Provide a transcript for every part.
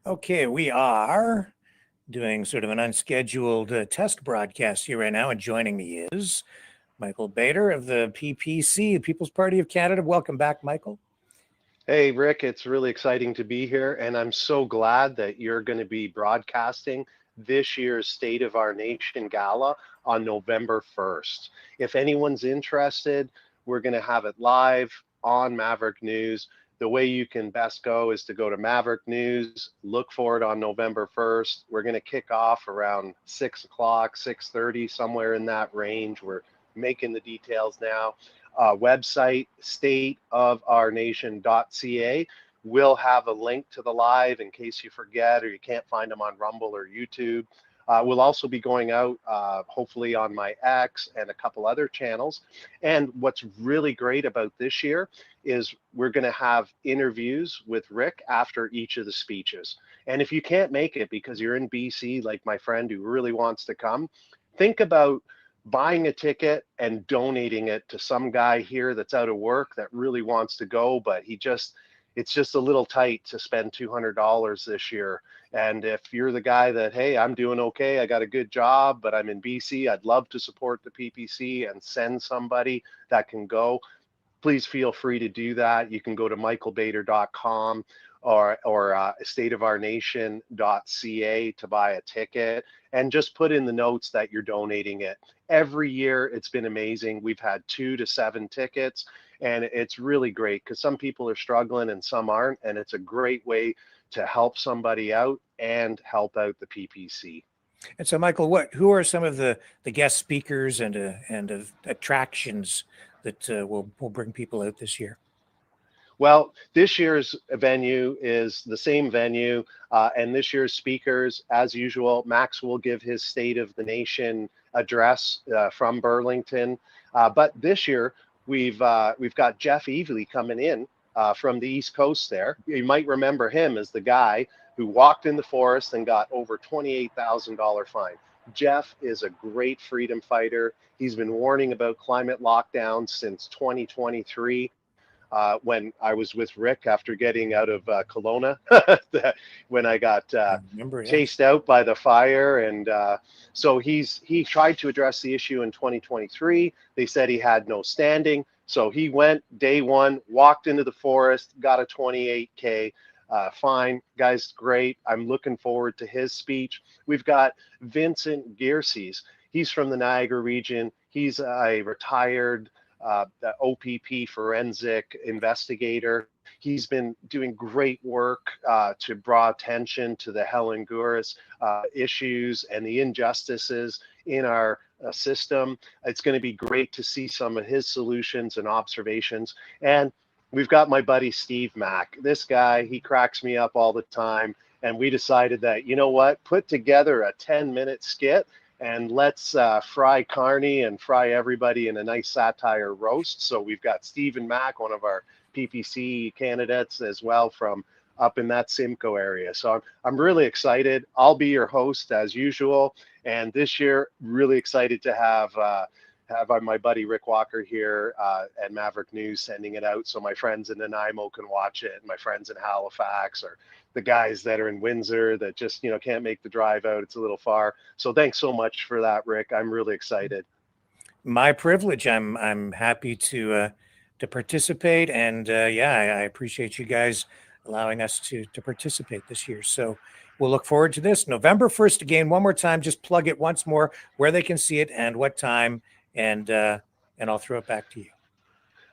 Okay, we are doing sort of an unscheduled test broadcast here right now, and joining me is Michael Bader of the PPC, People's Party of Canada. Welcome back, Michael. Hey, Rick, it's really exciting to be here, and I'm so glad that you're going to be broadcasting this year's State of Our Nation Gala on November 1st. If anyone's interested, we're going to have it live on Maverick News. The way you can best go is to go to Maverick News, look for it on November 1st. We're going to kick off around 6 o'clock, 6:30, somewhere in that range. We're making the details now. Website, stateofournation.ca. We'll have a link to the live in case you forget or you can't find them on Rumble or YouTube. We'll also be going out, hopefully on my X and a couple other channels. And what's really great about this year is we're going to have interviews with Rick after each of the speeches. And if you can't make it because you're in BC, like my friend who really wants to come, think about buying a ticket and donating it to some guy here that's out of work that really wants to go, but it's just a little tight to spend $200 this year. And if you're the guy that, hey, I'm doing okay, I got a good job, but I'm in BC, I'd love to support the PPC and send somebody that can go, please feel free to do that. You can go to michaelbader.com or stateofournation.ca to buy a ticket and just put in the notes that you're donating it. Every year it's been amazing. We've had 2 to 7 tickets, and it's really great because some people are struggling and some aren't, and it's a great way to help somebody out and help out the PPC. And so, Michael, who are some of the guest speakers and attractions that will bring people out this year? Well, this year's venue is the same venue, and this year's speakers, as usual, Max will give his State of the Nation address from Burlington. But this year, we've got Jeff Evely coming in from the East Coast there. You might remember him as the guy who walked in the forest and got over $28,000 fine. Jeff is a great freedom fighter. He's been warning about climate lockdown since 2023. When I was with Rick after getting out of Kelowna, when I got chased out by the fire. And so he tried to address the issue in 2023. They said he had no standing. So he went day one, walked into the forest, got a 28K fine. Guy's great. I'm looking forward to his speech. We've got Vincent Gearses. He's from the Niagara region. He's a retired the OPP forensic investigator. He's been doing great work to draw attention to the Helen Gouris issues and the injustices in our system. It's going to be great to see some of his solutions and observations. And we've got my buddy Steve Mack. This guy, he cracks me up all the time. And we decided that, you know what, put together a 10-minute skit and let's fry Carney and fry everybody in a nice satire roast. So we've got Stephen Mack, one of our PPC candidates as well from up in that Simcoe area. So I'm really excited. I'll be your host as usual. And this year, really excited to have my buddy Rick Walker here at Maverick News sending it out so my friends in Nanaimo can watch it, and my friends in Halifax, or the guys that are in Windsor that just can't make the drive out. It's a little far. So thanks so much for that, Rick. I'm really excited. My privilege. I'm happy to participate, and I appreciate you guys allowing us to participate this year. So we'll look forward to this November 1st. Again, one more time, just plug it once more, where they can see it and what time, and I'll throw it back to you.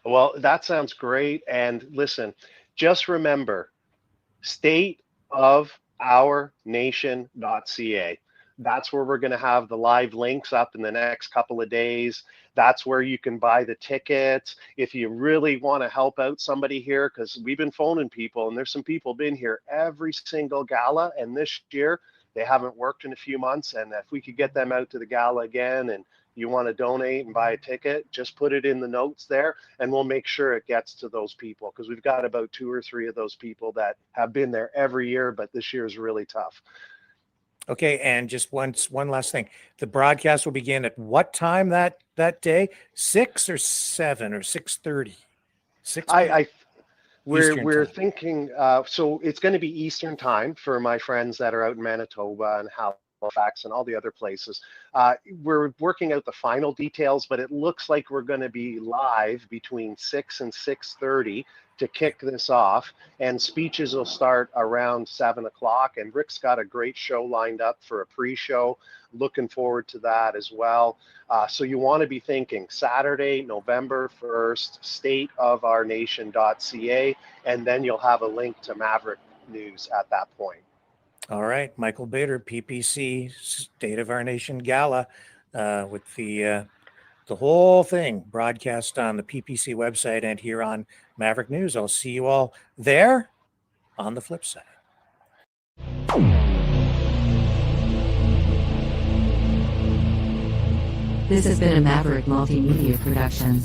Well, that sounds great. And listen, just remember, stateofournation.ca. That's where we're going to have the live links up in the next couple of days. That's where you can buy the tickets. If you really want to help out somebody here, because we've been phoning people, and there's some people been here every single gala, and this year they haven't worked in a few months. And if we could get them out to the gala again, and you want to donate and buy a ticket, just put it in the notes there, and we'll make sure it gets to those people, because we've got about 2 or 3 of those people that have been there every year, but this year is really tough. Okay, and just one last thing. The broadcast will begin at what time that day? 6 or 7 or 6:30? 6 I, p.m. I Eastern we're time. thinking, so it's going to be Eastern time for my friends that are out in Manitoba and Halifax and all the other places. We're working out the final details, but it looks like we're going to be live between 6 and 6:30 to kick this off, and speeches will start around 7 o'clock. And Rick's got a great show lined up for a pre-show. Looking forward to that as well. So you want to be thinking Saturday, November 1st, stateofournation.ca, and then you'll have a link to Maverick News at that point. All right, Michael Bader, PPC State of Our Nation Gala, with the whole thing broadcast on the PPC website and here on Maverick News. I'll see you all there on the flip side. This has been a Maverick Multimedia production.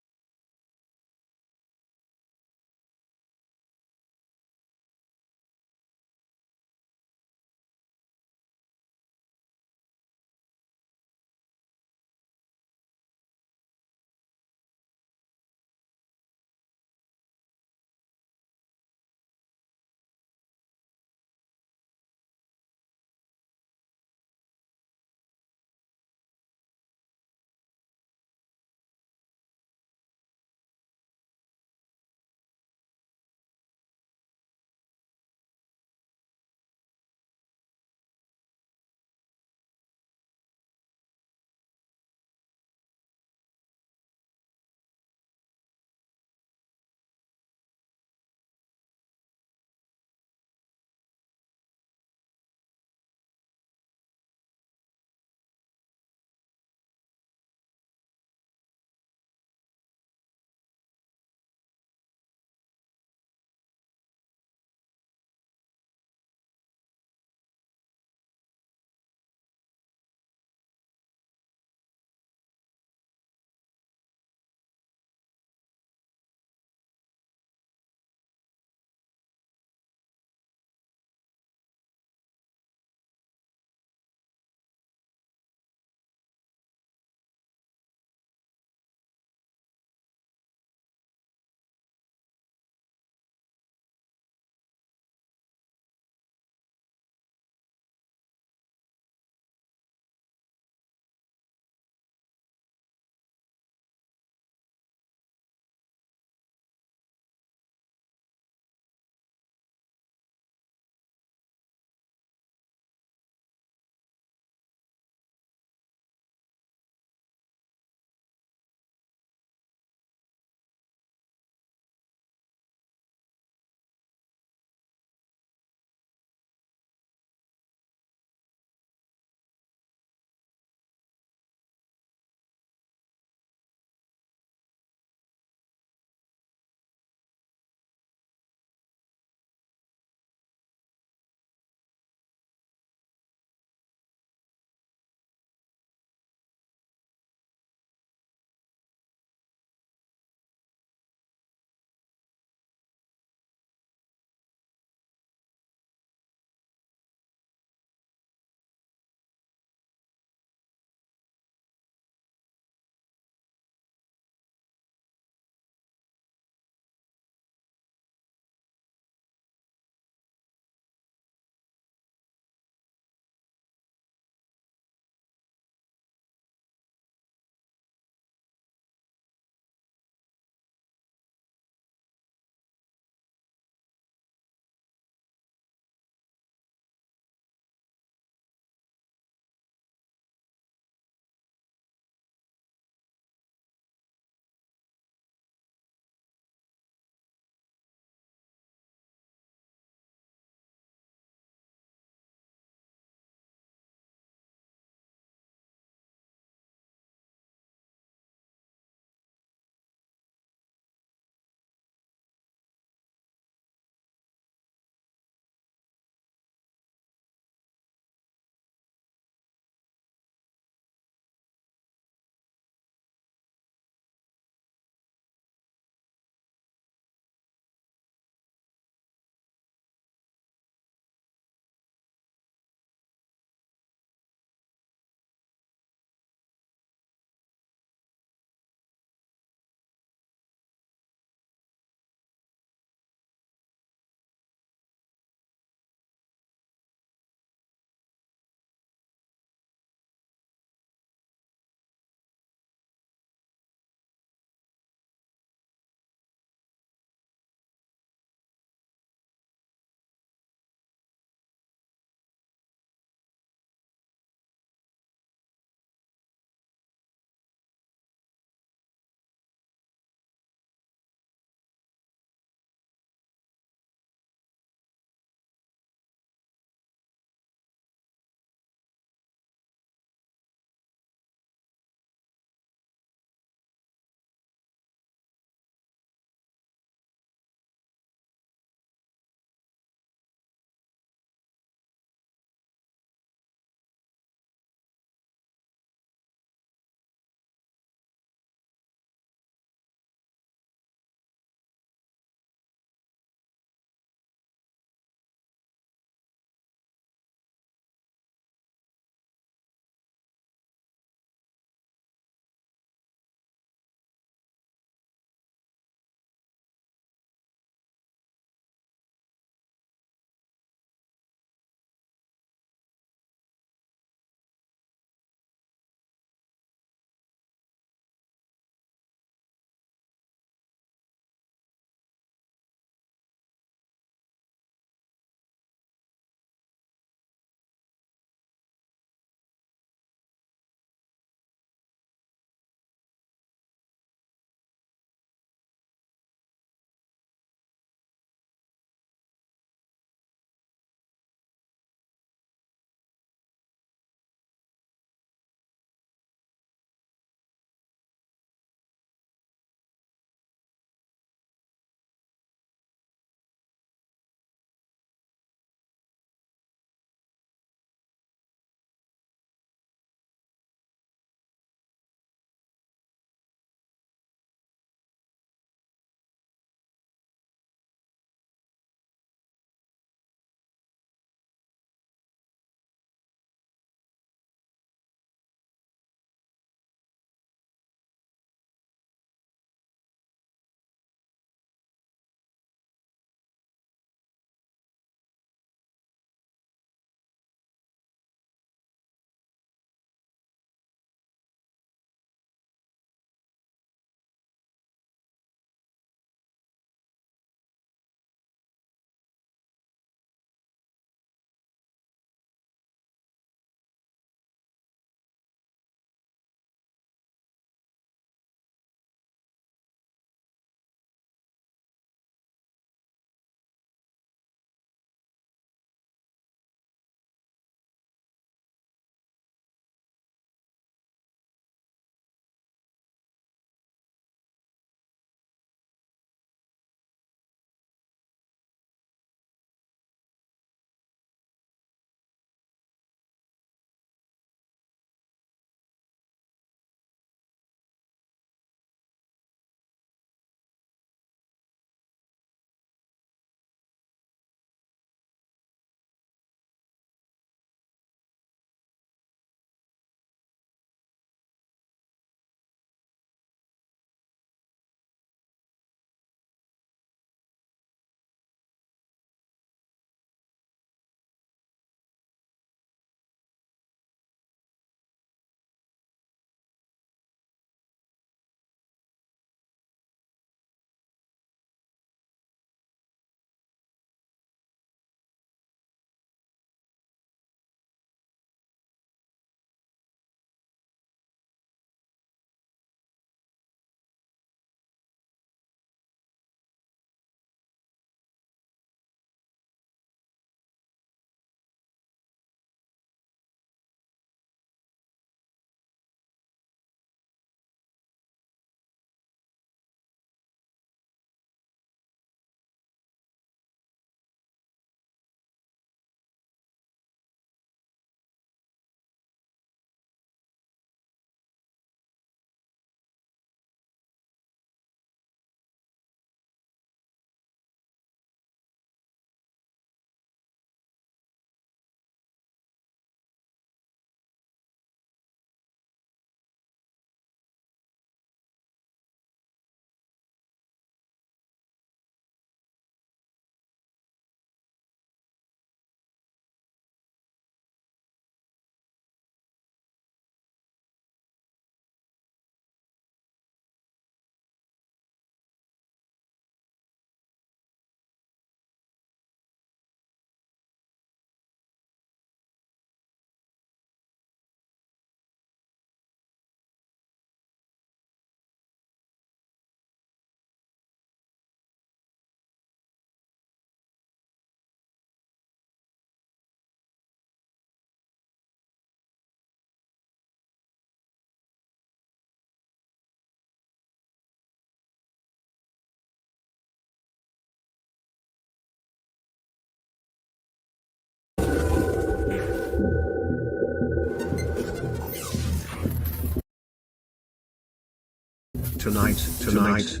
Tonight.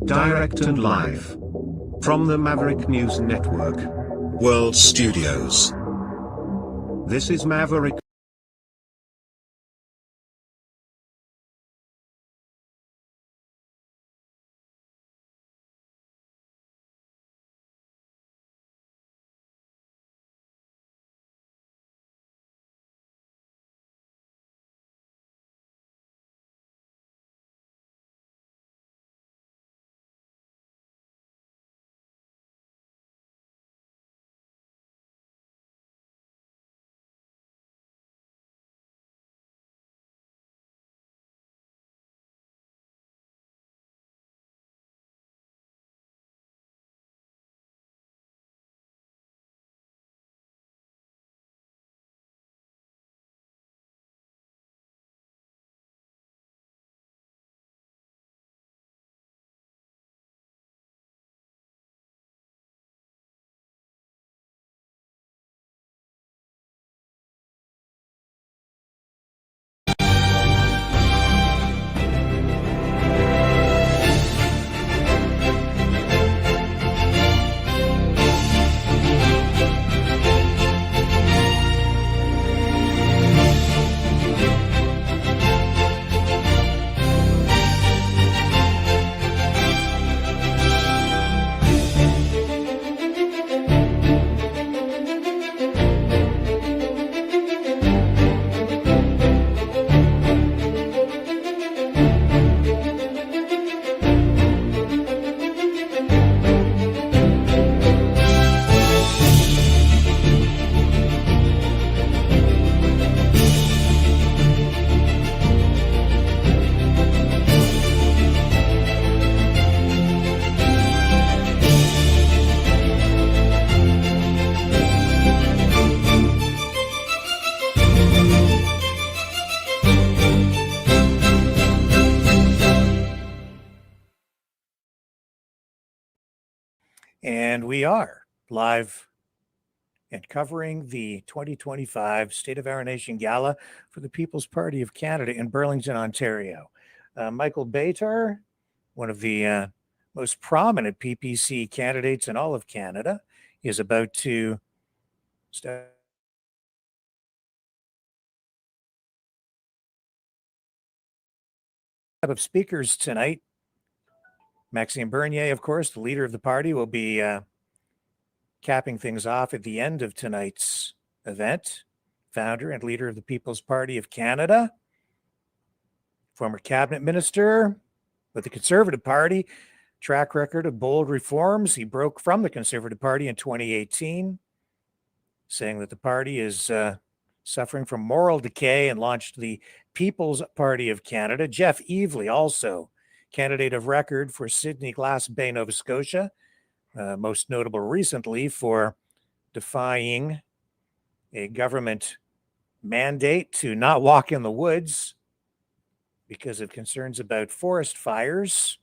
Direct and live. From the Maverick News Network. World Studios. This is Maverick. And we are live and covering the 2025 State of Our Nation Gala for the People's Party of Canada in Burlington, Ontario. Michael Beitar, one of the most prominent PPC candidates in all of Canada, is about to step of speakers tonight. Maxime Bernier, of course, the leader of the party, will be capping things off at the end of tonight's event. Founder and leader of the People's Party of Canada, former cabinet minister with the Conservative Party, track record of bold reforms. He broke from the Conservative Party in 2018, saying that the party is suffering from moral decay, and launched the People's Party of Canada. Jeff Evely, also candidate of record for Sydney Glass Bay, Nova Scotia, most notable recently for defying a government mandate to not walk in the woods because of concerns about forest fires,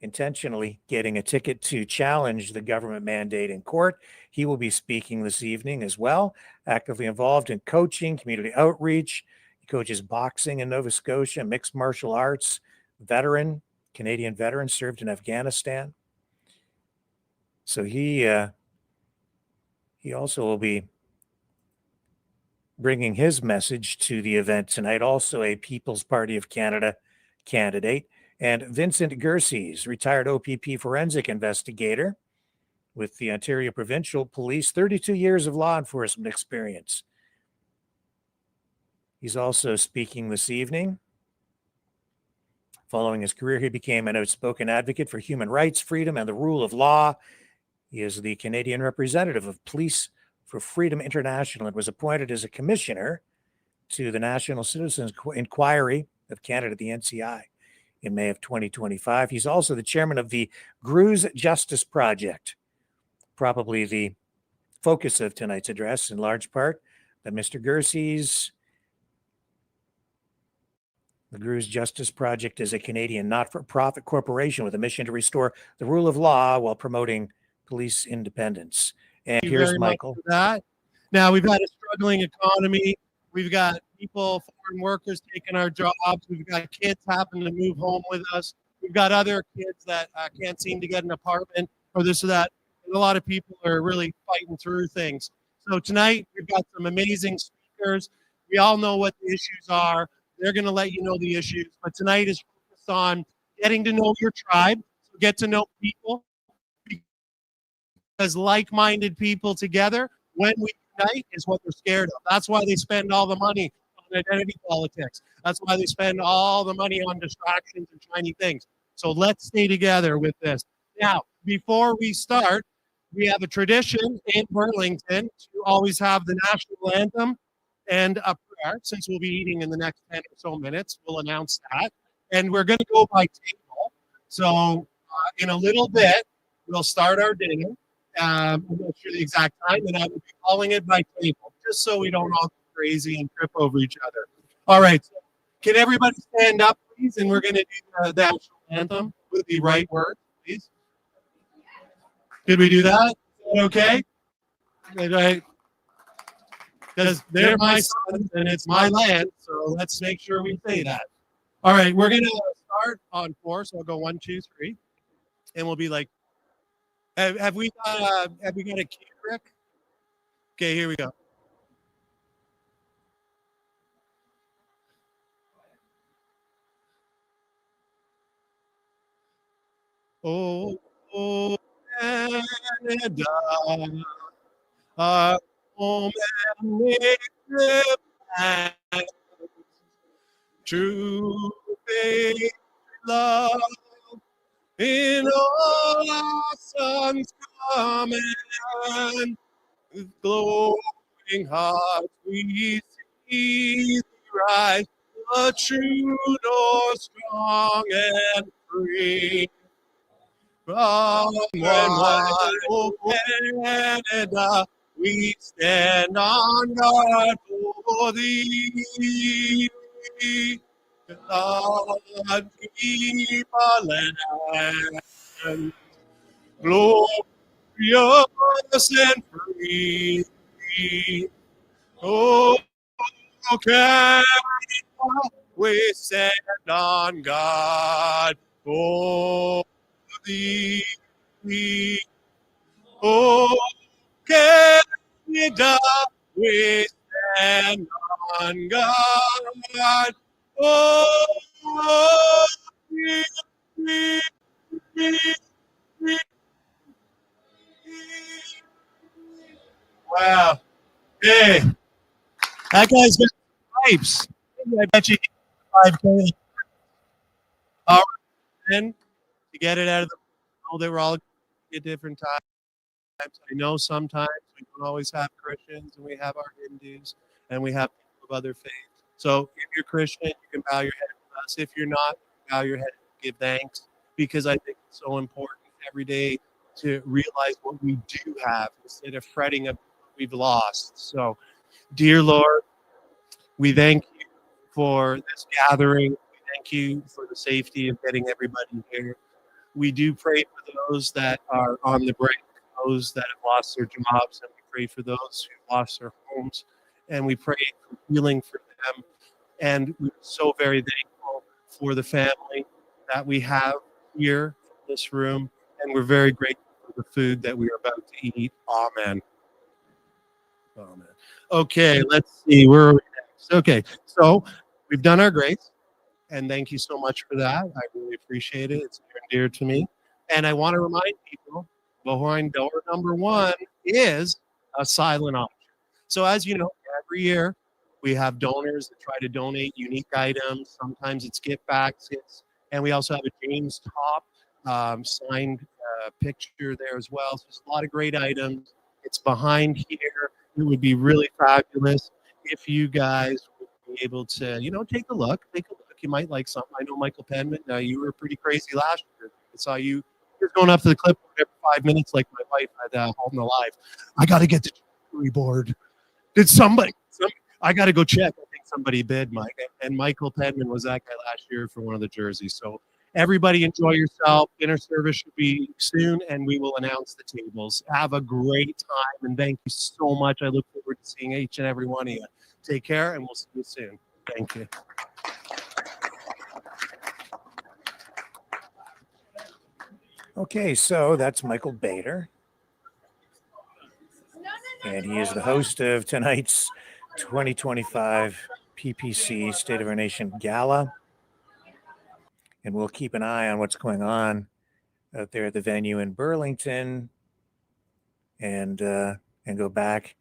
intentionally getting a ticket to challenge the government mandate in court. He will be speaking this evening as well, actively involved in coaching, community outreach. He coaches boxing in Nova Scotia, mixed martial arts, veteran, Canadian veteran, served in Afghanistan. So he also will be bringing his message to the event tonight, also a People's Party of Canada candidate. And Vincent Gerses, retired OPP forensic investigator with the Ontario Provincial Police, 32 years of law enforcement experience. He's also speaking this evening. Following his career, he became an outspoken advocate for human rights, freedom, and the rule of law. He is the Canadian representative of Police for Freedom International and was appointed as a commissioner to the National Citizens Inquiry of Canada, the NCI, in May of 2025. He's also the chairman of the Gruz Justice Project, probably the focus of tonight's address in large part, that Mr. Gerses. The Gruz Justice Project is a Canadian not-for-profit corporation with a mission to restore the rule of law while promoting police independence. And Thank you here's very much Michael. for that. Now, we've had a struggling economy. We've got people, foreign workers taking our jobs. We've got kids having to move home with us. We've got other kids that can't seem to get an apartment or this or that. And a lot of people are really fighting through things. So tonight, we've got some amazing speakers. We all know what the issues are. They're going to let you know the issues. But tonight is focused on getting to know your tribe. So get to know people. Because like-minded people together, when we unite, is what they're scared of. That's why they spend all the money on identity politics. That's why they spend all the money on distractions and shiny things. So let's stay together with this. Now, before we start, we have a tradition in Burlington to always have the national anthem and a prayer. Since we'll be eating in the next 10 or so minutes, we'll announce that. And we're going to go by table. So in a little bit, we'll start our dinner. I'm not sure the exact time, and I will be calling it by table, just so we don't all go crazy and trip over each other. All right, so can everybody stand up, please? And we're going to do the national anthem with the right words, please. Did we do that? Okay. Because they're my sons and it's my land, so let's make sure we say that. All right, we're going to start on 4, so I'll go 1, 2, 3, and we'll be like, have we got a cue, Rick? Okay, here we go. Oh, Canada, our home and native land, true faith, love, in all our sons command, with glowing hearts we see thee rise, a true north, strong and free. From one, oh Canada, we stand on guard for thee. God keep our land glorious and free. Oh, Canada, we stand on God for thee. Oh, Canada, we stand on God. Oh, wow. Hey, that guy's got pipes. I bet you 5K. All right, then, to get it out of the know they were all at different times. I know sometimes we don't always have Christians, and we have our Hindus, and we have people of other faiths. So if you're Christian, you can bow your head with us. If you're not, bow your head and give thanks, because I think it's so important every day to realize what we do have instead of fretting about what we've lost. So, dear Lord, we thank you for this gathering. We thank you for the safety of getting everybody here. We do pray for those that are on the brink, those that have lost their jobs, and we pray for those who lost their homes, and we pray for healing for them. And we're so very thankful for the family that we have here in this room, and we're very grateful for the food that we are about to eat. Amen. Amen. Okay, let's see. Where are we next? Okay, so we've done our grace, and thank you so much for that. I really appreciate it. It's near and dear to me. And I want to remind people, behind door number 1 is a silent auction. So as you know, every year we have donors that try to donate unique items. Sometimes it's gift baskets, and we also have a James Top signed picture there as well. So there's a lot of great items. It's behind here. It would be really fabulous if you guys would be able to, take a look. You might like something. I know Michael Penman. You were pretty crazy last year. I saw you just going up to the clipboard every 5 minutes, like my wife had holding alive. I got to get the jury board. Did somebody? I got to go check. I think somebody bid, Mike. And Michael Penman was that guy last year for one of the jerseys. So Everybody enjoy yourself. Dinner service should be soon, and we will announce the tables. Have a great time, and thank you so much. I look forward to seeing each and every one of you. Take care, and we'll see you soon. Thank you. Okay, so that's Michael Bader. And he is the host of tonight's 2025 PPC State of Our Nation Gala. And we'll keep an eye on what's going on out there at the venue in Burlington and go back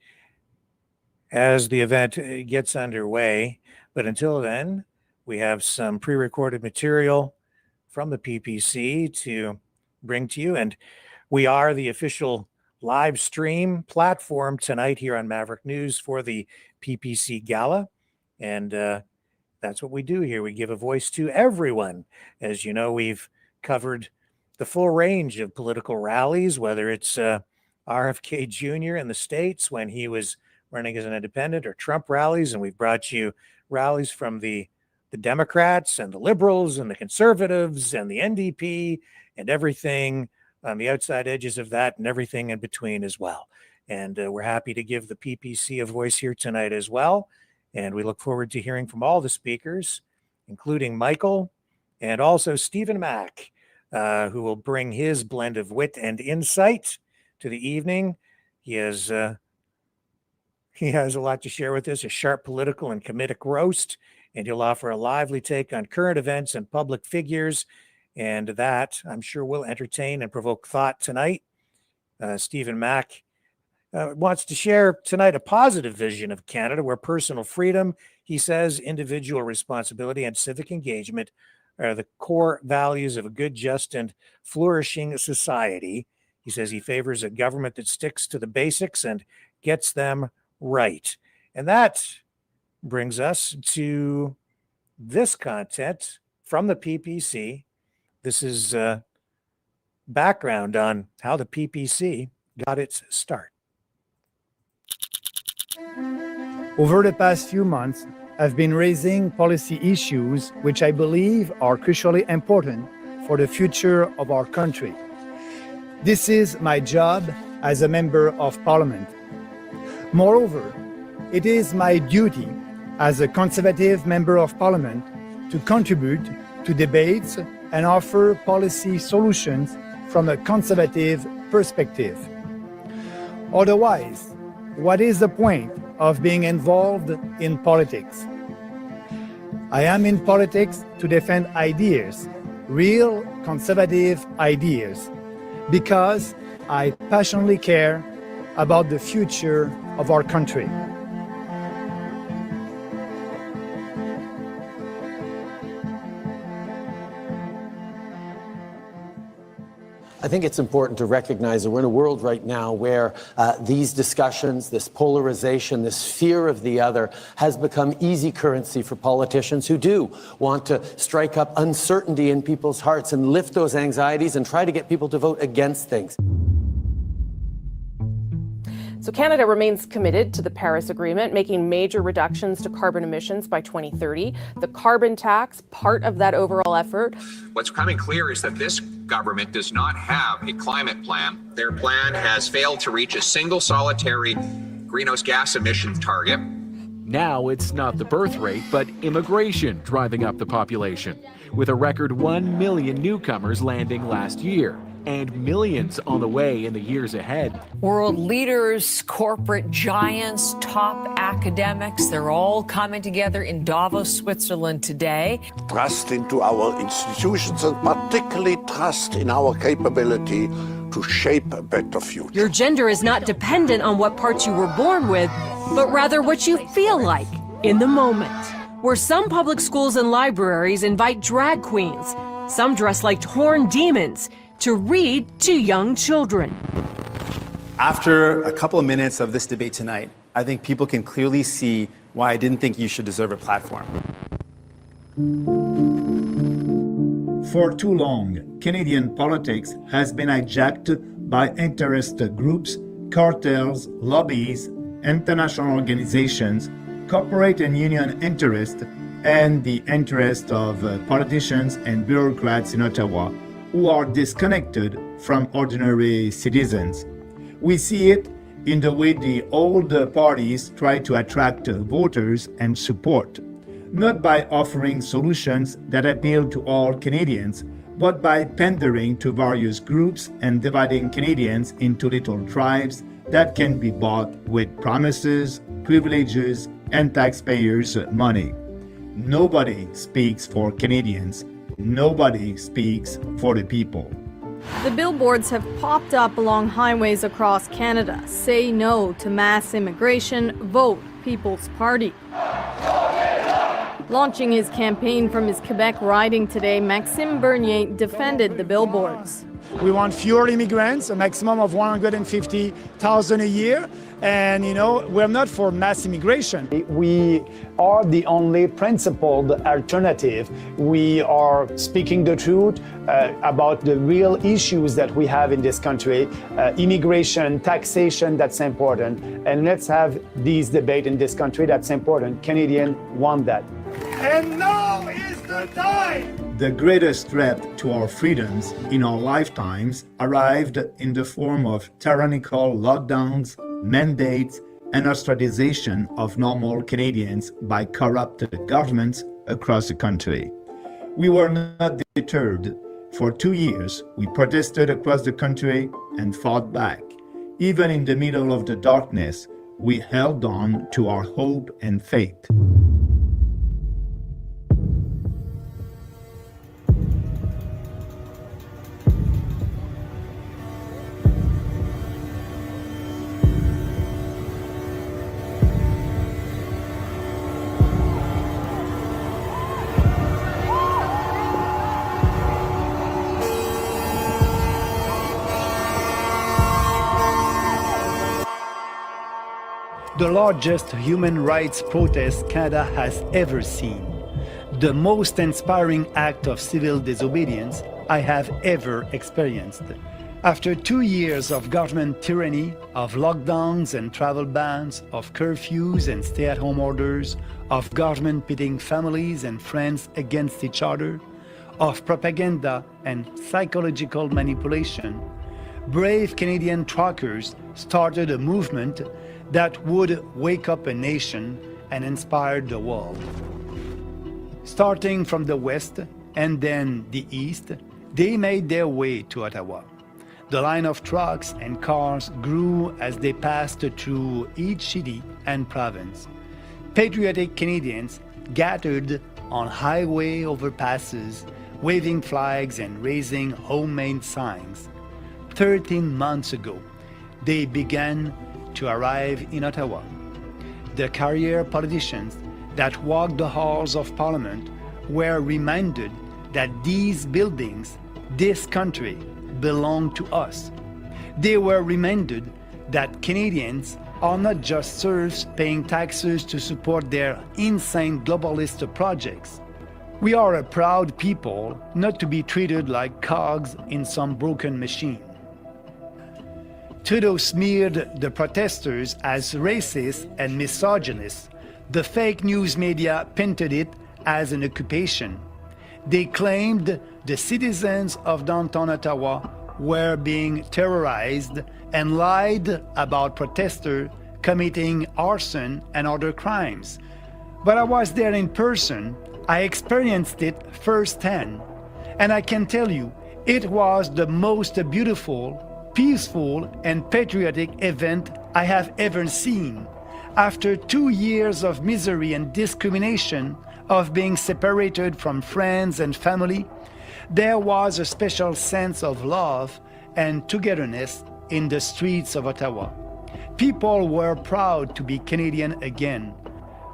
as the event gets underway. But until then, we have some pre-recorded material from the PPC to bring to you. And we are the official live stream platform tonight here on Maverick News for the PPC Gala. And that's what we do here. We give a voice to everyone. As you know, we've covered the full range of political rallies, whether it's RFK Jr. in the States when he was running as an independent, or Trump rallies. And we've brought you rallies from the Democrats and the liberals and the conservatives and the NDP and everything on the outside edges of that and everything in between as well. And we're happy to give the PPC a voice here tonight as well. And we look forward to hearing from all the speakers, including Michael and also Stephen Mack, who will bring his blend of wit and insight to the evening. He has a lot to share with us, a sharp political and comedic roast, and he'll offer a lively take on current events and public figures. And that, I'm sure, will entertain and provoke thought tonight. Stephen Mack wants to share tonight a positive vision of Canada where personal freedom, he says, individual responsibility, and civic engagement are the core values of a good, just, and flourishing society. He says he favors a government that sticks to the basics and gets them right. And that brings us to this content from the PPC. This is background on how the PPC got its start. Over the past few months, I've been raising policy issues which I believe are crucially important for the future of our country. This is my job as a member of parliament. Moreover, it is my duty as a conservative member of parliament to contribute to debates and offer policy solutions from a conservative perspective. Otherwise, what is the point of being involved in politics? I am in politics to defend ideas, real conservative ideas, because I passionately care about the future of our country. I think it's important to recognize that we're in a world right now where these discussions, this polarization, this fear of the other has become easy currency for politicians who do want to strike up uncertainty in people's hearts and lift those anxieties and try to get people to vote against things. So Canada remains committed to the Paris Agreement, making major reductions to carbon emissions by 2030. The carbon tax, part of that overall effort. What's becoming clear is that this government does not have a climate plan. Their plan has failed to reach a single solitary greenhouse gas emissions target. Now it's not the birth rate, but immigration driving up the population, with a record 1 million newcomers landing last year, and millions on the way in the years ahead. World leaders, corporate giants, top academics, they're all coming together in Davos, Switzerland today. Trust into our institutions and particularly trust in our capability to shape a better future. Your gender is not dependent on what parts you were born with, but rather what you feel like in the moment. Where some public schools and libraries invite drag queens, some dress like horned demons, to read to young children. After a couple of minutes of this debate tonight, I think people can clearly see why I didn't think you should deserve a platform. For too long, Canadian politics has been hijacked by interest groups, cartels, lobbies, international organizations, corporate and union interests, and the interest of politicians and bureaucrats in Ottawa who are disconnected from ordinary citizens. We see it in the way the old parties try to attract voters and support, not by offering solutions that appeal to all Canadians, but by pandering to various groups and dividing Canadians into little tribes that can be bought with promises, privileges, and taxpayers' money. Nobody speaks for Canadians. Nobody speaks for the people. The billboards have popped up along highways across Canada. Say no to mass immigration, vote People's Party. Launching his campaign from his Quebec riding today, Maxime defended the billboards. We want fewer immigrants, a maximum of 150,000 a year. And, we're not for mass immigration. We are the only principled alternative. We are speaking the truth about the real issues that we have in this country. Immigration, taxation, that's important. And let's have these debates in this country, that's important. Canadians want that. And now is the time! The greatest threat to our freedoms in our lifetimes arrived in the form of tyrannical lockdowns, mandates, and ostracization of normal Canadians by corrupt governments across the country. We were not deterred. For 2 years, we protested across the country and fought back. Even in the middle of the darkness, we held on to our hope and faith. The largest human rights protest Canada has ever seen. The most inspiring act of civil disobedience I have ever experienced. After 2 years of government tyranny, of lockdowns and travel bans, of curfews and stay-at-home orders, of government pitting families and friends against each other, of propaganda and psychological manipulation, brave Canadian truckers started a movement that would wake up a nation and inspire the world. Starting from the west and then the east, they made their way to Ottawa. The line of trucks and cars grew as they passed through each city and province. Patriotic Canadians gathered on highway overpasses, waving flags and raising homemade signs. 13 months ago, they began to arrive in Ottawa. The career politicians that walked the halls of Parliament were reminded that these buildings, this country, belong to us. They were reminded that Canadians are not just serfs paying taxes to support their insane globalist projects. We are a proud people, not to be treated like cogs in some broken machine. Trudeau smeared the protesters as racist and misogynist. The fake news media painted it as an occupation. They claimed the citizens of downtown Ottawa were being terrorized and lied about protesters committing arson and other crimes. But I was there in person. I experienced it firsthand. And I can tell you, it was the most beautiful, peaceful, and patriotic event I have ever seen. After 2 years of misery and discrimination, of being separated from friends and family, there was a special sense of love and togetherness in the streets of Ottawa. People were proud to be Canadian again.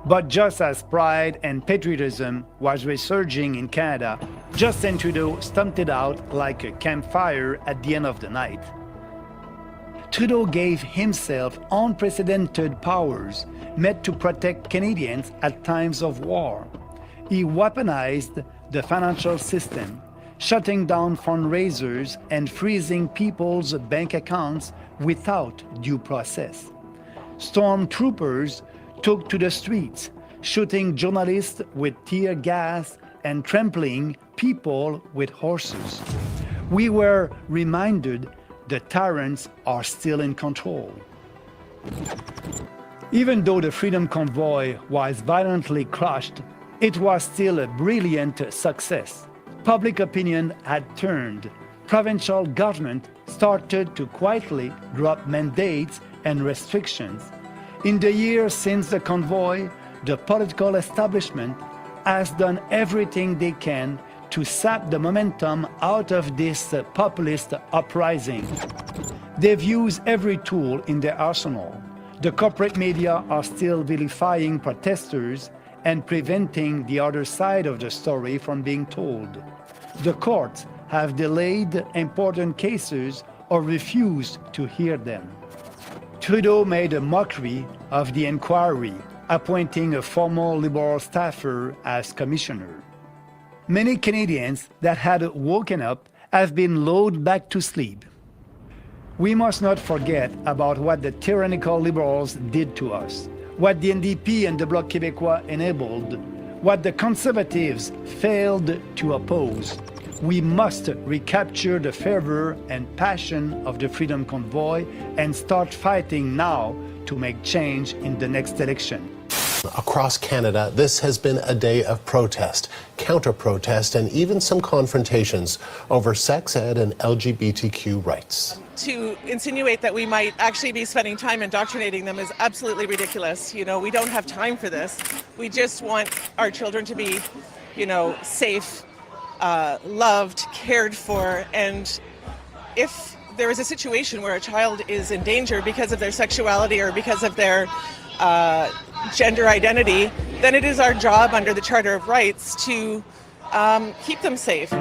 But just as pride and patriotism was resurging in Canada, Justin Trudeau stumped it out like a campfire at the end of the night. Trudeau gave himself unprecedented powers meant to protect Canadians at times of war. He weaponized the financial system, shutting down fundraisers and freezing people's bank accounts without due process. Stormtroopers took to the streets, shooting journalists with tear gas and trampling people with horses. We were reminded the tyrants are still in control. Even though the Freedom Convoy was violently crushed, it was still a brilliant success. Public opinion had turned. Provincial government started to quietly drop mandates and restrictions. In the years since the convoy, the political establishment has done everything they can to sap the momentum out of this populist uprising. They've used every tool in their arsenal. The corporate media are still vilifying protesters and preventing the other side of the story from being told. The courts have delayed important cases or refused to hear them. Trudeau made a mockery of the inquiry, appointing a former Liberal staffer as commissioner. Many Canadians that had woken up have been lulled back to sleep. We must not forget about what the tyrannical Liberals did to us, what the NDP and the Bloc Québécois enabled, what the Conservatives failed to oppose. We must recapture the fervor and passion of the Freedom Convoy and start fighting now to make change in the next election. Across Canada, this has been a day of protest, counter-protest, and even some confrontations over sex ed and LGBTQ rights. To insinuate that we might actually be spending time indoctrinating them is absolutely ridiculous. You know, we don't have time for this. We just want our children to be, safe, loved, cared for, and if there is a situation where a child is in danger because of their sexuality or because of their gender identity, then it is our job under the Charter of Rights to keep them safe.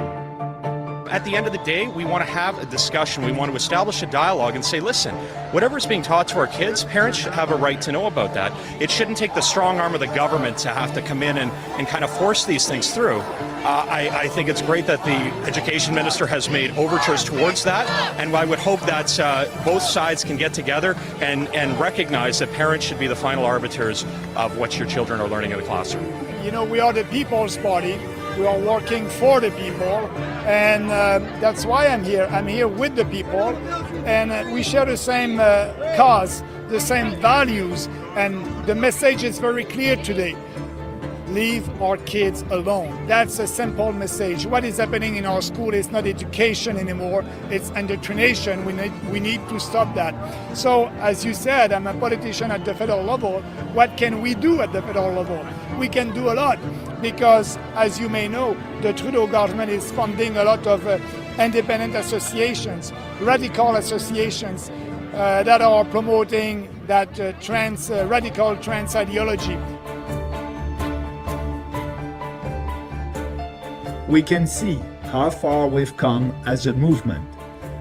At the end of the day, we want to have a discussion. We want to establish a dialogue and say, listen, whatever is being taught to our kids, parents should have a right to know about that. It shouldn't take the strong arm of the government to have to come in and kind of force these things through. I think it's great that the education minister has made overtures towards that, and I would hope that both sides can get together and recognize that parents should be the final arbiters of what your children are learning in the classroom. We are the People's Party. We are working for the people, and that's why I'm here. I'm here with the people, and we share the same cause, the same values, and the message is very clear today. Leave our kids alone. That's a simple message. What is happening in our school is not education anymore, it's indoctrination. We need to stop that. So, as you said, I'm a politician at the federal level. What can we do at the federal level? We can do a lot because, as you may know, the Trudeau government is funding a lot of independent associations, radical associations that are promoting that radical trans ideology. We can see how far we've come as a movement.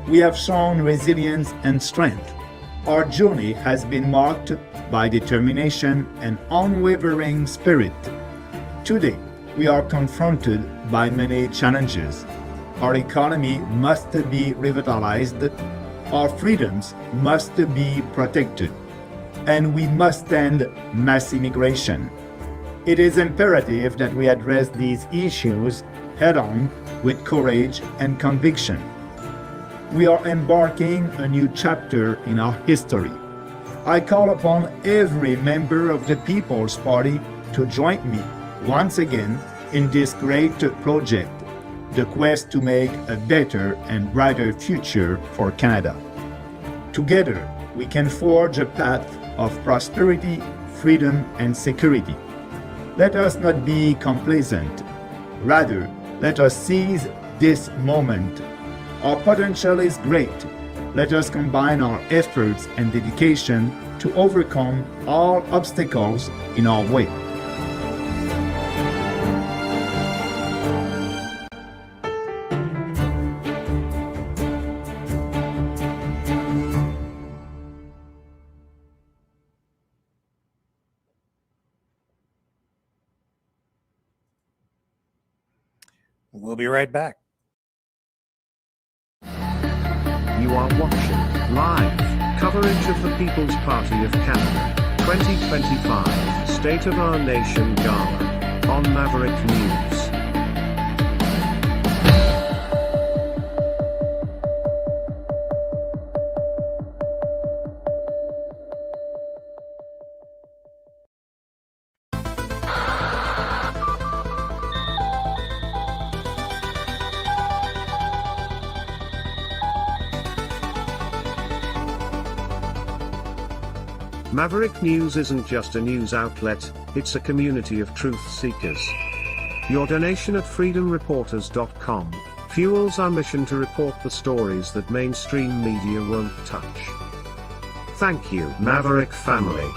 We have shown resilience and strength. Our journey has been marked by determination and unwavering spirit. Today, we are confronted by many challenges. Our economy must be revitalized, our freedoms must be protected, and we must end mass immigration. It is imperative that we address these issues head-on with courage and conviction. We are embarking a new chapter in our history. I call upon every member of the People's Party to join me once again in this great project, the quest to make a better and brighter future for Canada. Together, we can forge a path of prosperity, freedom, and security. Let us not be complacent. Rather, let us seize this moment. Our potential is great. Let us combine our efforts and dedication to overcome all obstacles in our way. We'll be right back. You are watching live coverage of the People's Party of Canada, 2025 State of Our Nation Gala on Maverick News. Maverick News isn't just a news outlet, it's a community of truth seekers. Your donation at freedomreporters.com fuels our mission to report the stories that mainstream media won't touch. Thank you, Maverick family.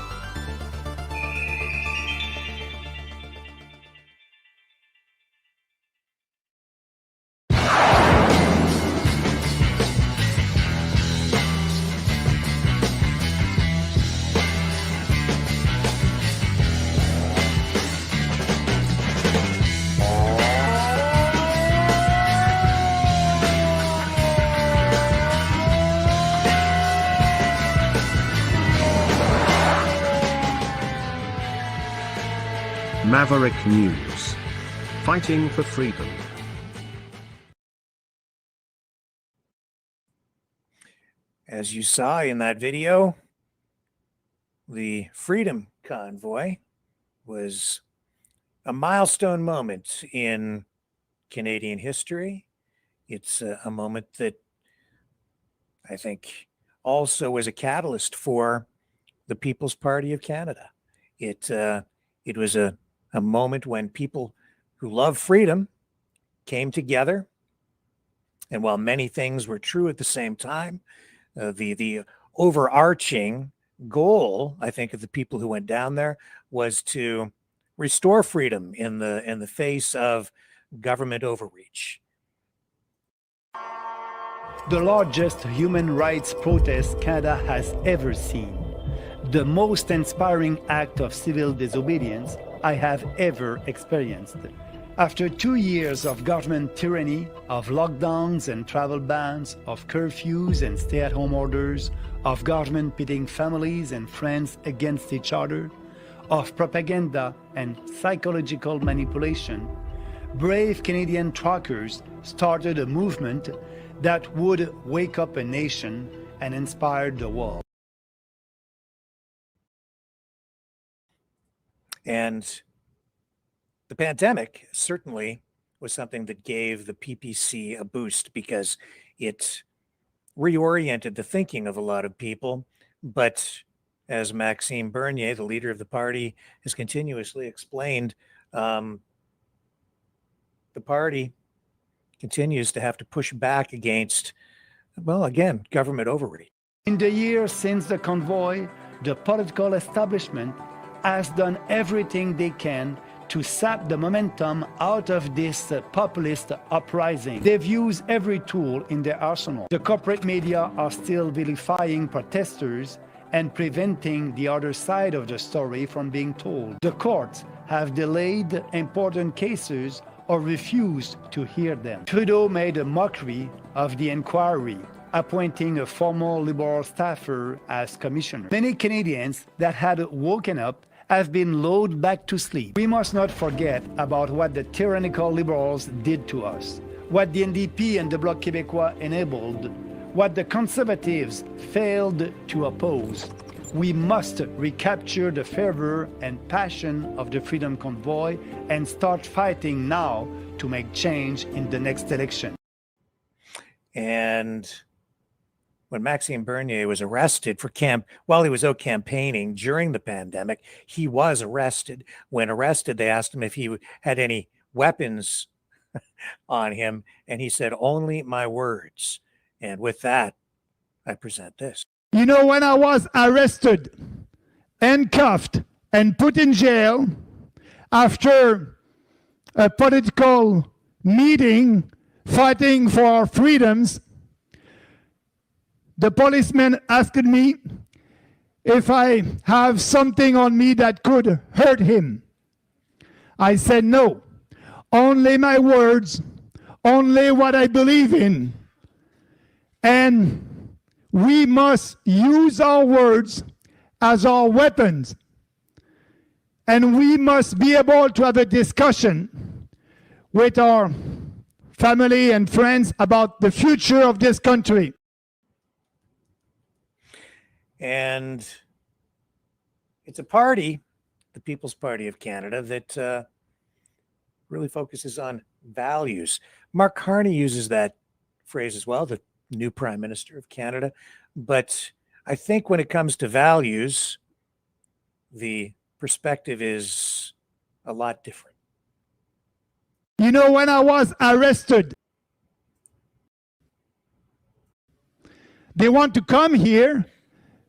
Maverick News. Fighting for freedom. As you saw in that video, the Freedom Convoy was a milestone moment in Canadian history. It's a moment that I think also was a catalyst for the People's Party of Canada. It was a moment when people who love freedom came together, and while many things were true at the same time, the overarching goal, I think, of the people who went down there was to restore freedom in the face of government overreach. The largest human rights protest Canada has ever seen. The most inspiring act of civil disobedience I have ever experienced. After 2 years of government tyranny, of lockdowns and travel bans, of curfews and stay-at-home orders, of government pitting families and friends against each other, of propaganda and psychological manipulation, brave Canadian truckers started a movement that would wake up a nation and inspire the world. And the pandemic certainly was something that gave the PPC a boost because it reoriented the thinking of a lot of people. But as Maxime Bernier, the leader of the party, has continuously explained, the party continues to have to push back against, well, again, government overreach. In the years since the convoy, the political establishment has done everything they can to sap the momentum out of this populist uprising. They've used every tool in their arsenal. The corporate media are still vilifying protesters and preventing the other side of the story from being told. The courts have delayed important cases or refused to hear them. Trudeau made a mockery of the inquiry, appointing a former Liberal staffer as commissioner. Many Canadians that had woken up have been lulled back to sleep. We must not forget about what the tyrannical Liberals did to us, what the NDP and the Bloc Québécois enabled, what the Conservatives failed to oppose. We must recapture the fervor and passion of the Freedom Convoy and start fighting now to make change in the next election. And when Maxime Bernier was arrested for while he was out campaigning during the pandemic, he was arrested. When arrested, they asked him if he had any weapons on him, and he said, "Only my words." And with that, I present this. You know, when I was arrested, handcuffed, and put in jail after a political meeting fighting for our freedoms, the policeman asked me if I have something on me that could hurt him. I said no, only my words, only what I believe in. And we must use our words as our weapons And we must be able to have a discussion with our family and friends about the future of this country. And it's a party, the People's Party of Canada, that really focuses on values. Mark Carney uses that phrase as well, the new Prime Minister of Canada. But I think when it comes to values, the perspective is a lot different. You know, when I was arrested, they want to come here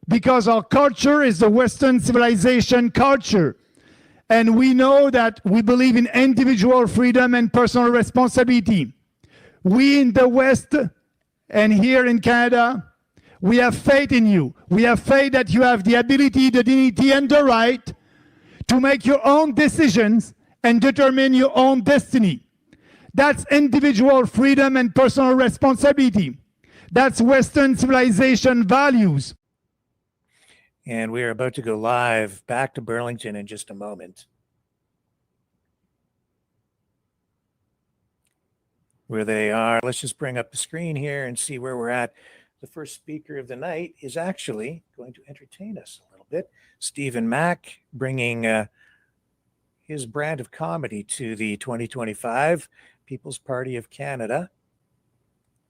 because our culture is the Western civilization culture. And we know that we believe in individual freedom and personal responsibility. We in the West and here in Canada, we have faith in you. We have faith that you have the ability, the dignity, and the right to make your own decisions and determine your own destiny. That's individual freedom and personal responsibility. That's Western civilization values. And we are about to go live back to Burlington in just a moment, where they are. Let's just bring up the screen here and see where we're at. The first speaker of the night is actually going to entertain us a little bit. Stephen Mack, bringing his brand of comedy to the 2025 People's Party of Canada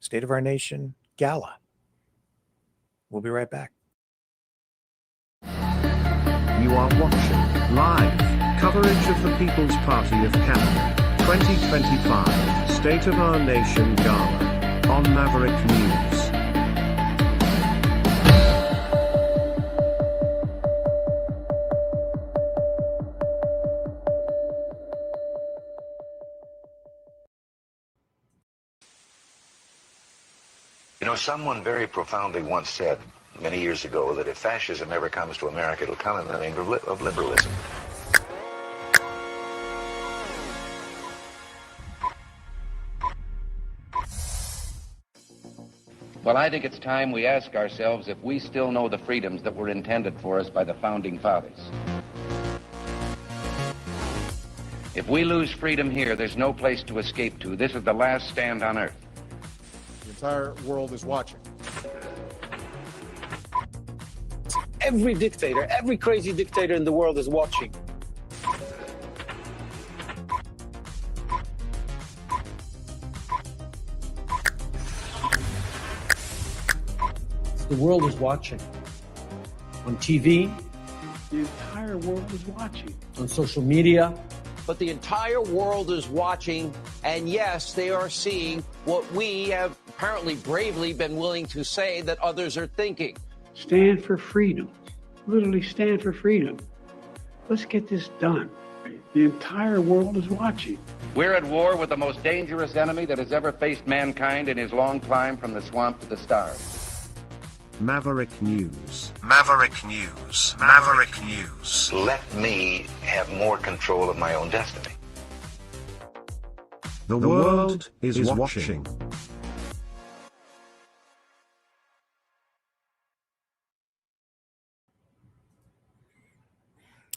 State of Our Nation Gala. We'll be right back. You are watching live coverage of the People's Party of Canada 2025 State of Our Nation Gala on Maverick News. You know, someone very profoundly once said many years ago that if fascism ever comes to America, it'll come in the name of liberalism. Well, I think it's time we ask ourselves if we still know the freedoms that were intended for us by the Founding Fathers. If we lose freedom here, there's no place to escape to. This is the last stand on earth. The entire world is watching. Every dictator, every crazy dictator in the world is watching. The world is watching. On TV, the entire world is watching. On social media. But the entire world is watching, and yes, they are seeing what we have apparently bravely been willing to say that others are thinking. Stand for freedom. Literally stand for freedom. Let's get this done. The entire world is watching. We're at war with the most dangerous enemy that has ever faced mankind in his long climb from the swamp to the stars. Maverick News. Maverick News. Maverick News. Let me have more control of my own destiny. The world is watching.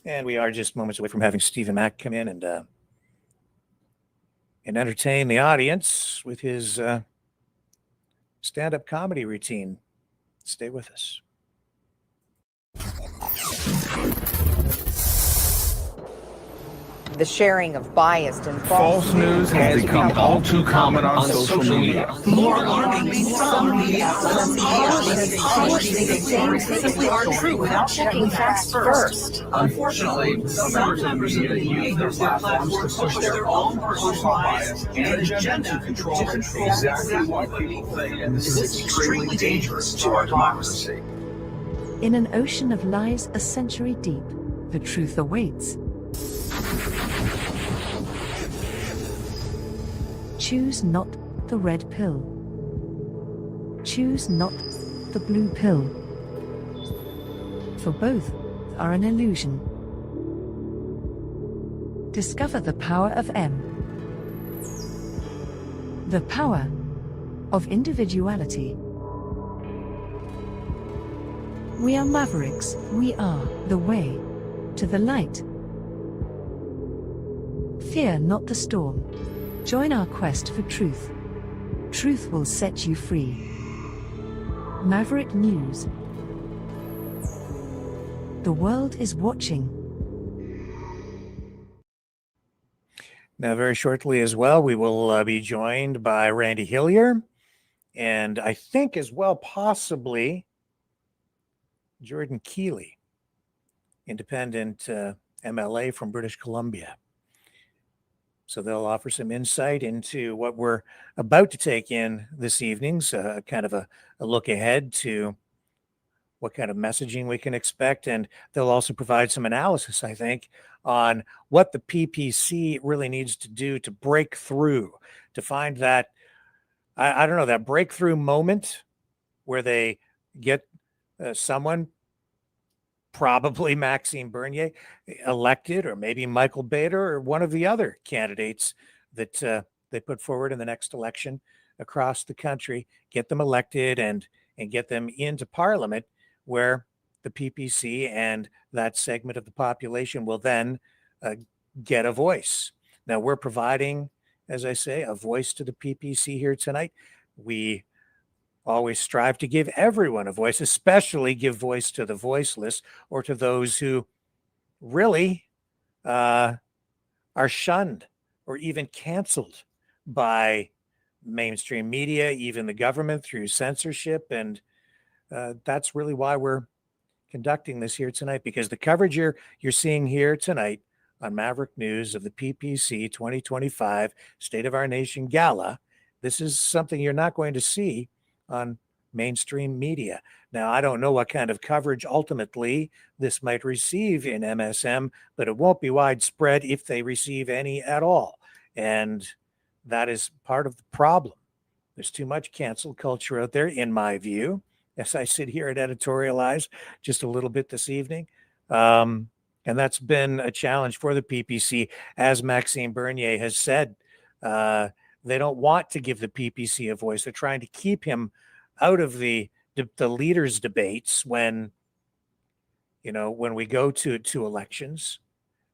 And we are just moments away from having Stephen Mack come in and entertain the audience with his stand-up comedy routine. Stay with us. The sharing of biased and false news has become all too common on social media. More alarmingly, some media simply aren't true without checking facts first. Unfortunately, some members of the media use their platforms to push their own personal bias and agenda to control exactly what people think, and this is extremely dangerous to our democracy. In an ocean of lies a century deep, the truth awaits. Choose not the red pill. Choose not the blue pill. For both are an illusion. Discover the power of M. The power of individuality. We are mavericks. We are the way to the light. Fear not the storm. Join our quest for truth. Truth will set you free. Maverick News. The world is watching. Now, very shortly as well, we will be joined by Randy Hillier, and I think as well possibly Jordan Keeley, independent MLA from British Columbia. So they'll offer some insight into what we're about to take in this evening, so kind of a look ahead to what kind of messaging we can expect. And they'll also provide some analysis, I think, on what the PPC really needs to do to break through, to find that, I don't know, that breakthrough moment where they get someone, probably Maxime Bernier, elected, or maybe Michael Bader, or one of the other candidates that they put forward in the next election across the country, get them elected and get them into Parliament, where the PPC and that segment of the population will then get a voice. Now, we're providing, as I say, a voice to the PPC here tonight. We always strive to give everyone a voice, especially give voice to the voiceless, or to those who really are shunned or even canceled by mainstream media, even the government, through censorship. And that's really why we're conducting this here tonight, because the coverage you're seeing here tonight on Maverick News of the PPC 2025 State of Our Nation Gala, this is something you're not going to see on mainstream media. Now, I don't know what kind of coverage ultimately this might receive in MSM, but it won't be widespread if they receive any at all. And that is part of the problem. There's too much cancel culture out there, in my view, as I sit here and editorialize just a little bit this evening. And that's been a challenge for the PPC. As Maxime Bernier has said, they don't want to give the PPC a voice. They're trying to keep him out of the leaders' debates when we go to elections,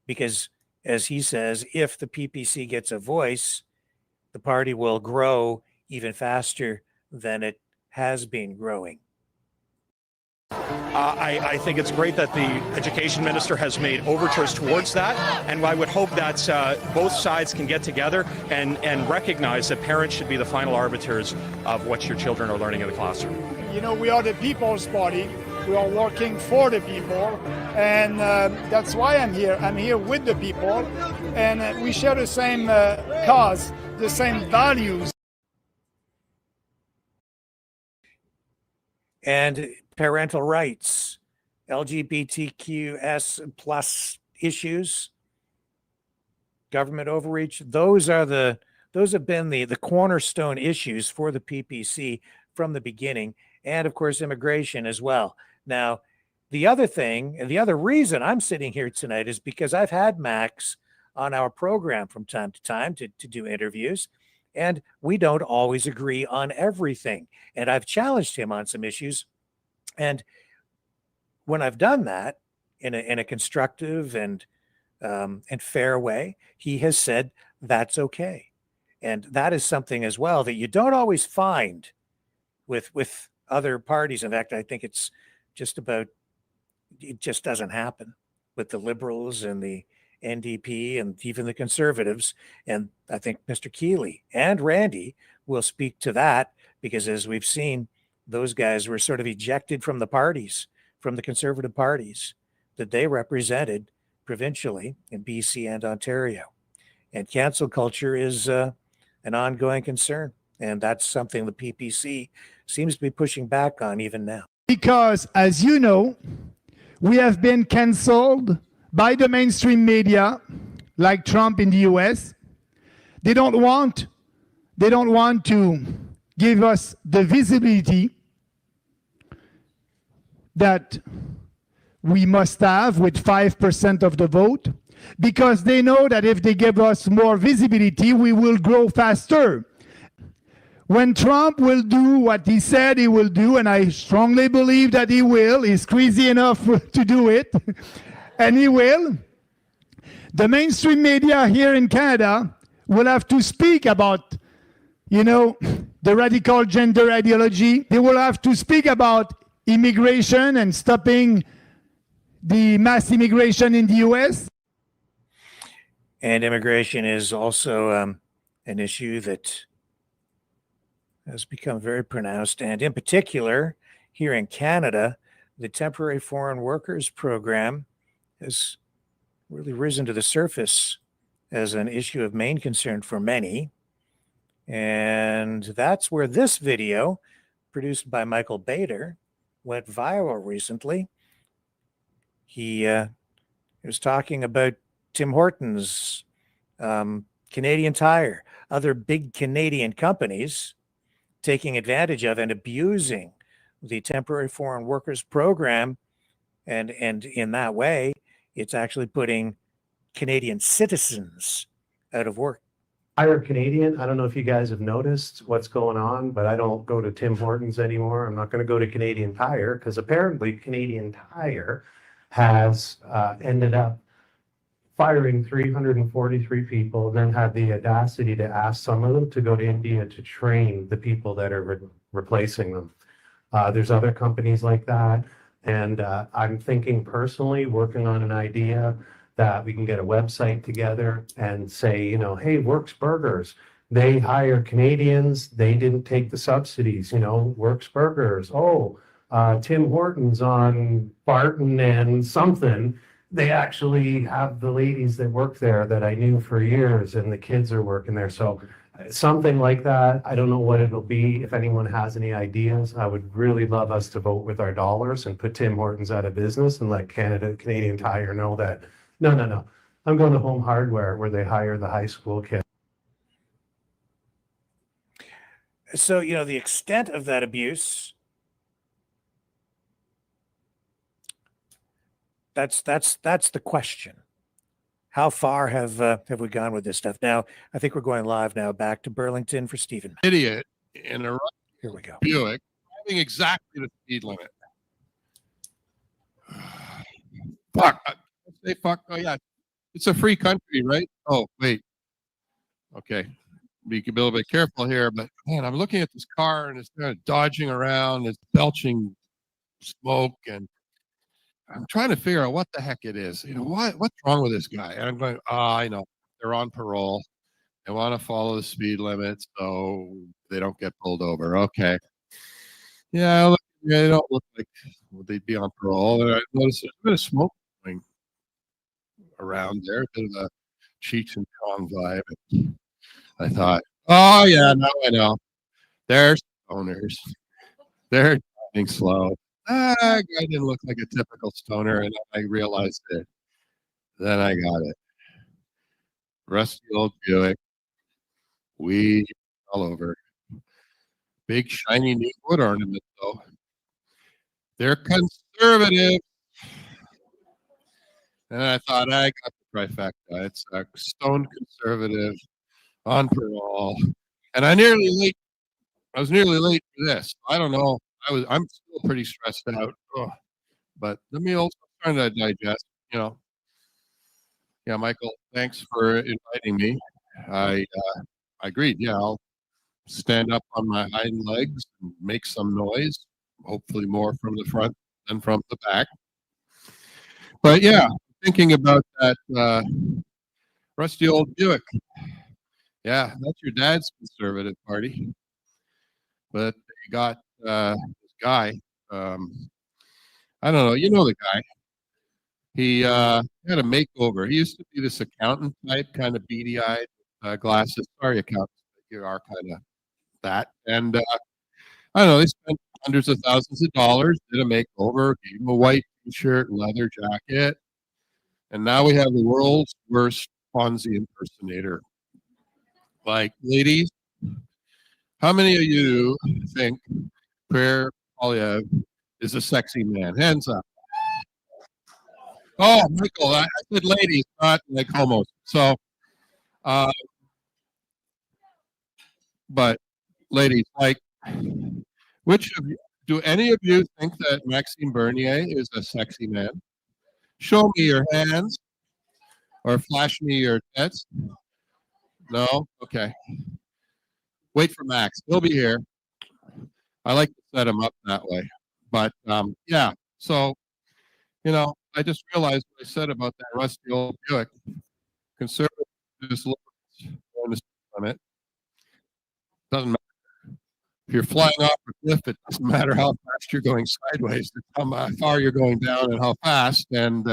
because, as he says, if the PPC gets a voice, the party will grow even faster than it has been growing. I think it's great that the education minister has made overtures towards that, and I would hope that both sides can get together and recognize that parents should be the final arbiters of what your children are learning in the classroom. You know, we are the People's Party. We are working for the people, and that's why I'm here. I'm here with the people, and we share the same cause, the same values. And parental rights, LGBTQS plus issues, government overreach, those have been the cornerstone issues for the PPC from the beginning, and of course immigration as well. Now, the other thing, and the other reason I'm sitting here tonight, is because I've had Max on our program from time to time to do interviews, and we don't always agree on everything. And I've challenged him on some issues. And when I've done that in a constructive and fair way, he has said that's okay. And that is something as well that you don't always find with other parties. In fact, I think it just doesn't happen with the Liberals and the NDP and even the Conservatives. And I think Mr. Keeley and Randy will speak to that, because as we've seen, those guys were sort of ejected from the parties, from the Conservative parties that they represented provincially in BC and Ontario. And cancel culture is an ongoing concern. And that's something the PPC seems to be pushing back on even now. Because, as you know, we have been canceled by the mainstream media, like Trump in the US. They don't want to give us the visibility that we must have with 5% of the vote, because they know that if they give us more visibility, we will grow faster. When Trump will do what he said he will do, and I strongly believe that he will, he's crazy enough to do it, and he will, The mainstream media here in Canada will have to speak about, the radical gender ideology. They will have to speak about immigration and stopping the mass immigration in the U.S. And immigration is also an issue that has become very pronounced. And in particular, here in Canada, the Temporary Foreign Workers Program has really risen to the surface as an issue of main concern for many. And that's where this video, produced by Michael Bader, went viral recently. He was talking about Tim Hortons, Canadian Tire, other big Canadian companies taking advantage of and abusing the Temporary Foreign Workers Program. And in that way, it's actually putting Canadian citizens out of work. Hire Canadian. I don't know if you guys have noticed what's going on, but I don't go to Tim Hortons anymore. I'm not going to go to Canadian Tire because apparently Canadian Tire has ended up firing 343 people, and then had the audacity to ask some of them to go to India to train the people that are replacing them. There's other companies like that. And I'm thinking personally, working on an idea that we can get a website together and say, hey, Works Burgers, they hire Canadians. They didn't take the subsidies, Works Burgers. Oh, Tim Hortons on Barton and something. They actually have the ladies that work there that I knew for years, and the kids are working there. So something like that. I don't know what it'll be. If anyone has any ideas, I would really love us to vote with our dollars and put Tim Hortons out of business and let Canadian Tire know that, no. I'm going to Home Hardware where they hire the high school kids. So, the extent of that abuse, that's the question. How far have we gone with this stuff? Now, I think we're going live now back to Burlington for Stephen. Idiot in a Here we go. Buick driving exactly the speed limit. Fuck. Say fuck. Oh yeah, it's a free country, right? Oh wait. Okay, be a little bit careful here, but man, I'm looking at this car and it's kind of dodging around. It's belching smoke, and I'm trying to figure out what the heck it is. What's wrong with this guy? And I'm going, I know. They're on parole. They want to follow the speed limit so they don't get pulled over. Okay. Yeah, they don't look like they'd be on parole. And I noticed there's a bit of smoke going around there, a bit of a Cheech and Chong vibe. And I thought, oh yeah, now I know. They're stoners. They're driving slow. Guy didn't look like a typical stoner, and I realized it. Then I got it. Rusty old Buick, weed all over. Big shiny new wood ornament, though. They're conservative. And I thought, I got the trifecta. It's a stone conservative on parole. And I was nearly late for this. I don't know. I'm still pretty stressed out. Ugh. But let me also try to digest, Yeah, Michael, thanks for inviting me. I agreed. Yeah, I'll stand up on my hind legs and make some noise, hopefully more from the front than from the back. But yeah, thinking about that rusty old Buick. Yeah, that's your dad's conservative party. But they got this guy. I don't know. You know the guy. He had a makeover. He used to be this accountant type, kind of beady-eyed, glasses. Sorry, accountants, you are kind of that. And I don't know. They spent hundreds of thousands of dollars, did a makeover, gave him a white T-shirt, leather jacket, and now we have the world's worst Ponzi impersonator. Like, ladies, how many of you think Pierre Poilievre is a sexy man? Hands up. Oh, Michael, I said ladies, not like homos. So, but ladies, like, which of you, do any of you think that Maxime Bernier is a sexy man? Show me your hands. or flash me your tets? No? Okay. Wait for Max. He'll be here. I like to set him up that way. But yeah, so, I just realized what I said about that rusty old Buick. Conservatives liberals going to speak on it. Doesn't matter. If you're flying off a cliff, it doesn't matter how fast you're going sideways, how far you're going down and how fast. And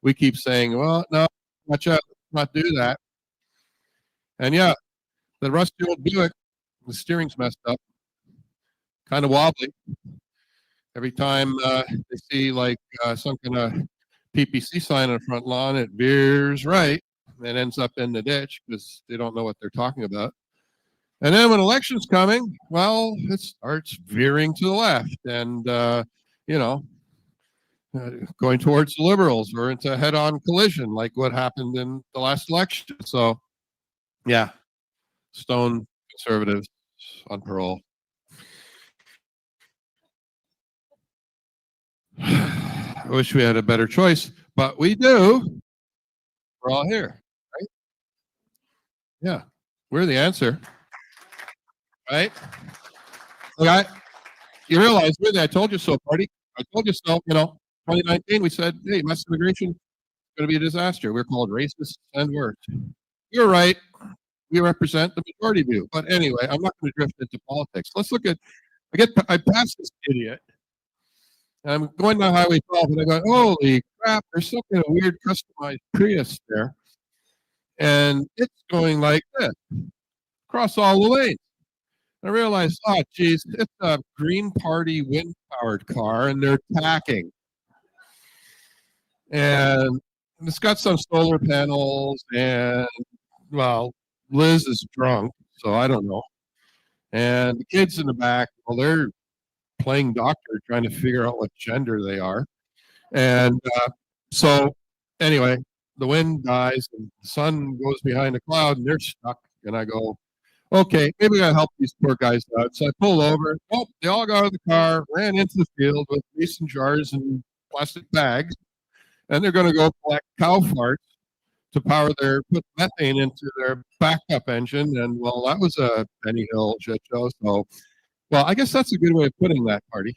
we keep saying, well, no, watch out, let's not do that. And yeah, the rusty old Buick, the steering's messed up, kind of wobbly. Every time they see like some kind of PPC sign on the front lawn, it veers right and ends up in the ditch because they don't know what they're talking about. And then when election's coming, well, it starts veering to the left and, going towards the liberals or into a head-on collision like what happened in the last election. So, yeah, stone conservatives on parole. I wish we had a better choice, but we do. We're all here, right? Yeah, we're the answer. Right? Look, you realize, really, I told you so, party. I told you so, 2019, we said, hey, mass immigration is going to be a disaster. We're called racists and worse. You're right. We represent the majority view. But anyway, I'm not going to drift into politics. Let's look at, I passed this idiot. And I'm going down Highway 12, and I go, holy crap, there's some kind of weird customized Prius there. And it's going like this, across all the lanes. I realized, oh, geez, it's a Green Party wind-powered car, and they're tacking. And it's got some solar panels, and, well, Liz is drunk, so I don't know. And the kids in the back, well, they're playing doctor, trying to figure out what gender they are. And so, anyway, the wind dies, and the sun goes behind a cloud, and they're stuck. And I go, okay, maybe I'll help these poor guys out. So I pull over. Oh, they all got out of the car, ran into the field with mason jars and plastic bags, and they're going to go collect cow farts to put methane into their backup engine. And, well, that was a Benny Hill shit show. So, well, I guess that's a good way of putting that, party,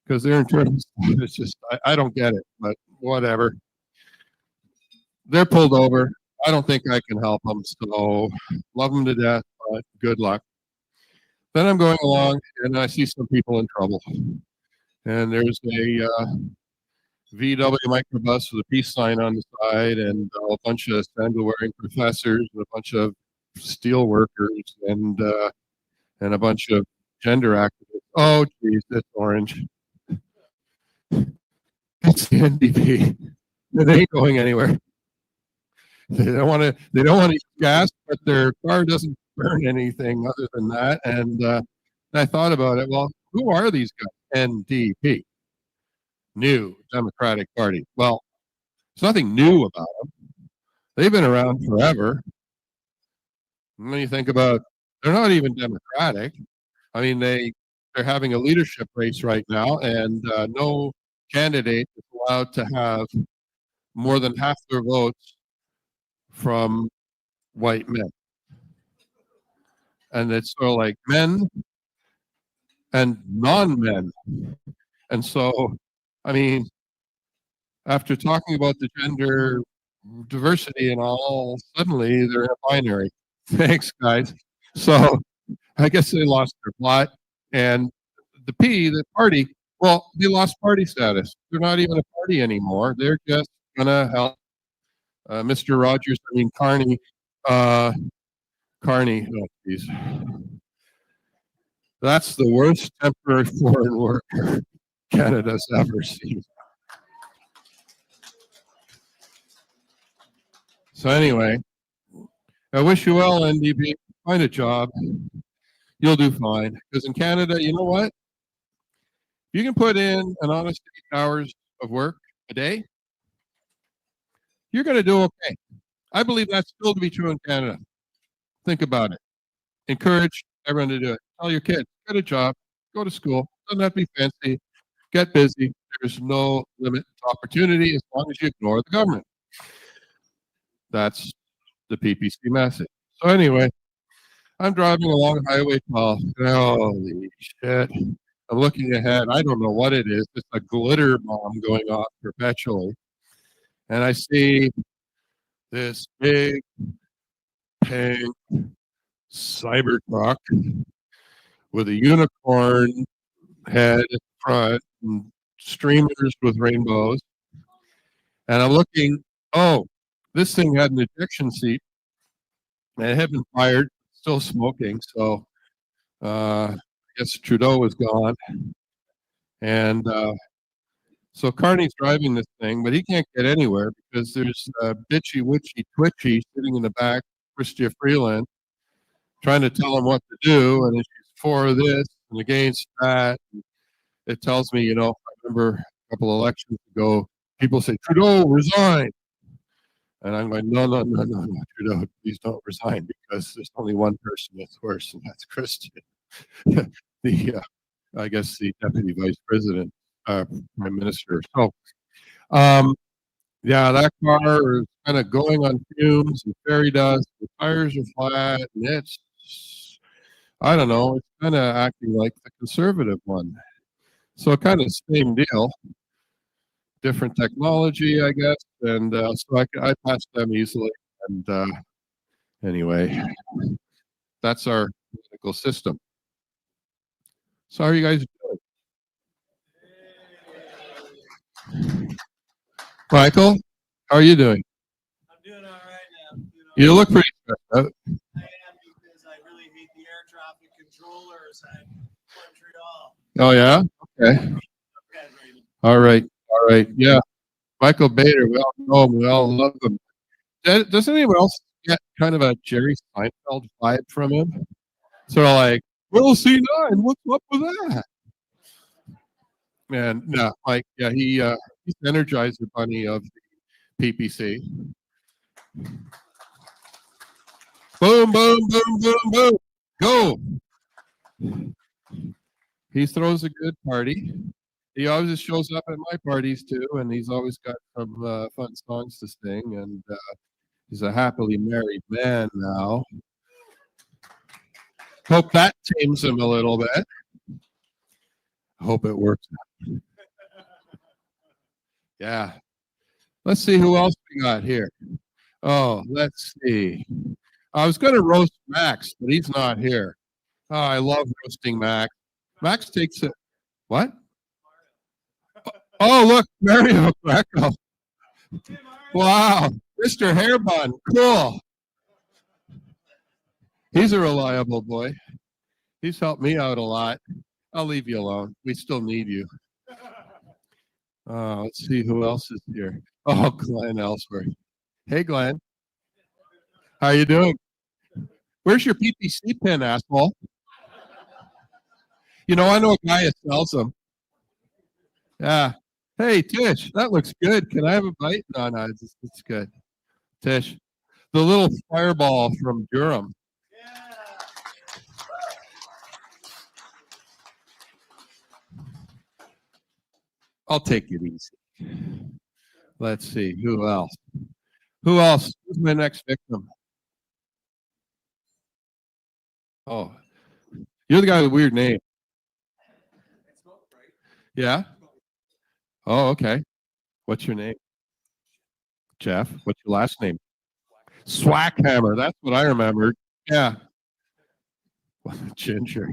because they're in terms, it's just, I don't get it, but whatever. They're pulled over. I don't think I can help them, so love them to death, but good luck. Then I'm going along, and I see some people in trouble. And there's a VW microbus with a peace sign on the side, and a bunch of sandal-wearing professors, and a bunch of steel workers, and a bunch of gender activists. Oh, geez, it's orange. It's the NDP. It ain't going anywhere. They don't want to use gas, but their car doesn't burn anything other than that. And I thought about it. Well, who are these guys? NDP, New Democratic Party. Well, there's nothing new about them. They've been around forever. And when you think about, they're not even Democratic. I mean, they're having a leadership race right now, and no candidate is allowed to have more than half their votes from white men. And it's sort of like men and non-men. And so, I mean, after talking about the gender diversity and all, suddenly they're in a binary. Thanks, guys. So I guess they lost their plot. And the party, well, they lost party status. They're not even a party anymore. They're just going to help Mr. Rogers, Carney, oh, geez. That's the worst temporary foreign worker Canada's ever seen. So anyway, I wish you well, NDP. Find a job. You'll do fine. Because in Canada, you know what? You can put in an honest 8 hours of work a day. You're going to do okay. I believe that's still to be true in Canada. Think about it. Encourage everyone to do it. Tell your kids, get a job, go to school. Doesn't have to be fancy. Get busy. There's no limit to opportunity as long as you ignore the government. That's the PPC message. So anyway, I'm driving along Highway 12. Holy shit. I'm looking ahead. I don't know what it is. It's a glitter bomb going off perpetually. And I see this big pink Cybertruck with a unicorn head at the front and streamers with rainbows. And I'm looking, oh, this thing had an ejection seat. And it had been fired, still smoking. So I guess Trudeau was gone. And so Carney's driving this thing, but he can't get anywhere because there's bitchy, witchy, twitchy sitting in the back, Chrystia Freeland, trying to tell him what to do. And she's for this and against that. And it tells me, you know, I remember a couple elections ago, people say, Trudeau, resign. And I'm going, no, Trudeau, please don't resign because there's only one person that's worse, and that's Christian. I guess the deputy vice president, prime minister. So, yeah, that car is kind of going on fumes and fairy dust. The tires are flat, and it's, I don't know, it's kind of acting like the conservative one. So kind of same deal. Different technology, I guess, and so I passed them easily. And anyway, that's our political system. So how are you guys doing? Michael, how are you doing? I'm doing all right now. You look pretty stressed out. I am because I really hate the air traffic controllers at Montreal. Oh yeah? Okay. All right. All right. Yeah. Michael Bader, we all know him. We all love him. Does anyone else get kind of a Jerry Seinfeld vibe from him? Sort of like, Will C9, what's up with that? And no, like, yeah, he's the Energizer Bunny of the PPC. Boom, boom, boom, boom, boom. Go. He throws a good party. He always shows up at my parties too, and he's always got some fun songs to sing. And he's a happily married man now. Hope that tames him a little bit. Hope it works. Yeah. Let's see who else we got here. Oh, let's see. I was going to roast Max, but he's not here. Oh, I love roasting Max. Max takes it. What? Oh, look, Mario Greco. Wow, Mr. Hairbun, cool. He's a reliable boy. He's helped me out a lot. I'll leave you alone. We still need you. Let's see who else is here. Oh, Glenn Ellsworth. Hey, Glenn. How you doing? Where's your PPC pin, asshole? You know, I know a guy that sells them. Yeah. Hey, Tish, that looks good. Can I have a bite? No, it's good. Tish, the little fireball from Durham. I'll take it easy. Let's see. Who else? Who else? Who's my next victim? Oh, you're the guy with a weird name. Yeah? Oh, okay. What's your name? Jeff. What's your last name? Swackhammer. That's what I remembered. Yeah. Ginger.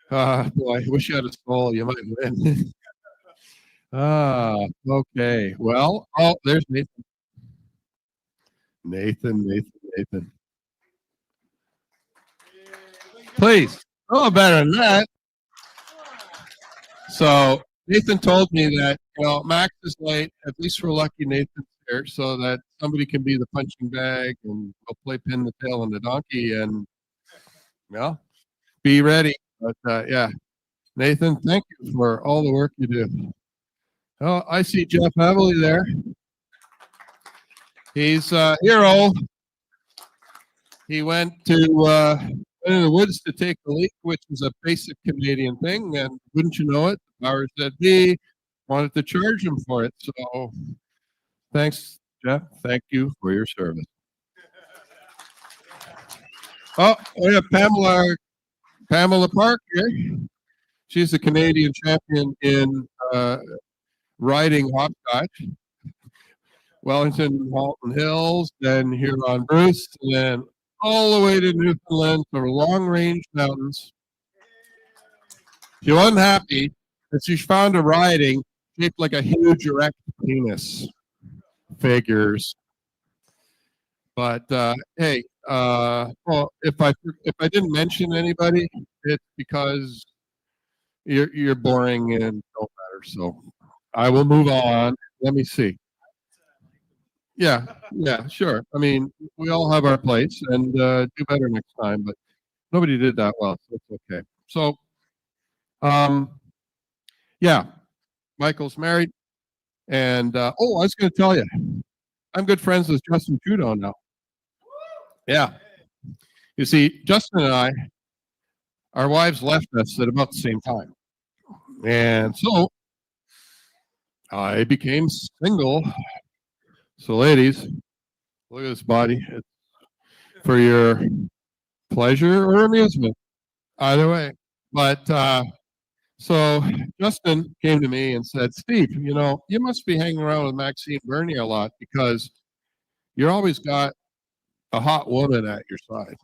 Boy, I wish you had a soul. You might win. Okay. Well, oh, there's Nathan. Nathan. Please. Oh, better than that. So Nathan told me that, you know, Max is late. At least we're lucky Nathan's here so that somebody can be the punching bag and we'll play pin the tail on the donkey and, well, be ready. But yeah, Nathan, thank you for all the work you do. Oh, I see Jeff Havely there. He's a hero. He went in the woods to take the leak, which is a basic Canadian thing, and wouldn't you know it, the powers that be wanted to charge him for it. So thanks Jeff, thank you for your service. Oh, we have Pamela Park here. She's a Canadian champion in riding hopscotch. Wellington, Halton Hills, then Huron Bruce, and then all the way to Newfoundland for long range mountains. She wasn't happy that she found a riding shaped like a huge erect penis. Figures. But hey, well, if I didn't mention anybody, it's because you're boring and don't matter. So I will move on. Let me see. Yeah, sure. I mean, we all have our place, and do better next time. But nobody did that well, so it's okay. So, yeah, Michael's married, and oh, I was going to tell you, I'm good friends with Justin Trudeau now. Yeah, you see, Justin and I, our wives left us at about the same time, and so I became single. So, ladies, look at this body. It's for your pleasure or amusement, either way. But so Justin came to me and said, Steve, you know, you must be hanging around with Maxime Bernier a lot because you're always got a hot woman at your side.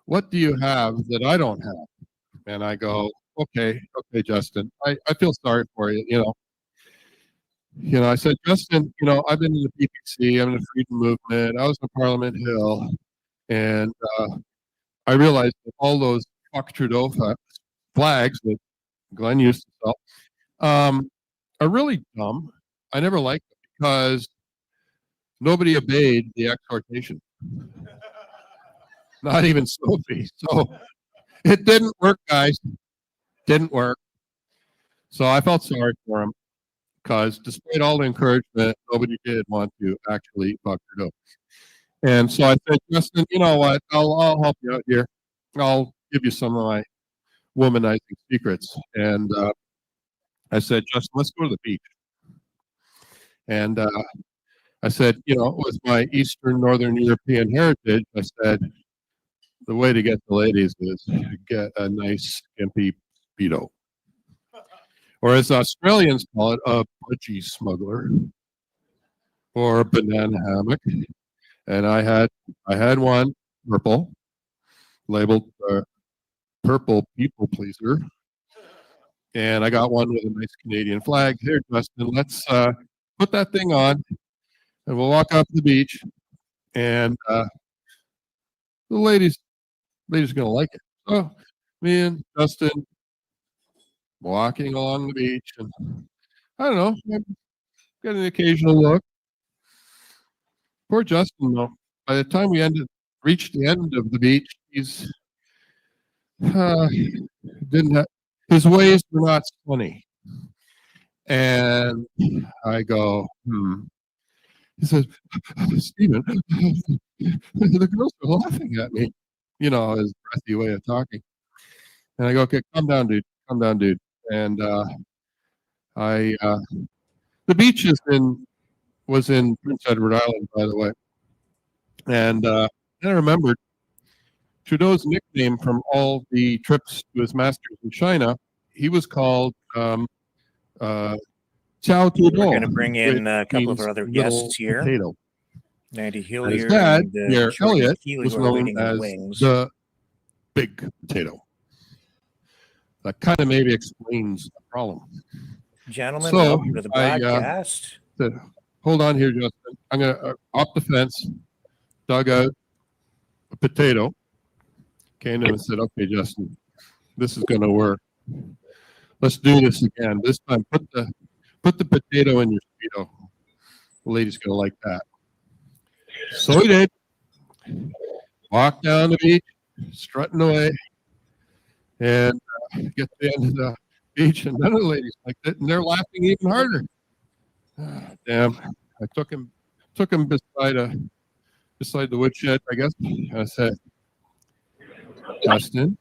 What do you have that I don't have? And I go, okay, Justin, I feel sorry for you, you know. I said, Justin, you know, I've been in the PPC, I'm in the freedom movement, I was in Parliament Hill, and I realized that all those fuck Trudeau flags that Glenn used to sell are really dumb. I never liked them because nobody obeyed the exhortation. Not even Sophie. So it didn't work, guys. Didn't work. So I felt sorry for him because despite all the encouragement, nobody did want to actually fuck Trudeau. And so I said, Justin, you know what? I'll help you out here. I'll give you some of my womanizing secrets. And I said, Justin, let's go to the beach. And I said, you know, with my Eastern Northern European heritage, I said, the way to get the ladies is get a nice skimpy speedo. Or as Australians call it, a budgie smuggler. Or a banana hammock. And I had one purple, labeled purple people pleaser. And I got one with a nice Canadian flag. Here, Justin, let's put that thing on and we'll walk up to the beach. And the ladies are going to like it. So me and Justin walking along the beach. And I don't know, I get an occasional look. Poor Justin, though. By the time we reached the end of the beach, he's didn't have, his ways were not funny. And I go, He says, Stephen, the girls are laughing at me. You know, his breathy way of talking. And I go, okay, calm down, dude. Calm down, dude. And the beach was in Prince Edward Island, by the way. And then I remembered Trudeau's nickname from all the trips to his masters in China. He was called Chow Trudeau. We're going to bring in a couple of our other guests here. Potato. Andy And Hillier his dad, and Pierre Jordan Elliott, Keeley was were known waiting in the as wings. the big potato. That kind of maybe explains the problem. Gentlemen, So welcome to the I broadcast. said, hold on here, Justin. I'm going to, off the fence, dug out a potato, came to him and said, okay, Justin, this is going to work. Let's do this again. This time, put the potato in your speedo. The lady's going to like that. So he did. Walked down the beach, strutting away, and get to the end of the beach, and none of the ladies liked it, and they're laughing even harder. Damn! I took him beside the woodshed, I guess. I said, Justin,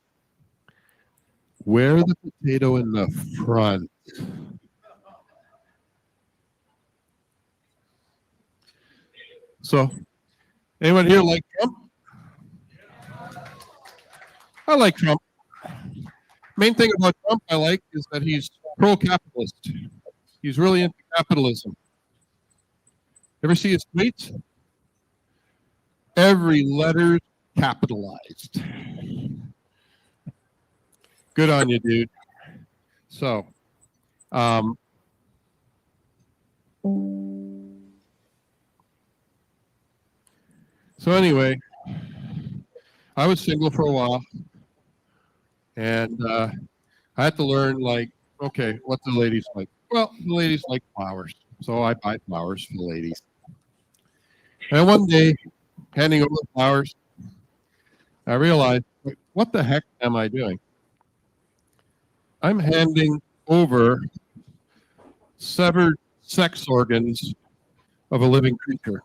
wear the potato in the front. So, anyone here like Trump? I like Trump. Main thing about Trump I like is that he's pro-capitalist. He's really into capitalism. Ever see his tweets? Every letter capitalized. Good on you, dude. So, anyway, I was single for a while, and I had to learn, like, okay, what the ladies like. Well, the ladies like flowers, so I buy flowers for the ladies. And one day, handing over the flowers, I realized, what the heck am I doing? I'm handing over severed sex organs of a living creature.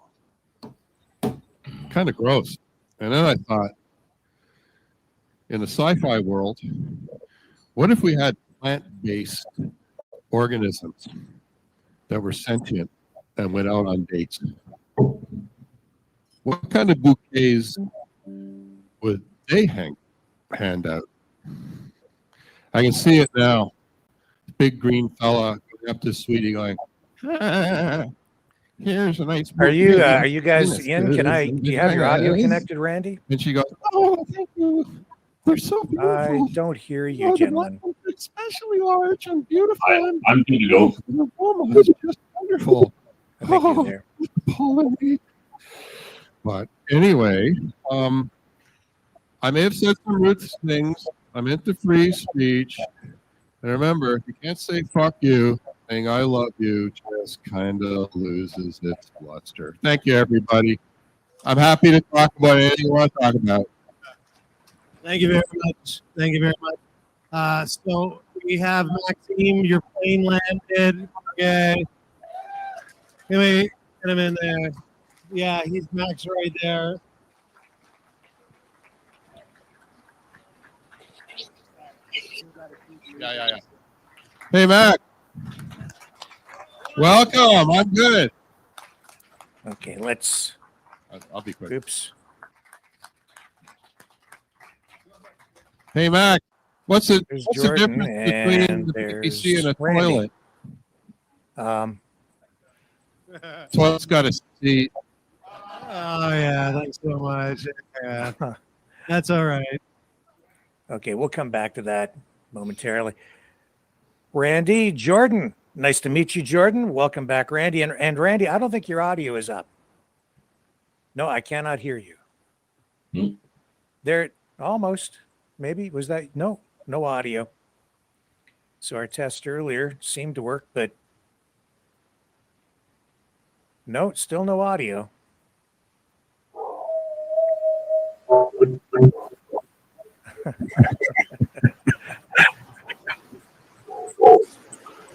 Kind of gross. And then I thought, in the sci-fi world, what if we had plant-based organisms that were sentient and went out on dates? What kind of bouquets would they hand out? I can see it now. Big green fella going up to sweetie going, here's a nice bouquet. Are you guys in? Do you have your audio connected, Randy? And she goes, oh, thank you. They're so beautiful. I don't hear you, gentlemen. Especially large and beautiful. I'm good to go. Oh, it's just wonderful. I think you're there. Pollinate. But anyway, I may have said some rude things. I'm into free speech. And remember, if you can't say fuck you, saying I love you just kind of loses its luster. Thank you, everybody. I'm happy to talk about anything you want to talk about. Thank you very much. Thank you very much. So we have Maxime. Your plane landed. Okay. Can we get him in there? Yeah, he's Max right there. Yeah. Hey, Mac. Welcome. I'm good. Okay, let's. I'll be quick. Oops. Hey, Mac. What's the Jordan, difference between the PPC and a Randy. toilet? Toilet's got a seat. Oh yeah, thanks so much. Yeah, that's all right. Okay, we'll come back to that momentarily. Randy, Jordan, nice to meet you, Jordan. Welcome back, Randy. And Randy, I don't think your audio is up. No, I cannot hear you. There, almost. Maybe was that no audio. So our test earlier seemed to work, but no, still no audio.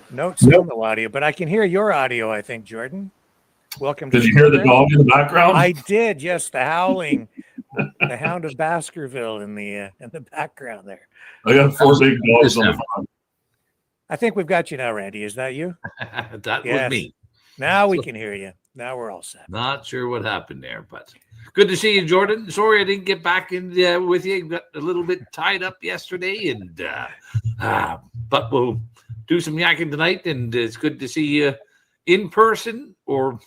No, still no audio, but I can hear your audio, I think, Jordan. Welcome. Did you hear the dog in the background? I did, yes, the howling, the Hound of Baskerville in the background there. I got 4 big dogs on the front. I think we've got you now, Randy. Is that you? That was me. Now we can hear you. Now we're all set. Not sure what happened there, but good to see you, Jordan. Sorry I didn't get back in with you. Got a little bit tied up yesterday, and but we'll do some yakking tonight, and it's good to see you in person or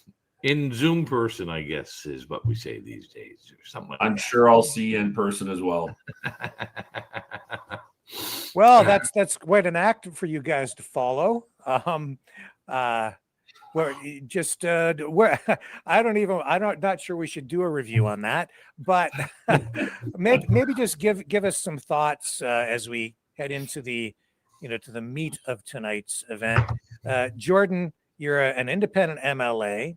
in Zoom person, I guess is what we say these days, or something. I'm sure I'll see you in person as well. Well, that's quite an act for you guys to follow. Where just not sure we should do a review on that, but maybe just give us some thoughts as we head into the to the meat of tonight's event. Jordan, you're an independent MLA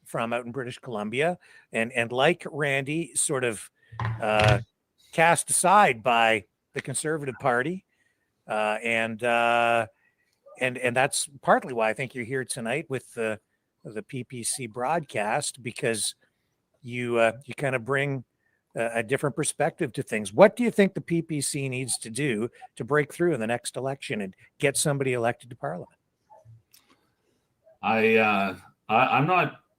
from out in British Columbia, and like Randy, sort of cast aside by the Conservative Party, and that's partly why I think you're here tonight with the PPC broadcast, because you kind of bring a different perspective to things. What do you think the PPC needs to do to break through in the next election and get somebody elected to Parliament?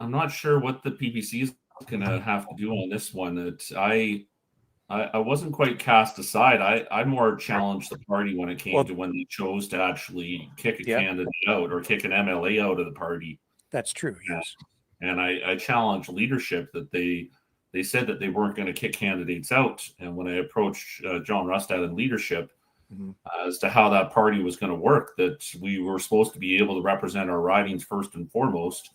I'm not sure what the PPC is gonna have to do on this one that I wasn't quite cast aside. I more challenged the party when it came to when they chose to actually kick a candidate out or kick an MLA out of the party. That's true. Yes. And I challenged leadership that they said that they weren't going to kick candidates out. And when I approached John Rustad and leadership as to how that party was going to work, that we were supposed to be able to represent our ridings first and foremost,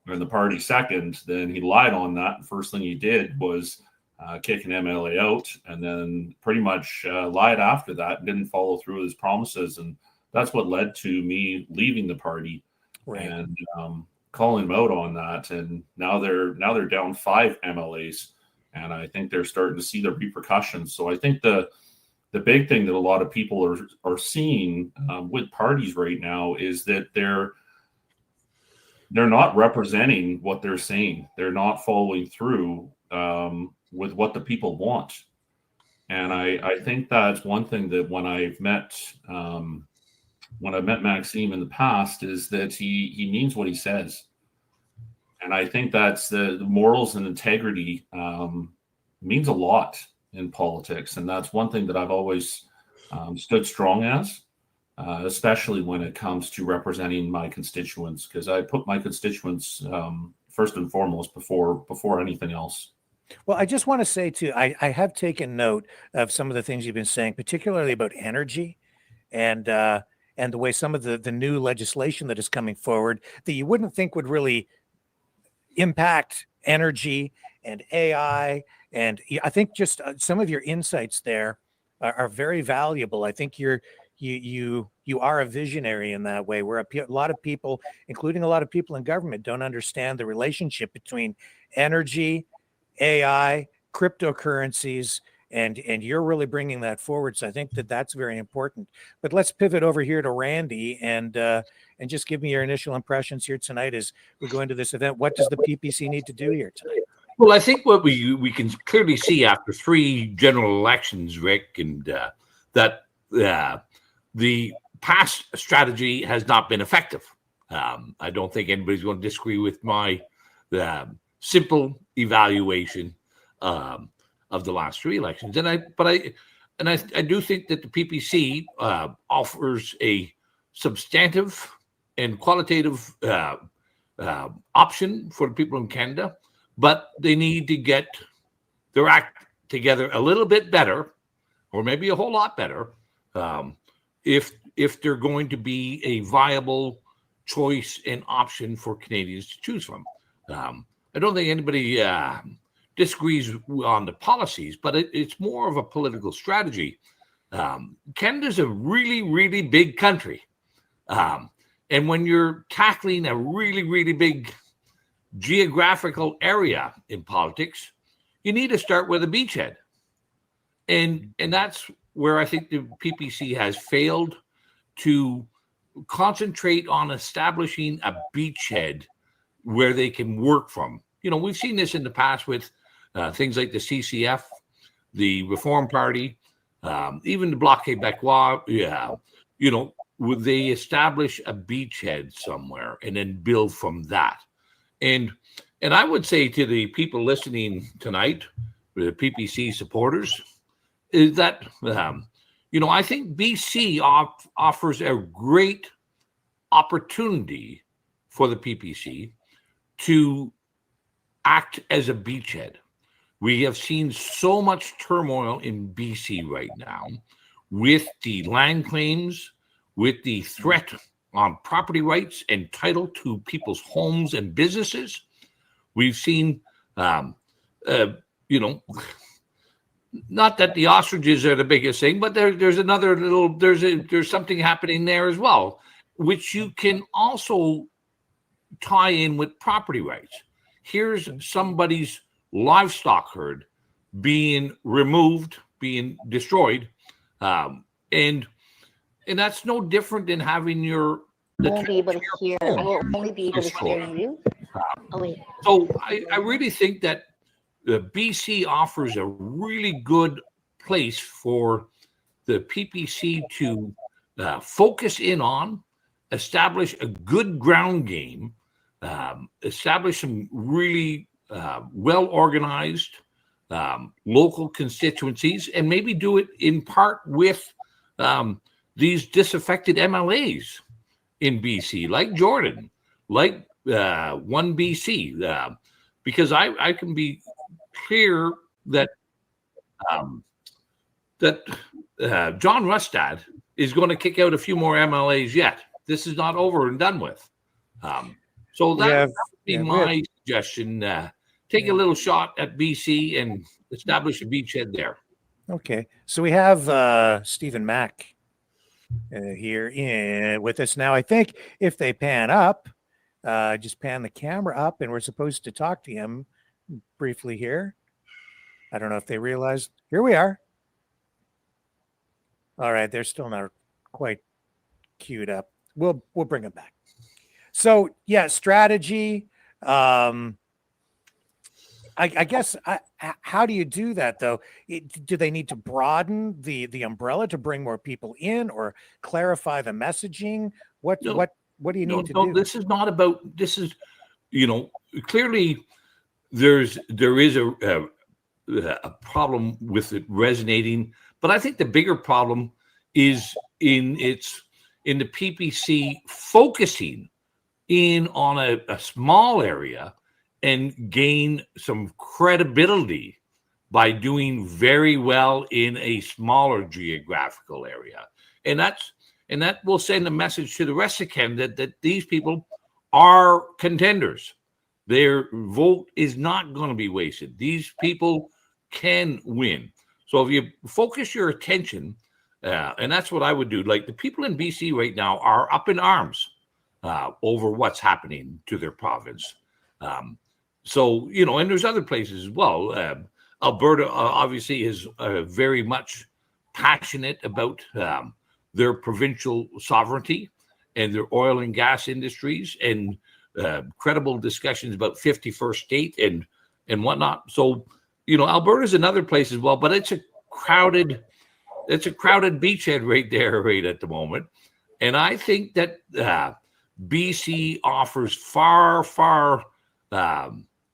and the party second, then he lied on that. The first thing he did was kick an MLA out, and then pretty much lied after that and didn't follow through with his promises. And that's what led to me leaving the party and calling him out on that. And now they're down 5 MLAs, and I think they're starting to see the repercussions. So I think the big thing that a lot of people are seeing with parties right now is that they're not representing what they're saying. They're not following through with what the people want. And I think that's one thing that when I've met Maxime in the past is that he means what he says. And I think that's the morals and integrity means a lot in politics. And that's one thing that I've always stood strong as, especially when it comes to representing my constituents, because I put my constituents first and foremost before anything else. Well, I just want to say too, I have taken note of some of the things you've been saying, particularly about energy and the way some of the new legislation that is coming forward that you wouldn't think would really impact energy and AI. And I think just some of your insights there are very valuable. I think you are a visionary in that way, where a lot of people, including a lot of people in government, don't understand the relationship between energy, AI, cryptocurrencies, and you're really bringing that forward. So I think that's very important. But let's pivot over here to Randy and just give me your initial impressions here tonight as we go into this event. What does the PPC need to do here tonight? Well, I think what we can clearly see after 3 general elections, Rick, and that the past strategy has not been effective. I don't think anybody's going to disagree with my simple evaluation of the last 3 elections. And I do think that the PPC offers a substantive and qualitative option for the people in Canada, but they need to get their act together a little bit better, or maybe a whole lot better, if they're going to be a viable choice and option for Canadians to choose from. I don't think anybody disagrees on the policies, but it's more of a political strategy. Canada's a really, really big country. And when you're tackling a really, really big geographical area in politics, you need to start with a beachhead. And that's where I think the PPC has failed to concentrate on establishing a beachhead where they can work from. You know, we've seen this in the past with things like the CCF, the Reform Party, even the Bloc Québécois. Yeah, you know, would they establish a beachhead somewhere and then build from that? And I would say to the people listening tonight, the PPC supporters, is that you know, I think BC offers a great opportunity for the PPC to act as a beachhead. We have seen so much turmoil in BC right now with the land claims, with the threat on property rights and title to people's homes and businesses. We've seen, you know, not that the ostriches are the biggest thing, but there's another little, there's something happening there as well, which you can also tie in with property rights. Here's somebody's livestock herd being removed, being destroyed, and that's no different than having your. I won't be able to hear. I will only be able to hear you. Oh wait. So I really think that the BC offers a really good place for the PPC to focus in on, establish a good ground game, establish some really well organized, local constituencies, and maybe do it in part with these disaffected MLAs in BC, like Jordan, like One BC, because I can be clear that John Rustad is going to kick out a few more MLAs yet. This is not over and done with. So that would be my suggestion. Take a little shot at BC and establish a beachhead there. Okay, so we have Stephen Mack here with us now. I think if they pan up, just pan the camera up, and we're supposed to talk to him briefly here. I don't know if they realized. Here we are. All right, they're still not quite queued up. We'll bring them back. So yeah, strategy. I guess how do you do that though? Do they need to broaden the umbrella to bring more people in, or clarify the messaging? What do you need to do? This is not about. This is, clearly there is a problem with it resonating, but I think the bigger problem is in the PPC focusing in on a small area and gain some credibility by doing very well in a smaller geographical area. And that will send a message to the rest of Canada that these people are contenders. Their vote is not going to be wasted. These people can win. So if you focus your attention, and that's what I would do. Like the people in BC right now are up in arms over what's happening to their province. So, and there's other places as well. Alberta obviously is very much passionate about their provincial sovereignty and their oil and gas industries, and credible discussions about 51st state and whatnot. So, Alberta's another place as well, but it's a crowded beachhead right there right at the moment. And I think that BC offers far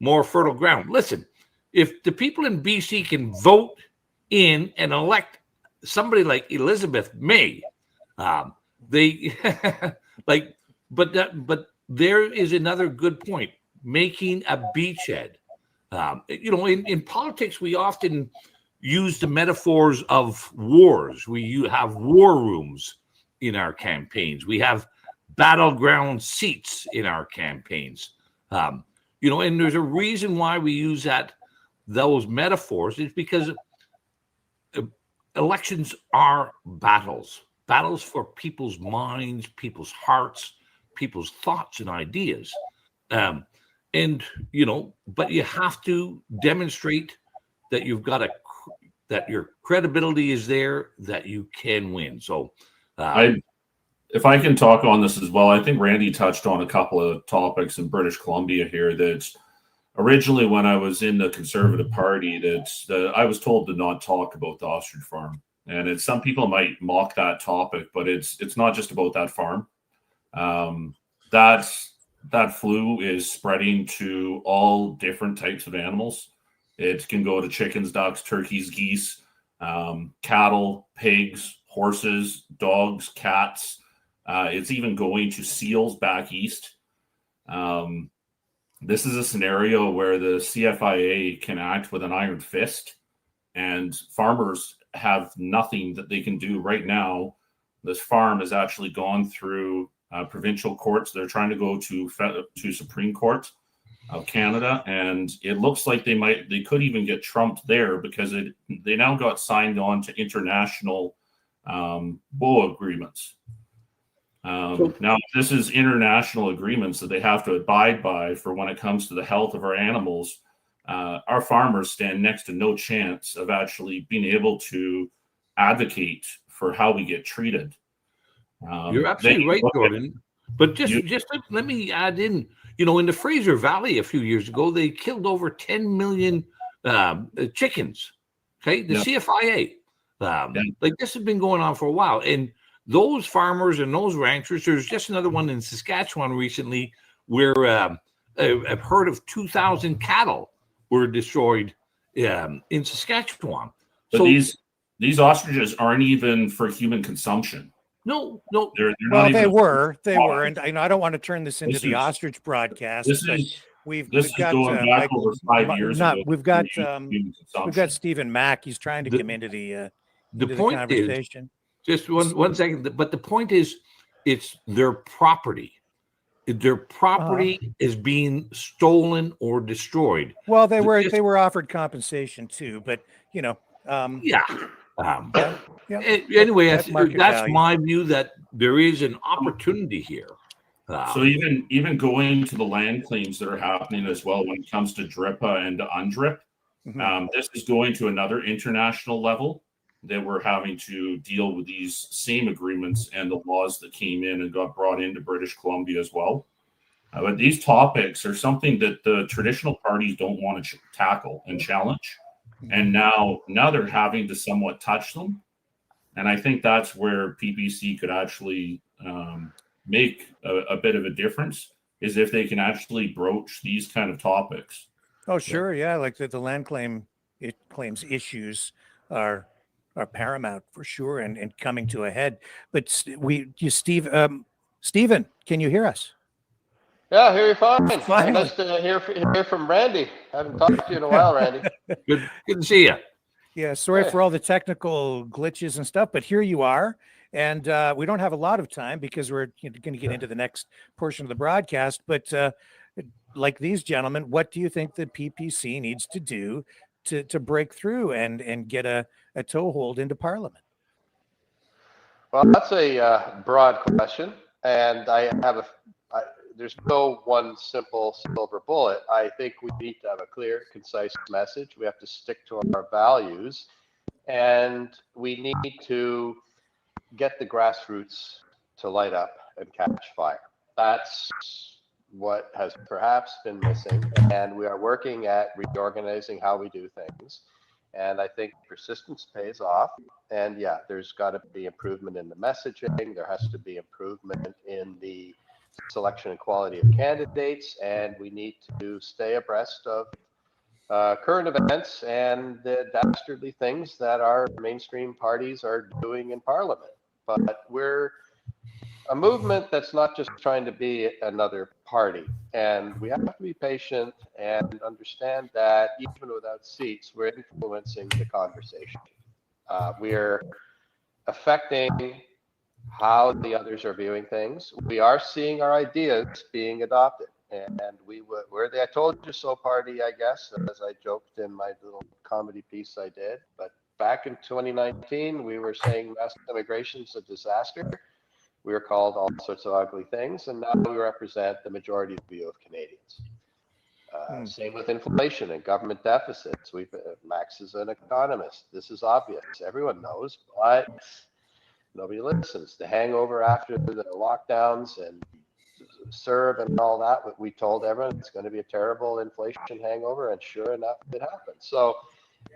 more fertile ground. Listen, if the people in BC can vote in and elect somebody like Elizabeth May, they but there is another good point: making a beachhead. In politics, we often use the metaphors of wars. We have war rooms in our campaigns. We have battleground seats in our campaigns. And there's a reason why we use those metaphors. It's because elections are battles for people's minds, people's hearts, people's thoughts and ideas. But you have to demonstrate that that your credibility is there, that you can win. So if I can talk on this as well, I think Randy touched on a couple of topics in British Columbia here that originally when I was in the Conservative Party, that I was told to not talk about the ostrich farm. And some people might mock that topic, but it's not just about that farm. That flu is spreading to all different types of animals. It can go to chickens, ducks, turkeys, geese, cattle, pigs, horses, dogs, cats. It's even going to seals back east. This is a scenario where the CFIA can act with an iron fist, and farmers have nothing that they can do right now. This farm has actually gone through provincial courts. They're trying to go to Supreme Court of Canada, and it looks like they could even get trumped there because they now got signed on to international BOA agreements. Now, this is international agreements that they have to abide by for when it comes to the health of our animals. Our farmers stand next to no chance of actually being able to advocate for how we get treated. You're absolutely right, Jordan. But just let me add in, in the Fraser Valley a few years ago, they killed over 10 million chickens. Okay, the CFIA. Like this has been going on for a while, and those farmers and those ranchers. There's just another one in Saskatchewan recently where a herd of 2,000 cattle or destroyed in Saskatchewan. But So these ostriches aren't even for human consumption. no, They're Well, not they even. were, and I don't want to turn this into the ostrich broadcast, This but is we've going got back over 5 years ago. we've got human consumption. we've got Stephen Mack. He's trying to come into the point conversation. Is just one second. But the point is, it's their property. Their property is being stolen or destroyed. Well, they were offered compensation too, but Anyway, that's that's my view, that there is an opportunity here. So even going to the land claims that are happening as well when it comes to DRIPA and to UNDRIP, this is going to another international level that we're having to deal with these same agreements and the laws that came in and got brought into British Columbia as well. But these topics are something that the traditional parties don't want to tackle and challenge. And now they're having to somewhat touch them. And I think that's where PPC could actually make a bit of a difference, is if they can actually broach these kind of topics. Oh, sure. Yeah. Like the land claims issues are paramount for sure and coming to a head. But Stephen, can you hear us? Yeah, I hear you fine. Finally. Nice to hear from Randy. I haven't talked to you in a while, Randy. Good to see you. Yeah, sorry for all the technical glitches and stuff, but here you are. And we don't have a lot of time because we're going to get into the next portion of the broadcast. But like these gentlemen, what do you think the PPC needs to do to break through and get a toehold into Parliament? Well, that's a broad question, and there's no one simple silver bullet. I think we need to have a clear, concise message. We have to stick to our values, and we need to get the grassroots to light up and catch fire. That's what has perhaps been missing, and we are working at reorganizing how we do things. And I think persistence pays off. And yeah, there's got to be improvement in the messaging. There has to be improvement in the selection and quality of candidates, and we need to stay abreast of current events and the dastardly things that our mainstream parties are doing in Parliament. But we're a movement that's not just trying to be another party, and we have to be patient and understand that even without seats, we're influencing the conversation. We're affecting how the others are viewing things. We are seeing our ideas being adopted, and we're the I told you so party, I guess, as I joked in my little comedy piece I did. But back in 2019, we were saying mass immigration is a disaster. We were called all sorts of ugly things, and now we represent the majority view of Canadians. Same with inflation and government deficits. Max is an economist. This is obvious. Everyone knows, but nobody listens. The hangover after the lockdowns and CERB and all that, we told everyone it's going to be a terrible inflation hangover, and sure enough, it happened. So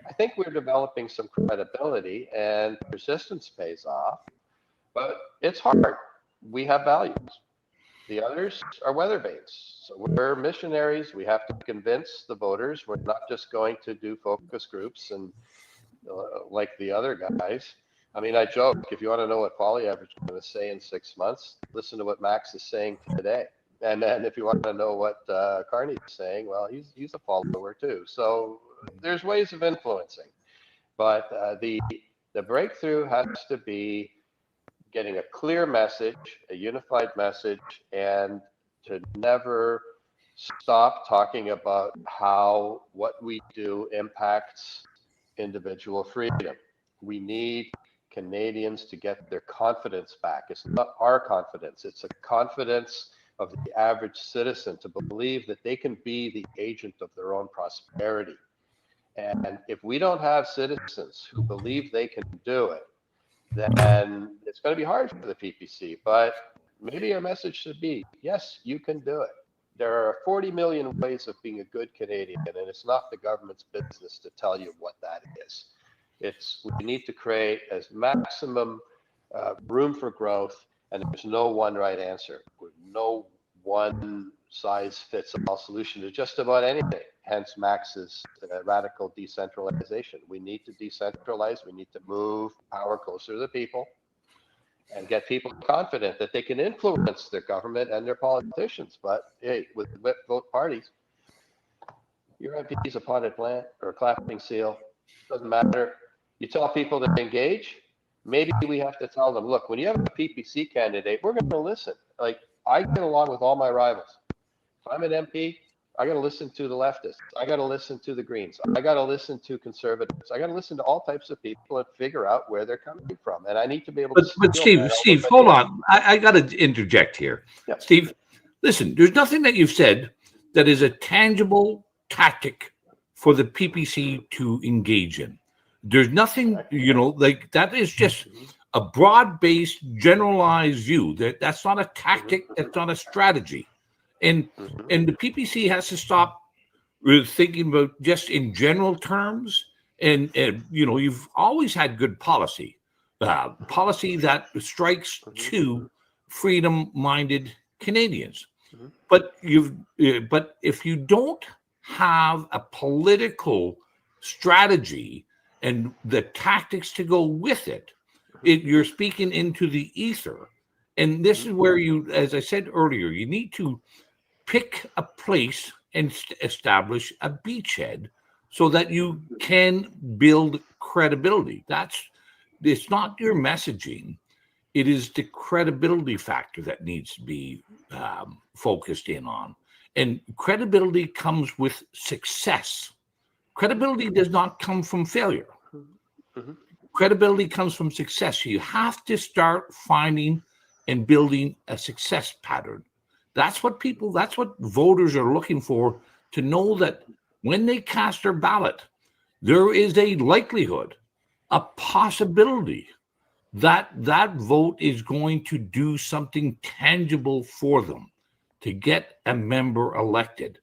I think we're developing some credibility, and persistence pays off, but it's hard. We have values. The others are weather vanes. So we're missionaries. We have to convince the voters. We're not just going to do focus groups and like the other guys. I mean, I joke, if you want to know what Poilievre is going to say in 6 months, listen to what Max is saying today. And then if you want to know what Carney is saying, well, he's a follower too. So there's ways of influencing. But the breakthrough has to be getting a clear message, a unified message, and to never stop talking about how what we do impacts individual freedom. We need Canadians to get their confidence back. It's not our confidence, it's a confidence of the average citizen to believe that they can be the agent of their own prosperity. And if we don't have citizens who believe they can do it, then it's going to be hard for the PPC. But maybe our message should be, yes, you can do it. There are 40 million ways of being a good Canadian, and it's not the government's business to tell you what that is. We need to create as maximum room for growth, and there's no one right answer. No one size fits all solution to just about anything. hence Max's radical decentralization. We need to decentralize. We need to move power closer to the people and get people confident that they can influence their government and their politicians. But hey, with whip vote parties, your MP's a potted plant or a clapping seal. Doesn't matter. You tell people to engage. Maybe we have to tell them, look, when you have a PPC candidate, we're going to listen. Like, I get along with all my rivals. If I'm an MP, I got to listen to the leftists. I got to listen to the Greens. I got to listen to conservatives. I got to listen to all types of people and figure out where they're coming from. And I need to be able to. But Steve, hold on. I got to interject here. Yeah. Steve, listen, there's nothing that you've said that is a tangible tactic for the PPC to engage in. There's nothing, like that is just a broad-based, generalized view. That's not a tactic. That's not a strategy. And the PPC has to stop thinking about just in general terms. And you've always had good policy that strikes to freedom-minded Canadians. But if you don't have a political strategy and the tactics to go with it, you're speaking into the ether. And this is where you, as I said earlier, you need to pick a place and establish a beachhead so that you can build credibility. It's not your messaging. It is the credibility factor that needs to be focused in on. And credibility comes with success. Credibility does not come from failure. Credibility comes from success. You have to start finding and building a success pattern. That's what voters are looking for, to know that when they cast their ballot, there is a likelihood, a possibility that that vote is going to do something tangible for them to get a member elected.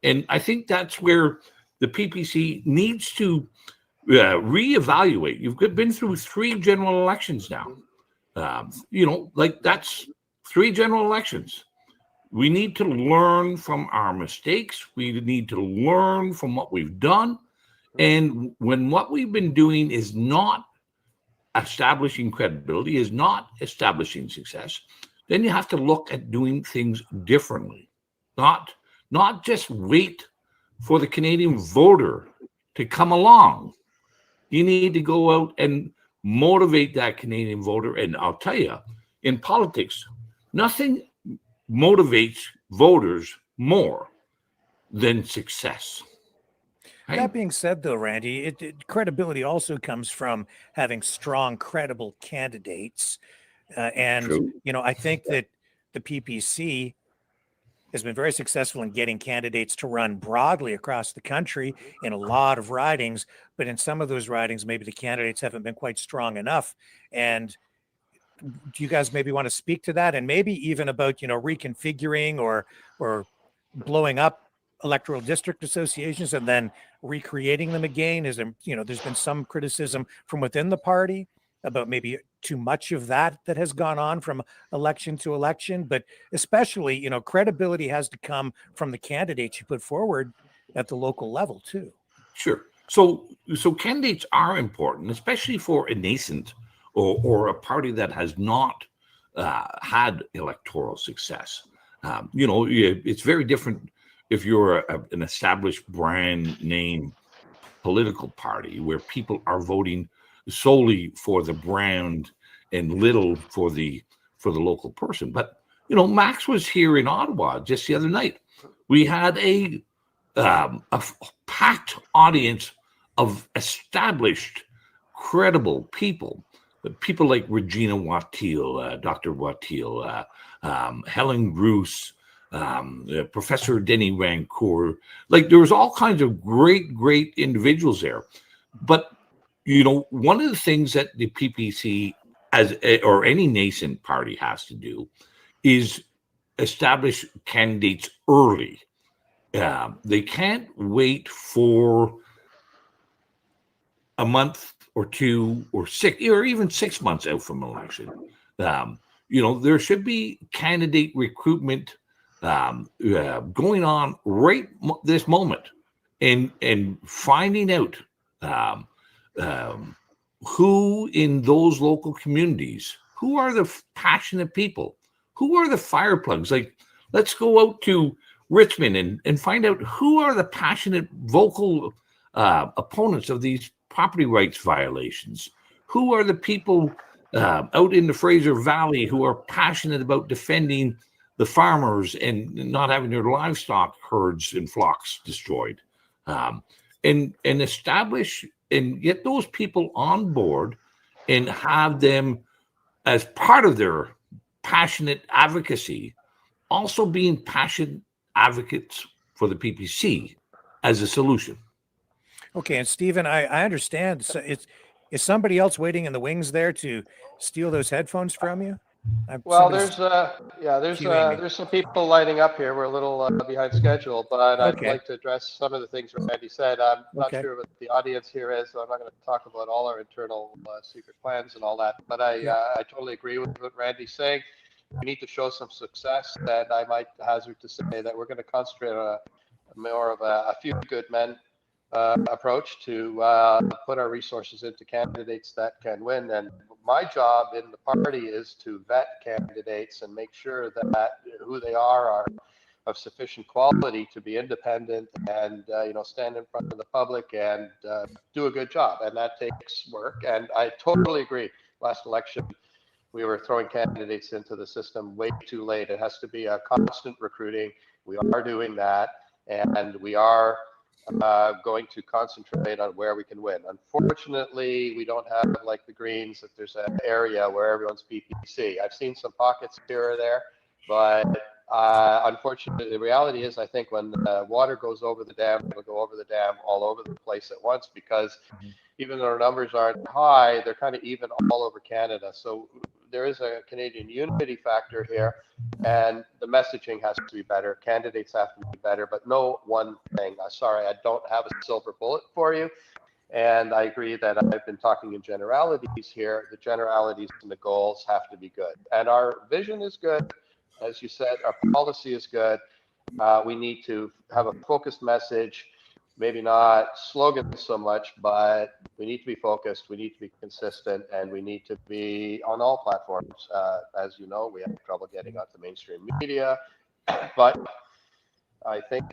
And I think that's where the PPC needs to reevaluate. You've been through 3 general elections now. That's 3 general elections. We need to learn from our mistakes. We need to learn from what we've done. And when what we've been doing is not establishing credibility, is not establishing success, then you have to look at doing things differently. Not just wait for the Canadian voter to come along. You need to go out and motivate that Canadian voter. And I'll tell you, in politics, nothing motivates voters more than success. Right? That being said, though, Randy, credibility also comes from having strong, credible candidates. True. I think that the PPC has been very successful in getting candidates to run broadly across the country in a lot of ridings, but in some of those ridings, maybe the candidates haven't been quite strong enough. And do you guys maybe want to speak to that, and maybe even about, reconfiguring or blowing up electoral district associations and then recreating them again? Is there, there's been some criticism from within the party about maybe too much of that has gone on from election to election, but especially, credibility has to come from the candidates you put forward at the local level too. Sure. So candidates are important, especially for a nascent or a party that has not had electoral success. It's very different if you're an established brand name political party where people are voting solely for the brand and little for the local person. But Max was here in Ottawa just the other night. We had a packed audience of established, credible people like Regina Wattil, Dr. Wattil, Helen Bruce, Professor Denny Rancourt. Like, there was all kinds of great individuals there. But one of the things that the PPC or any nascent party has to do is establish candidates early. They can't wait for a month or 2 or 6 or even 6 months out from an election. There should be candidate recruitment going on right this moment. and finding out who in those local communities, who are the passionate people, who are the fire plugs. Like, let's go out to Richmond and find out who are the passionate vocal opponents of these property rights violations. Who are the people out in the Fraser Valley who are passionate about defending the farmers and not having their livestock herds and flocks destroyed, and establish and get those people on board and have them as part of their passionate advocacy, also being passionate advocates for the PPC as a solution. Okay, and Stephen, I understand. So is somebody else waiting in the wings there to steal those headphones from you? Well, there's some people lining up here. We're a little behind schedule, but I'd like to address some of the things Randy said. I'm not sure what the audience here is, so I'm not going to talk about all our internal secret plans and all that. But I totally agree with what Randy's saying. We need to show some success, and I might hazard to say that we're going to concentrate on more of a few good men approach to put our resources into candidates that can win. And my job in the party is to vet candidates and make sure that who they are of sufficient quality to be independent and stand in front of the public and do a good job. And that takes work. And I totally agree. Last election, we were throwing candidates into the system way too late. It has to be a constant recruiting. We are doing that, and we are going to concentrate on where we can win. Unfortunately, we don't have, like the Greens, that there's an area where everyone's PPC. I've seen some pockets here or there, but unfortunately, the reality is, I think when water goes over the dam, it'll go over the dam all over the place at once, because even though our numbers aren't high, they're kind of even all over Canada. So there is a Canadian unity factor here, and the messaging has to be better. Candidates have to be better, but no one thing. Sorry, I don't have a silver bullet for you. And I agree that I've been talking in generalities here. The generalities and the goals have to be good. And our vision is good. As you said, our policy is good. We need to have a focused message, maybe not slogans so much, but we need to be focused, we need to be consistent, and we need to be on all platforms. As you know, we have trouble getting onto mainstream media, but I think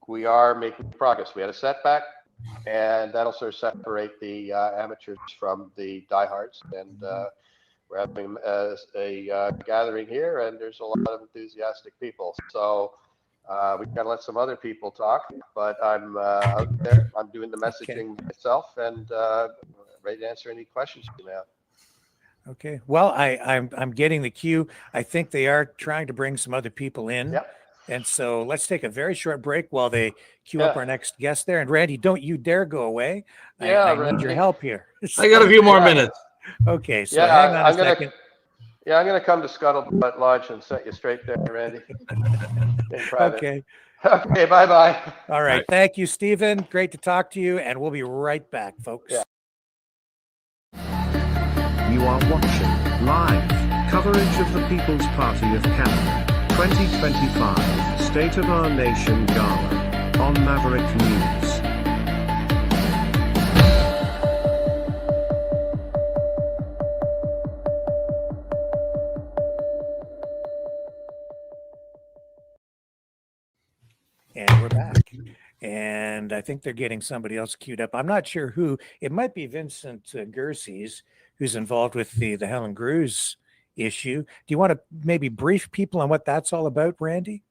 we are making progress. We had a setback, and that'll sort of separate the amateurs from the diehards. And we're having a gathering here, and there's a lot of enthusiastic people. So we got to let some other people talk, but I'm out there. I'm doing the messaging myself, and ready to answer any questions you may have. Okay. Well, I'm getting the cue. I think they are trying to bring some other people in. Yep. And so let's take a very short break while they queue up our next guest there. And Randy, don't you dare go away. I need your help here. I got a few more minutes. Okay. So hang on a second. Yeah, I'm going to come to Scuttlebutt Lodge and set you straight there, Randy. In private. Okay. Okay, bye-bye. All right. Thank you, Stephen. Great to talk to you, and we'll be right back, folks. You are watching live coverage of the People's Party of Canada 2025 State of Our Nation Gala on Maverick News. And we're back. And I think they're getting somebody else queued up. I'm not sure who. It might be Vincent Gerses, who's involved with the Helen Grews issue. Do you want to maybe brief people on what that's all about, Randy?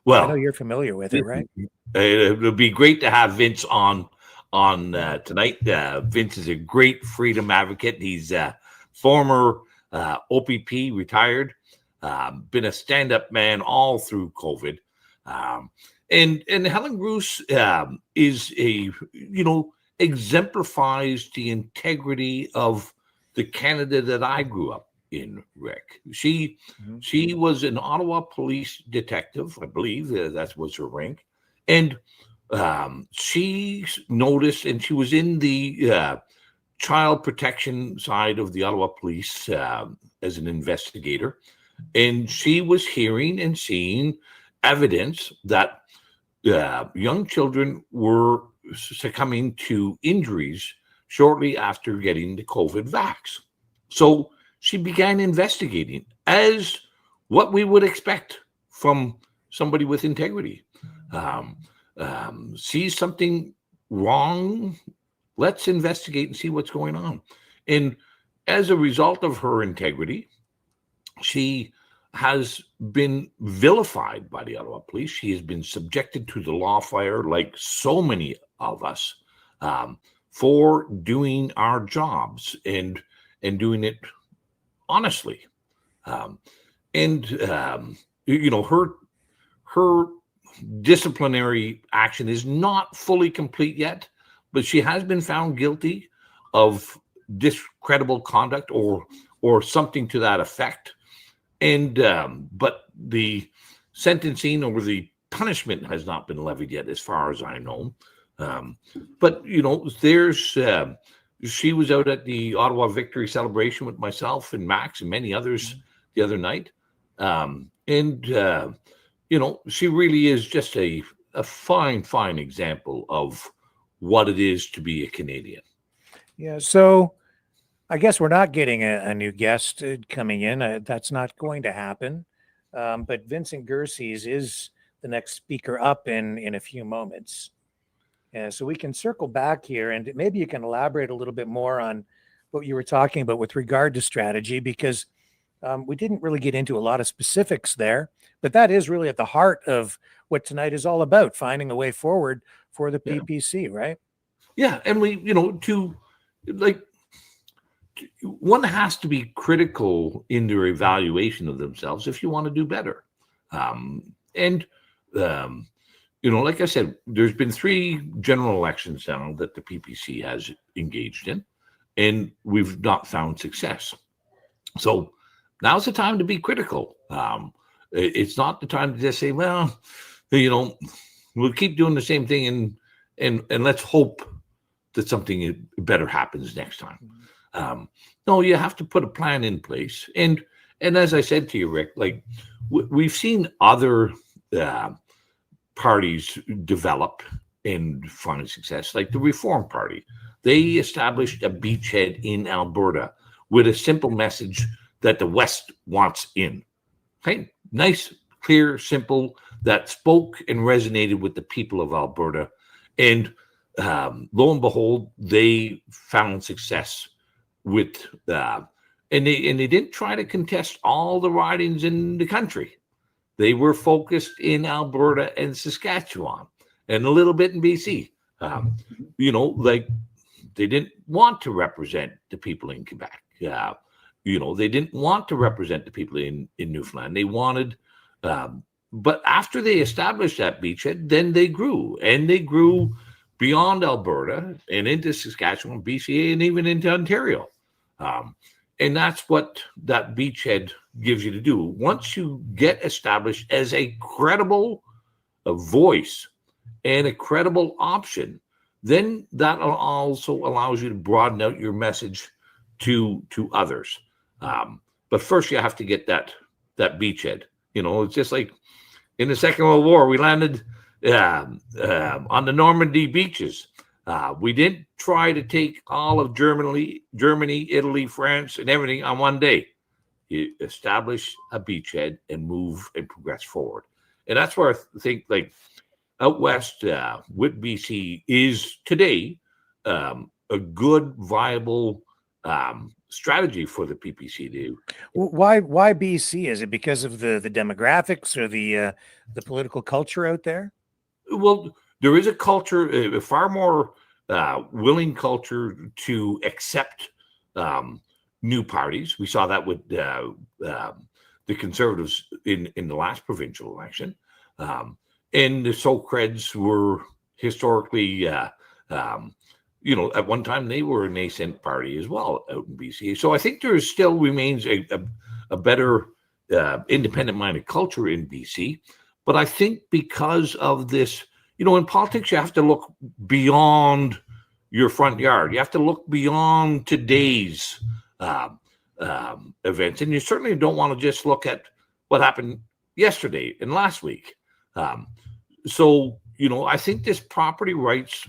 Well, I know you're familiar with it, right? It would be great to have Vince on tonight. Vince is a great freedom advocate. He's a former OPP, retired, been a stand-up man all through COVID. And Helen Grews is exemplifies the integrity of the Canada that I grew up in, Rick. She was an Ottawa police detective, I believe that was her rank, and she noticed, and she was in the child protection side of the Ottawa police as an investigator, and she was hearing and seeing evidence that young children were succumbing to injuries shortly after getting the COVID vax. So she began investigating, as what we would expect from somebody with integrity. Sees something wrong, let's investigate and see what's going on. And as a result of her integrity, she has been vilified by the Ottawa police. She has been subjected to the law fire, like so many of us, for doing our jobs and doing it honestly. Her disciplinary action is not fully complete yet, but she has been found guilty of discreditable conduct or something to that effect. And but the sentencing or the punishment has not been levied yet, as far as I know. But there's she was out at the Ottawa Victory celebration with myself and Max and many others the other night, she really is just a fine example of what it is to be a Canadian. Yeah, so I guess we're not getting a new guest coming in. That's not going to happen. But Vincent Gerses is the next speaker up in a few moments. So we can circle back here, and maybe you can elaborate a little bit more on what you were talking about with regard to strategy, because we didn't really get into a lot of specifics there, but that is really at the heart of what tonight is all about, finding a way forward for the PPC, right? Yeah, and one has to be critical in their evaluation of themselves if you want to do better. Like I said, there's been 3 general elections now that the PPC has engaged in, and we've not found success. So now's the time to be critical. It's not the time to just say, well, we'll keep doing the same thing and let's hope that something better happens next time. No, you have to put a plan in place. And as I said to you, Rick, we've seen other parties develop and find success, like the Reform Party. They established a beachhead in Alberta with a simple message that the West wants in. Okay, nice, clear, simple, that spoke and resonated with the people of Alberta. And lo and behold, they found success with that. And they didn't try to contest all the ridings in the country. They were focused in Alberta and Saskatchewan and a little bit in BC. They didn't want to represent the people in Quebec. They didn't want to represent the people in Newfoundland. They wanted, but after they established that beachhead, then they grew beyond Alberta and into Saskatchewan, BC, and even into Ontario. And that's what that beachhead gives you to do. Once you get established as a credible voice and a credible option, then that also allows you to broaden out your message to others. But first you have to get that beachhead. It's just like in the Second World War, we landed on the Normandy beaches. We didn't try to take all of Germany, Italy, France, and everything on one day. You establish a beachhead and move and progress forward. And that's where I think, out west with BC is today a good, viable strategy for the PPC to do. Why BC? Is it because of the demographics or the political culture out there? Well, there is a culture, a far more willing culture to accept new parties. We saw that with the Conservatives in the last provincial election. And the So-Creds were historically, at one time they were a nascent party as well out in BC. So I think there still remains a better independent-minded culture in BC. But I think because of this, in politics, you have to look beyond your front yard. You have to look beyond today's events. And you certainly don't want to just look at what happened yesterday and last week. So, I think this property rights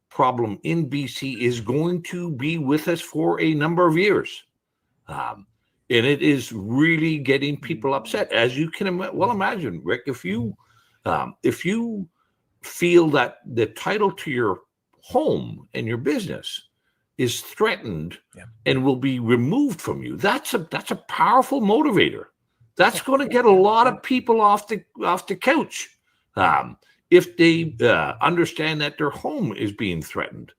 problem in BC is going to be with us for a number of years. And it is really getting people upset, as you can well imagine, Rick. If you feel that the title to your home and your business is threatened and will be removed from you, that's a powerful motivator. That's going to get a lot of people off the couch if they understand that their home is being threatened.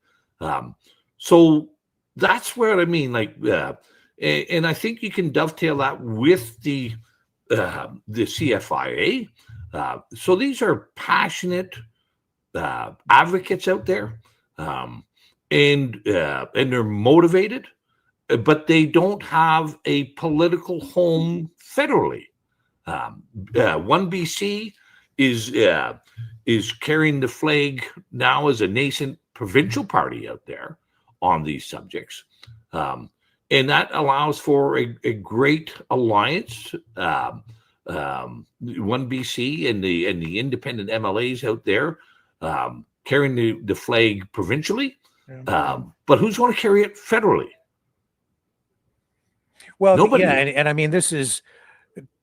So that's where I mean, and I think you can dovetail that with the CFIA. So these are passionate advocates out there, and they're motivated, but they don't have a political home federally. One BC is carrying the flag now as a nascent provincial party out there on these subjects. And that allows for a great alliance. One BC and the independent MLAs out there carrying the flag provincially. But who's going to carry it federally? Well, nobody. Yeah, and I mean, this is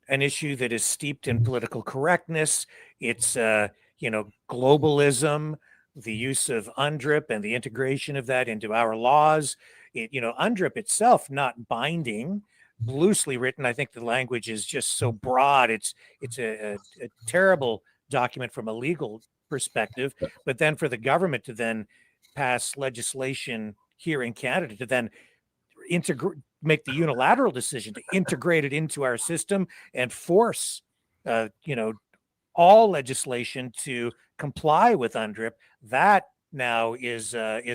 an issue that is steeped in political correctness. It's globalism, the use of UNDRIP and the integration of that into our laws. UNDRIP itself not binding, loosely written. I think the language is just so broad. It's a terrible document from a legal perspective. But then for the government to then pass legislation here in Canada to then make the unilateral decision to integrate it into our system and force, all legislation to comply with UNDRIP, that now is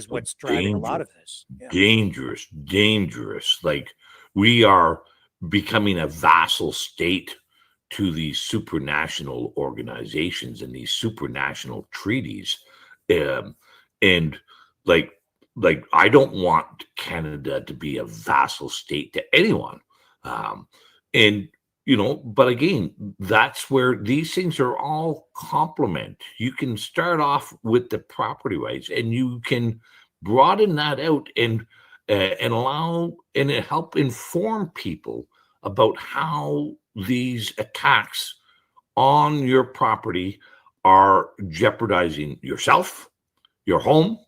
what's driving a lot of this. Dangerous. Like, we are becoming a vassal state to these supranational organizations and these supranational treaties. And I don't want Canada to be a vassal state to anyone. But again, that's where these things are all complement. You can start off with the property rights, and you can broaden that out and allow and help inform people about how these attacks on your property are jeopardizing yourself, your home,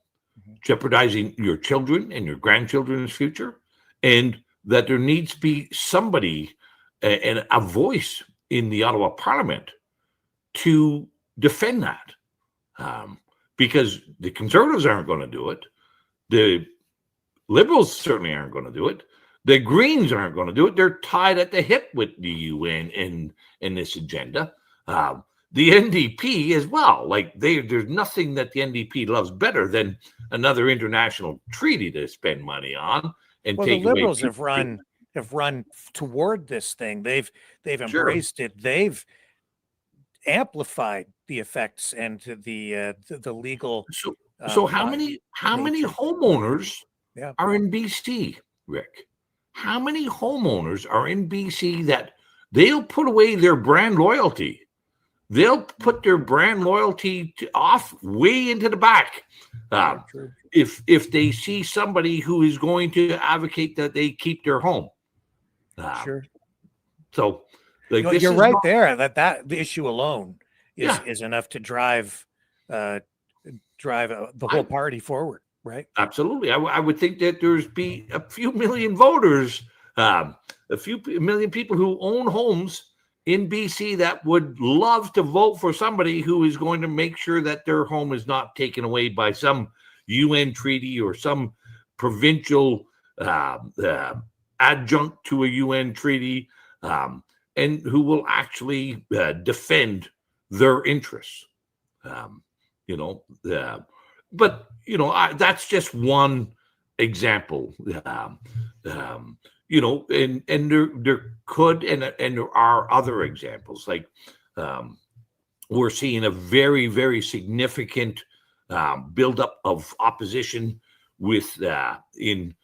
jeopardizing your children and your grandchildren's future, and that there needs to be somebody and a voice in the Ottawa Parliament to defend that, because the Conservatives aren't going to do it, the Liberals certainly aren't going to do it, the Greens aren't going to do it. They're tied at the hip with the UN in this agenda. The NDP as well. There's nothing that the NDP loves better than another international treaty to spend money on and take the Liberals away. have run toward this thing. They've embraced it. They've amplified the effects and the legal. So how many homeowners are in BC, Rick? How many homeowners are in BC that they'll put away their brand loyalty? They'll put their brand loyalty off way into the back if they see somebody who is going to advocate that they keep their home. So you're right there. That the issue alone is enough to drive the whole party forward, right? Absolutely. I would think that there's be a few million voters, a few million people who own homes in BC that would love to vote for somebody who is going to make sure that their home is not taken away by some UN treaty or some provincial adjunct to a UN treaty, and who will actually defend their interests. That's just one example. And there could and there are other examples. We're seeing a very, very significant buildup of opposition in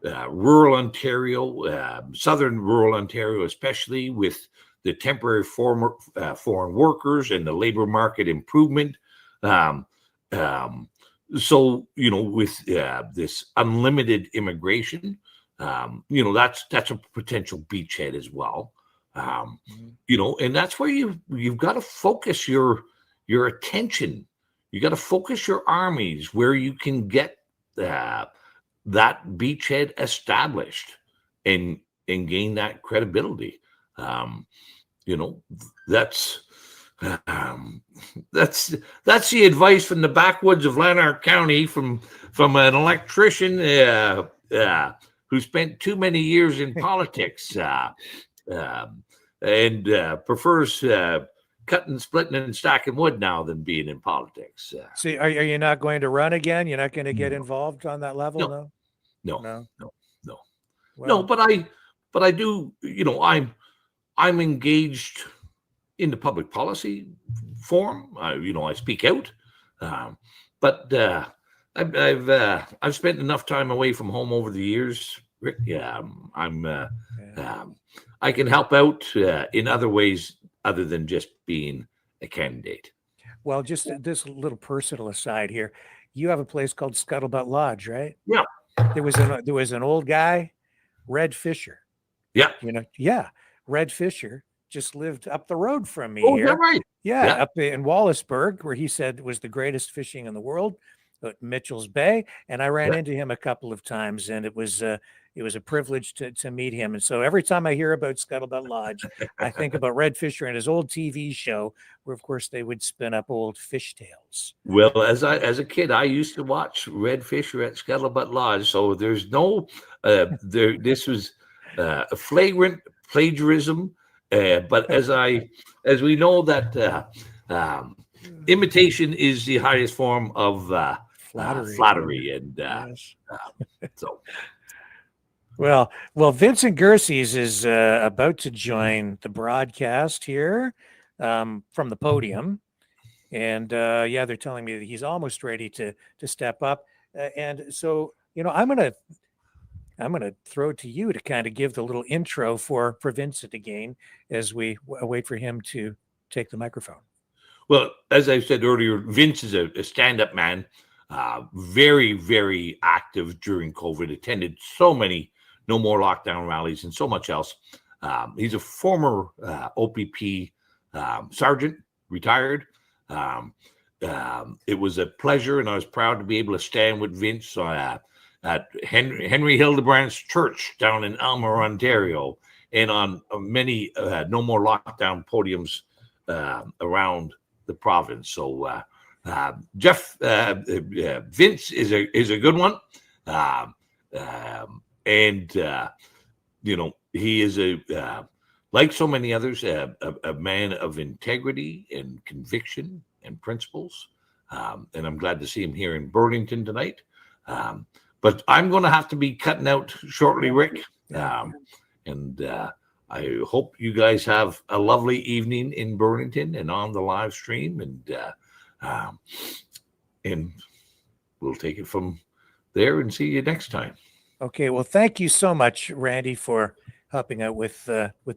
rural Ontario, southern rural Ontario, especially with the temporary foreign workers and the labor market improvement Um, so with this unlimited immigration, that's a potential beachhead as well. And that's where you've got to focus your attention. You got to focus your armies where you can get that beachhead established and gain that credibility. That's the advice from the backwoods of Lanark County from an electrician who spent too many years in politics and prefers cutting, splitting, and stacking wood now than being in politics. See, are you not going to run again? You're not going to get involved on that level? No. Well, No, but I do. I'm engaged in the public policy forum. I speak out, but I've spent enough time away from home over the years, Rick. Yeah, I can help out in other ways other than just being a candidate. Well, just this little personal aside here. You have a place called Scuttlebutt Lodge, right? Yeah. There was an old guy, Red Fisher. Yeah. Yeah. Red Fisher just lived up the road from me Oh, here. is that right? Yeah, up in Wallaceburg, where he said was the greatest fishing in the world, at Mitchell's Bay. And I ran into him a couple of times, and it was a privilege to meet him. And so every time I hear about Scuttlebutt Lodge, I think about Red Fisher and his old TV show, where of course they would spin up old fish tales. Well, as a kid, I used to watch Red Fisher at Scuttlebutt Lodge. So there's no this was a flagrant plagiarism. But as we know that imitation is the highest form of flattery, and so. Well, Vincent Gerses is about to join the broadcast here from the podium, and they're telling me that he's almost ready to step up, and so I'm gonna throw it to you to kind of give the little intro for Vincent again as we wait for him to take the microphone. Well, as I said earlier, Vince is a stand-up man, very, very active during COVID, attended so many No More Lockdown rallies and so much else. He's a former OPP sergeant, retired. It was a pleasure, and I was proud to be able to stand with Vince at Henry Hildebrandt's church down in Elmer, Ontario, and on many No More Lockdown podiums around the province. So Vince is a good one, and he is like so many others, a man of integrity and conviction and principles. And I'm glad to see him here in Burlington tonight. But I'm going to have to be cutting out shortly, Rick. And I hope you guys have a lovely evening in Burlington and on the live stream. And we'll take it from there and see you next time. Okay. Well, thank you so much, Randy, for helping out with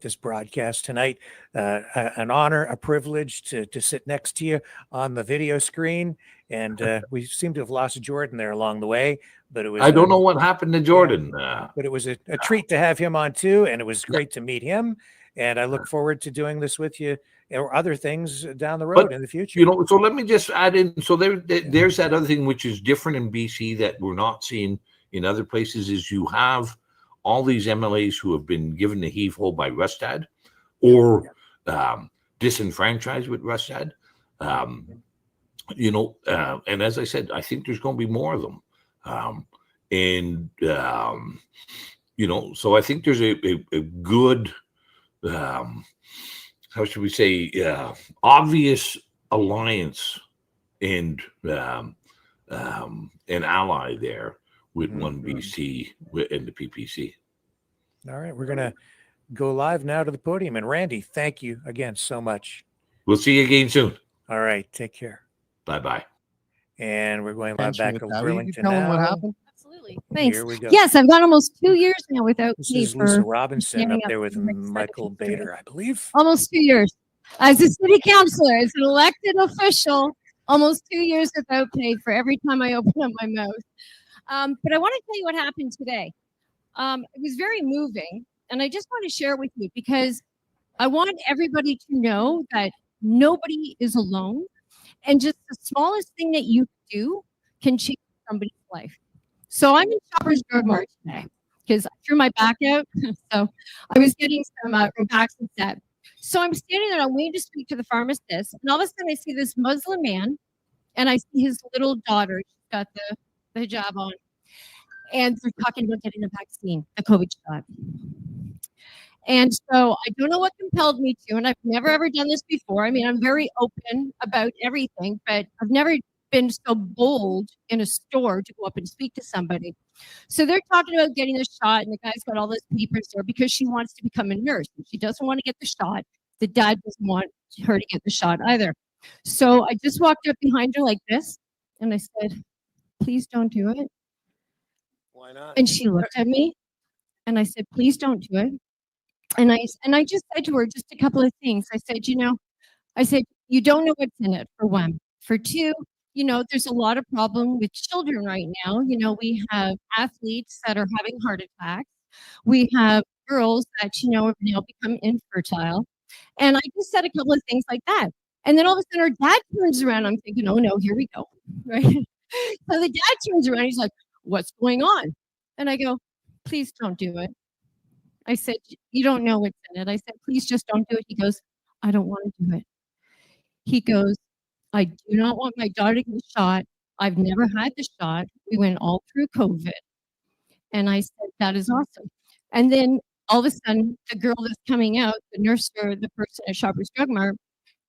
this broadcast tonight. An honor, a privilege to sit next to you on the video screen. And we seem to have lost Jordan there along the way, but it was. I don't know what happened to Jordan. But it was a treat to have him on too, and it was great to meet him. And I look forward to doing this with you or other things down the road in the future. So let me just add in. So there's that other thing which is different in BC that we're not seeing in other places is you have all these MLAs who have been given the heave-ho by Rustad or disenfranchised with Rustad. And as I said, I think there's going to be more of them. So I think there's a good, how should we say, obvious alliance and an ally there with One BC and the PPC. All right, we're going to go live now to the podium. And Randy, thank you again so much. We'll see you again soon. All right, take care. Bye-bye. And we're going live back to Burlington tell now. them what happened? Absolutely. Thanks. Here we go. Yes, I've gone almost 2 years now without This me is for Lisa Robinson standing up there with for the next Michael Bader, I believe. almost 2 years as a city councilor, as an elected official. Almost 2 years without pay for every time I open up my mouth. But I want to tell you what happened today. It was very moving, and I just want to share it with you because I want everybody to know that nobody is alone, and just the smallest thing that you do can change somebody's life. So I'm in Shoppers Drug Mart today because I threw my back out, so I was getting some Robaxin set. So I'm standing there, I'm waiting to speak to the pharmacist, and all of a sudden I see this Muslim man, and I see his little daughter. She's got the hijab on, and they're talking about getting the vaccine, the COVID shot. And so I don't know what compelled me to, and I've never ever done this before. I mean, I'm very open about everything, but I've never been so bold in a store to go up and speak to somebody. So they're talking about getting the shot, and the guy's got all those papers there because she wants to become a nurse. She doesn't want to get the shot. The dad doesn't want her to get the shot either. So I just walked up behind her like this, and I said, "Please don't do it." Why not? And she looked at me, and I said, "Please don't do it." And I just said to her just a couple of things. I said, you don't know what's in it, for one. For two, there's a lot of problem with children right now. We have athletes that are having heart attacks. We have girls that, have now become infertile. And I just said a couple of things like that. And then all of a sudden her dad turns around. I'm thinking, oh no, here we go. Right? So the dad turns around. He's like, "What's going on?" And I go, "Please don't do it." I said, "You don't know what's in it." I said, "Please just don't do it." He goes, "I don't want to do it." He goes, "I do not want my daughter to get the shot. I've never had the shot. We went all through COVID." And I said, "That is awesome." And then all of a sudden, the girl that's coming out, the nurse or the person at Shoppers Drug Mart,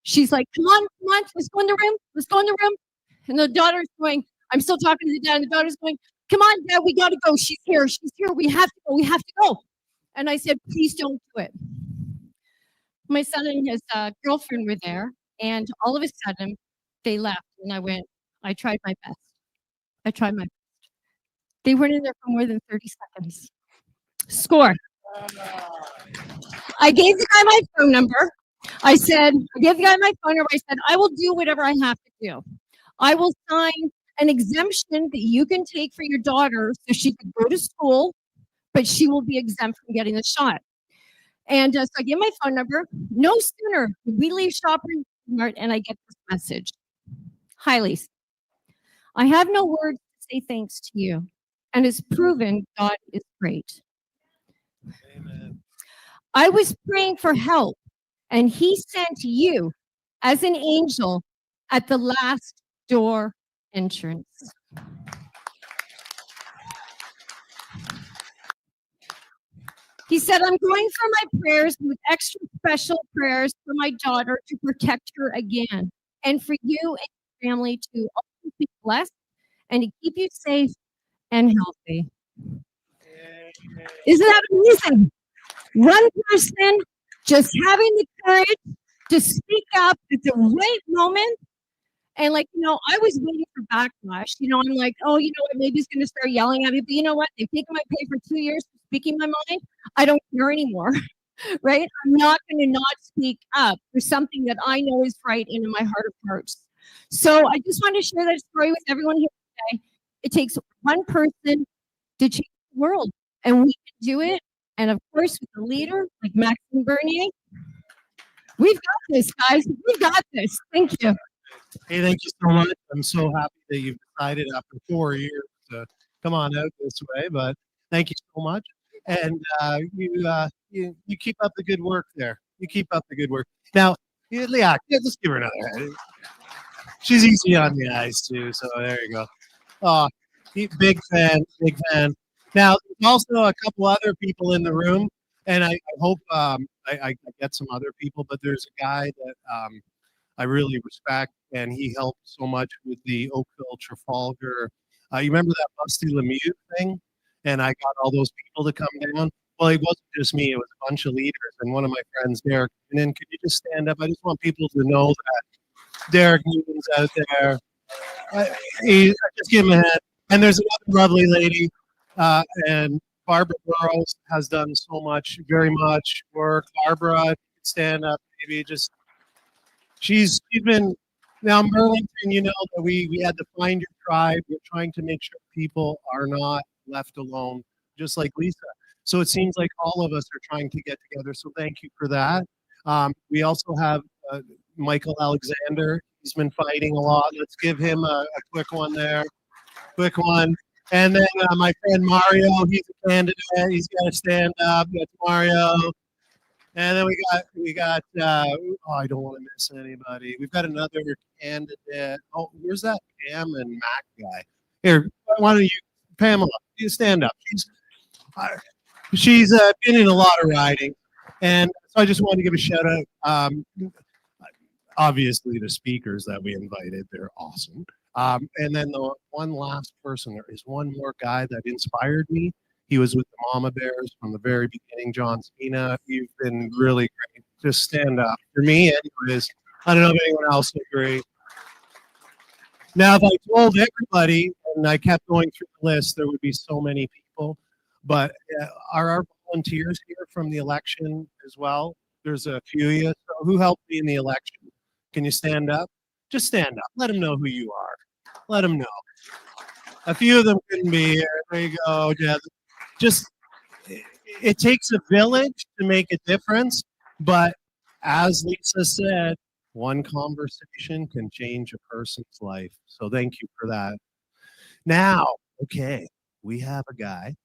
she's like, come on, let's go in the room. Let's go in the room. And the daughter's going, I'm still talking to the dad, and the daughter's going, "Come on, Dad, we got to go. She's here. She's here. We have to go. We have to go." And I said, "Please don't do it." My son and his girlfriend were there, and all of a sudden they left, and I tried my best. I tried my best. They weren't in there for more than 30 seconds. Score. I gave the guy my phone number. I gave the guy my phone number. I said, "I will do whatever I have to do. I will sign an exemption that you can take for your daughter so she could go to school, but she will be exempt from getting the shot." And so I gave my phone number. No sooner did we leave Shoppers Mart and I get this message. "Hi, Lisa. I have no words to say thanks to you, and it's proven God is great. Amen. I was praying for help, and He sent you as an angel at the last door entrance." He said, "I'm going for my prayers with extra special prayers for my daughter to protect her again, and for you and your family to also be blessed and to keep you safe and healthy." Isn't that amazing? One person just having the courage to speak up at the right moment. And I was waiting for backlash. I'm like, oh, what? Maybe he's going to start yelling at me. But you know what? They've taken my pay for 2 years for speaking my mind. I don't care anymore, right? I'm not going to not speak up for something that I know is right and in my heart of hearts. So I just want to share that story with everyone here today. It takes one person to change the world, and we can do it. And of course, with a leader like Maxime Bernier, we've got this, guys. We've got this. Thank you. Hey, thank you so much. I'm so happy that you've decided after 4 years to come on out this way. But thank you so much, and you keep up the good work there. You keep up the good work. Now, Leah, let's give her another hand. She's easy on the eyes too. So there you go. Oh, big fan, big fan. Now, there's also a couple other people in the room, and I hope I get some other people. But there's a guy that I really respect, and he helped so much with the Oakville Trafalgar. You remember that Busty Lemieux thing? And I got all those people to come down. Well, it wasn't just me; it was a bunch of leaders. And one of my friends, Derek, and then could you just stand up? I just want people to know that Derek Newton's out there. Just give him a hand. And there's another lovely lady, and Barbara Burrows has done so much, very much work. Barbara, if you could stand up, maybe just. She's been Now, in Burlington, you know that we had to find your tribe. We're trying to make sure people are not left alone, just like Lisa. So it seems like all of us are trying to get together. So thank you for that. We also have Michael Alexander. He's been fighting a lot. Let's give him a quick one there. Quick one. And then my friend Mario, he's a candidate. He's got to stand up. That's Mario. And then we got oh, I don't want to miss anybody. We've got another candidate. Oh, where's that Pam and Mac guy? Here, why don't you, Pamela, you stand up. She's been in a lot of riding, and so I just wanted to give a shout out. Obviously, the speakers that we invited, they're awesome. And then the one last person, there is one more guy that inspired me. He was with the Mama Bears from the very beginning, John Spina. You've been really great. Just stand up. For me, anyways. I don't know if anyone else would agree. Now, if I told everybody and I kept going through the list, there would be so many people. But are our volunteers here from the election as well? There's a few of you. So who helped me in the election? Can you stand up? Just stand up. Let them know who you are. Let them know. A few of them couldn't be here. There you go, Jeff. Just, it takes a village to make a difference, but as Lisa said, one conversation can change a person's life. So thank you for that. Now, okay, we have a guy.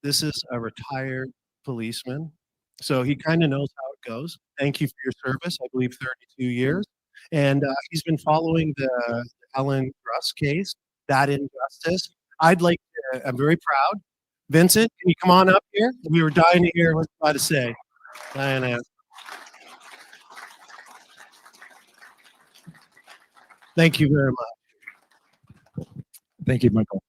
This is a retired policeman, so he kind of knows how it goes. Thank you for your service, I believe 32 years. And he's been following the Ellen Russ case, that injustice. I'm very proud. Vincent, can you come on up here? We were dying to hear what you had to say. Diana. Thank you very much. Thank you, Michael.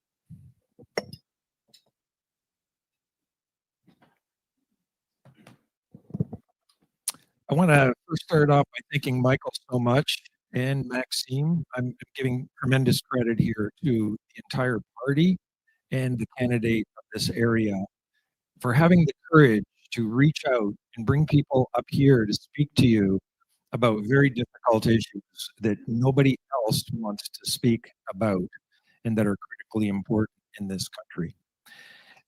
I want to first start off by thanking Michael so much and Maxime. I'm giving tremendous credit here to the entire party and the candidate of this area for having the courage to reach out and bring people up here to speak to you about very difficult issues that nobody else wants to speak about and that are critically important in this country.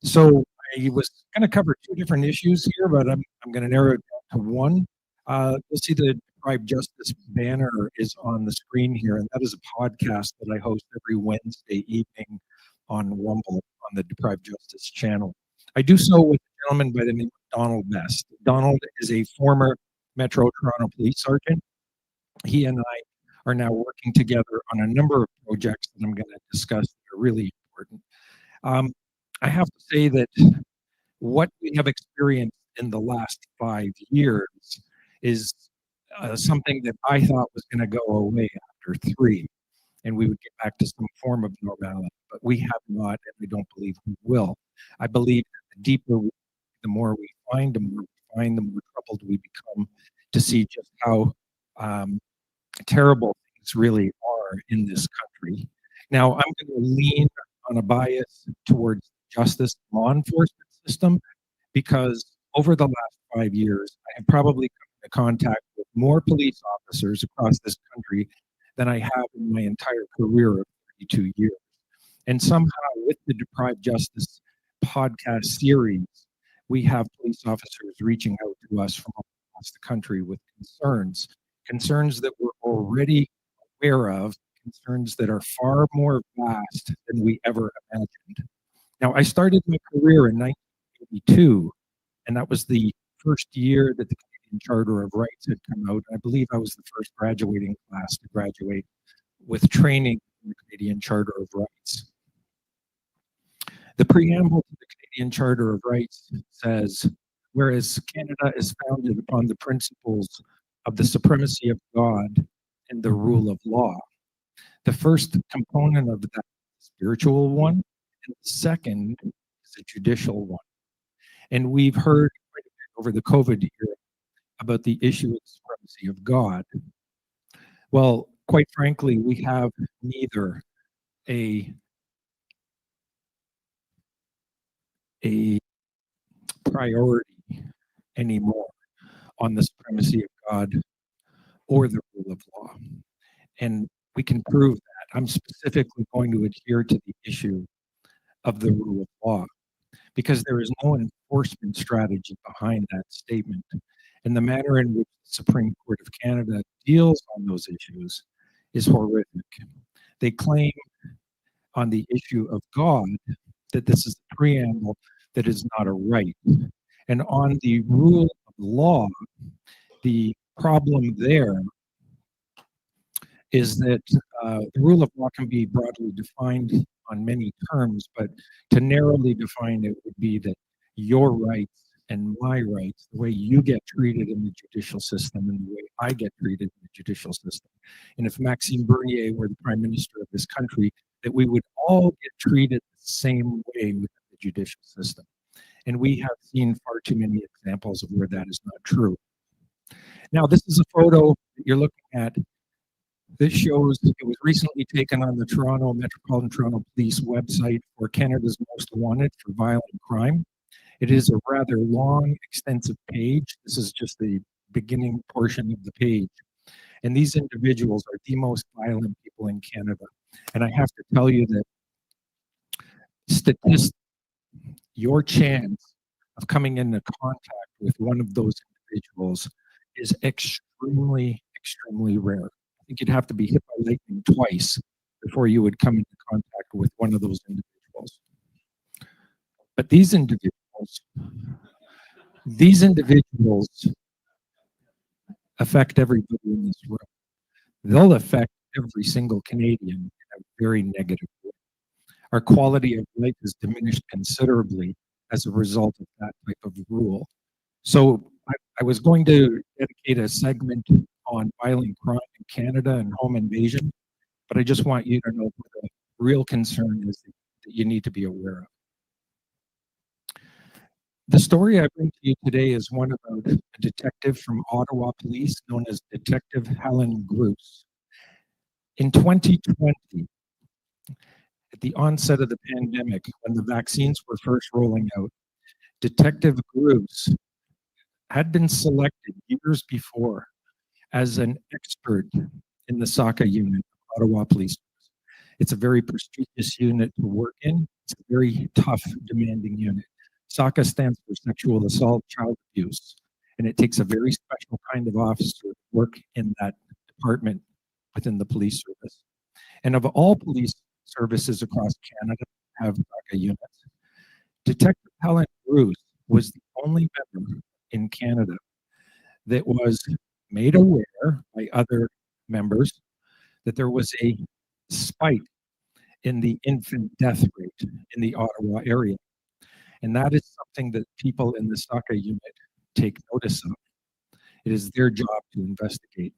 So I was going to cover two different issues here, but I'm going to narrow it down to one. You'll see the Deprived Justice banner is on the screen here, and that is a podcast that I host every Wednesday evening on Rumble on the Deprived Justice channel. I do so with a gentleman by the name of Donald Best. Donald is a former Metro Toronto police sergeant. He and I are now working together on a number of projects that I'm going to discuss that are really important. I have to say that what we have experienced in the last 5 years is something that I thought was going to go away after 3, and we would get back to some form of normality, but we have not, and I don't believe we will. I believe that the deeper, the more we find, the more troubled we become to see just how terrible things really are in this country. Now, I'm going to lean on a bias towards the justice law enforcement system because over the last 5 years, I have probably come into contact with more police officers across this country than I have in my entire career of 32 years. And somehow with the Deprived Justice podcast series, we have police officers reaching out to us from across the country with concerns that we're already aware of, concerns that are far more vast than we ever imagined. Now, I started my career in 1982, and that was the first year that the Canadian Charter of Rights had come out. I believe I was the first graduating class to graduate with training in the Canadian Charter of Rights. The preamble to the Canadian Charter of Rights says, whereas Canada is founded upon the principles of the supremacy of God and the rule of law, the first component of that is the spiritual one, and the second is a judicial one. And we've heard quite a bit over the COVID year about the issue of the supremacy of God. Well, quite frankly, we have neither a priority anymore on the supremacy of God or the rule of law. And we can prove that. I'm specifically going to adhere to the issue of the rule of law because there is no enforcement strategy behind that statement. And the manner in which the Supreme Court of Canada deals on those issues is horrific. They claim on the issue of God that this is the preamble that is not a right. And on the rule of law, the problem there is that the rule of law can be broadly defined on many terms, but to narrowly define it would be that your rights and my rights, the way you get treated in the judicial system and the way I get treated in the judicial system. And if Maxime Bernier were the prime minister of this country, that we would all get treated the same way within the judicial system. And we have seen far too many examples of where that is not true. Now, this is a photo that you're looking at. This shows it was recently taken on the Toronto Metropolitan Toronto Police website for Canada's Most Wanted for violent crime. It is a rather long, extensive page. This is just the beginning portion of the page. And these individuals are the most violent people in Canada. And I have to tell you that statistically, your chance of coming into contact with one of those individuals is extremely, extremely rare. I think you'd have to be hit by lightning twice before you would come into contact with one of those individuals. But these individuals affect everybody in this room. They'll affect every single Canadian in a very negative way. Our quality of life is diminished considerably as a result of that type of rule. So I was going to dedicate a segment on violent crime in Canada and home invasion, but I just want you to know what the real concern is that you need to be aware of. The story I bring to you today is one about a detective from Ottawa Police known as Detective Helen Gruce. In 2020, at the onset of the pandemic, when the vaccines were first rolling out, Detective Gruce had been selected years before as an expert in the SOCA unit of Ottawa Police. It's a very prestigious unit to work in. It's a very tough, demanding unit. SOCA stands for sexual assault, child abuse, and it takes a very special kind of officer to work in that department within the police service. And of all police services across Canada have SOCA units, Detective Helen Gruce was the only member in Canada that was made aware by other members that there was a spike in the infant death rate in the Ottawa area. And that is something that people in the SOCA unit take notice of. It is their job to investigate.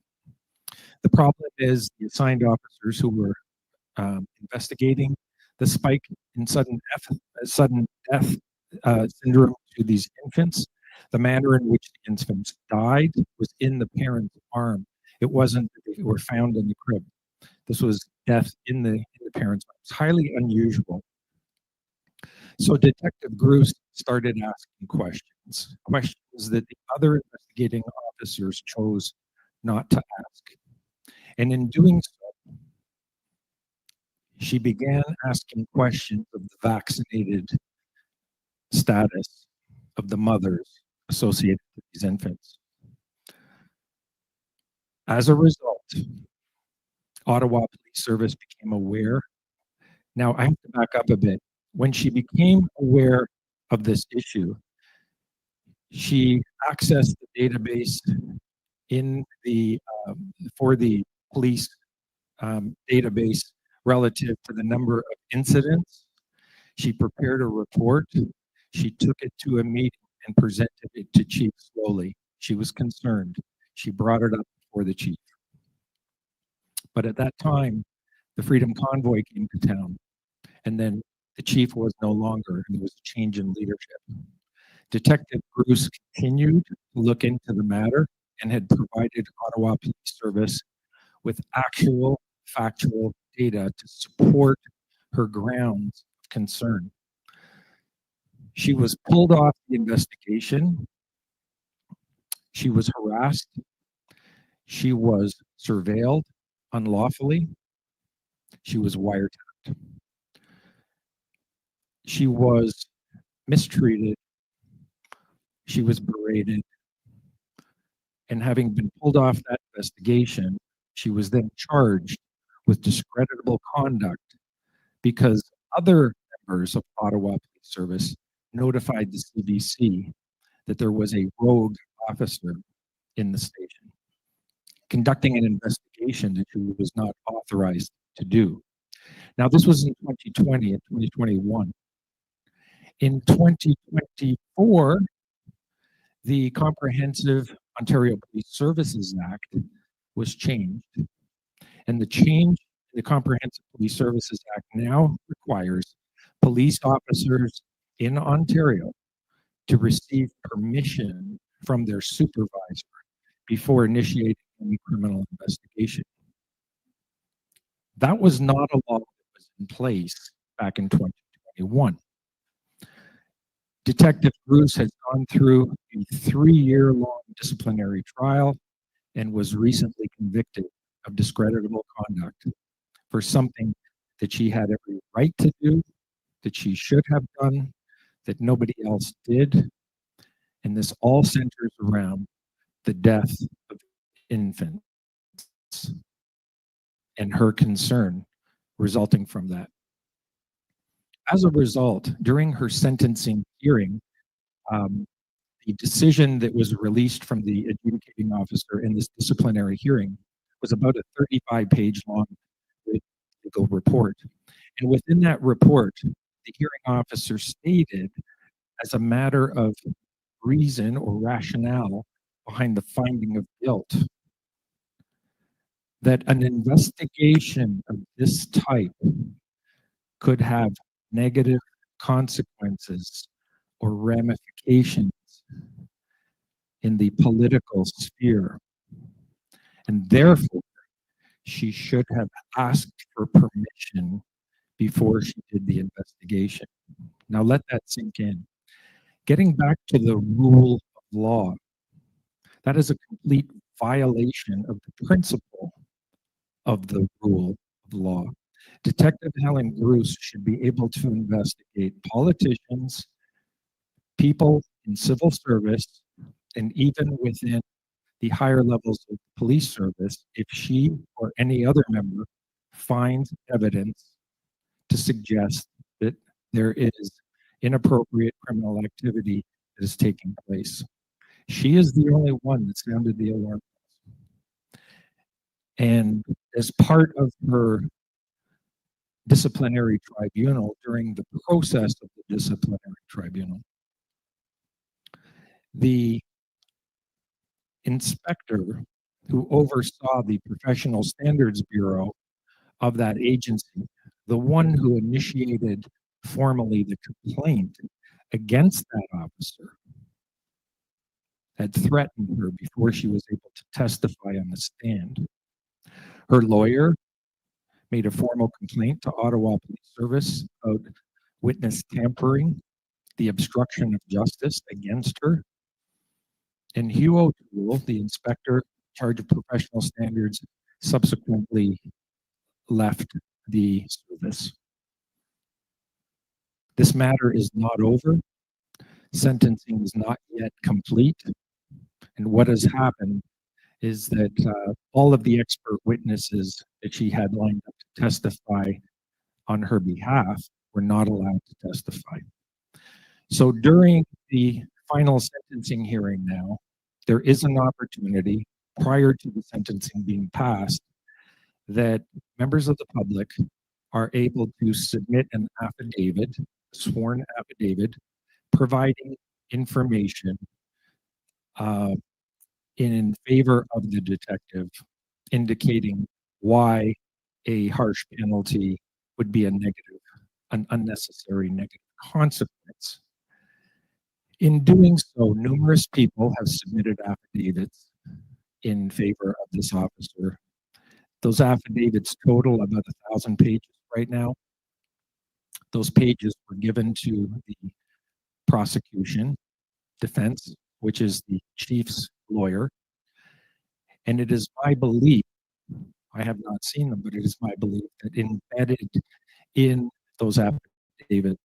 The problem is the assigned officers who were investigating the spike in sudden death syndrome to these infants. The manner in which the infants died was in the parent's arm. It wasn't that they were found in the crib. This was death in the parent's arm. It's highly unusual. So Detective Gruce started asking questions that the other investigating officers chose not to ask. And in doing so, she began asking questions of the vaccinated status of the mothers associated with these infants. As a result, Ottawa Police Service became aware. Now, I have to back up a bit. When she became aware of this issue, she accessed the database in the for the police database relative to the number of incidents. She prepared a report. She took it to a meeting and presented it to Chief slowly. She was concerned. She brought it up before the chief. But at that time, the Freedom Convoy came to town, and then the chief was no longer, and there was a change in leadership. Detective Gruce continued to look into the matter and had provided Ottawa Police Service with actual factual data to support her grounds of concern. She was pulled off the investigation. She was harassed. She was surveilled. unlawfully. She was wiretapped. She was mistreated. She was berated. And having been pulled off that investigation, she was then charged with discreditable conduct because other members of Ottawa Police Service notified the CBC that there was a rogue officer in the station conducting an investigation that she was not authorized to do. Now, this was in 2020 and 2021. In 2024, the Comprehensive Ontario Police Services Act was changed. And the change in the Comprehensive Police Services Act now requires police officers in Ontario to receive permission from their supervisor before initiating any criminal investigation. That was not a law that was in place back in 2021. Detective Bruce has gone through a 3-year-long disciplinary trial and was recently convicted of discreditable conduct for something that she had every right to do, that she should have done, that nobody else did. And this all centers around the death of infants and her concern resulting from that. As a result, during her sentencing hearing, the decision that was released from the adjudicating officer in this disciplinary hearing was about a 35-page long legal report. And within that report, the hearing officer stated, as a matter of reason or rationale behind the finding of guilt, that an investigation of this type could have negative consequences or ramifications in the political sphere. And therefore, she should have asked for permission before she did the investigation. Now let that sink in. Getting back to the rule of law, that is a complete violation of the principle of the rule of law. Detective Helen Bruce should be able to investigate politicians, people in civil service, and even within the higher levels of the police service if she or any other member finds evidence to suggest that there is inappropriate criminal activity that is taking place. She is the only one that sounded the alarm. And as part of her disciplinary tribunal, during the process of the disciplinary tribunal, the inspector who oversaw the Professional Standards Bureau of that agency, the one who initiated formally the complaint against that officer, had threatened her before she was able to testify on the stand. Her lawyer made a formal complaint to Ottawa Police Service about witness tampering, the obstruction of justice against her. And Hugh O'Toole, the inspector in charge of professional standards, subsequently left the service. This matter is not over. Sentencing is not yet complete. And what has happened is that all of the expert witnesses that she had lined up to testify on her behalf were not allowed to testify. So during the final sentencing hearing now, there is an opportunity prior to the sentencing being passed that members of the public are able to submit an affidavit, a sworn affidavit, providing information in favor of the detective, indicating why a harsh penalty would be a negative, an unnecessary negative consequence. In doing so, numerous people have submitted affidavits in favor of this officer. Those affidavits total about 1,000 pages right now. Those pages were given to the prosecution, defense, which is the chief's lawyer. And it is my belief, I have not seen them, but it is my belief that embedded in those affidavits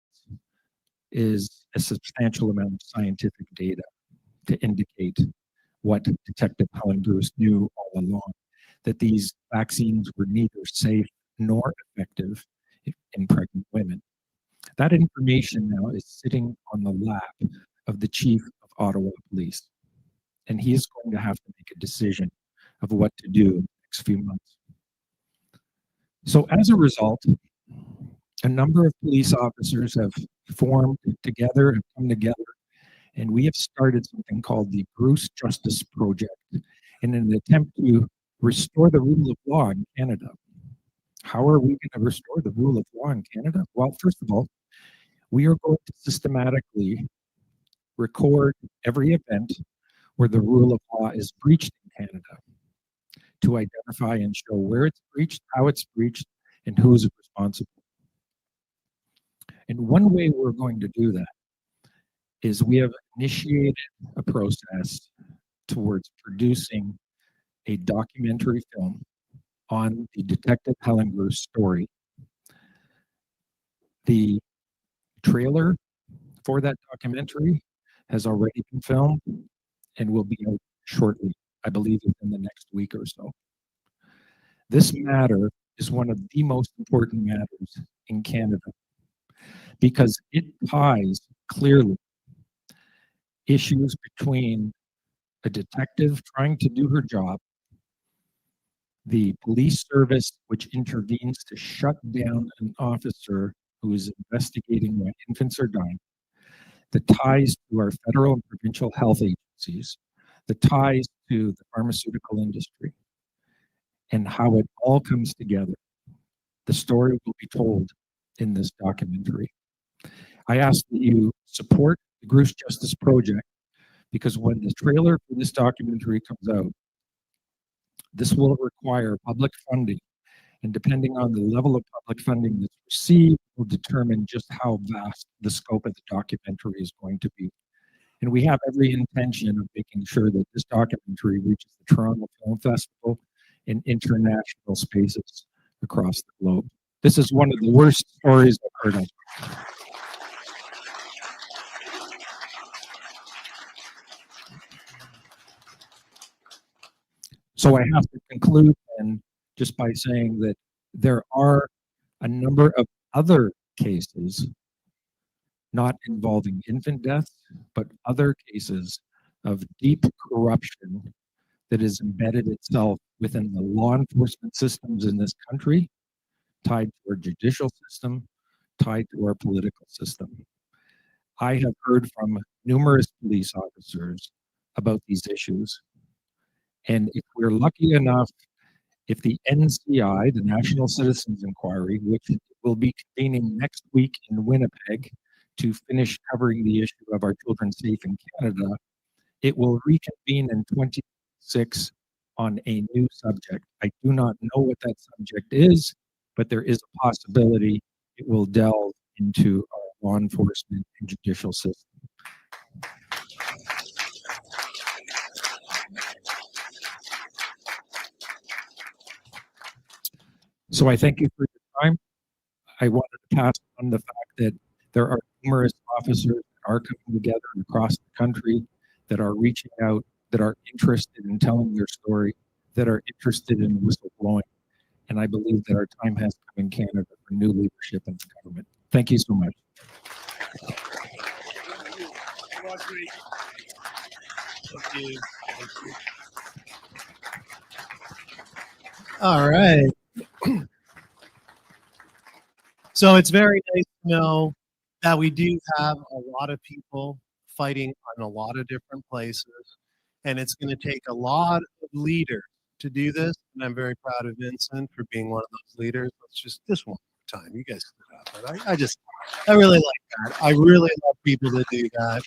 is a substantial amount of scientific data to indicate what Detective Helen Bruce knew all along, that these vaccines were neither safe nor effective in pregnant women. That information now is sitting on the lap of the chief of Ottawa Police, and he is going to have to make a decision of what to do in the next few months. So as a result, a number of police officers have formed together and come together, and we have started something called the Bruce Justice Project in an attempt to restore the rule of law in Canada. How are we going to restore the rule of law in Canada? Well, first of all, we are going to systematically record every event where the rule of law is breached in Canada to identify and show where it's breached, how it's breached, and who is responsible. And one way we're going to do that is we have initiated a process towards producing a documentary film on the Detective Helen Bruce story. The trailer for that documentary has already been filmed and will be out shortly, I believe within the next week or so. This matter is one of the most important matters in Canada because it ties clearly issues between a detective trying to do her job, the police service which intervenes to shut down an officer who is investigating why infants are dying, the ties to our federal and provincial health agencies, the ties to the pharmaceutical industry, and how it all comes together. The story will be told in this documentary. I ask that you support the Bruce Justice Project because when the trailer for this documentary comes out, this will require public funding, and depending on the level of public funding that's received will determine just how vast the scope of the documentary is going to be. And we have every intention of making sure that this documentary reaches the Toronto Film Festival and international spaces across the globe. This is one of the worst stories I've heard of. So I have to conclude then just by saying that there are a number of other cases not involving infant deaths, but other cases of deep corruption that has embedded itself within the law enforcement systems in this country, tied to our judicial system, tied to our political system. I have heard from numerous police officers about these issues. And if we're lucky enough, if the NCI, the National Citizens Inquiry, which will be convening next week in Winnipeg to finish covering the issue of our children safe in Canada, it will reconvene in 2026 on a new subject. I do not know what that subject is, but there is a possibility it will delve into our law enforcement and judicial system. So I thank you for your time. I wanted to pass on the fact that there are numerous officers that are coming together across the country that are reaching out, that are interested in telling their story, that are interested in whistleblowing. And I believe that our time has come in Canada for new leadership in the government. Thank you so much. All right. So it's very nice to know that we do have a lot of people fighting on a lot of different places, and it's going to take a lot of leaders to do this. And I'm very proud of Vincent for being one of those leaders. Let's just this one more time. You guys do that. I really like that. I really love people that do that.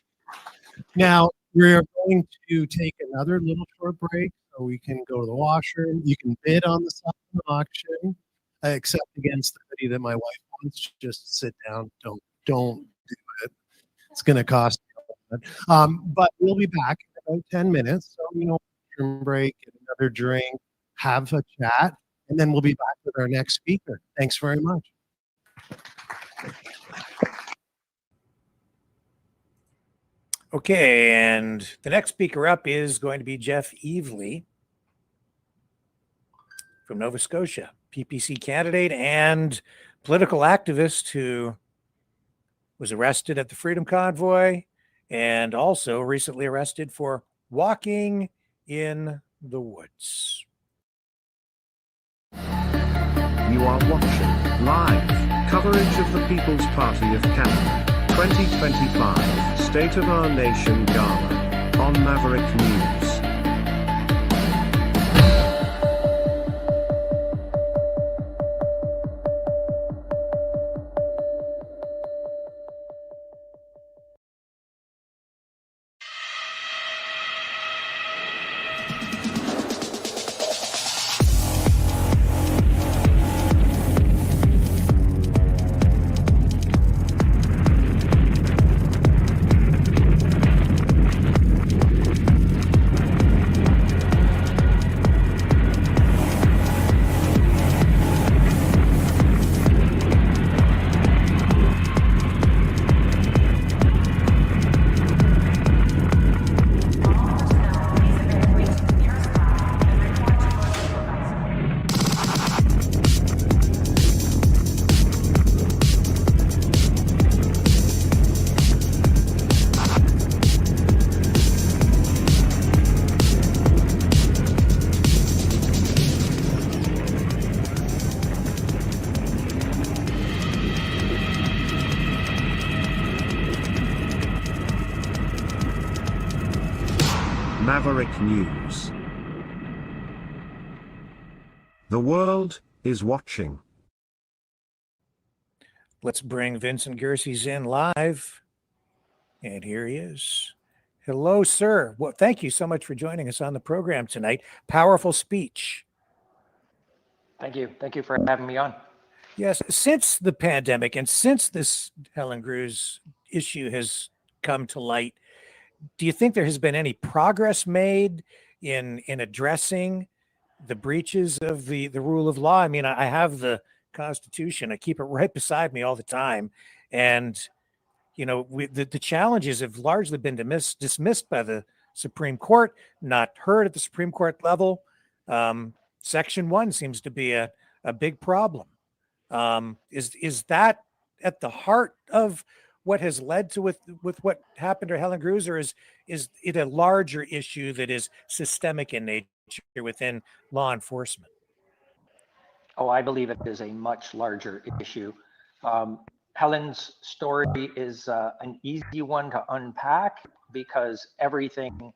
Now we're going to take another little short break so we can go to the washroom. You can bid on the silent auction, except against the hoodie that my wife wants. Just sit down. Don't do it. It's going to cost you. But we'll be back in about 10 minutes. So, washroom break, get another drink, have a chat, and then we'll be back with our next speaker. Thanks very much. Okay, and the next speaker up is going to be Jeff Evely from Nova Scotia, PPC candidate and political activist who was arrested at the Freedom Convoy and also recently arrested for walking in the woods. You are watching live coverage of the People's Party of Canada 2025 State of Our Nation Gala on Maverick News. Maverick News. The world is watching. Let's bring Vincent Gerses in live. And here he is. Hello, sir. Well, thank you so much for joining us on the program tonight. Powerful speech. Thank you. Thank you for having me on. Yes, since the pandemic and since this Helen Cruz issue has come to light, do you think there has been any progress made in addressing the breaches of the rule of law? I mean, I have the Constitution. I keep it right beside me all the time. And, you know, the challenges have largely been dismissed by the Supreme Court, not heard at the Supreme Court level. Section 1 seems to be a big problem. Is that at the heart of what has led to with what happened to Helen Cruz, or is it a larger issue that is systemic in nature within law enforcement? Oh, I believe it is a much larger issue. Helen's story is an easy one to unpack because everything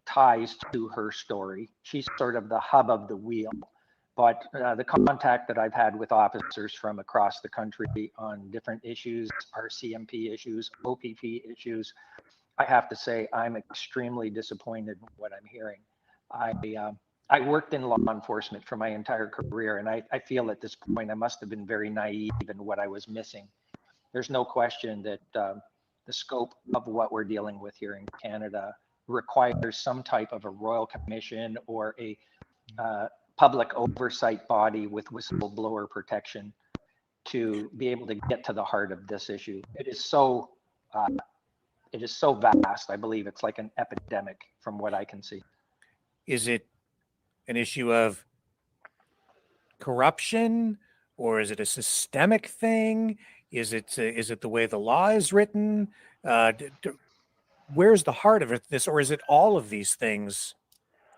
ties to her story. She's sort of the hub of the wheel. But the contact that I've had with officers from across the country on different issues, RCMP issues, OPP issues, I have to say I'm extremely disappointed in what I'm hearing. I worked in law enforcement for my entire career, and I feel at this point I must have been very naive in what I was missing. There's no question that the scope of what we're dealing with here in Canada requires some type of a royal commission or a public oversight body with whistleblower protection to be able to get to the heart of this issue. It is so vast. I believe it's like an epidemic from what I can see. Is it an issue of corruption, or is it a systemic thing? Is it the way the law is written? Where's the heart of this, or is it all of these things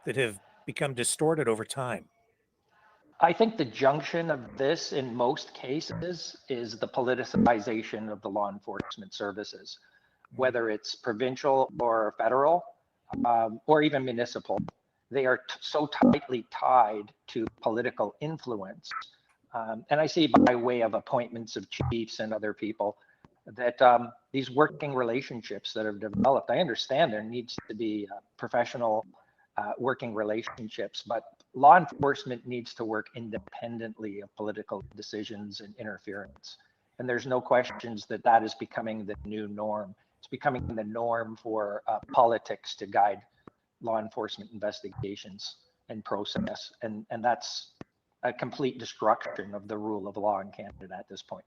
that have become distorted over time? I think the junction of this in most cases is the politicization of the law enforcement services, whether it's provincial or federal, or even municipal. They are so tightly tied to political influence. And I see by way of appointments of chiefs and other people that these working relationships that have developed, I understand there needs to be professional working relationships, but law enforcement needs to work independently of political decisions and interference. And there's no questions that that is becoming the new norm. It's becoming the norm for politics to guide law enforcement investigations and process. And that's a complete destruction of the rule of law in Canada at this point.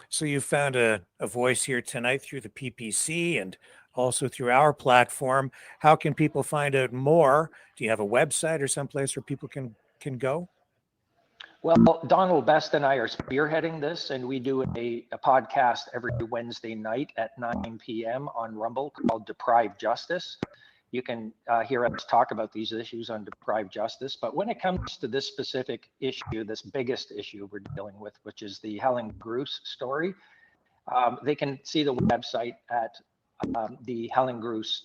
So you found a voice here tonight through the PPC and also through our platform. How can people find out more? Do you have a website or someplace where people can go? Well, Donald Best and I are spearheading this, and we do a podcast every Wednesday night at 9 p.m. on Rumble called Deprived Justice. You can hear us talk about these issues on Deprived Justice. But when it comes to this specific issue, this biggest issue we're dealing with, which is the Helen Gruss story, they can see the website at the Helen Gruss,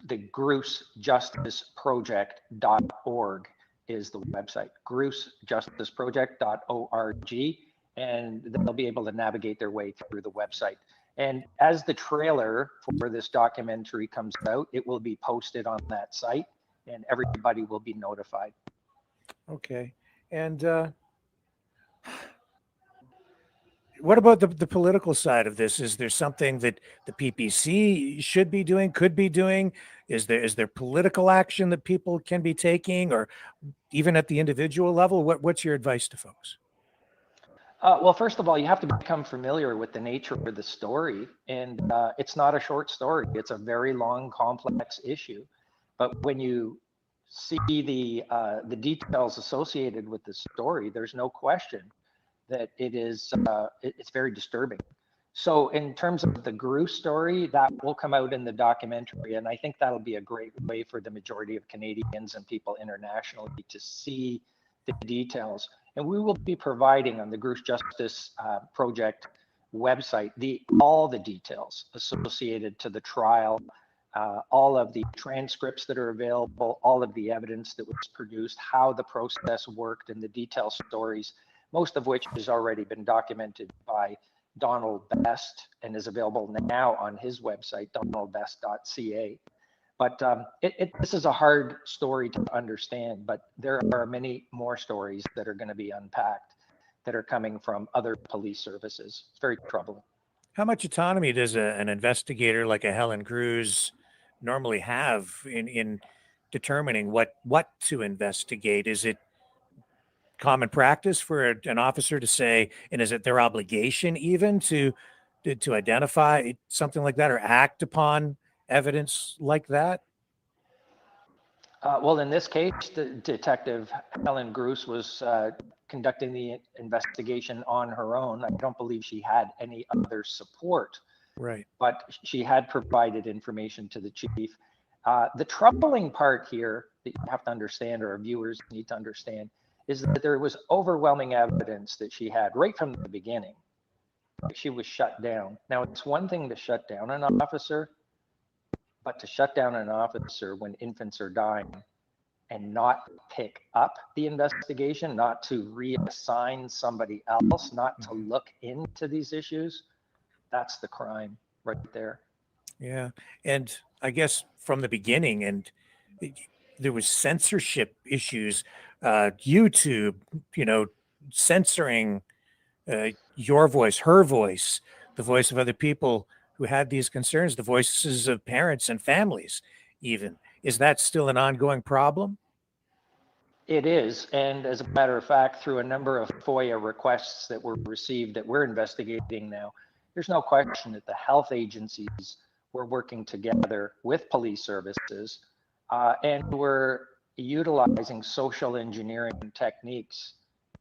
the GrussJusticeProject.org is the website, GrussJusticeProject.org, and they'll be able to navigate their way through the website. And as the trailer for this documentary comes out, it will be posted on that site and everybody will be notified. Okay. And what about the political side of this? Is there something that the PPC should be doing, could be doing? Is there political action that people can be taking, or even at the individual level? What's your advice to folks? Well, first of all, you have to become familiar with the nature of the story. And it's not a short story. It's a very long, complex issue. But when you see the details associated with the story, there's no question that it's very disturbing. So in terms of the Gruss story, that will come out in the documentary. And I think that'll be a great way for the majority of Canadians and people internationally to see the details. And we will be providing on the Gruss Justice Project website all the details associated to the trial, all of the transcripts that are available, all of the evidence that was produced, how the process worked, and the detailed stories, most of which has already been documented by Donald Best and is available now on his website, donaldbest.ca. But this is a hard story to understand, but there are many more stories that are going to be unpacked that are coming from other police services. It's very troubling. How much autonomy does an investigator like a Helen Gruss normally have in determining what to investigate? Is it common practice for an officer to say, and is it their obligation even to identify something like that or act upon evidence like that? Well, in this case, the detective Helen Gruss was conducting the investigation on her own. I don't believe she had any other support. Right. But she had provided information to the chief. The troubling part here that you have to understand, or our viewers need to understand, is that there was overwhelming evidence that she had right from the beginning. She was shut down. Now, it's one thing to shut down an officer, but to shut down an officer when infants are dying and not pick up the investigation, not to reassign somebody else, not to look into these issues, that's the crime right there. Yeah. And I guess from the beginning, and there was censorship issues, YouTube, censoring your voice, her voice, the voice of other people who had these concerns, the voices of parents and families even. Is that still an ongoing problem? It is. And as a matter of fact, through a number of FOIA requests that were received that we're investigating now, there's no question that the health agencies were working together with police services and were utilizing social engineering techniques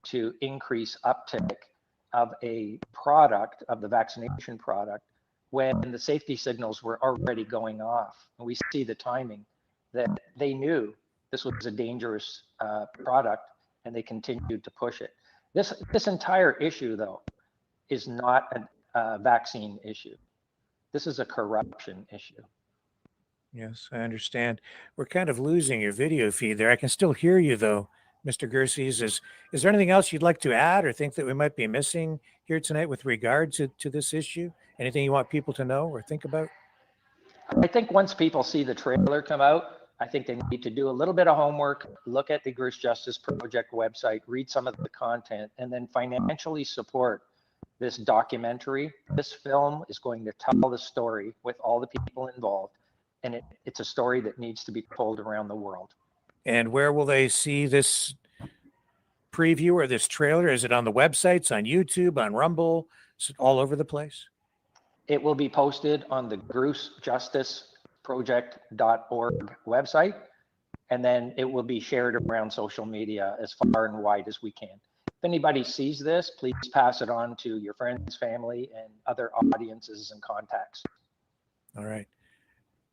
to increase uptake of a product, of the vaccination product, when the safety signals were already going off. And we see the timing that they knew this was a dangerous product and they continued to push it. This entire issue, though, is not a vaccine issue. This is a corruption issue. Yes, I understand. We're kind of losing your video feed there. I can still hear you, though, Mr. Gerses. Is there anything else you'd like to add or think that we might be missing here tonight with regard to this issue? Anything you want people to know or think about? I think once people see the trailer come out, I think they need to do a little bit of homework, look at the Gruss Justice Project website, read some of the content, and then financially support this documentary. This film is going to tell the story with all the people involved, and it's a story that needs to be told around the world. And where will they see this preview or this trailer? Is it on the websites, on YouTube, on Rumble? Is it all over the place? It will be posted on the GrooseJusticeProject.org website, and then it will be shared around social media as far and wide as we can. If anybody sees this, please pass it on to your friends, family, and other audiences and contacts. All right.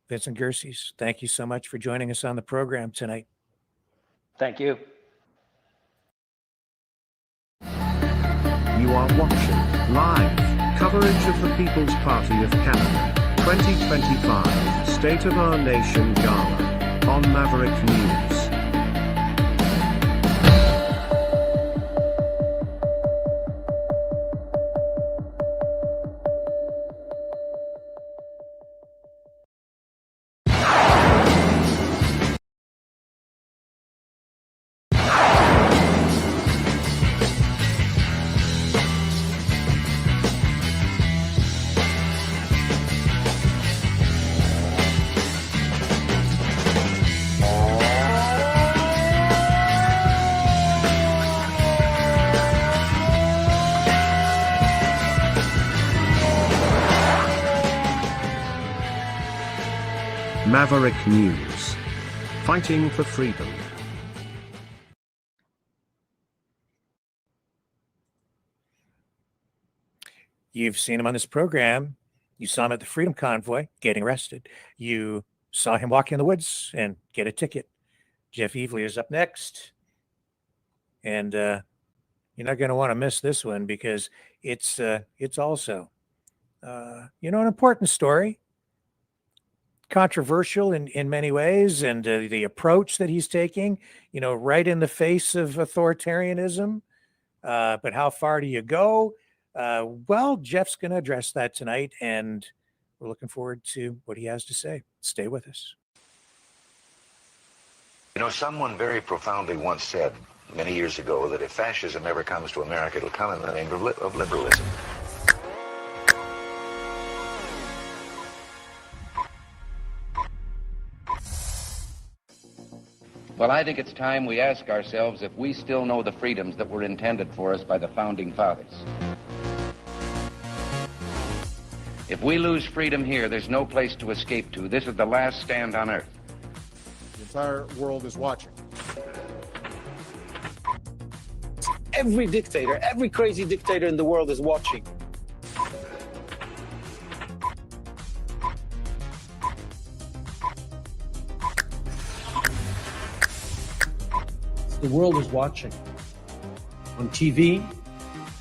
Vincent Gerses, thank you so much for joining us on the program tonight. Thank you. You are watching live coverage of the People's Party of Canada 2025 State of Our Nation Gala on Maverick News. Maverick News. Fighting for freedom. You've seen him on this program. You saw him at the Freedom Convoy getting arrested. You saw him walk in the woods and get a ticket. Jeff Evely is up next. And you're not going to want to miss this one because it's also, an important story. Controversial in many ways, and the approach that he's taking, right in the face of authoritarianism. But how far do you go? Well, Jeff's going to address that tonight, and we're looking forward to what he has to say. Stay with us. Someone very profoundly once said many years ago that if fascism ever comes to America, it'll come in the name of liberalism. Well, I think it's time we ask ourselves if we still know the freedoms that were intended for us by the Founding Fathers. If we lose freedom here, there's no place to escape to. This is the last stand on earth. The entire world is watching. Every dictator, every crazy dictator in the world is watching. The world is watching. On TV,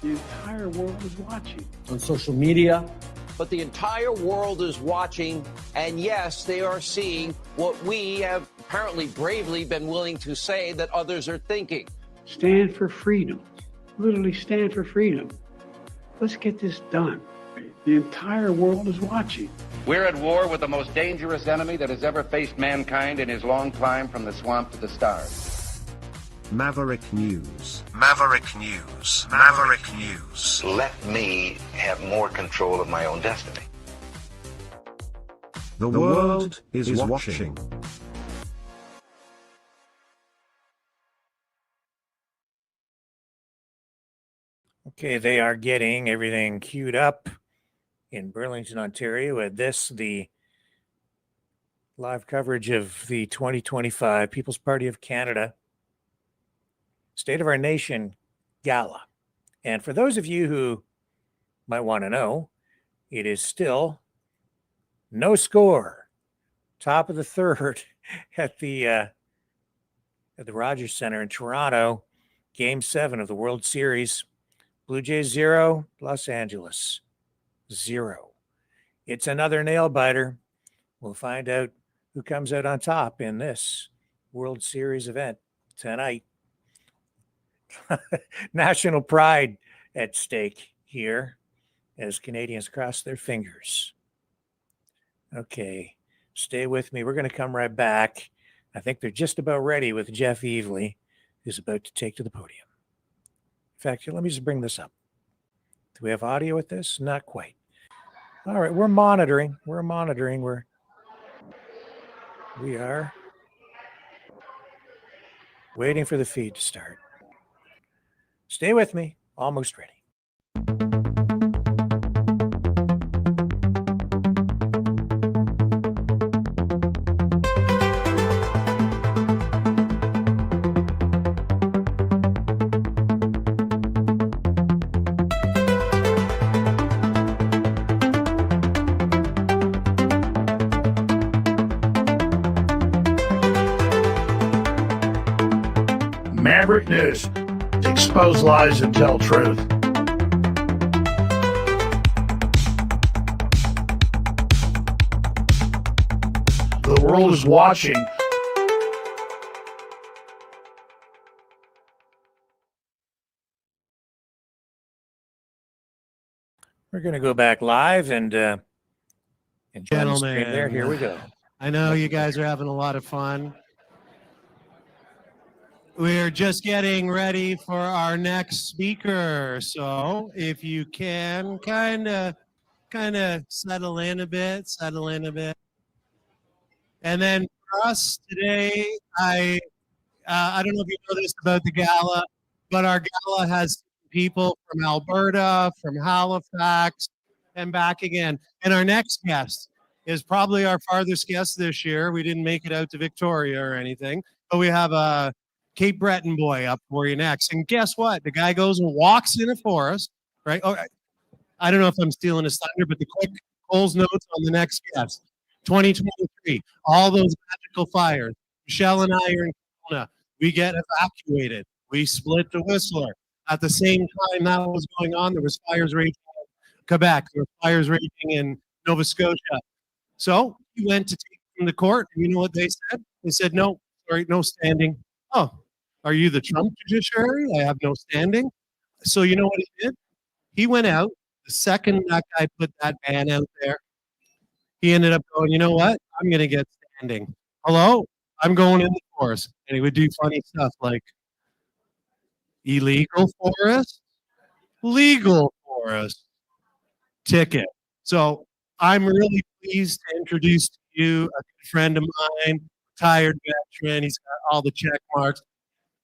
the entire world is watching. On social media. But the entire world is watching, and yes, they are seeing what we have apparently bravely been willing to say that others are thinking. Stand for freedom. Literally stand for freedom. Let's get this done. The entire world is watching. We're at war with the most dangerous enemy that has ever faced mankind in his long climb from the swamp to the stars. Maverick News. Maverick News. Maverick News. Let me have more control of my own destiny. The world is watching. Okay, they are getting everything queued up in Burlington, Ontario. At the live coverage of the 2025 People's Party of Canada State of Our Nation Gala. And for those of you who might want to know, it is still no score, top of the third at the Rogers Center in Toronto, Game 7 of the World Series. Blue Jays 0, Los Angeles 0. It's another nail biter. We'll find out who comes out on top in this World Series event tonight. National pride at stake here as Canadians cross their fingers. Okay, stay with me. We're going to come right back. I think they're just about ready with Jeff Evely, who's about to take to the podium. In fact, let me just bring this up. Do we have audio with this? Not quite. All right, we're monitoring. We are waiting for the feed to start. Stay with me. Almost ready. Maverick News. Expose lies and tell truth. The world is watching. We're going to go back live and join the stream Gentlemen, there. Here we go. I know you guys are having a lot of fun. We're just getting ready for our next speaker. So if you can kind of settle in a bit. And then for us today, I don't know if you know this about the gala, but our gala has people from Alberta, from Halifax, and back again. And our next guest is probably our farthest guest this year. We didn't make it out to Victoria or anything, but we have a Cape Breton boy up for you next. And guess what? The guy goes and walks in a forest, right? Oh, I don't know if I'm stealing his thunder, but the quick Cole's notes on the next guest. 2023, all those magical fires. Michelle and I are in Kelowna. We get evacuated. We split the Whistler. At the same time that was going on, there was fires raging in Quebec. There were fires raging in Nova Scotia. So he went to take them to court, and you know what they said? They said, no, sorry, no standing. Oh, are you the Trump judiciary? I have no standing. So you know what he did? He went out. The second that guy put that ban out there, he ended up going, you know what? I'm going to get standing. Hello? I'm going in the forest. And he would do funny stuff like illegal forest, legal forest, ticket. So I'm really pleased to introduce to you a good friend of mine, retired veteran. He's got all the check marks.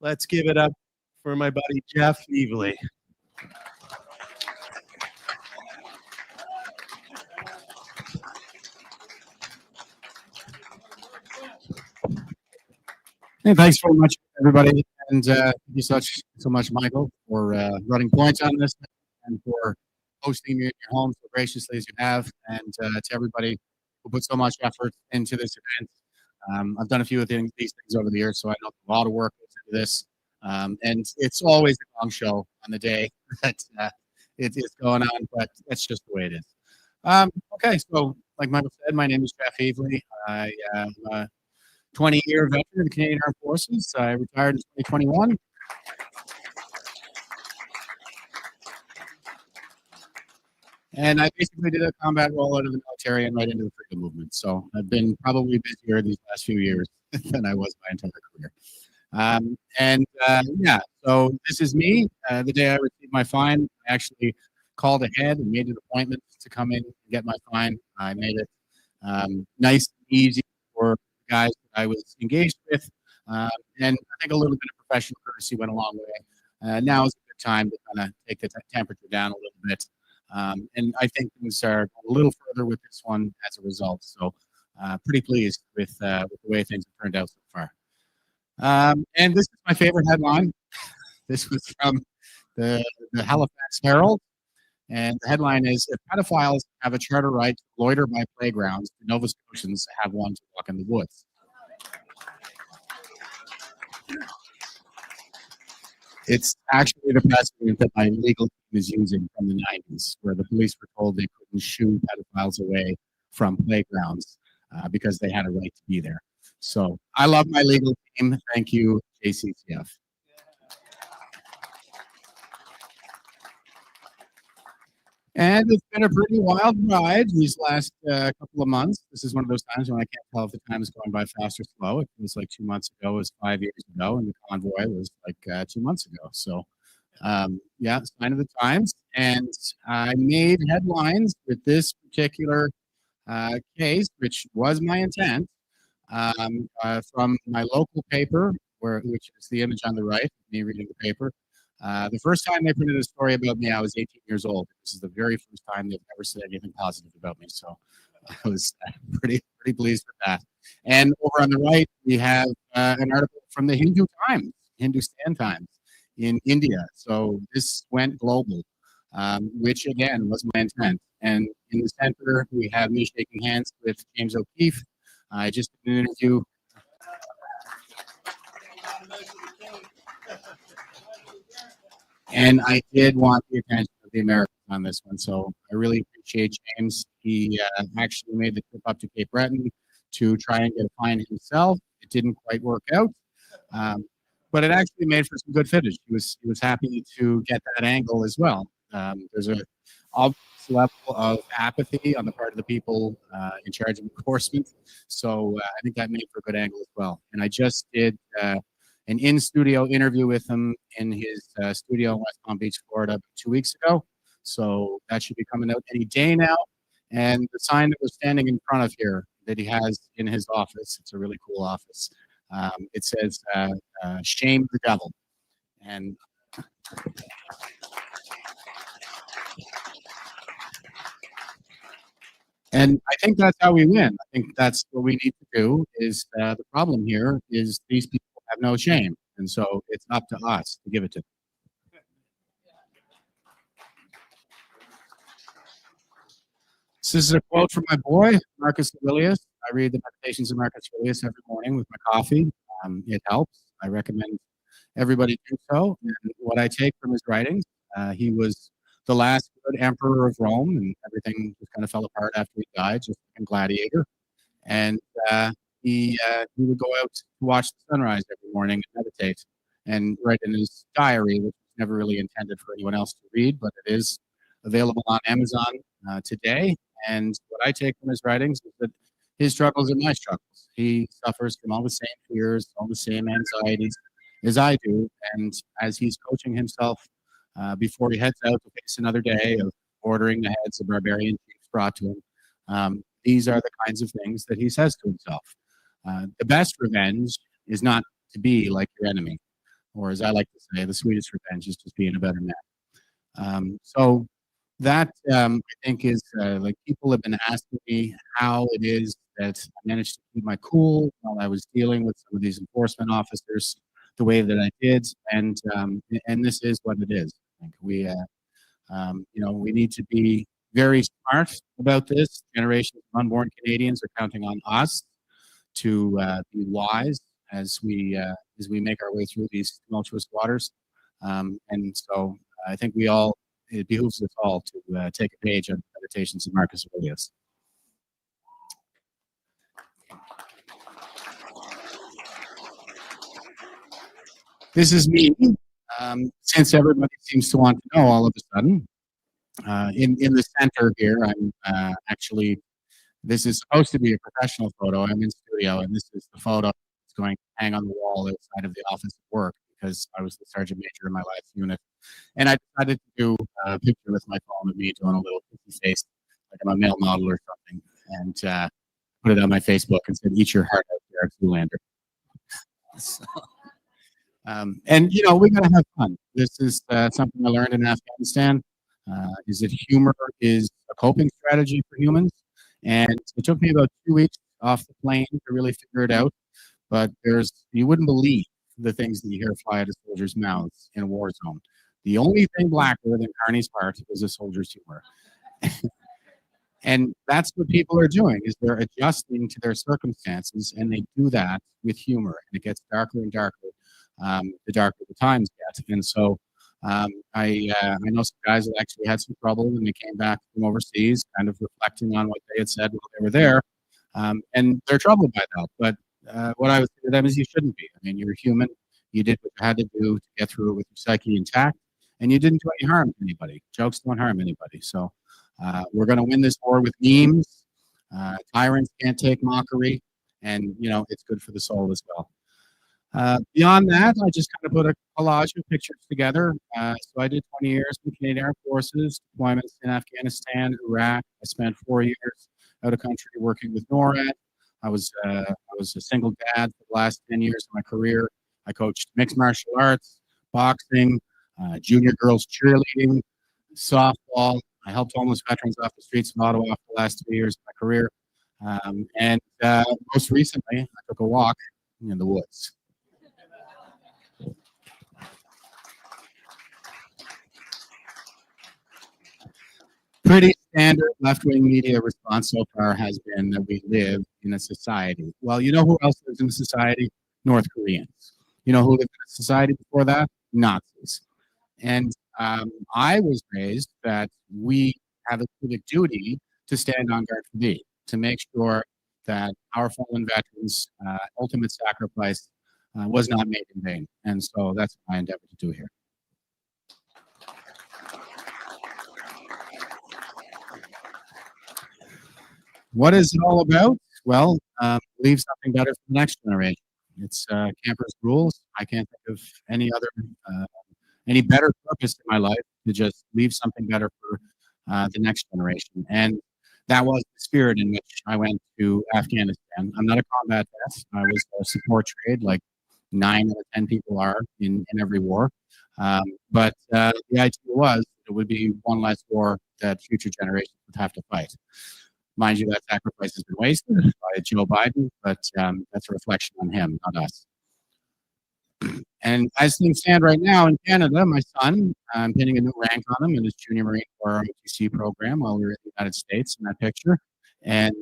Let's give it up for my buddy Jeff Evely. Hey, thanks very much, everybody, and thank you so much, Michael, for running points on this and for hosting me in your home so graciously as you have, and to everybody who put so much effort into this event. I've done a few of these things over the years, so I know a lot of work goes into this, and it's always a long show on the day that it's going on, but that's just the way it is. Okay, so like Michael said, my name is Jeff Evely. I am 20-year veteran of the Canadian Armed Forces. I retired in 2021. And I basically did a combat role out of the military and right into the freedom movement. So I've been probably busier these last few years than I was my entire career. Yeah, so this is me. The day I received my fine, I actually called ahead and made an appointment to come in and get my fine. I made it nice and easy for guys that I was engaged with, and I think a little bit of professional courtesy went a long way. Now is a good time to kind of take the temperature down a little bit, and I think things are a little further with this one as a result. So, pretty pleased with the way things have turned out so far. And this is my favorite headline. This was from the Halifax Herald, and the headline is: "If pedophiles have a charter right to loiter by playgrounds, the Nova Scotians have one to walk in the woods." It's actually the precedent that my legal team is using from the 90s, where the police were told they couldn't shoo pedophiles away from playgrounds because they had a right to be there. So I love my legal team. Thank you, JCCF. And it's been a pretty wild ride these last couple of months. This is one of those times when I can't tell if the time is going by fast or slow. It was like 2 months ago, it was 5 years ago, and the convoy was like 2 months ago. So, yeah, sign of the times. And I made headlines with this particular case, which was my intent, from my local paper, which is the image on the right, me reading the paper, The first time they printed a story about me, I was 18 years old. This is the very first time they've ever said anything positive about me. So I was pretty pleased with that. And over on the right, we have an article from the Hindustan Times in India. So this went global, which again was my intent. And in the center, we have me shaking hands with James O'Keefe. I just did an interview. And I did want the attention of the Americans on this one. So I really appreciate James. He actually made the trip up to Cape Breton to try and get a fine himself. It didn't quite work out. But it actually made for some good footage. He was happy to get that angle as well. There's a obvious level of apathy on the part of the people in charge of enforcement. So I think that made for a good angle as well. And I just did an in-studio interview with him in his studio in West Palm Beach, Florida, 2 weeks ago. So that should be coming out any day now. And the sign that we're standing in front of here that he has in his office, it's a really cool office. It says, shame the devil. And I think that's how we win. I think that's what we need to do is the problem here is these people have no shame. And so it's up to us to give it to them. This is a quote from my boy, Marcus Aurelius. I read the Meditations of Marcus Aurelius every morning with my coffee. It helps. I recommend everybody do so. And what I take from his writings, he was the last good emperor of Rome, and everything just kind of fell apart after he died, just like a gladiator. And he would go out to watch the sunrise every morning and meditate and write in his diary, which was never really intended for anyone else to read, but it is available on Amazon today. And what I take from his writings is that his struggles are my struggles. He suffers from all the same fears, all the same anxieties as I do. And as he's coaching himself before he heads out to face another day of ordering the heads of barbarian chiefs brought to him, these are the kinds of things that he says to himself. The best revenge is not to be like your enemy, or as I like to say, the sweetest revenge is just being a better man. So that I think is like people have been asking me how it is that I managed to keep my cool while I was dealing with some of these enforcement officers the way that I did, and this is what it is. I think we we need to be very smart about this. Generations of unborn Canadians are counting on us to be wise as we make our way through these tumultuous waters, and so I think it behooves us all to take a page on Meditations of Marcus Aurelius. This is me, since everybody seems to want to know all of a sudden. In the center here, I'm actually, this is supposed to be a professional photo. I'm in studio, and this is the photo that's going to hang on the wall outside of the office at work because I was the sergeant major in my last unit. And I decided to do a picture with my phone of me doing a little kissy face, like I'm a male model or something, and put it on my Facebook and said, "Eat your heart out there, Zoolander." So, and we gotta have fun. This is something I learned in Afghanistan. Is that humor is a coping strategy for humans, and it took me about 2 weeks off the plane to really figure it out. But you wouldn't believe the things that you hear fly out of soldiers' mouths in a war zone. The only thing blacker than Carney's heart is a soldier's humor. And that's what people are doing, is they're adjusting to their circumstances, and they do that with humor. And it gets darker and darker the darker the times get. And so I know some guys that actually had some trouble when they came back from overseas, kind of reflecting on what they had said while they were there. And they're troubled by that. But what I would say to them is you shouldn't be. I mean, you're human. You did what you had to do to get through it with your psyche intact, and you didn't do any harm to anybody. Jokes don't harm anybody. So we're going to win this war with memes. Tyrants can't take mockery, and it's good for the soul as well. Beyond that, I just kind of put a collage of pictures together. So I did 20 years in the Canadian Armed Forces, deployments in Afghanistan, Iraq. I spent 4 years out of country working with NORAD. I was a single dad for the last 10 years of my career. I coached mixed martial arts, boxing, junior girls cheerleading, softball. I helped homeless veterans off the streets of Ottawa for the last 3 years of my career. And most recently, I took a walk in the woods. Pretty standard left-wing media response so far has been that we live in a society. Well, you know who else lives in a society? North Koreans. You know who lived in a society before that? Nazis. And I was raised that we have a civic duty to stand on guard for thee, to make sure that our fallen veterans' ultimate sacrifice was not made in vain. And so that's what I endeavor to do here. What is it all about? Well, leave something better for the next generation. It's campers rules. I can't think of any better purpose in my life to just leave something better for the next generation. And that was the spirit in which I went to Afghanistan. I'm not a combat vet. I was a support trade, like 9 out of 10 people are in every war. But the idea was it would be one less war that future generations would have to fight. Mind you, that sacrifice has been wasted by Joe Biden, but that's a reflection on him, not us. And as things stand right now in Canada, my son, I'm pinning a new rank on him in his junior Marine Corps ROTC program while we were in the United States in that picture. And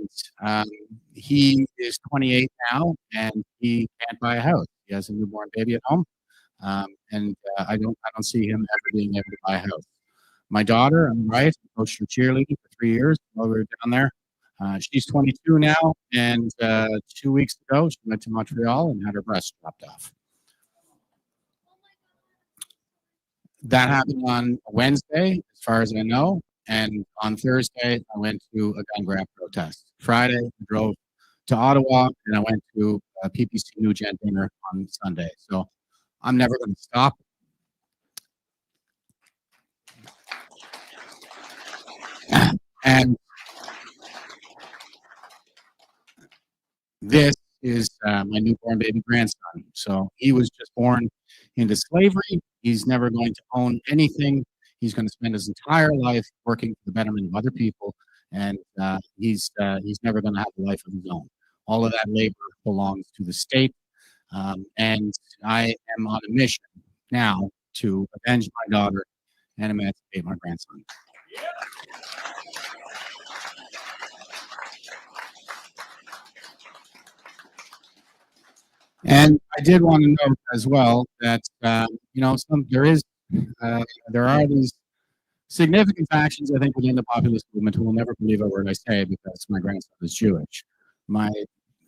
he is 28 now, and he can't buy a house. He has a newborn baby at home, and I don't see him ever being able to buy a house. My daughter, I'm right, I coached her cheerleading for 3 years while we were down there. She's 22 now, and 2 weeks ago, she went to Montreal and had her breast chopped off. That happened on Wednesday, as far as I know, and on Thursday, I went to a gun grab protest. Friday, I drove to Ottawa, and I went to a PPC New Gen dinner on Sunday. So I'm never going to stop. And this is my newborn baby grandson. So he was just born into slavery. He's never going to own anything. He's going to spend his entire life working for the betterment of other people, and he's never going to have a life of his own. All of that labor belongs to the state, and I am on a mission now to avenge my daughter and emancipate my grandson. And I did want to note as well that there are these significant factions, I think, within the populist movement who will never believe a word I say because my grandson is Jewish. My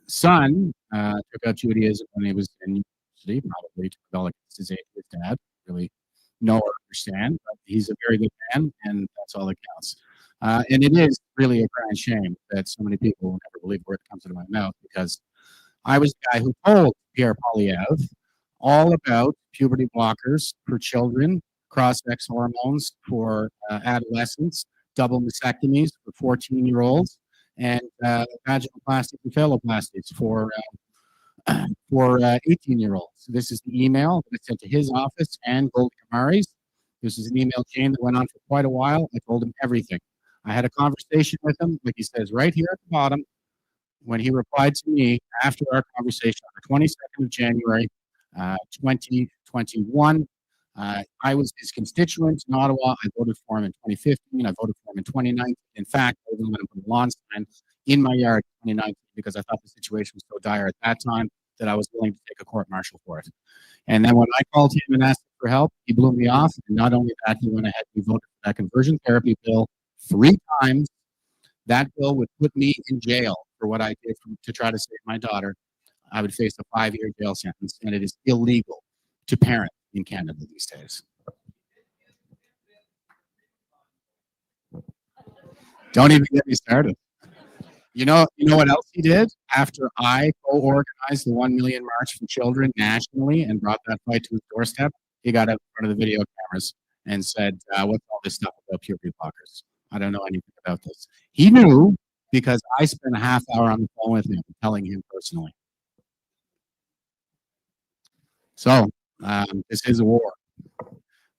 son took up Judaism when he was in university, probably to rebel against his atheist dad. Really know or understand, but he's a very good man, and that's all that counts. And it is really a grand shame that so many people will never believe a word that comes out of my mouth, because I was the guy who told Pierre Poilievre all about puberty blockers for children, cross-sex hormones for adolescents, double mastectomies for 14-year-olds, and vaginoplasties and phalloplasties for 18-year-olds. So this is the email that I sent to his office and Gold Kamari's. This is an email chain that went on for quite a while. I told him everything. I had a conversation with him, like he says right here at the bottom, when he replied to me after our conversation on the 22nd of January, 2021. I was his constituent in Ottawa. I voted for him in 2015. I voted for him in 2019. In fact, I even went and put a lawn sign in my yard in 2019 because I thought the situation was so dire at that time that I was willing to take a court martial for it. And then when I called him and asked for help, he blew me off. And not only that, he went ahead and voted for that conversion therapy bill 3 times. That bill would put me in jail for what I did to try to save my daughter. I would face a 5-year jail sentence, and it is illegal to parent in Canada these days. Don't even get me started. You know what else he did? After I co-organized the 1 million March for Children nationally and brought that fight to his doorstep, he got up in front of the video cameras and said, what's all this stuff about puberty blockers? I don't know anything about this. He knew because I spent a half hour on the phone with him, telling him personally. So this is a war.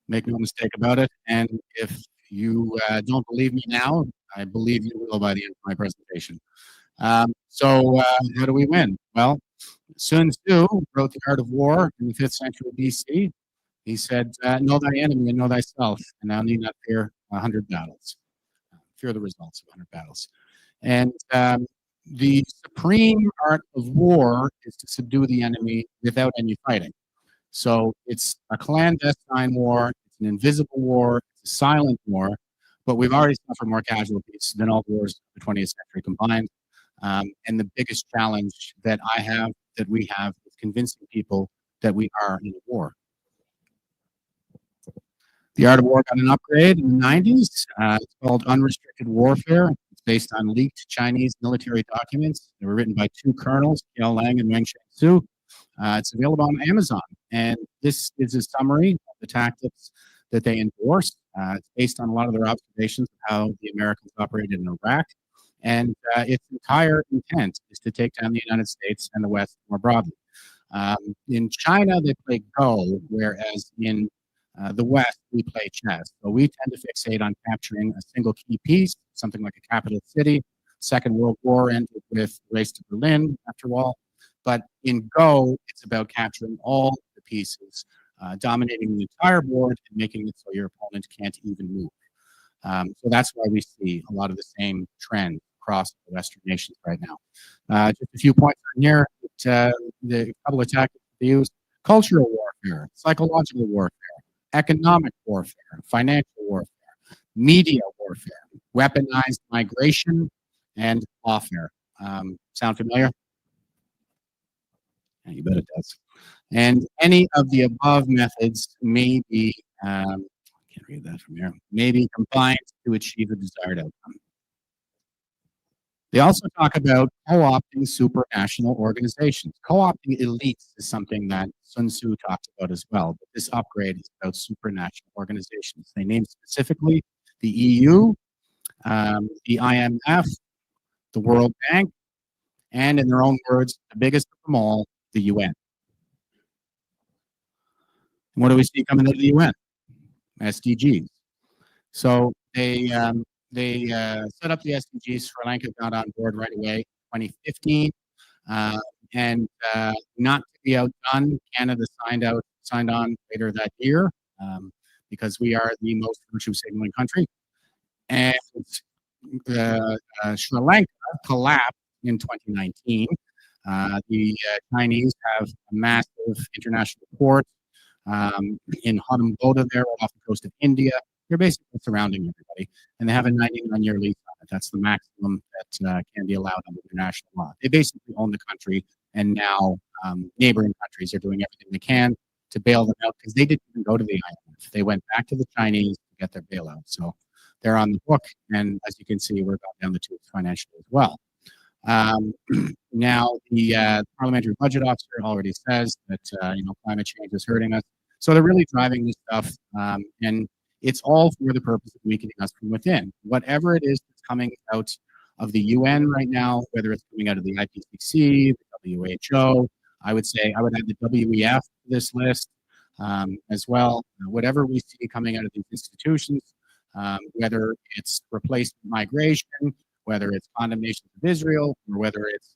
Make no mistake about it. And if you don't believe me now, I believe you will by the end of my presentation. So how do we win? Well, Sun Tzu wrote The Art of War in the 5th century BC. He said, know thy enemy and know thyself, and thou need not fear 100 battles. Fear the results of 100 battles. And the supreme art of war is to subdue the enemy without any fighting. So it's a clandestine war, it's an invisible war, it's a silent war, but we've already suffered more casualties than all wars of the 20th century combined. And the biggest challenge that I have, that we have, is convincing people that we are in a war. The Art of War got an upgrade in the 90s. It's called Unrestricted Warfare. It's based on leaked Chinese military documents. They were written by 2 colonels, Kiao Lang and Wang Shengsu. It's available on Amazon. And this is a summary of the tactics that they endorse. It's based on a lot of their observations of how the Americans operated in Iraq. And its entire intent is to take down the United States and the West more broadly. In China, they play Go, whereas in the West, we play chess. So we tend to fixate on capturing a single key piece, something like a capital city. Second World War ended with Race to Berlin, after all. But in Go, it's about capturing all the pieces, dominating the entire board and making it so your opponent can't even move. So that's why we see a lot of the same trends across the Western nations right now. Just a few points on here. The couple of tactics they use: cultural warfare, psychological warfare, economic warfare, financial warfare, media warfare, weaponized migration, and lawfare. Sound familiar? Yeah, you bet it does. And any of the above methods may be, can't read that from here, may be combined to achieve a desired outcome. They also talk about co-opting supranational organizations. Co-opting elites is something that Sun Tzu talks about as well, but this upgrade is about supranational organizations. They name specifically the EU, the IMF, the World Bank, and in their own words, the biggest of them all, the UN. And what do we see coming out of the UN? SDGs. So they set up the SDGs. Sri Lanka got on board right away, 2015, and not to be outdone, Canada signed on later that year because we are the most virtue signaling country. And Sri Lanka collapsed in 2019. The Chinese have a massive international port in Hambantota there off the coast of India. They're basically surrounding everybody, and they have a 99-year lease on it. That's the maximum that can be allowed under international law. They basically own the country, and now neighboring countries are doing everything they can to bail them out because they didn't even go to the IMF. They went back to the Chinese to get their bailout. So they're on the hook, and as you can see, we're going down the tubes financially as well. Now, the Parliamentary Budget Officer already says that climate change is hurting us. So they're really driving this stuff, and it's all for the purpose of weakening us from within. Whatever it is that's coming out of the UN right now, whether it's coming out of the IPCC, the WHO, I would add the WEF to this list as well. Whatever we see coming out of these institutions, whether it's replacement migration, whether it's condemnation of Israel, or whether it's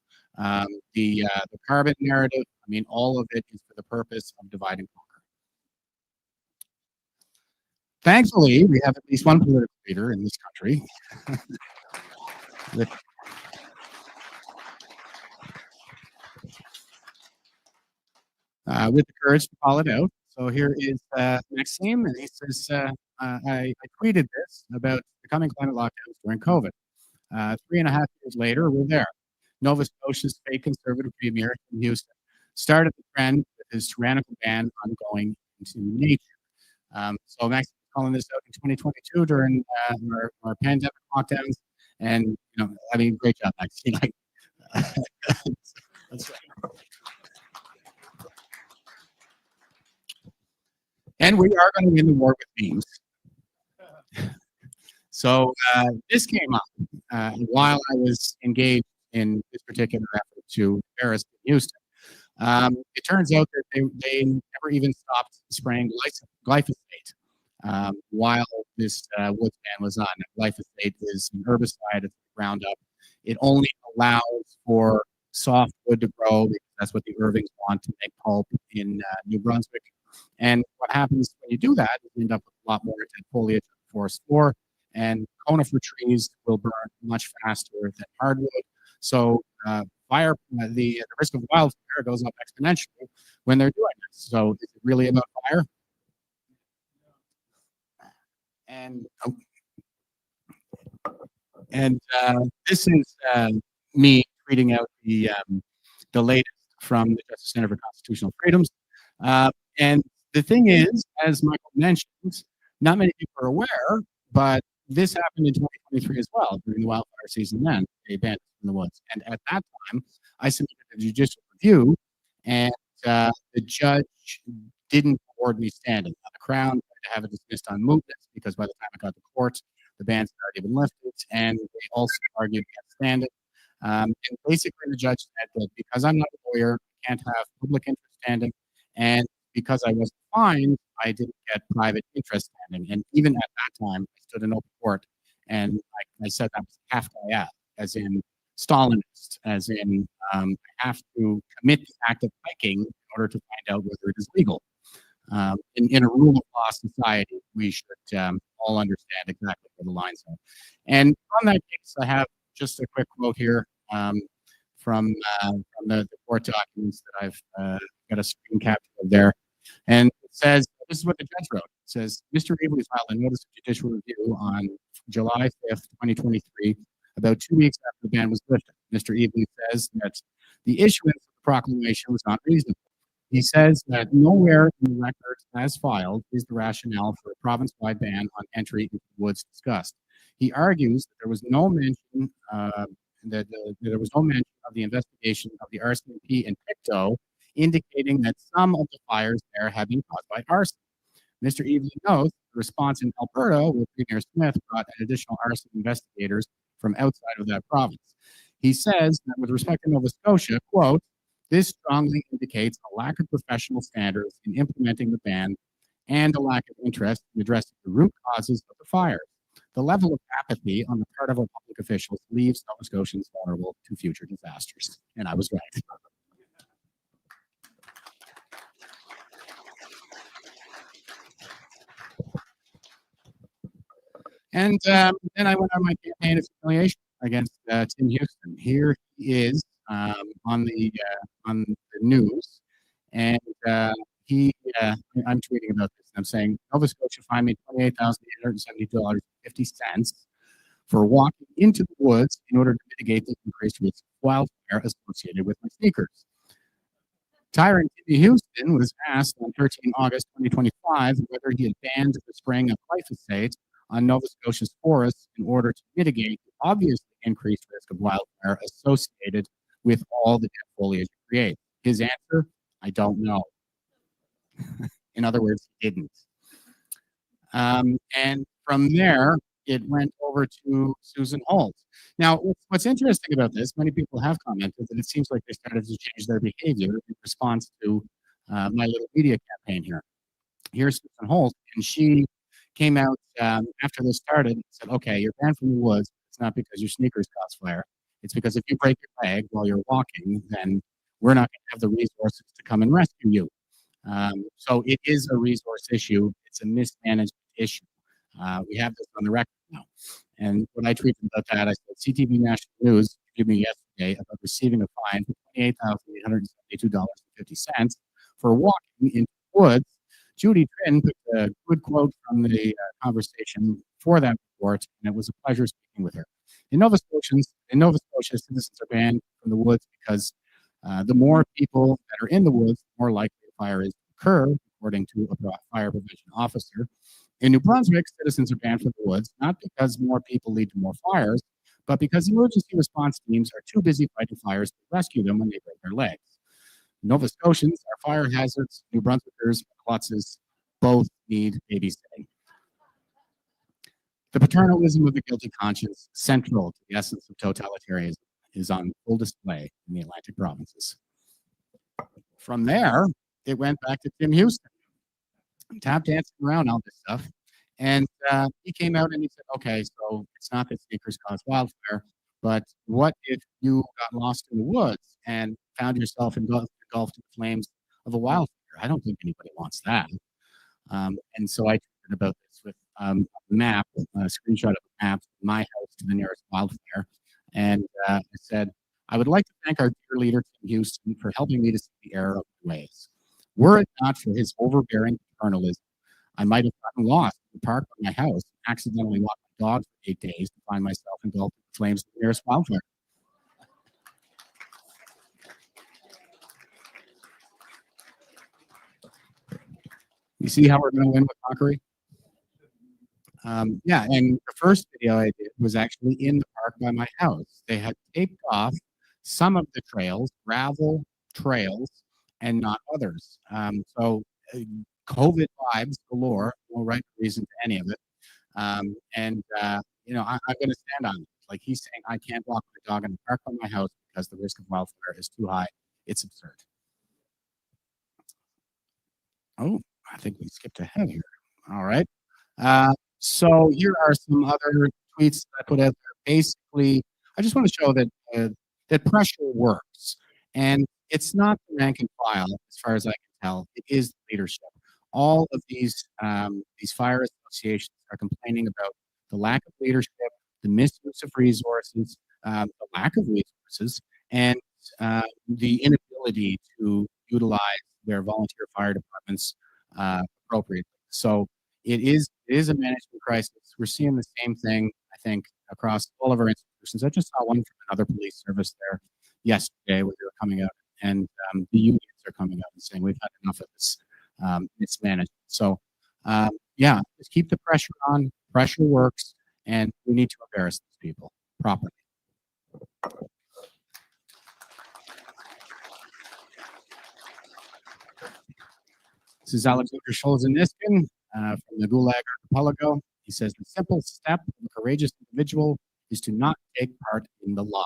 the carbon narrative, I mean, all of it is for the purpose of divide and conquer. Thankfully, we have at least one political leader in this country with the courage to call it out. So here is Maxime, and he says, I tweeted this about the coming climate lockdowns during COVID. 3.5 years later, we're there. Nova Scotia's fake conservative premier in Houston started the trend with his tyrannical ban on going into nature. So Maxime is calling this out in 2022 during our pandemic lockdowns, and great job, Maxime. And we are going to win the war with memes. So this came up while I was engaged in this particular effort to embarrass Houston. It turns out that they never even stopped spraying glyphosate while this woods ban was on. Glyphosate is an herbicide, it's Roundup. It only allows for softwood to grow because that's what the Irvings want to make pulp in New Brunswick. And what happens when you do that is you end up with a lot more dead foliage on the forest floor, and conifer trees will burn much faster than hardwood. So the risk of wildfire goes up exponentially when they're doing this. So is it really about fire? And this is me tweeting out the latest from the Justice Center for Constitutional Freedoms. And the thing is, as Michael mentioned, not many people are aware, but this happened in 2023 as well during the wildfire season. Then they banned it from the woods, and at that time, I submitted a judicial review, and the judge didn't award me standing. Now, the Crown tried to have it dismissed on mootness because by the time it got to court, the ban's had already been lifted, and they also argued against standing. And basically, the judge said that because I'm not a lawyer, I can't have public interest standing, and because I wasn't fined, I didn't get private interest standing. And even at that time, I stood in open court, and I said that was half-diet, as in Stalinist, as in I have to commit the act of hiking in order to find out whether it is legal. In a rule of law society, we should all understand exactly where the lines are. And on that case, I have just a quick quote here from the court documents that I've got a screen capture of there. And it says, this is what the judge wrote. It says, Mr. Evely filed a notice of judicial review on July 5th, 2023, about 2 weeks after the ban was lifted. Mr. Evely says that the issuance of the proclamation was not reasonable. He says that nowhere in the record as filed is the rationale for a province-wide ban on entry into the woods discussed. He argues that there was no mention of the investigation of the RCMP in Pictou, indicating that some of the fires there have been caused by arson. Mr. Evely notes the response in Alberta, where Premier Smith brought an additional arson investigators from outside of that province. He says that with respect to Nova Scotia, quote, this strongly indicates a lack of professional standards in implementing the ban and a lack of interest in addressing the root causes of the fires. The level of apathy on the part of our public officials leaves Nova Scotians vulnerable to future disasters. And I was right. And then I went on my campaign of humiliation against Tim Houston. Here he is on the news, and I'm tweeting about this. I'm saying Nova Scotia fined me $28,872.50 for walking into the woods in order to mitigate the increased risk of wildfire associated with my sneakers. Tyrant Timmy Houston was asked on 13 August 2025 whether he had banned the spraying of glyphosate on Nova Scotia's forests in order to mitigate the obviously increased risk of wildfire associated with all the dead foliage it creates. His answer, I don't know. In other words, he didn't. And from there, it went over to Susan Holt. Now, what's interesting about this, many people have commented that it seems like they started to change their behavior in response to my little media campaign here. Here's Susan Holt, and she came out after this started and said, okay, you're banned from the woods. It's not because your sneakers cause fire. It's because if you break your leg while you're walking, then we're not going to have the resources to come and rescue you. So it is a resource issue. It's a mismanaged issue. We have this on the record now. And when I tweeted about that, I said, CTV National News gave me yesterday about receiving a fine for $28,872.50 for walking into the woods. Judy Trin put a good quote from the conversation for that report, and it was a pleasure speaking with her. In Nova Scotia, citizens are banned from the woods because the more people that are in the woods, the more likely a fire is to occur, according to a fire prevention officer. In New Brunswick, citizens are banned from the woods, not because more people lead to more fires, but because emergency response teams are too busy fighting fires to rescue them when they break their legs. Nova Scotians are fire hazards. New Brunswickers are klutzes. Both need babysitting. The paternalism of the guilty conscience, central to the essence of totalitarianism, is on full display in the Atlantic provinces. From there, it went back to Tim Houston. Tap dancing around all this stuff. And he came out and he said, okay, so it's not that sneakers cause wildfire, but what if you got lost in the woods and found yourself engulfed in the flames of a wildfire? I don't think anybody wants that. And so I tweeted about this with a map, a screenshot of a map from my house to the nearest wildfire. And I said, I would like to thank our dear leader, Tim Houston, for helping me to see the error of my ways. Were it not for his overbearing paternalism, I might have gotten lost in the park by my house, accidentally walked my dog for 8 days to find myself engulfed in the flames of the nearest wildfire. You see how we're going to win with mockery? Yeah, and the first video I did was actually in the park by my house. They had taped off some of the trails, gravel trails, and not others. So COVID vibes galore, no right reason to any of it. And you know, I'm going to stand on it. Like he's saying, I can't walk my dog in the park by my house because the risk of wildfire is too high. It's absurd. Oh, I think we skipped ahead here. All right. So here are some other tweets that I put out there. Basically, I just want to show that that pressure works, and it's not the rank and file, as far as I can tell. It is the leadership. All of these fire associations are complaining about the lack of leadership, the misuse of resources, the lack of resources, and the inability to utilize their volunteer fire departments appropriately. So it is a management crisis. We're seeing the same thing, I think, across all of our institutions. I just saw one from another police service there yesterday where they were coming out, and the unions are coming out and saying we've had enough of this mismanagement. So yeah, just keep the pressure on. Pressure works, and we need to embarrass these people properly. This is Alexander Solzhenitsyn from the Gulag Archipelago. He says, the simple step of a courageous individual is to not take part in the lie.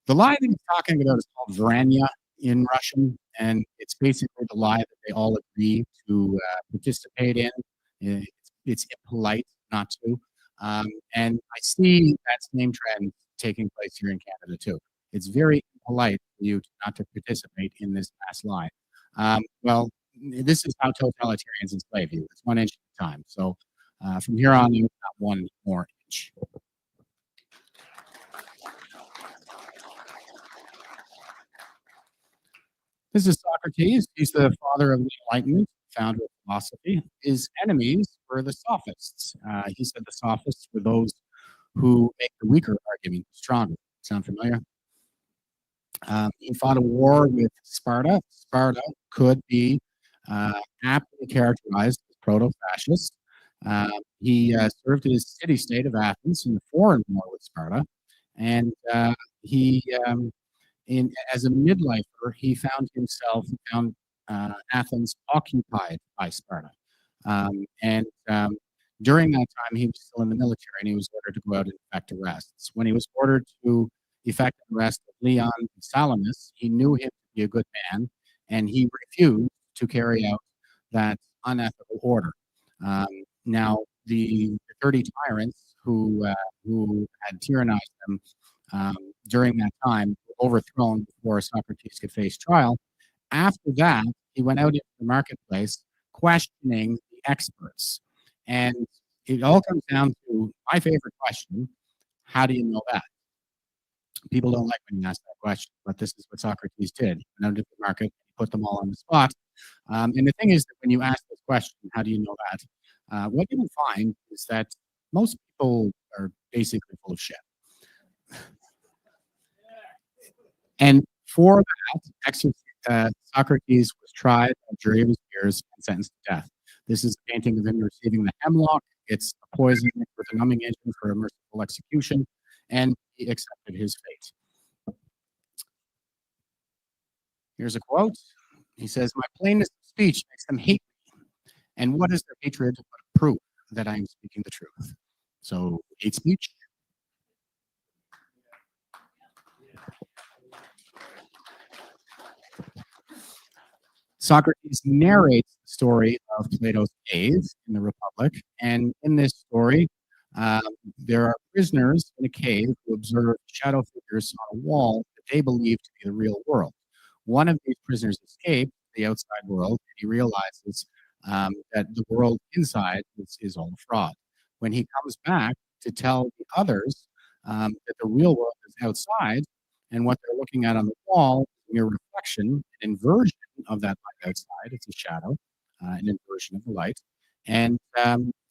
The lie that he's talking about is called Vranya in Russian, and it's basically the lie that they all agree to participate in. It's impolite not to. And I see that same trend taking place here in Canada too. It's very impolite for you not to participate in this mass lie. Well, this is how totalitarians enslave you. It's 1 inch at a time. So from here on, you've got 1 more inch. This is Socrates. He's the father of the Enlightenment, founder of philosophy. His enemies were the sophists. He said the sophists were those who make the weaker argument stronger. Sound familiar? He fought a war with Sparta. Sparta could be aptly characterized as proto-fascist. He served his city-state of Athens in the foreign war with Sparta, and as a midlifer, he found Athens occupied by Sparta. During that time, he was still in the military, and he was ordered to go out and effect arrests. When he was ordered to effect an arrest of Leon Salamis, he knew him to be a good man, and he refused to carry out that unethical order. Now, the 30 tyrants who had tyrannized them during that time were overthrown before Socrates could face trial. After that, he went out into the marketplace questioning the experts. And it all comes down to my favorite question: how do you know that? People don't like when you ask that question, but this is what Socrates did. He went out into the market, he put them all on the spot. And the thing is that when you ask this question, how do you know that? What you will find is that most people are basically full of shit. And for that, Socrates was tried by a jury of his peers and sentenced to death. This is a painting of him receiving the hemlock. It's a poison with a numbing agent for a merciful execution, and he accepted his fate. Here's a quote. He says, "My plainness of speech makes them hate me. And what is their hatred but a proof that I am speaking the truth?" So, hate speech. Socrates narrates the story of Plato's cave in the Republic, and in this story, there are prisoners in a cave who observe shadow figures on a wall that they believe to be the real world. One of these prisoners escapes the outside world, and he realizes that the world inside is all a fraud. When he comes back to tell the others that the real world is outside, and what they're looking at on the wall is a mere reflection, an inversion of that light outside. It's a shadow, an inversion of the light, and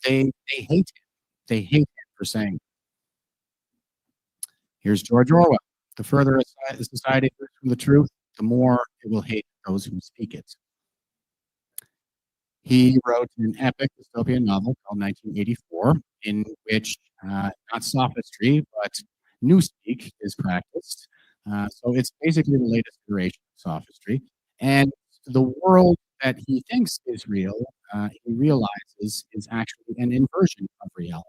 they hate him. They hate him for saying it. Here's George Orwell. The further a society moves from the truth, the more it will hate those who speak it. He wrote an epic dystopian novel called 1984, in which not sophistry, but newspeak is practiced. So it's basically the latest iteration of sophistry. And the world that he thinks is real, he realizes is actually an inversion of reality,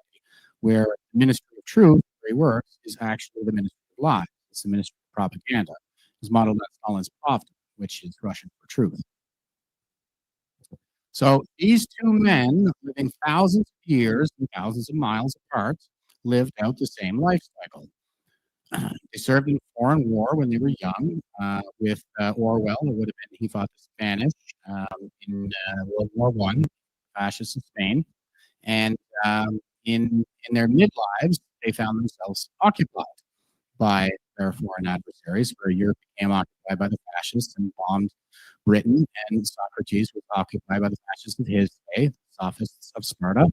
where the Ministry of Truth, where he works, is actually the Ministry of Lies. It's the Ministry of Propaganda. It's modeled on Stalin's Pravda, which is Russian for truth. So these two men, living thousands of years and thousands of miles apart, lived out the same life cycle. They served in a foreign war when they were young. With Orwell, it would have been he fought the Spanish in World War I, fascists in Spain, and in their midlives, they found themselves occupied by their foreign adversaries, where Europe became occupied by the fascists and bombed Britain, and Socrates was occupied by the fascists of his day, the sophists of Sparta,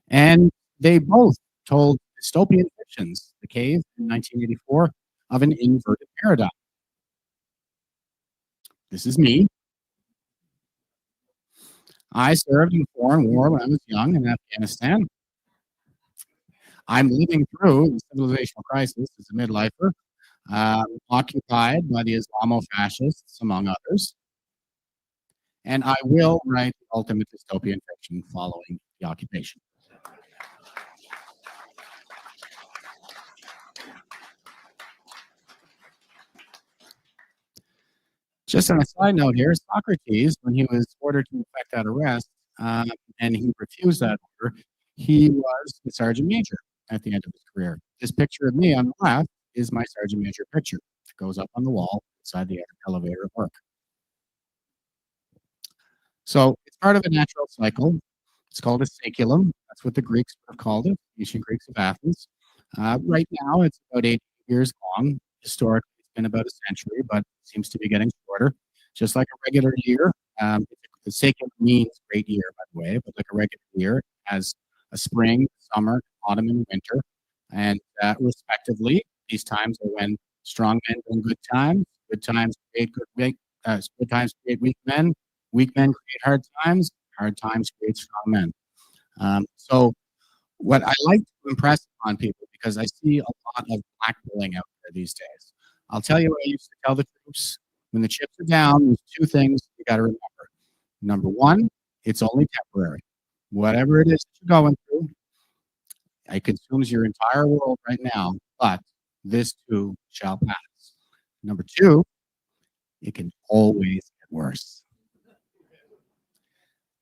and they both told dystopian fictions, The Cave in 1984, of an inverted paradigm. This is me. I served in a foreign war when I was young in Afghanistan. I'm living through the civilizational crisis as a midlifer, occupied by the Islamo-fascists, among others. And I will write the ultimate dystopian fiction following the occupation. Just on a side note here, Socrates, when he was ordered to effect that arrest, and he refused that order, he was the sergeant major at the end of his career. This picture of me on the left is my sergeant major picture. It goes up on the wall inside the elevator at work. So it's part of a natural cycle. It's called a saeculum. That's what the Greeks would have called it, ancient Greeks of Athens. Right now, it's about 8 years long. Historically, it's been about a century, but it seems to be getting shorter. Just like a regular year, the saeculum means great year, by the way, but like a regular year, it has a spring, summer, autumn, and winter. And respectively, these times are when strong men bring good times create good times create weak men create hard times create strong men. So what I like to impress upon people, because I see a lot of blackmailing out there these days. I'll tell you what I used to tell the troops. When the chips are down, there's two things you got to remember. Number one, it's only temporary. Whatever it is that you're going through, it consumes your entire world right now, but this too shall pass. Number two, it can always get worse.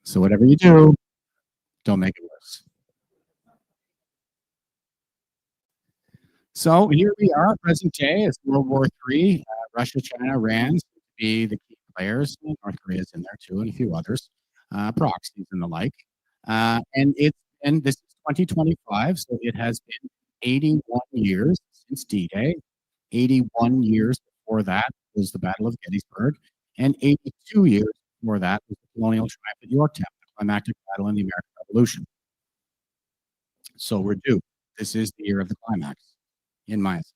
So whatever you do, don't make it worse. So here we are, present day. It's World War III. Russia, China, Iran seem to be the key players. North Korea's in there too, and a few others, proxies and the like. And this is 2025, so it has been 81 years since D-Day. 81 years before that was the Battle of Gettysburg, and 82 years before that was the colonial triumph at Yorktown, the climactic battle in the American Revolution. So we're due. This is the year of the climax, in my assessment.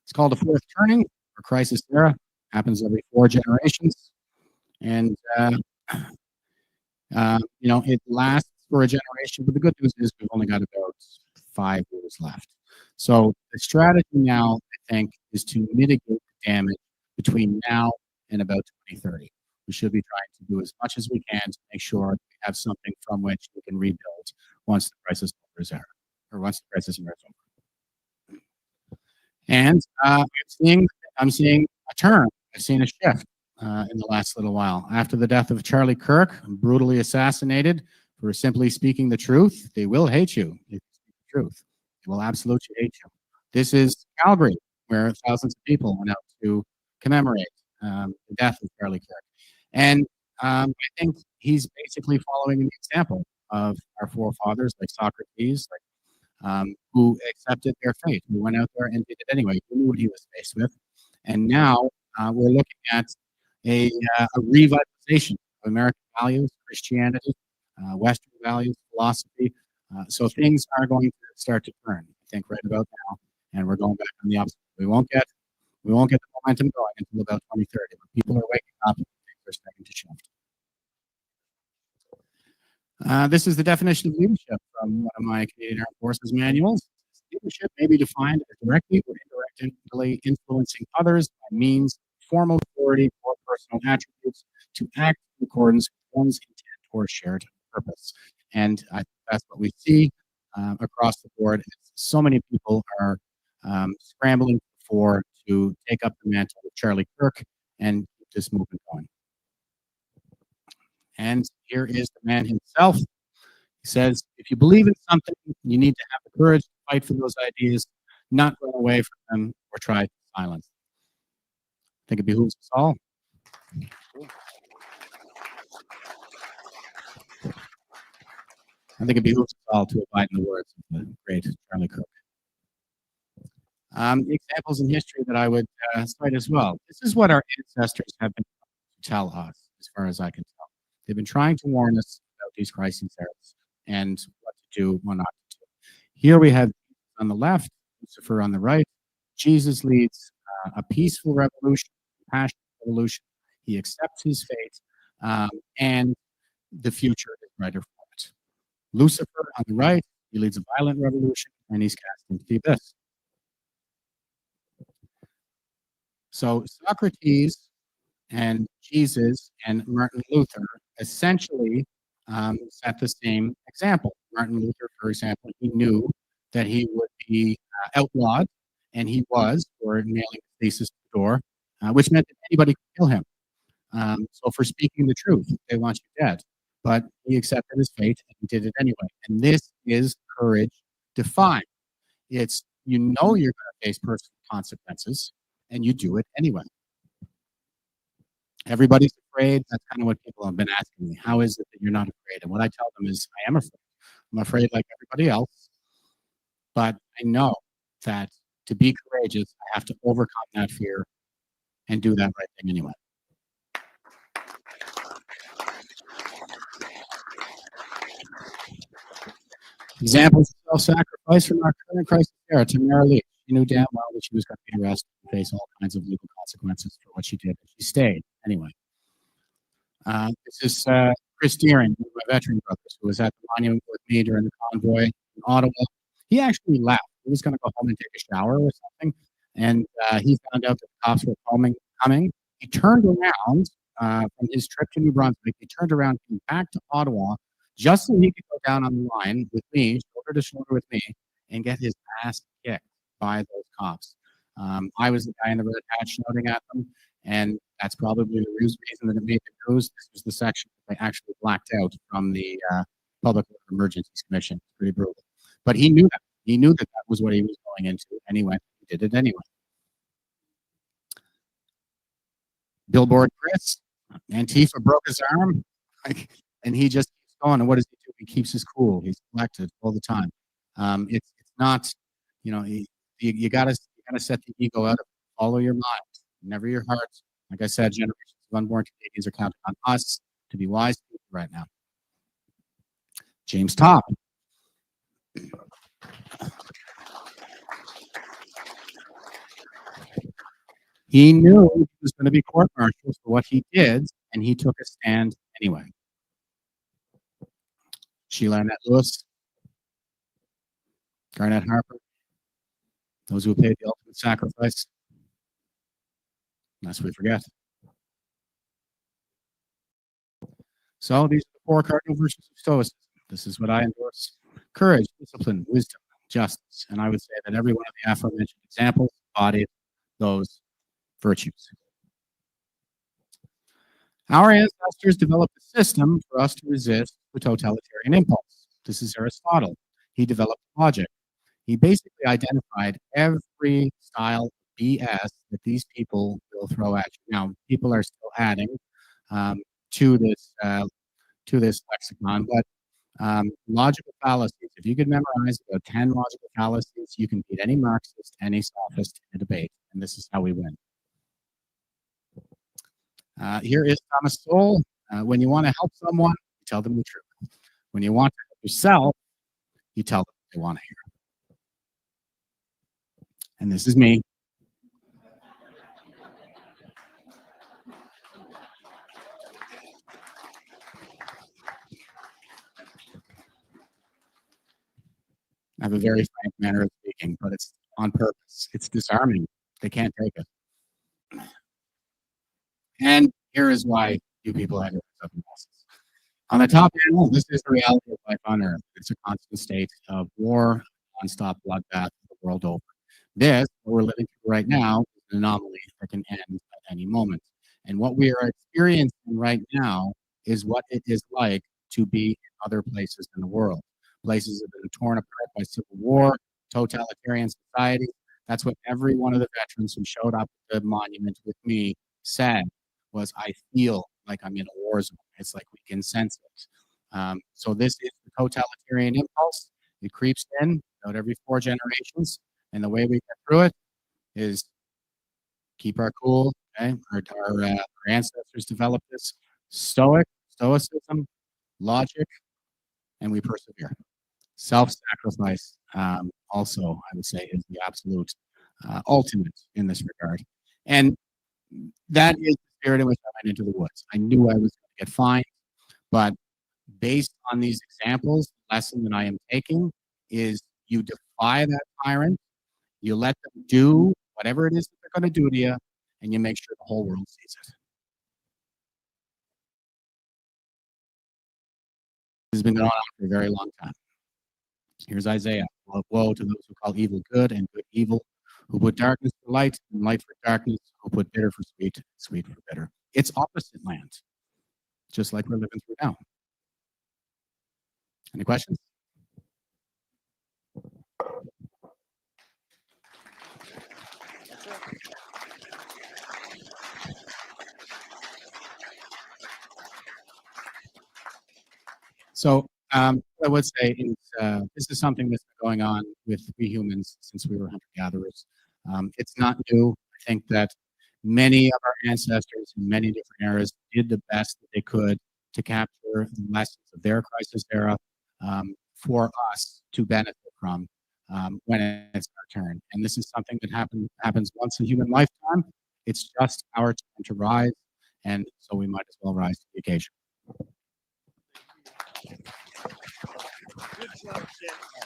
It's called a fourth turning or crisis era. Happens every 4 generations, and it lasts for a generation. But the good news is we've only got about 5 years left. So the strategy now, I think, is to mitigate the damage between now and about 2030. We should be trying to do as much as we can to make sure we have something from which we can rebuild once the crisis is over, or once the crisis is over. And I'm seeing a turn. I've seen a shift. in the last little while. After the death of Charlie Kirk, brutally assassinated for simply speaking the truth, they will hate you if you speak the truth. They will absolutely hate you. This is Calgary, where thousands of people went out to commemorate the death of Charlie Kirk. And I think he's basically following the example of our forefathers, like Socrates, who accepted their fate, who went out there and did it anyway, who knew what he was faced with. And now we're looking at a revitalization of American values, Christianity, Western values, philosophy. So things are going to start to turn, I think, right about now, and we're going back on the opposite. We won't get the momentum going until about 2030. But people are waking up and things are starting to shift. This is the definition of leadership from one of my Canadian Armed Forces manuals. Leadership may be defined as directly or indirectly influencing others by means of formal authority or personal attributes to act in accordance with one's intent or shared purpose. And I think that's what we see across the board. So many people are scrambling to take up the mantle of Charlie Kirk and keep this movement going. And here is the man himself. He says, if you believe in something, you need to have the courage to fight for those ideas, not run away from them or try to silence them. I think it behooves us all. I think it behooves us all to abide in the words of the great Charlie Kirk. Examples in history that I would cite as well. This is what our ancestors have been trying to tell us, as far as I can tell. They've been trying to warn us about these crisis areas and what to do, what not to do. Here we have on the left, Lucifer on the right. Jesus leads a peaceful revolution, a passionate revolution. He accepts his fate, and the future is brighter for it. Lucifer on the right, he leads a violent revolution, and he's cast into the abyss. So Socrates and Jesus and Martin Luther essentially set the same example. Martin Luther, for example, he knew that he would be outlawed, and he was, for nailing the thesis to the door, which meant that anybody could kill him. So for speaking the truth, they want you dead. But he accepted his fate, and he did it anyway. And this is courage defined. It's, you know, you're going to face personal consequences, and you do it anyway. Everybody's afraid. That's kind of what people have been asking me. How is it that you're not afraid? And what I tell them is, I am afraid. I'm afraid like everybody else. But I know that to be courageous, I have to overcome that fear and do that right thing anyway. Examples of self-sacrifice from our current crisis era. Tamara Lee. She knew damn well that she was going to be arrested and face all kinds of legal consequences for what she did. But she stayed anyway. This is Chris Deering, one of my veteran brothers, who was at the monument with me during the convoy in Ottawa. He actually left. He was going to go home and take a shower or something, and he found out that the cops were coming. He turned around from his trip to New Brunswick. He turned around, came back to Ottawa, just so he could go down on the line with me, shoulder to shoulder with me, and get his ass kicked by those cops. I was the guy in the red hat shouting at them, and that's probably the reason that it made the news. This was the section that they actually blacked out from the Public Emergencies Commission. It's pretty brutal. But he knew that. He knew that that was what he was going into anyway. He did it anyway. Billboard Chris, Antifa broke his arm, and he just keeps going. And what does he do? He keeps his cool. He's collected all the time. It's not, you know, you gotta set the ego out of it. Follow your mind, never your heart. Like I said, generations of unborn Canadians are counting on us to be wise people right now. James Topp. He knew he was going to be court-martialed for what he did, and he took a stand anyway. Sheila Annette Lewis, Garnett Harper, those who paid the ultimate sacrifice, lest we forget. So these are the four cardinal virtues of Stoicism. This is what I endorse: courage, discipline, wisdom, justice. And I would say that every one of the aforementioned examples embodied those virtues. Our ancestors developed a system for us to resist the totalitarian impulse. This is Aristotle. He developed logic. He basically identified every style of BS that these people will throw at you. Now, people are still adding to this lexicon, but logical fallacies. If you could memorize about 10 logical fallacies, you can beat any Marxist, any sophist in a debate, and this is how we win. Here is Thomas Sowell. When you want to help someone, you tell them the truth. When you want to help yourself, you tell them what they want to hear. And this is me. I have a very frank manner of speaking, but it's on purpose. It's disarming. They can't take it. And here is why you people have it up in masses. On the top panel, this is the reality of life on Earth. It's a constant state of war, nonstop bloodbath the world over. This, what we're living through right now, is an anomaly that can end at any moment. And what we are experiencing right now is what it is like to be in other places in the world. Places that have been torn apart by civil war, totalitarian society. That's what every one of the veterans who showed up at the monument with me said was, I feel like I'm in a war zone. It's like we can sense it. So this is the totalitarian impulse. It creeps in about every 4 generations. And the way we get through it is keep our cool. Okay? Our ancestors developed this stoicism, logic, and we persevere. Self-sacrifice also, I would say, is the absolute ultimate in this regard. And that is the spirit in which I went into the woods. I knew I was going to get fined, but based on these examples, the lesson that I am taking is you defy that tyrant, you let them do whatever it is that they're going to do to you, and you make sure the whole world sees it. This has been going on for a very long time. Here's Isaiah. Woe to those who call evil good and good evil, who put darkness for light and light for darkness, who put bitter for sweet and sweet for bitter. It's opposite land, just like we're living through now. Any questions? So I would say is, this is something that's been going on with we humans since we were hunter-gatherers. It's not new. I think that many of our ancestors in many different eras did the best that they could to capture the lessons of their crisis era for us to benefit from when it's our turn. And this is something that happens once in human lifetime. It's just our time to rise, and so we might as well rise to the occasion. Good job, Jen.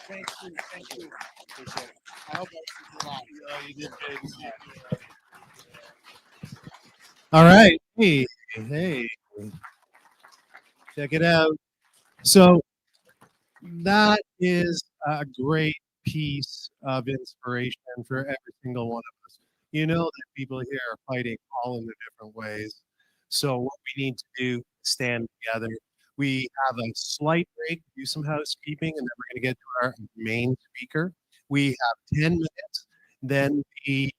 Thank you. Thank you. Appreciate it. I hope you did good. All right. Hey. Check it out. So that is a great piece of inspiration for every single one of us. You know that people here are fighting all in their different ways. So what we need to do is stand together. We have a slight break, do some housekeeping, and then we're going to get to our main speaker. We have 10 minutes. Then the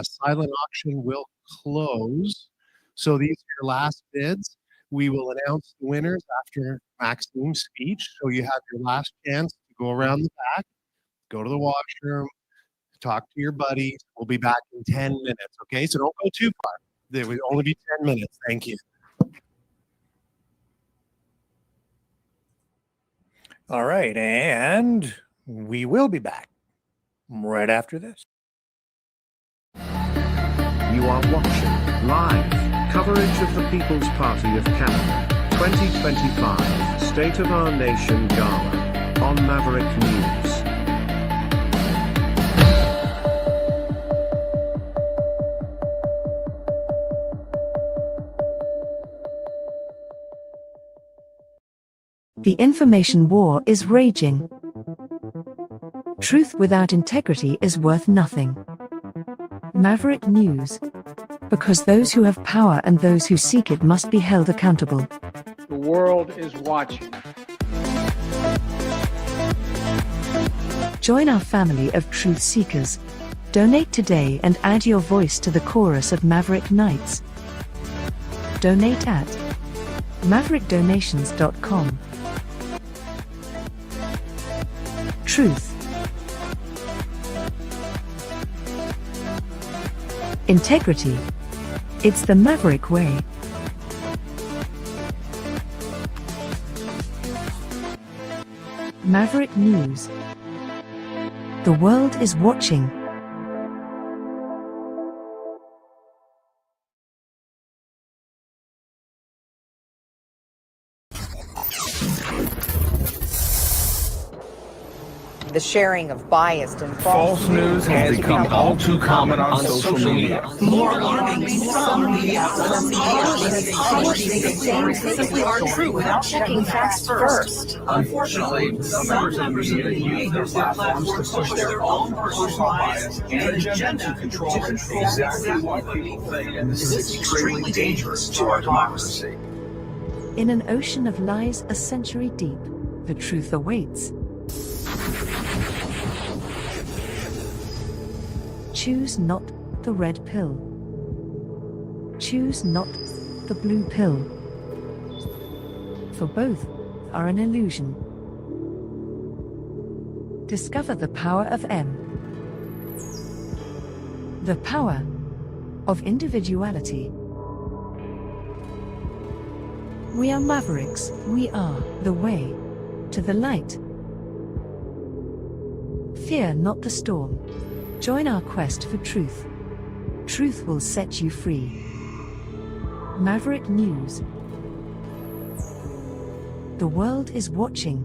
silent auction will close. So these are your last bids. We will announce the winners after Maxime's speech. So you have your last chance to go around the back, go to the washroom, talk to your buddies. We'll be back in 10 minutes, okay? So don't go too far. There will only be 10 minutes. Thank you. All right, and we will be back right after this. You are watching live coverage of the People's Party of Canada 2025 State of Our Nation Gala on Maverick News. The information war is raging. Truth without integrity is worth nothing. Maverick News. Because those who have power and those who seek it must be held accountable. The world is watching. Join our family of truth seekers. Donate today and add your voice to the chorus of Maverick Knights. Donate at maverickdonations.com. Truth. Integrity. It's the Maverick way. Maverick News. The world is watching. The sharing of biased and False news has become all too common on social media. More alarmingly, some media simply aren't true without checking facts first. Unfortunately, some members of the media use their platforms to push their own personal bias and agenda to control exactly what people think, and this is extremely dangerous to our democracy. In an ocean of lies a century deep, the truth awaits. Choose not the red pill. Choose not the blue pill. For both are an illusion. Discover the power of M. The power of individuality. We are mavericks. We are the way to the light. Fear not the storm. Join our quest for truth. Truth will set you free. Maverick News. The world is watching.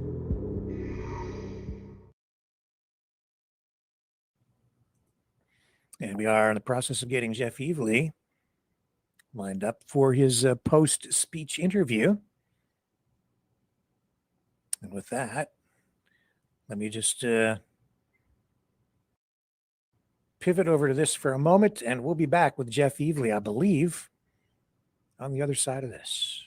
And we are in the process of getting Jeff Evely lined up for his post-speech interview. And with that, let me just pivot over to this for a moment, and we'll be back with Jeff Evely, I believe, on the other side of this.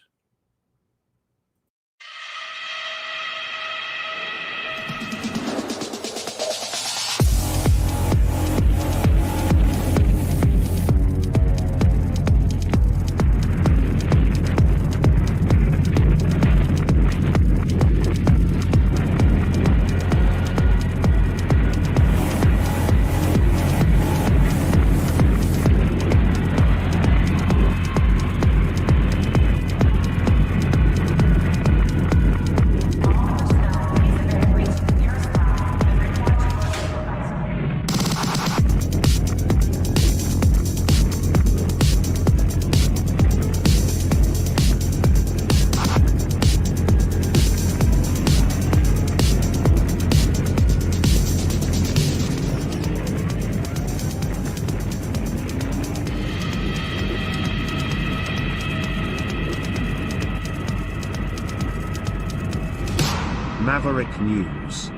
Maverick News.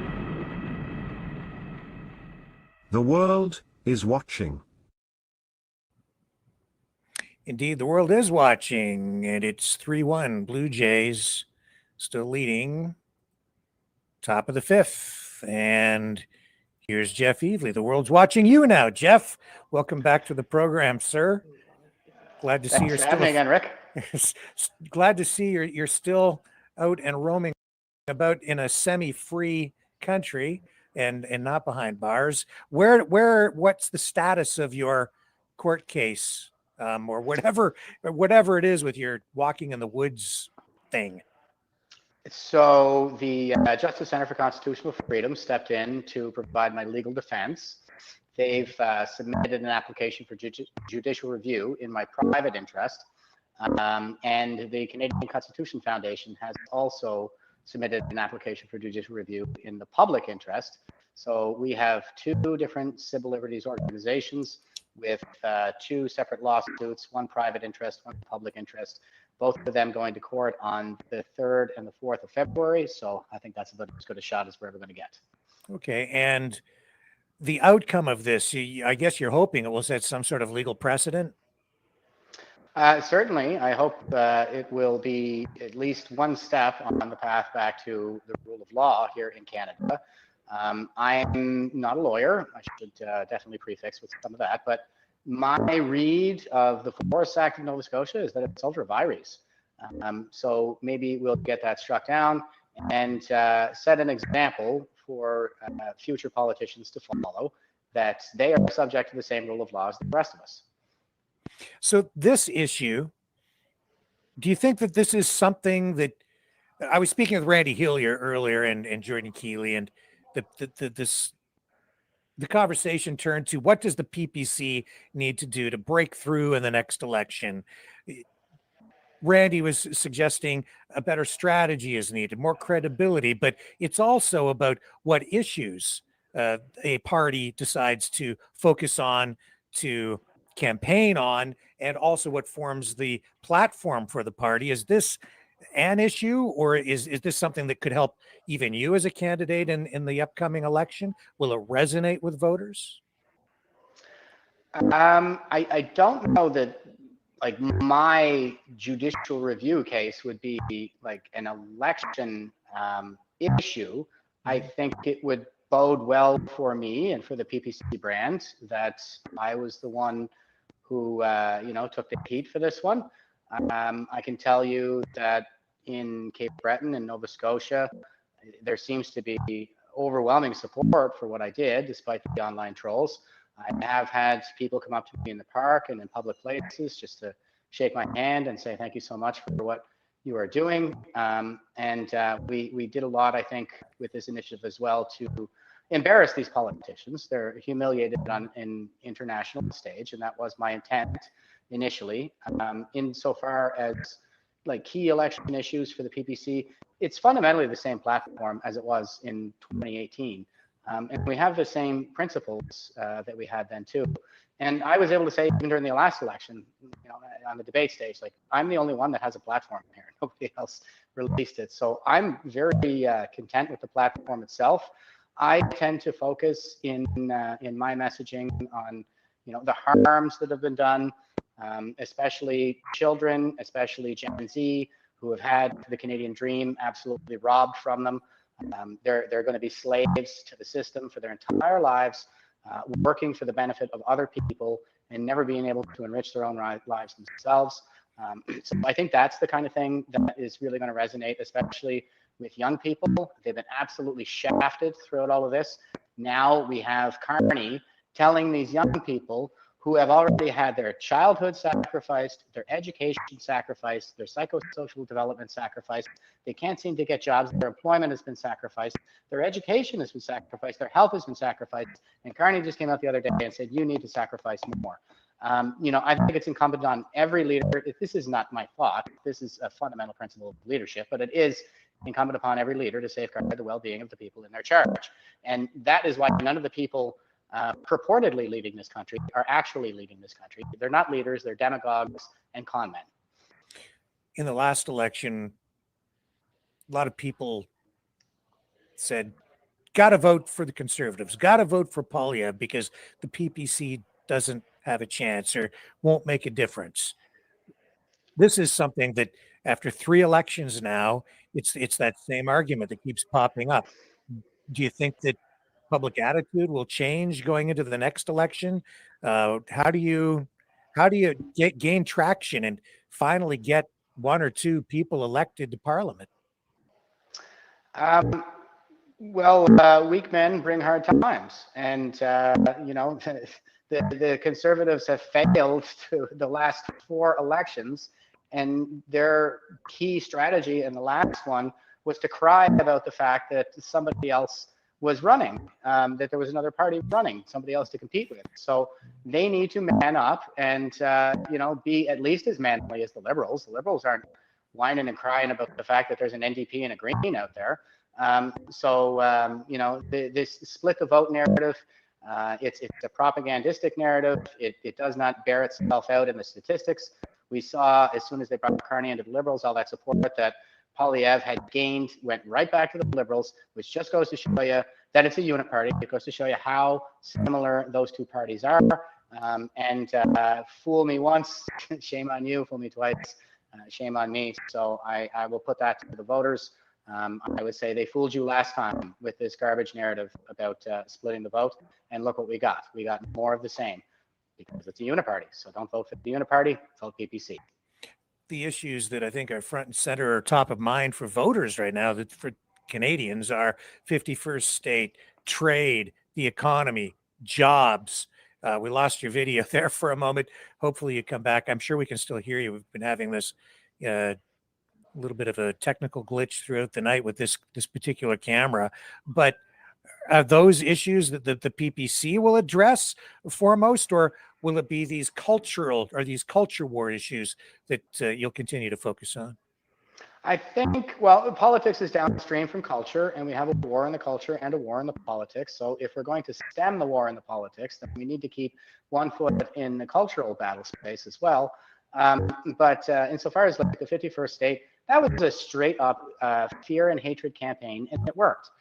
The world is watching. Indeed, the world is watching, and it's 3-1. Blue Jays still leading, top of the fifth. And here's Jeff Evely. The world's watching you now. Jeff, welcome back to the program, sir. Glad to see you're still again, Rick. Glad to see you're still out and roaming about in a semi-free country and not behind bars. What's the status of your court case, or whatever it is with your walking in the woods thing? So the Justice Center for Constitutional Freedom stepped in to provide my legal defense. They've submitted an application for judicial review in my private interest, and the Canadian Constitution Foundation has also submitted an application for judicial review in the public interest. So we have two different civil liberties organizations with two separate lawsuits, one private interest, one public interest, both of them going to court on the 3rd and the 4th of February. So I think that's about as good a shot as we're ever going to get. Okay. And the outcome of this, I guess you're hoping it will set some sort of legal precedent? Certainly, I hope it will be at least one step on the path back to the rule of law here in Canada. I'm not a lawyer. I should definitely prefix with some of that. But my read of the Forest Act of Nova Scotia is that it's ultra vires. So maybe we'll get that struck down and set an example for future politicians to follow, that they are subject to the same rule of law as the rest of us. So this issue, do you think that this is something that I was speaking with Randy Hillier earlier and Jordan Keeley, and the conversation turned to what does the PPC need to do to break through in the next election? Randy was suggesting a better strategy is needed, more credibility, but it's also about what issues a party decides to focus on, to campaign on, and also what forms the platform for the party. Is this an issue, or is this something that could help even you as a candidate in the upcoming election? Will it resonate with voters? I don't know that like my judicial review case would be like an election issue. I think it would bode well for me and for the PPC brand that I was the one who took the heat for this one. I can tell you that in Cape Breton and Nova Scotia, there seems to be overwhelming support for what I did, despite the online trolls. I have had people come up to me in the park and in public places just to shake my hand and say thank you so much for what you are doing. We did a lot, I think, with this initiative as well to embarrass these politicians. They're humiliated on an international stage, and that was my intent initially. Insofar as like key election issues for the PPC, it's fundamentally the same platform as it was in 2018. And we have the same principles that we had then too. And I was able to say even during the last election, on the debate stage, like I'm the only one that has a platform here. Nobody else released it. So I'm very content with the platform itself. I tend to focus in my messaging on, the harms that have been done, especially children, especially Gen Z, who have had the Canadian dream absolutely robbed from them. They're going to be slaves to the system for their entire lives, working for the benefit of other people and never being able to enrich their own lives themselves. So I think that's the kind of thing that is really going to resonate, especially with young people. They've been absolutely shafted throughout all of this. Now we have Carney telling these young people who have already had their childhood sacrificed, their education sacrificed, their psychosocial development sacrificed. They can't seem to get jobs. Their employment has been sacrificed. Their education has been sacrificed. Their health has been sacrificed. And Carney just came out the other day and said, you need to sacrifice more. I think it's incumbent on every leader. This is not my thought. This is a fundamental principle of leadership, but it is incumbent upon every leader to safeguard the well-being of the people in their charge. And that is why none of the people purportedly leading this country are actually leading this country. They're not leaders, they're demagogues and con men. In the last election, a lot of people said, got to vote for the Conservatives, got to vote for Polyev because the PPC doesn't have a chance or won't make a difference. This is something that after 3 elections now, it's that same argument that keeps popping up. Do you think that public attitude will change going into the next election? How do you gain traction and finally get 1 or 2 people elected to Parliament? Weak men bring hard times, and the Conservatives have failed to the last 4 elections, and their key strategy in the last one was to cry about the fact that somebody else was running, that there was another party running, somebody else to compete with. So they need to man up and, be at least as manly as the Liberals. The Liberals aren't whining and crying about the fact that there's an NDP and a Green out there. This split the vote narrative, it's a propagandistic narrative. It does not bear itself out in the statistics. We saw as soon as they brought Carney into the Liberals, all that support that Polyev had gained went right back to the Liberals, which just goes to show you that it's a unit party. It goes to show you how similar those 2 parties are. Fool me once, shame on you. Fool me twice, shame on me. So I will put that to the voters. I would say they fooled you last time with this garbage narrative about splitting the vote, and look what we got. We got more of the same because it's a uniparty. So don't vote for the uniparty, vote PPC. The issues that I think are front and center or top of mind for voters right now, that for Canadians, are 51st state, trade, the economy, jobs. We lost your video there for a moment. Hopefully you come back. I'm sure we can still hear you. We've been having this little bit of a technical glitch throughout the night with this particular camera. But are those issues that the PPC will address foremost, or will it be these culture war issues that you'll continue to focus on? I think, well, politics is downstream from culture, and we have a war in the culture and a war in the politics. So if we're going to stem the war in the politics, then we need to keep one foot in the cultural battle space as well. But insofar as like the 51st state, that was a straight up fear and hatred campaign, and it worked.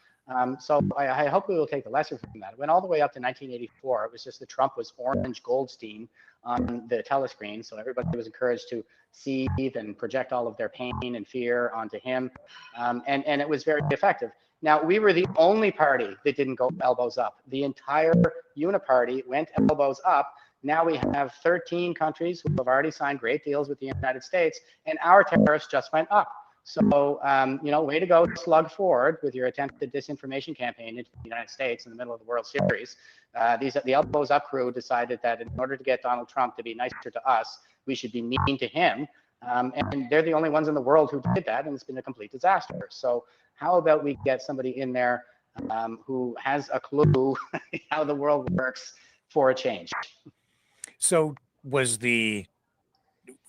So I hope we will take the lesson from that. It went all the way up to 1984. It was just that Trump was Orange Goldstein on the telescreen, so everybody was encouraged to seethe and project all of their pain and fear onto him, and it was very effective. Now, we were the only party that didn't go elbows up. The entire uniparty went elbows up. Now we have 13 countries who have already signed great deals with the United States, and our tariffs just went up. So, way to go, slug forward with your attempted disinformation campaign into the United States in the middle of the World Series. The elbows up crew decided that in order to get Donald Trump to be nicer to us, we should be mean to him. And they're the only ones in the world who did that, and it's been a complete disaster. So how about we get somebody in there who has a clue how the world works for a change? So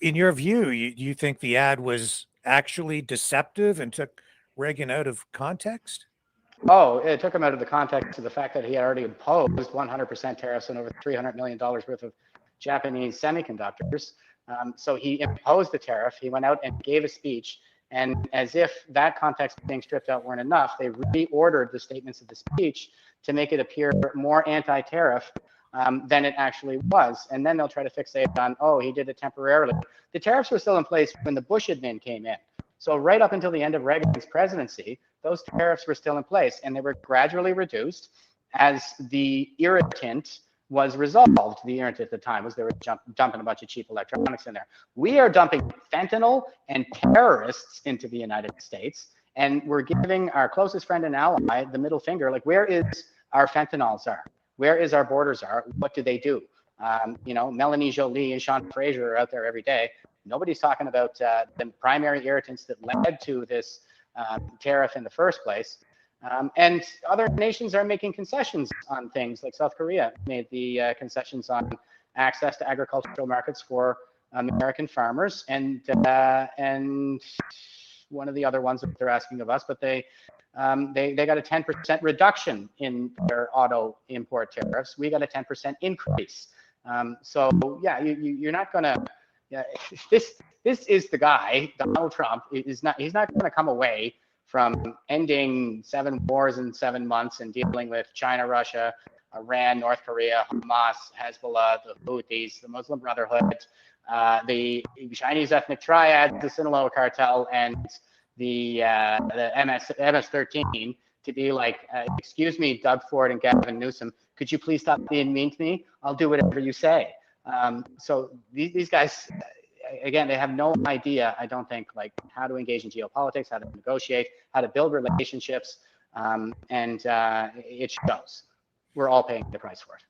in your view, you think the ad was actually deceptive and took Reagan out of context? Oh, it took him out of the context of the fact that he had already imposed 100% tariffs on over $300 million worth of Japanese semiconductors. So he imposed the tariff. He went out and gave a speech. And as if that context being stripped out weren't enough, they reordered the statements of the speech to make it appear more anti-tariff than it actually was. And then they'll try to fixate on, oh, he did it temporarily. The tariffs were still in place when the Bush admin came in. So right up until the end of Reagan's presidency, those tariffs were still in place, and they were gradually reduced as the irritant was resolved. The irritant at the time was they were dumping a bunch of cheap electronics in there. We are dumping fentanyl and terrorists into the United States, and we're giving our closest friend and ally the middle finger. Like, where is our fentanyl czar? Where is our border czar? What do they do? Melanie Jolie and Sean Fraser are out there every day. Nobody's talking about the primary irritants that led to this tariff in the first place. And other nations are making concessions on things, like South Korea made the concessions on access to agricultural markets for American farmers, and one of the other ones that they're asking of us, but they got a 10% reduction in their auto import tariffs. We got a 10% increase. So yeah, you're not gonna. Yeah, this is the guy, Donald Trump. He's not going to come away from ending 7 wars in 7 months and dealing with China, Russia, Iran, North Korea, Hamas, Hezbollah, the Houthis, the Muslim Brotherhood, the Chinese ethnic triad, the Sinaloa cartel, and the MS-13 to be like, excuse me, Doug Ford and Gavin Newsom, could you please stop being mean to me? I'll do whatever you say. So these guys, again, they have no idea, I don't think, like how to engage in geopolitics, how to negotiate, how to build relationships, and it shows. We're all paying the price for it.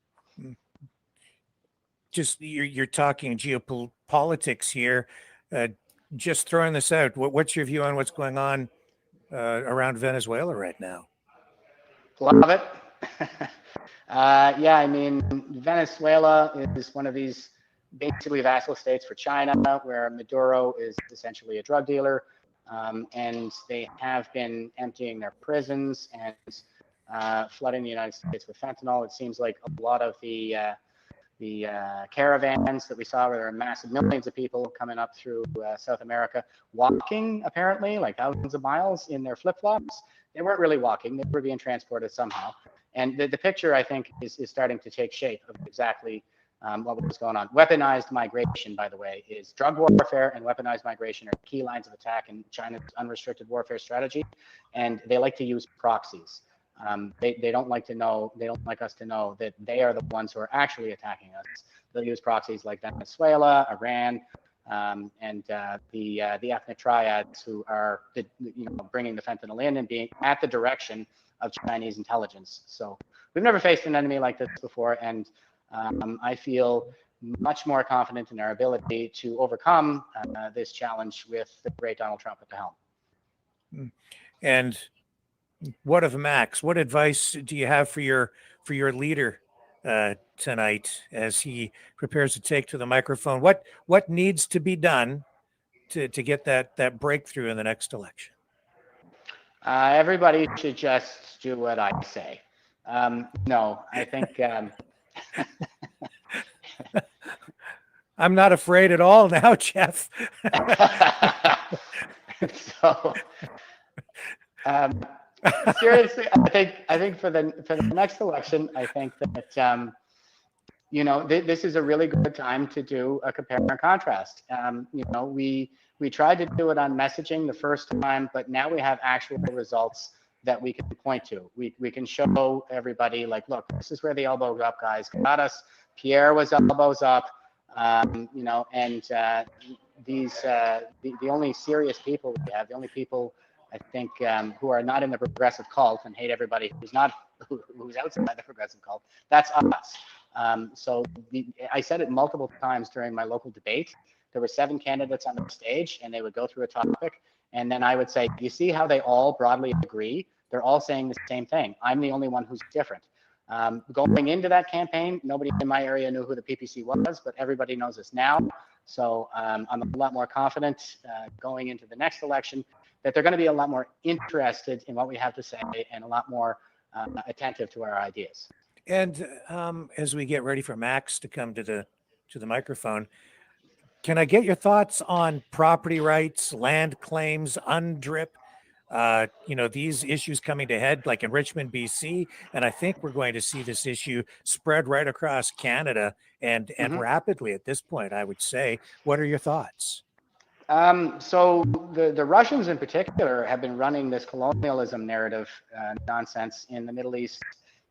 Just you're talking geopolitics here. Just throwing this out, what's your view on what's going on around Venezuela right now? Love it. Yeah, I mean, Venezuela is one of these basically vassal states for China, where Maduro is essentially a drug dealer, and they have been emptying their prisons and flooding the United States with fentanyl. It seems like a lot of the caravans that we saw, where there are massive millions of people coming up through South America, walking apparently like thousands of miles in their flip-flops. They weren't really walking; they were being transported somehow. And the picture, I think, is starting to take shape of exactly what was going on. Weaponized migration, by the way, is drug warfare and weaponized migration are key lines of attack in China's unrestricted warfare strategy, and they like to use proxies. They don't like us to know that they are the ones who are actually attacking us. They'll use proxies like Venezuela, Iran, and the ethnic triads who are bringing the fentanyl in and being at the direction of Chinese intelligence. So we've never faced an enemy like this before, and I feel much more confident in our ability to overcome this challenge with the great Donald Trump at the helm. And what of Max? What advice do you have for your leader tonight as he prepares to take to the microphone? What needs to be done to get that breakthrough in the next election? Everybody should just do what I say. No, I think I'm not afraid at all now, Jeff. So, seriously, I think for the next election, I think that this is a really good time to do a compare and contrast. We tried to do it on messaging the first time, but now we have actual results that we can point to. We can show everybody, like, look, this is where the elbow up guys got us. Pierre was elbows up, and these the only serious people we have, the only people I think who are not in the progressive cult and hate everybody who's outside the progressive cult, that's us. I said it multiple times during my local debate. There were 7 candidates on the stage, and they would go through a topic, and then I would say, you see how they all broadly agree? They're all saying the same thing. I'm the only one who's different. Going into that campaign, nobody in my area knew who the PPC was, but everybody knows us now. So I'm a lot more confident going into the next election that they're going to be a lot more interested in what we have to say and a lot more attentive to our ideas. And as we get ready for Max to come to the microphone, can I get your thoughts on property rights, land claims, UNDRIP? These issues coming to head, like in Richmond, BC, and I think we're going to see this issue spread right across Canada and rapidly at this point, I would say. What are your thoughts? So the Russians in particular have been running this colonialism narrative nonsense in the Middle East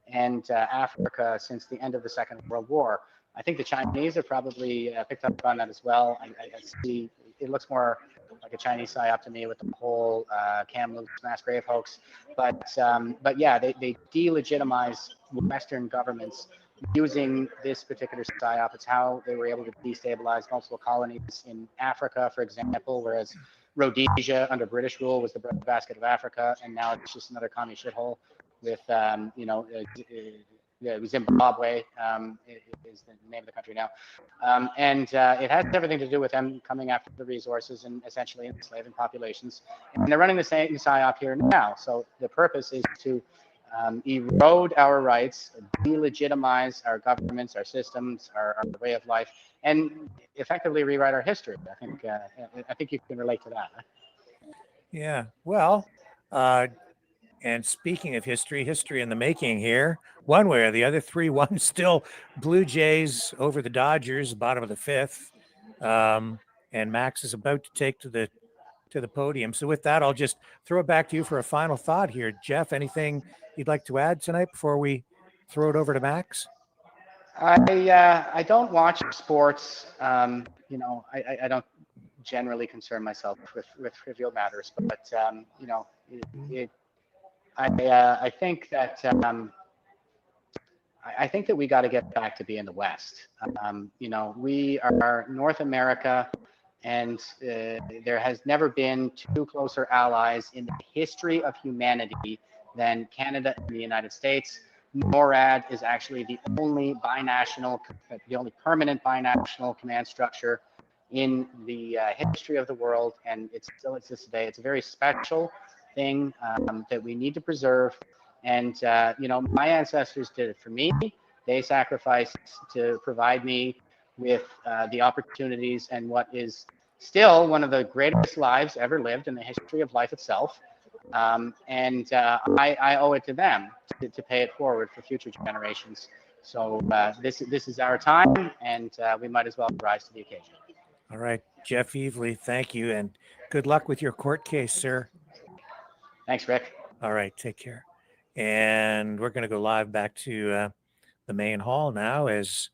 and Africa since the end of the Second World War. I think the Chinese have probably picked up on that as well. I see it looks more like a Chinese psyop to me with the whole Kamloops mass grave hoax. But yeah, they delegitimize Western governments using this particular psyop. It's how they were able to destabilize multiple colonies in Africa, for example, whereas Rhodesia under British rule was the breadbasket of Africa, and now it's just another commie shithole with Zimbabwe is the name of the country now. And it has everything to do with them coming after the resources and essentially enslaving populations. And they're running the same psyop here now. So the purpose is to erode our rights, delegitimize our governments, our systems, our way of life, and effectively rewrite our history. I think you can relate to that. Yeah, well, and speaking of history in the making here, one way or the other, 3-1 still Blue Jays over the Dodgers, bottom of the 5th. And Max is about to take to the podium. So with that, I'll just throw it back to you for a final thought here. Jeff, anything you'd like to add tonight before we throw it over to Max? I don't watch sports. I don't generally concern myself with trivial matters, but I think that we got to get back to being the West. We are North America, and there has never been 2 closer allies in the history of humanity than Canada and the United States. NORAD is actually the only permanent binational command structure in the history of the world, and it still exists today. It's a very special thing that we need to preserve. And my ancestors did it for me. They sacrificed to provide me with the opportunities and what is still one of the greatest lives ever lived in the history of life itself. I owe it to them to pay it forward for future generations. So this is our time, and we might as well rise to the occasion. All right, Jeff Evely, thank you, and good luck with your court case, sir. Thanks, Rick. All right, take care. And we're going to go live back to the main hall now as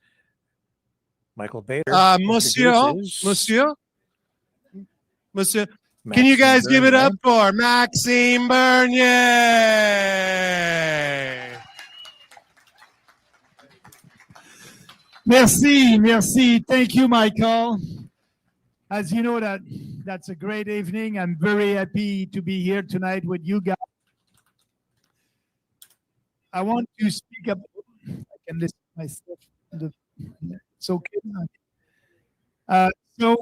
Michael Bader. Monsieur, introduces Monsieur, can Maxime you guys give it up Bernier. for Maxime Bernier? Merci. Thank you, Michael. As you know, that's a great evening. I'm very happy to be here tonight with you guys. I want to speak up. I can listen to myself. It's okay. So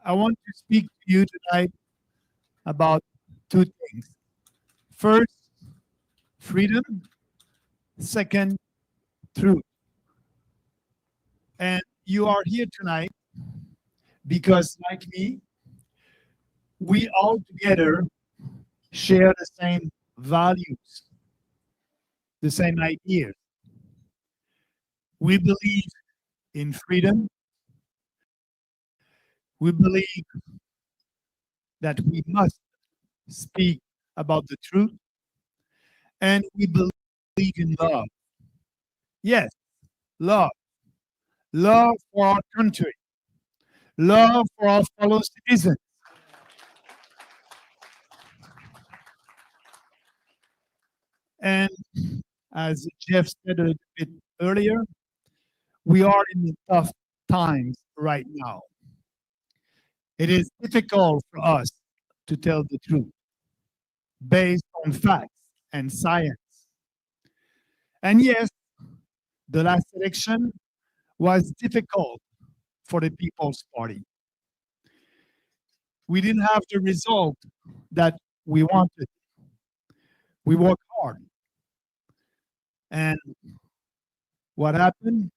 I want to speak to you tonight about two things. First, freedom. Second, truth. And you are here tonight because, like me, we all together share the same values, the same ideas. We believe in freedom. We believe that we must speak about the truth. And we believe in love. Yes, love. Love for our country. Love for our fellow citizens. And as Jeff said a little bit earlier, we are in tough times right now. It is difficult for us to tell the truth based on facts and science. And yes, the last election was difficult for the People's Party. We didn't have the result that we wanted. We worked hard. And what happened?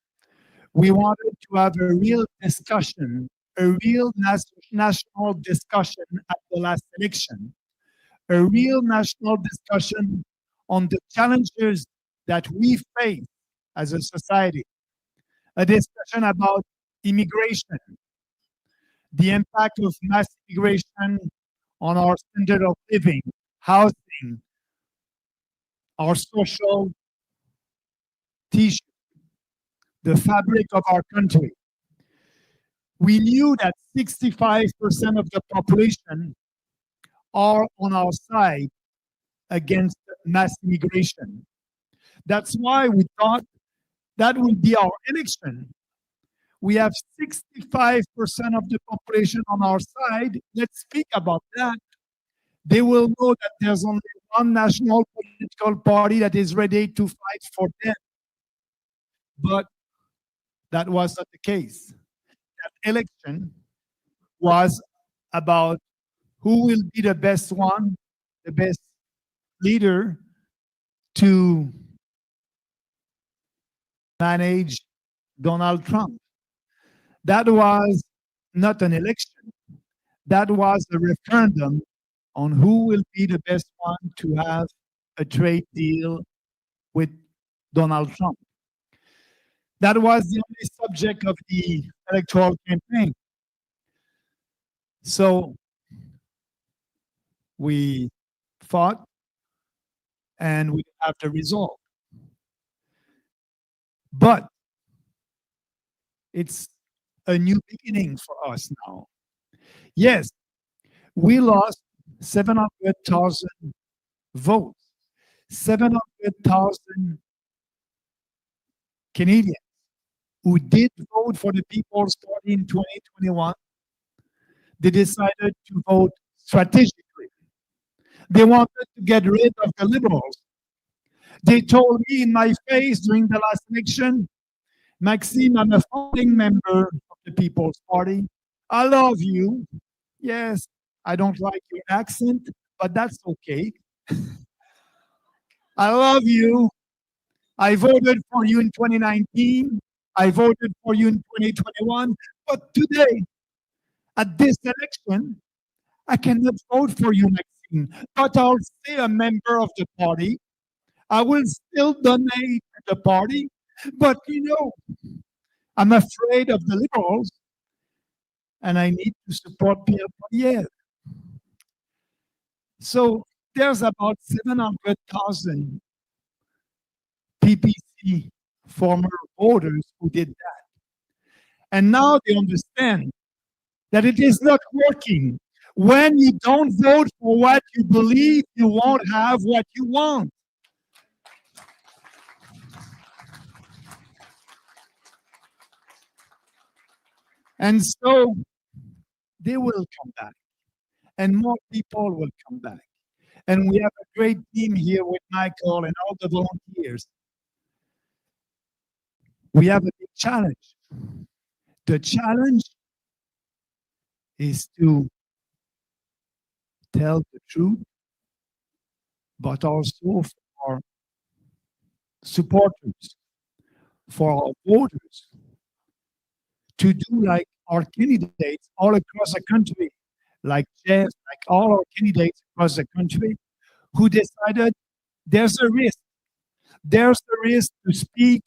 We wanted to have a real discussion, a real national discussion at the last election, a real national discussion on the challenges that we face as a society, a discussion about immigration, the impact of mass immigration on our standard of living, housing, our social tissue, the fabric of our country. We knew that 65% of the population are on our side against mass immigration. That's why we thought that would be our election. We have 65% of the population on our side. Let's speak about that. They will know that there's only one national political party that is ready to fight for them. But that was not the case. That election was about who will be the best one, the best leader to manage Donald Trump. That was not an election. That was a referendum on who will be the best one to have a trade deal with Donald Trump. That was the only subject of the electoral campaign. So we fought and we have the result. But it's a new beginning for us now. Yes, we lost 700,000 votes, 700,000 Canadians who did vote for the People's Party in 2021. They decided to vote strategically. They wanted to get rid of the Liberals. They told me in my face during the last election, Maxime, I'm a founding member of the People's Party. I love you. Yes, I don't like your accent, but that's okay. I love you. I voted for you in 2019. I voted for you in 2021. But today, at this election, I cannot vote for you, Maxime. But I'll stay a member of the party. I will still donate to the party. But I'm afraid of the liberals, and I need to support Pierre Poilievre. So there's about 700,000 PPC former voters who did that. And now they understand that it is not working. When you don't vote for what you believe, you won't have what you want. And so they will come back, and more people will come back. And we have a great team here with Michael and all the volunteers. We have a big challenge. The challenge is to tell the truth, but also for our supporters, for our voters, to do like our candidates all across the country, like Jeff, like all our candidates across the country, who decided there's a risk. There's a risk to speak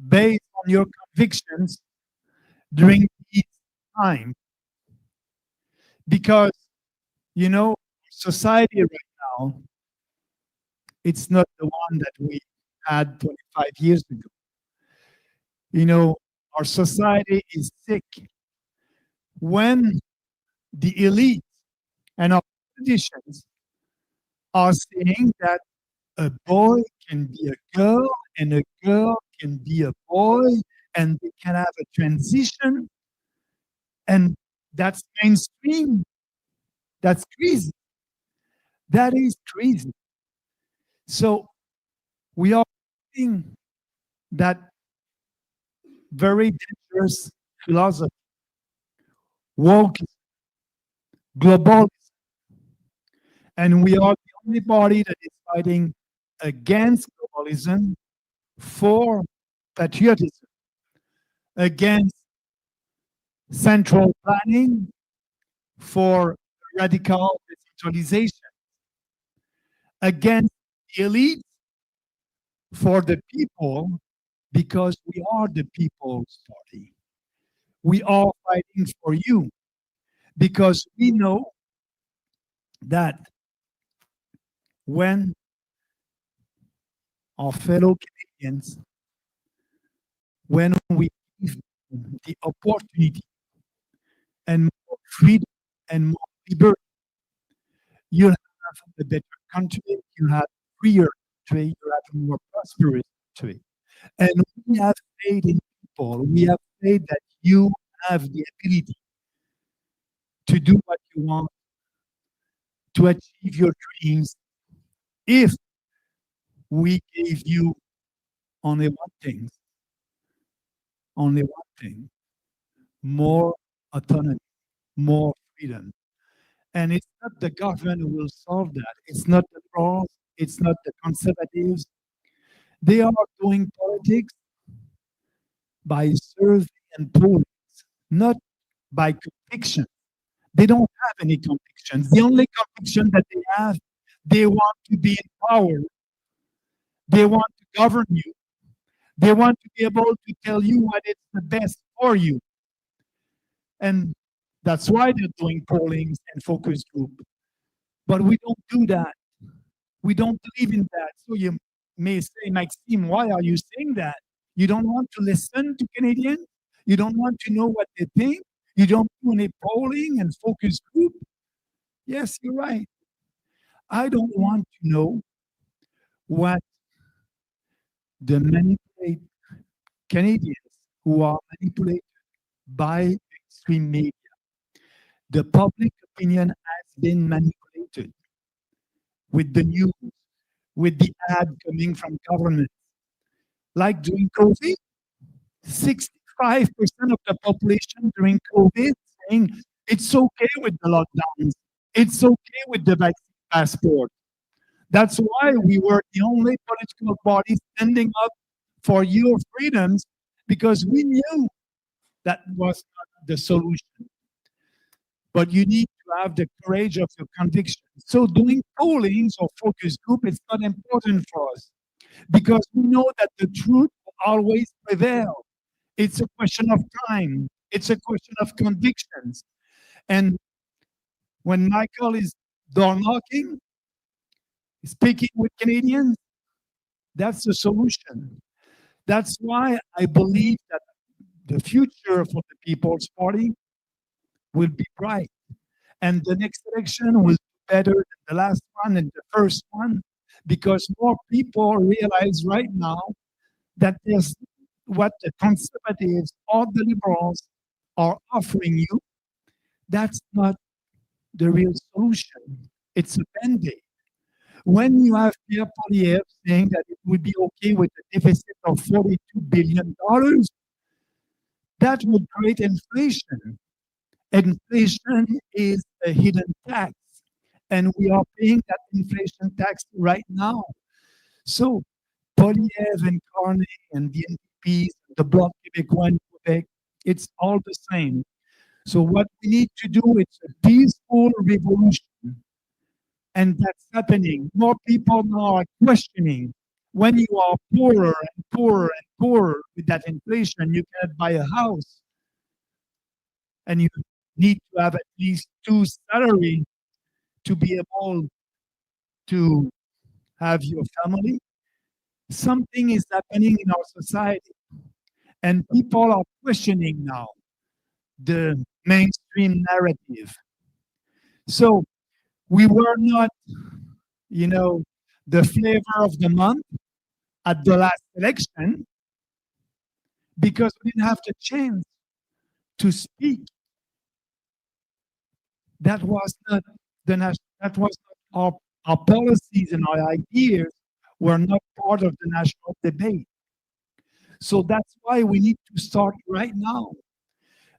based on your convictions during these times. Because, society right now, it's not the one that we had 25 years ago. Our society is sick. When the elite and our politicians are saying that a boy can be a girl and a girl can be a boy and they can have a transition, and that's mainstream, that's crazy. That is crazy. So we are seeing that very dangerous philosophy, woke, globalism, and we are the only body that is fighting against globalism, for patriotism, against central planning, for radical decentralization, against the elite, for the people, because we are the people's party. We are fighting for you because we know that when our fellow Canadians, when we give them the opportunity and more freedom and more liberty, you'll have a better country, you'll have a freer country, you'll have a more prosperous country. And we have faith in people. We have faith that you have the ability to do what you want, to achieve your dreams, if we gave you only one thing, more autonomy, more freedom. And it's not the government who will solve that. It's not the liberals, it's not the conservatives. They are doing politics by survey and polling, not by conviction. They don't have any convictions. The only conviction that they have, they want to be in power. They want to govern you. They want to be able to tell you what is the best for you. And that's why they're doing pollings and focus group. But we don't do that. We don't believe in that. So you may say, Maxime, why are you saying that? You don't want to listen to Canadians? You don't want to know what they think? You don't do any polling and focus group? Yes, you're right. I don't want to know what the manipulated Canadians who are manipulated by extreme media. The public opinion has been manipulated with the news, with the ad coming from government. Like during COVID, 65% of the population during COVID saying it's okay with the lockdowns, it's okay with the vaccine passport. That's why we were the only political body standing up for your freedoms, because we knew that was not the solution. But you need to have the courage of your conviction. So doing pollings or focus group is not important for us. because we know that the truth will always prevail. It's a question of time. It's a question of convictions. And when Michael is door knocking, speaking with Canadians, that's the solution. That's why I believe that the future for the People's Party will be bright. And the next election will be better than the last one and the first one, because more people realize right now that there's what the conservatives or the liberals are offering you. That's not the real solution. It's a band-aid. When you have Pierre Poilievre saying that it would be okay with a deficit of $42 billion, that would create inflation. Inflation is a hidden tax, and we are paying that inflation tax right now. So Poilievre and Carney and the NDPs, the Bloc Québécois in Quebec, it's all the same. So what we need to do is a peaceful revolution. And that's happening. More people now are questioning. When you are poorer and poorer and poorer with that inflation, you cannot buy a house. And you need to have at least 2 salaries to be able to have your family. Something is happening in our society. And people are questioning now the mainstream narrative. So we were not, the flavor of the month at the last election because we didn't have the chance to speak. That was not our policies and our ideas were not part of the national debate. So that's why we need to start right now.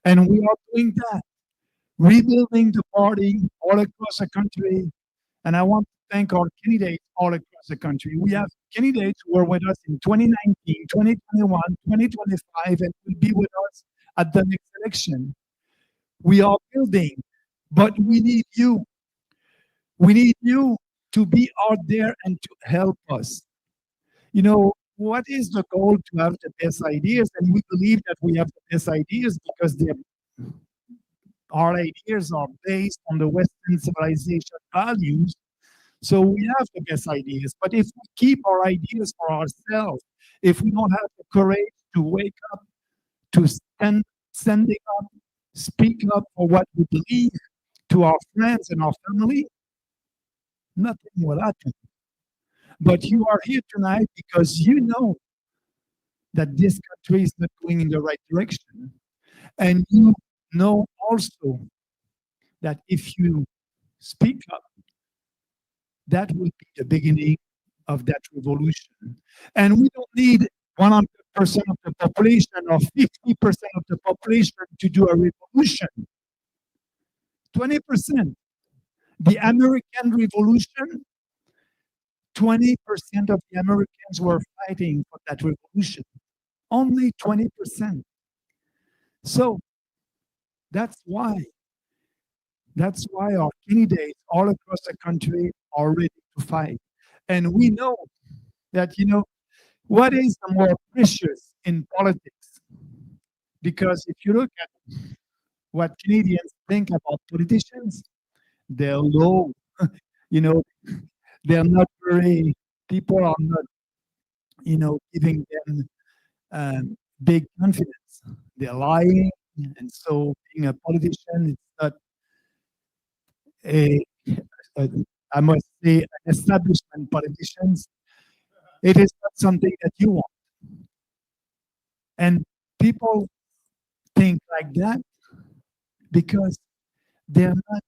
And we are doing that, rebuilding the party all across the country. And I want to thank our candidates all across the country. We have candidates who were with us in 2019, 2021, 2025, and will be with us at the next election. We are building, but we need you. We need you to be out there and to help us. What is the goal? To have the best ideas, and we believe that we have the best ideas because our ideas are based on the Western civilization values. So we have the best ideas. But if we keep our ideas for ourselves, if we don't have the courage to wake up, to stand up, speak up for what we believe to our friends and our family, nothing will happen. But you are here tonight because you know that this country is not going in the right direction. And you know also that if you speak up, that will be the beginning of that revolution. And we don't need 100% of the population or 50% of the population to do a revolution. 20%. The American Revolution, 20% of the Americans were fighting for that revolution. Only 20%. So that's why our candidates all across the country are ready to fight. And we know that, what is the more precious in politics? Because if you look at what Canadians think about politicians, they're low. They're not very, people are not, giving them big confidence. They're lying. And so being a politician, it's not I must say, an establishment politicians, it is not something that you want. And people think like that because they're not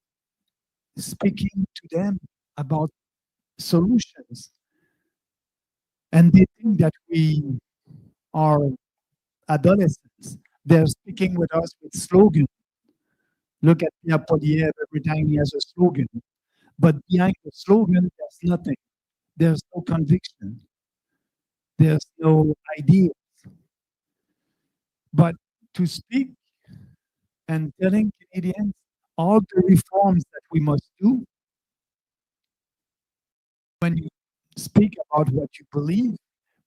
speaking to them about solutions. And they think that we are adolescents. They're speaking with us with slogans. Look at Pierre Poilievre every time he has a slogan. But behind the slogan, there's nothing. There's no conviction. There's no ideas. But to speak and telling Canadians all the reforms that we must do, when you speak about what you believe,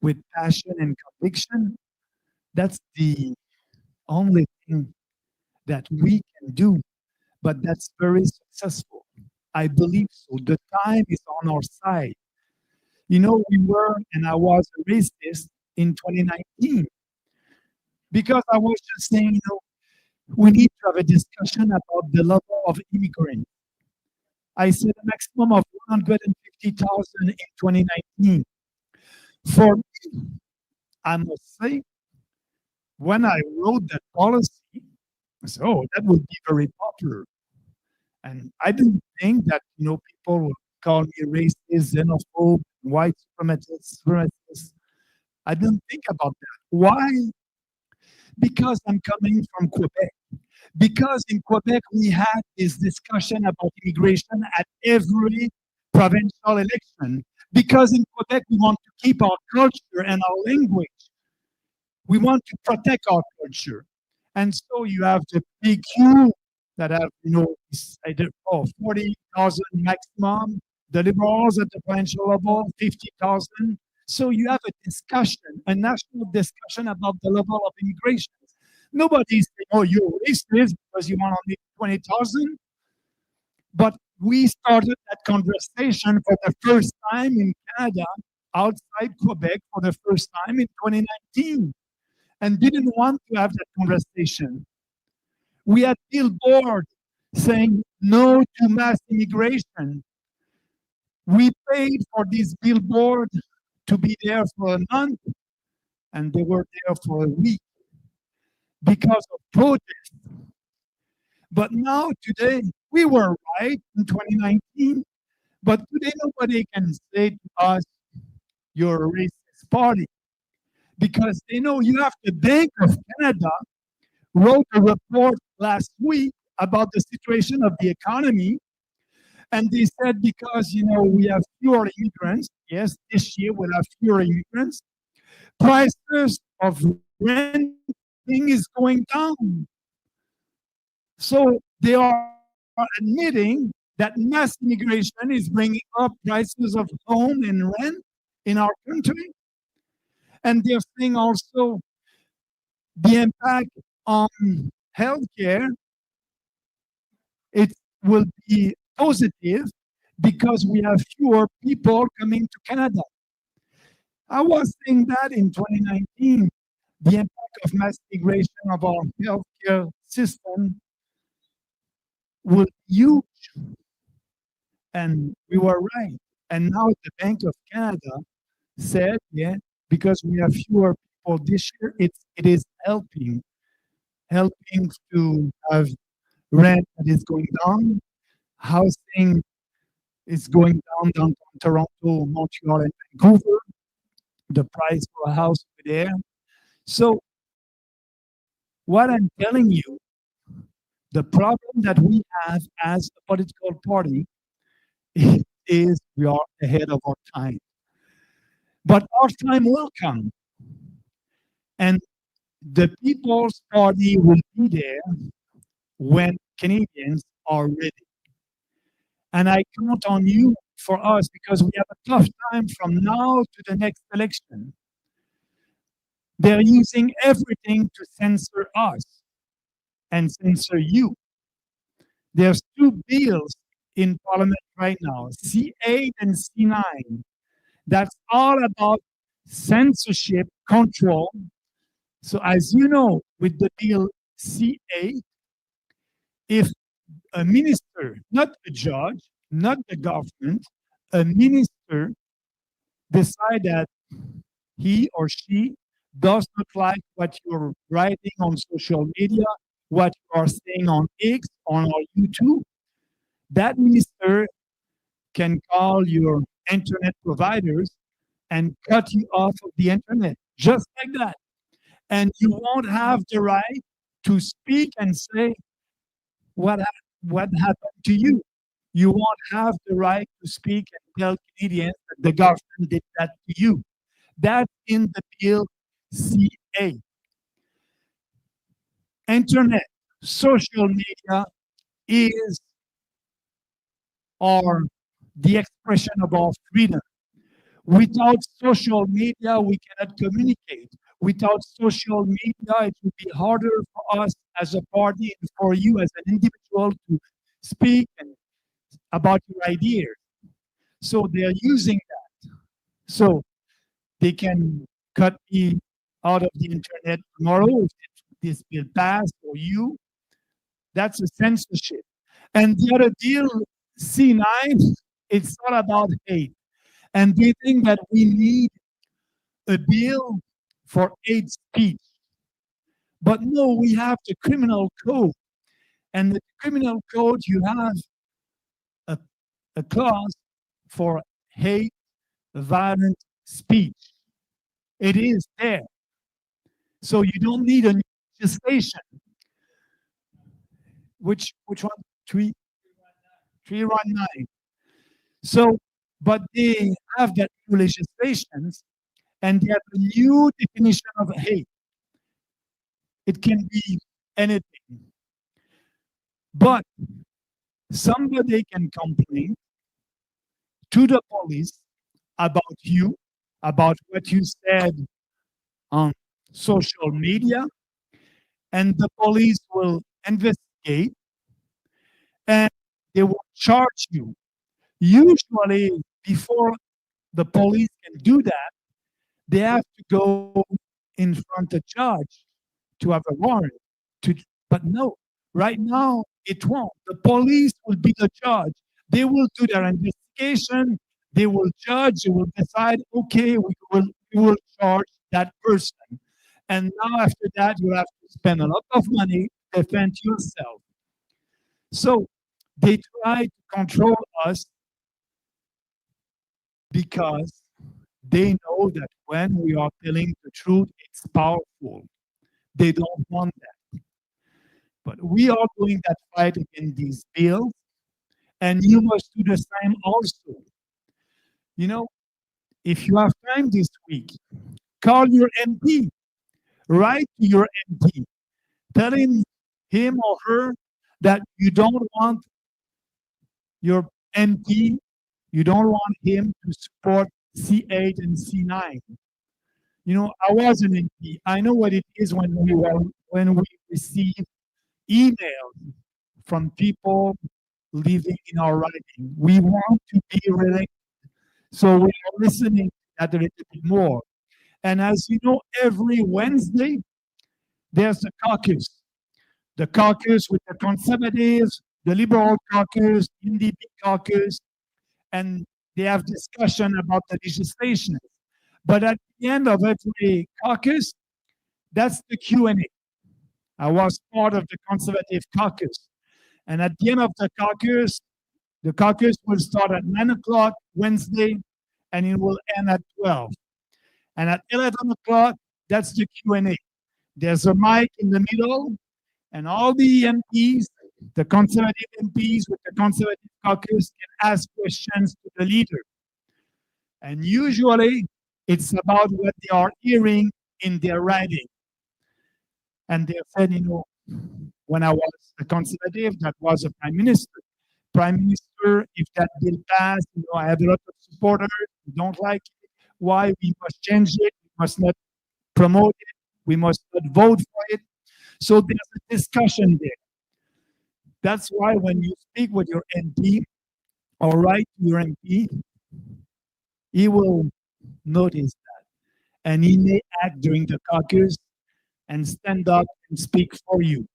with passion and conviction, that's the only thing that we can do, but that's very successful. I believe so. The time is on our side. You know, we were, and I was a racist in 2019 because I was just saying, you know, we need to have a discussion about the level of immigrants. I said a maximum of 150,000 in 2019. For me, I must say, when I wrote that policy, I said, oh, that would be very popular. And I didn't think that, you know, people would call me racist, xenophobe, white supremacist. I didn't think about that. Why? Because I'm coming from Quebec. Because in Quebec, we had this discussion about immigration at every provincial election. Because in Quebec, we want to keep our culture and our language. We want to protect our culture. And so you have the PQ that have, you know, 40,000 maximum, the liberals at the provincial level, 50,000. So you have a discussion, a national discussion about the level of immigration. Nobody's saying, oh, you're racist because you want only 20,000. But we started that conversation for the first time in Canada, outside Quebec, for the first time in 2019, and didn't want to have that conversation. We had billboards saying no to mass immigration. We paid for this billboard to be there for a month, and they were there for a week because of protests. But now, today, we were right in 2019, but today nobody can say to us, you're a racist party, because they know you have the Bank of Canada wrote a report last week about the situation of the economy. And they said, because, you know, we have fewer immigrants, yes, this year we'll have fewer immigrants, prices of renting is going down. So they are admitting that mass immigration is bringing up prices of home and rent in our country. And they're saying also the impact on healthcare, it will be positive because we have fewer people coming to Canada. I was saying that in 2019, the impact of mass migration of our healthcare system will be huge. And we were right. And now the Bank of Canada said, yeah, because we have fewer people this year, it is helping to have rent that is going down, housing is going downtown Toronto, Montreal, and Vancouver. The price for a house over there. So what I'm telling you, the problem that we have as a political party is we are ahead of our time. But our time will come. And the People's Party will be there when Canadians are ready. And I count on you for us because we have a tough time from now to the next election. They're using everything to censor us and censor you. There's two bills in Parliament right now, C8 and C9. That's all about censorship control. So as you know, with the bill C8, if a minister, not a judge, not the government, a minister decide that he or she does not like what you're writing on social media, what you are saying on X, on our YouTube, that minister can call your internet providers and cut you off of the internet, just like that. And you won't have the right to speak and say what happened to you. You won't have the right to speak and tell Canadians that the government did that to you. That's in the bill C8. Internet, social media is the expression of our freedom. Without social media, we cannot communicate. Without social media, it would be harder for us as a party and for you as an individual to speak about your ideas. So they are using that. So they can cut me out of the internet tomorrow if this bill passed or you. That's a censorship. And the other deal, C9, it's not about hate. And they think that we need a bill for hate speech. But no, we have the criminal code. And the criminal code, you have a clause for hate, violent speech. It is there. So you don't need a new legislation. Which one? 319. So, but they have that new legislations and they have a new definition of hate. It can be anything. But somebody can complain to the police about you, about what you said on social media, and the police will investigate and they will charge you. Usually, before the police can do that, they have to go in front of judge to have a warrant. But no, right now it won't. The police will be the judge. They will do their investigation. They will judge. They will decide. Okay, we will charge that person. And now after that, you have to spend a lot of money to defend yourself. So they try to control us because they know that when we are telling the truth, it's powerful. They don't want that. But we are doing that fight against these bills, and you must do the same also. You know, if you have time this week, call your MP, write to your MP, telling him or her that you don't want your MP, you don't want him to support C8 and C9. You know, I was an MP. I know what it is when we receive emails from people living in our riding. We want to be reelected, so we are listening to that a little bit more. And as you know, every Wednesday there's a caucus. The caucus with the conservatives, the liberal caucus, NDP caucus, and they have discussion about the legislation. But at the end of every caucus, that's the Q&A. I was part of the conservative caucus. And at the end of the caucus will start at 9 o'clock Wednesday, and it will end at 12. And at 11 o'clock, that's the Q&A. There's a mic in the middle, and all the MPs, the conservative MPs with the conservative caucus can ask questions to the leader. And usually, it's about what they are hearing in their riding. And they said, you know, when I was a conservative, that was a prime minister. Prime minister, if that bill passed, you know, I have a lot of supporters who don't like it. Why? We must change it. We must not promote it. We must not vote for it. So there's a discussion there. That's why when you speak with your MP or write to your MP, he will notice that. And he may act during the caucus and stand up and speak for you.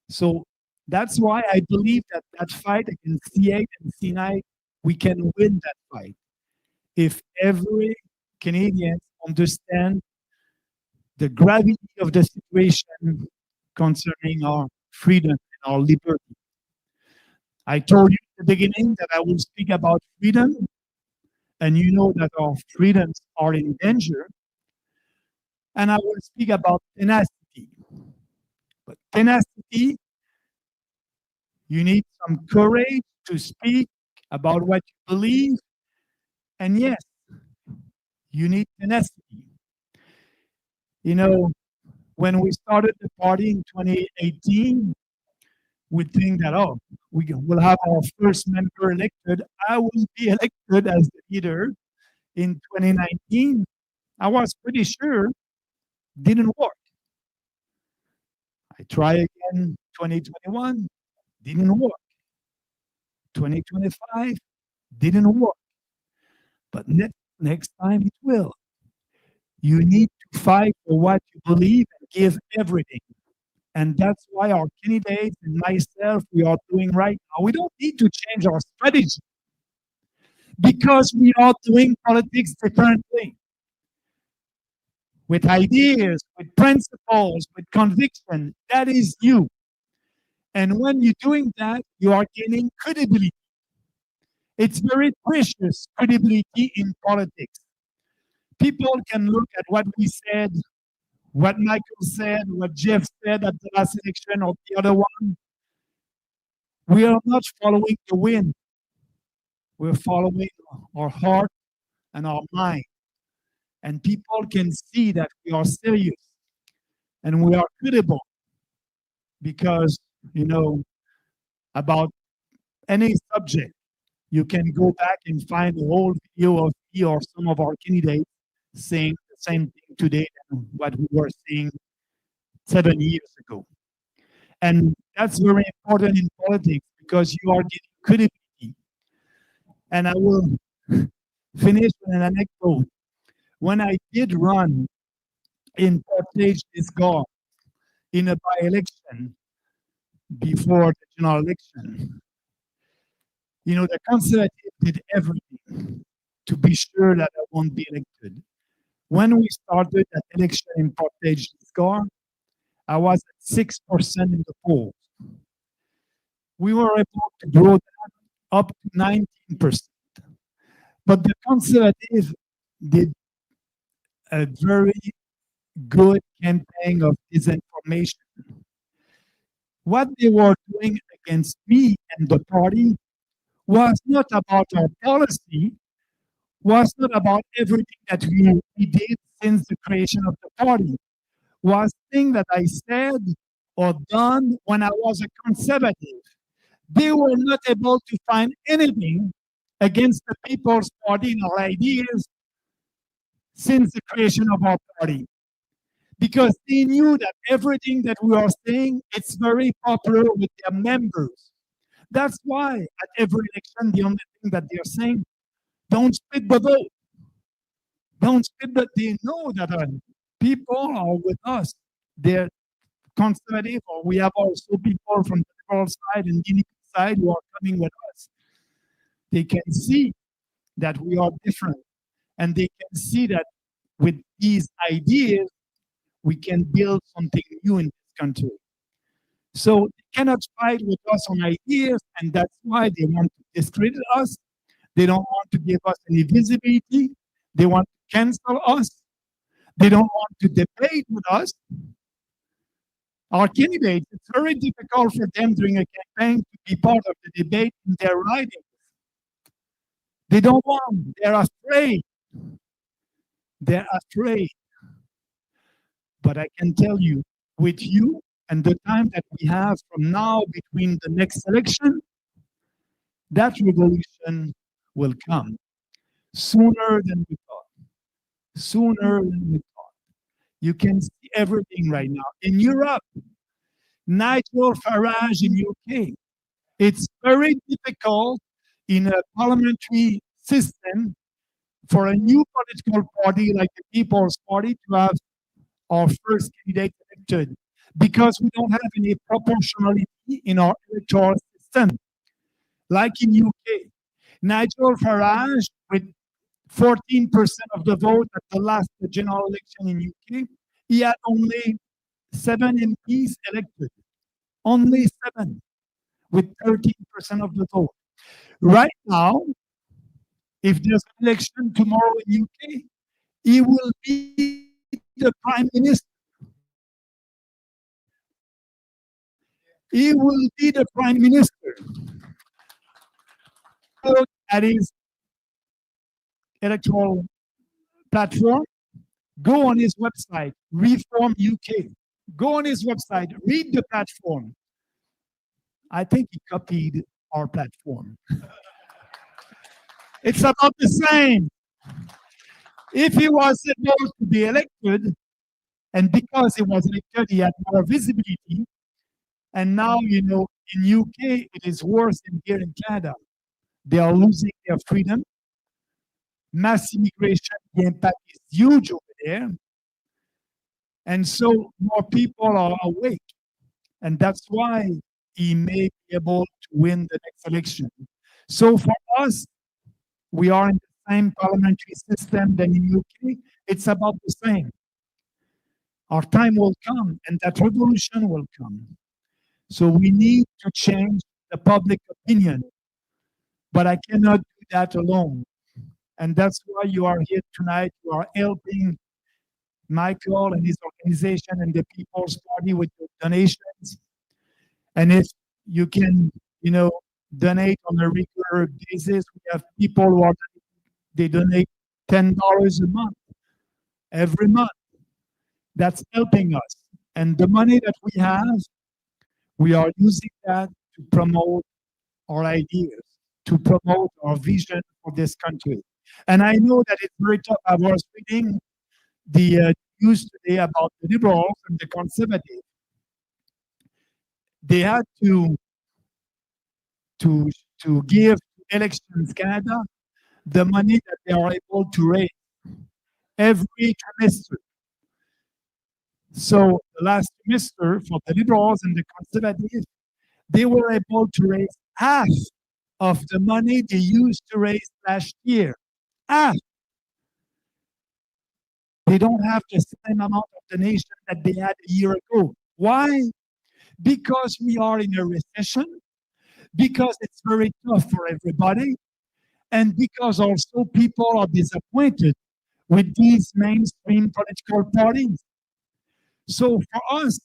So that's why I believe that that fight against C8 and C9, we can win that fight. If every Canadian understands the gravity of the situation concerning our freedom and our liberty. I told you at the beginning that I will speak about freedom, and you know that our freedoms are in danger. And I will speak about tenacity. But tenacity, you need some courage to speak about what you believe. And yes, you need tenacity. You know, when we started the party in 2018, we think that, oh, we will have our first member elected. I will be elected as the leader. in 2019, I was pretty sure didn't work. I try again 2021, didn't work. 2025 didn't work. But next time it will. You need to fight for what you believe and give everything. And that's why our candidates and myself, we are doing right now. We don't need to change our strategy because we are doing politics differently. With ideas, with principles, with conviction. That is you. And when you're doing that, you are gaining credibility. It's very precious credibility in politics. People can look at what we said, what Michael said, what Jeff said at the last election or the other one. We are not following the wind. We're following our heart and our mind. And people can see that we are serious and we are credible because, you know, about any subject, you can go back and find a whole video of me or some of our candidates saying the same thing today than what we were saying 7 years ago. And that's very important in politics because you are getting credibility. And I will finish with an anecdote. When I did run in Portage this Gala in a by-election before the general election, you know, the Conservatives did everything to be sure that I won't be elected. When we started that election in Portage this Gala, I was at 6% in the polls. We were able to grow that up to 19%. But the Conservatives did a very good campaign of disinformation. What they were doing against me and the party was not about our policy, was not about everything that we did since the creation of the party, was things that I said or done when I was a conservative. They were not able to find anything against the People's Party and our ideas since the creation of our party. Because they knew that everything that we are saying, it's very popular with their members. That's why at every election, the only thing that they're saying, don't split the vote. Don't split the, they know that people are with us. They're conservative, or we have also people from the liberal side and the side who are coming with us. They can see that we are different. And they can see that with these ideas, we can build something new in this country. So they cannot fight with us on ideas, and that's why they want to discredit us. They don't want to give us any visibility. They want to cancel us. They don't want to debate with us. Our candidates, it's very difficult for them during a campaign to be part of the debate in their ridings. They don't want, they're afraid. They're afraid. But I can tell you, with you and the time that we have from now between the next election, that revolution will come sooner than we thought. Sooner than we thought. You can see everything right now. In Europe, Nigel Farage in UK, it's very difficult in a parliamentary system for a new political party like the People's Party to have our first candidate elected because we don't have any proportionality in our electoral system. Like in UK, Nigel Farage with 14% of the vote at the last general election in UK, he had only 7 MPs elected. Only 7 with 13% of the vote. Right now, if there's an election tomorrow in UK, he will be the prime minister. He will be the prime minister. Look at his electoral platform. Go on his website, Reform UK. Go on his website, read the platform. I think he copied our platform. It's about the same. If he was supposed to be elected, and because he was elected, he had more visibility. And now, you know, in UK, it is worse than here in Canada. They are losing their freedom. Mass immigration, the impact is huge over there. And so more people are awake. And that's why he may be able to win the next election. So for us, we are in the same parliamentary system than in UK. It's about the same. Our time will come and that revolution will come. So we need to change the public opinion. But I cannot do that alone. And that's why you are here tonight. You are helping Michael and his organization and the People's Party with your donations. And if you can, you know, donate on a regular basis, we have people who are, they donate $10 a month, every month. That's helping us. And the money that we have, we are using that to promote our ideas, to promote our vision for this country. And I know that it's very tough. I was reading the news today about the liberals and the conservatives. They had to give Elections Canada the money that they are able to raise every trimester. So the last trimester for the liberals and the conservatives, they were able to raise half of the money they used to raise last year. Half. They don't have the same amount of donation that they had a year ago. Why? Because we are in a recession, because it's very tough for everybody, and because also people are disappointed with these mainstream political parties. So for us,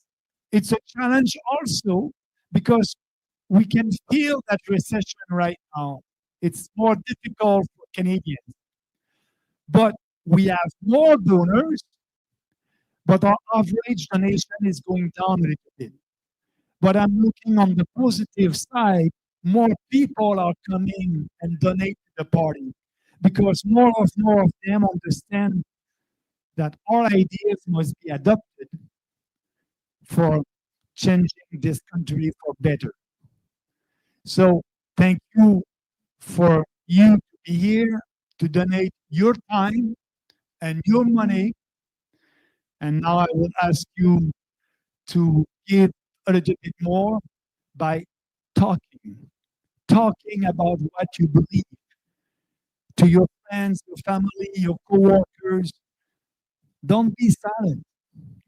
it's a challenge also because we can feel that recession right now. It's more difficult for Canadians. But we have more donors, but our average donation is going down a little bit. But I'm looking on the positive side, more people are coming and donate to the party because more of them understand that our ideas must be adopted for changing this country for better. So thank you for you to be here, to donate your time and your money. And now I will ask you to give a little bit more by talking about what you believe to your friends, your family, your co-workers. Don't be silent.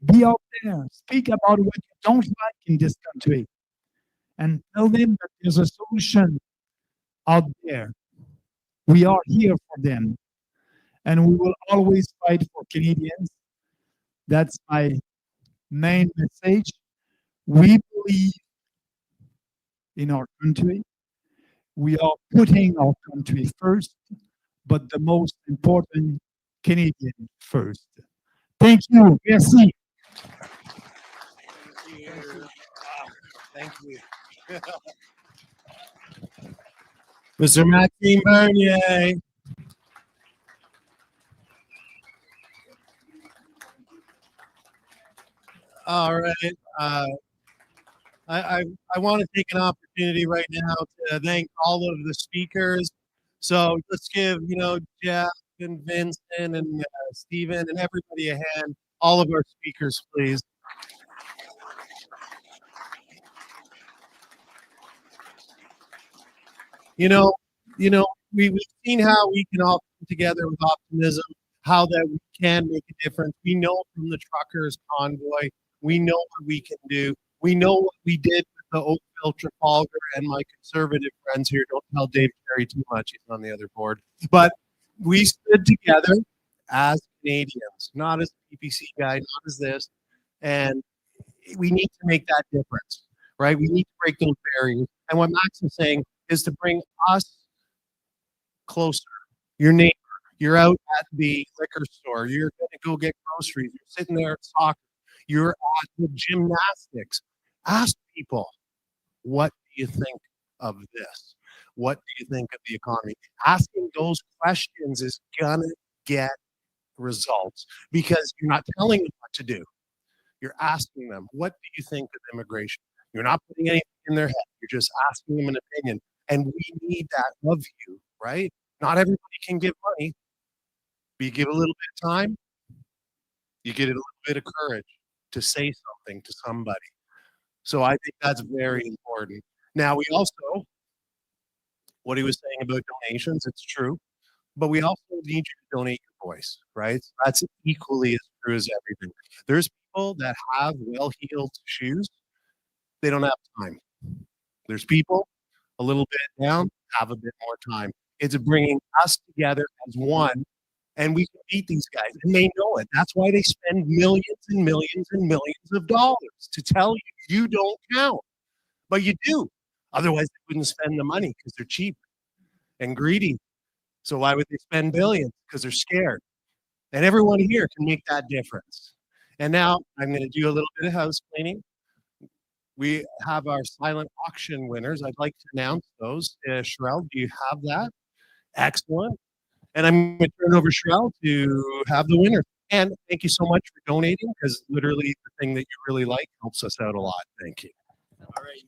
Be out there. Speak about what you don't like in this country and tell them that there's a solution out there. We are here for them. And we will always fight for Canadians. That's my main message. We believe in our country. We are putting our country first, but the most important, Canadian first. Thank you. Merci. Thank you. Mr. Maxime Bernier. All right. I want to take an opportunity right now to thank all of the speakers. So let's give, Jeff and Vincent and Stephen and everybody a hand. All of our speakers, please. We've seen how we can all come together with optimism, how that we can make a difference. We know from the truckers convoy, we know what we can do. We know what we did with the Oakville, Trafalgar, and my conservative friends here. Don't tell Dave Carey too much; he's on the other board. But we stood together as Canadians, not as a PPC guy, not as this, and we need to make that difference, right? We need to break those barriers. And what Max is saying is to bring us closer. Your neighbor, you're out at the liquor store, you're going to go get groceries, you're sitting there at soccer, you're at the gymnastics. Ask people, what do you think of this? What do you think of the economy? Asking those questions is going to get results because you're not telling them what to do. You're asking them, what do you think of immigration? You're not putting anything in their head. You're just asking them an opinion. And we need that of you, right? Not everybody can give money. But you give a little bit of time, you get a little bit of courage to say something to somebody. So I think that's very important. Now, we also, what he was saying about donations, it's true, but we also need you to donate your voice, right? So that's equally as true as everything. There's people that have well-heeled shoes. They don't have time. There's people a little bit down, have a bit more time. It's bringing us together as one, and we can beat these guys, and they know it. That's why they spend millions and millions and millions of dollars to tell you you don't count, but you do. Otherwise, they wouldn't spend the money because they're cheap and greedy. So why would they spend billions? Because they're scared. And everyone here can make that difference. And now I'm going to do a little bit of house cleaning. We have our silent auction winners. I'd like to announce those. Sherelle, do you have that? Excellent. And I'm going to turn over Sherelle to have the winner. And thank you so much for donating, because literally the thing that you really like helps us out a lot. Thank you. All right.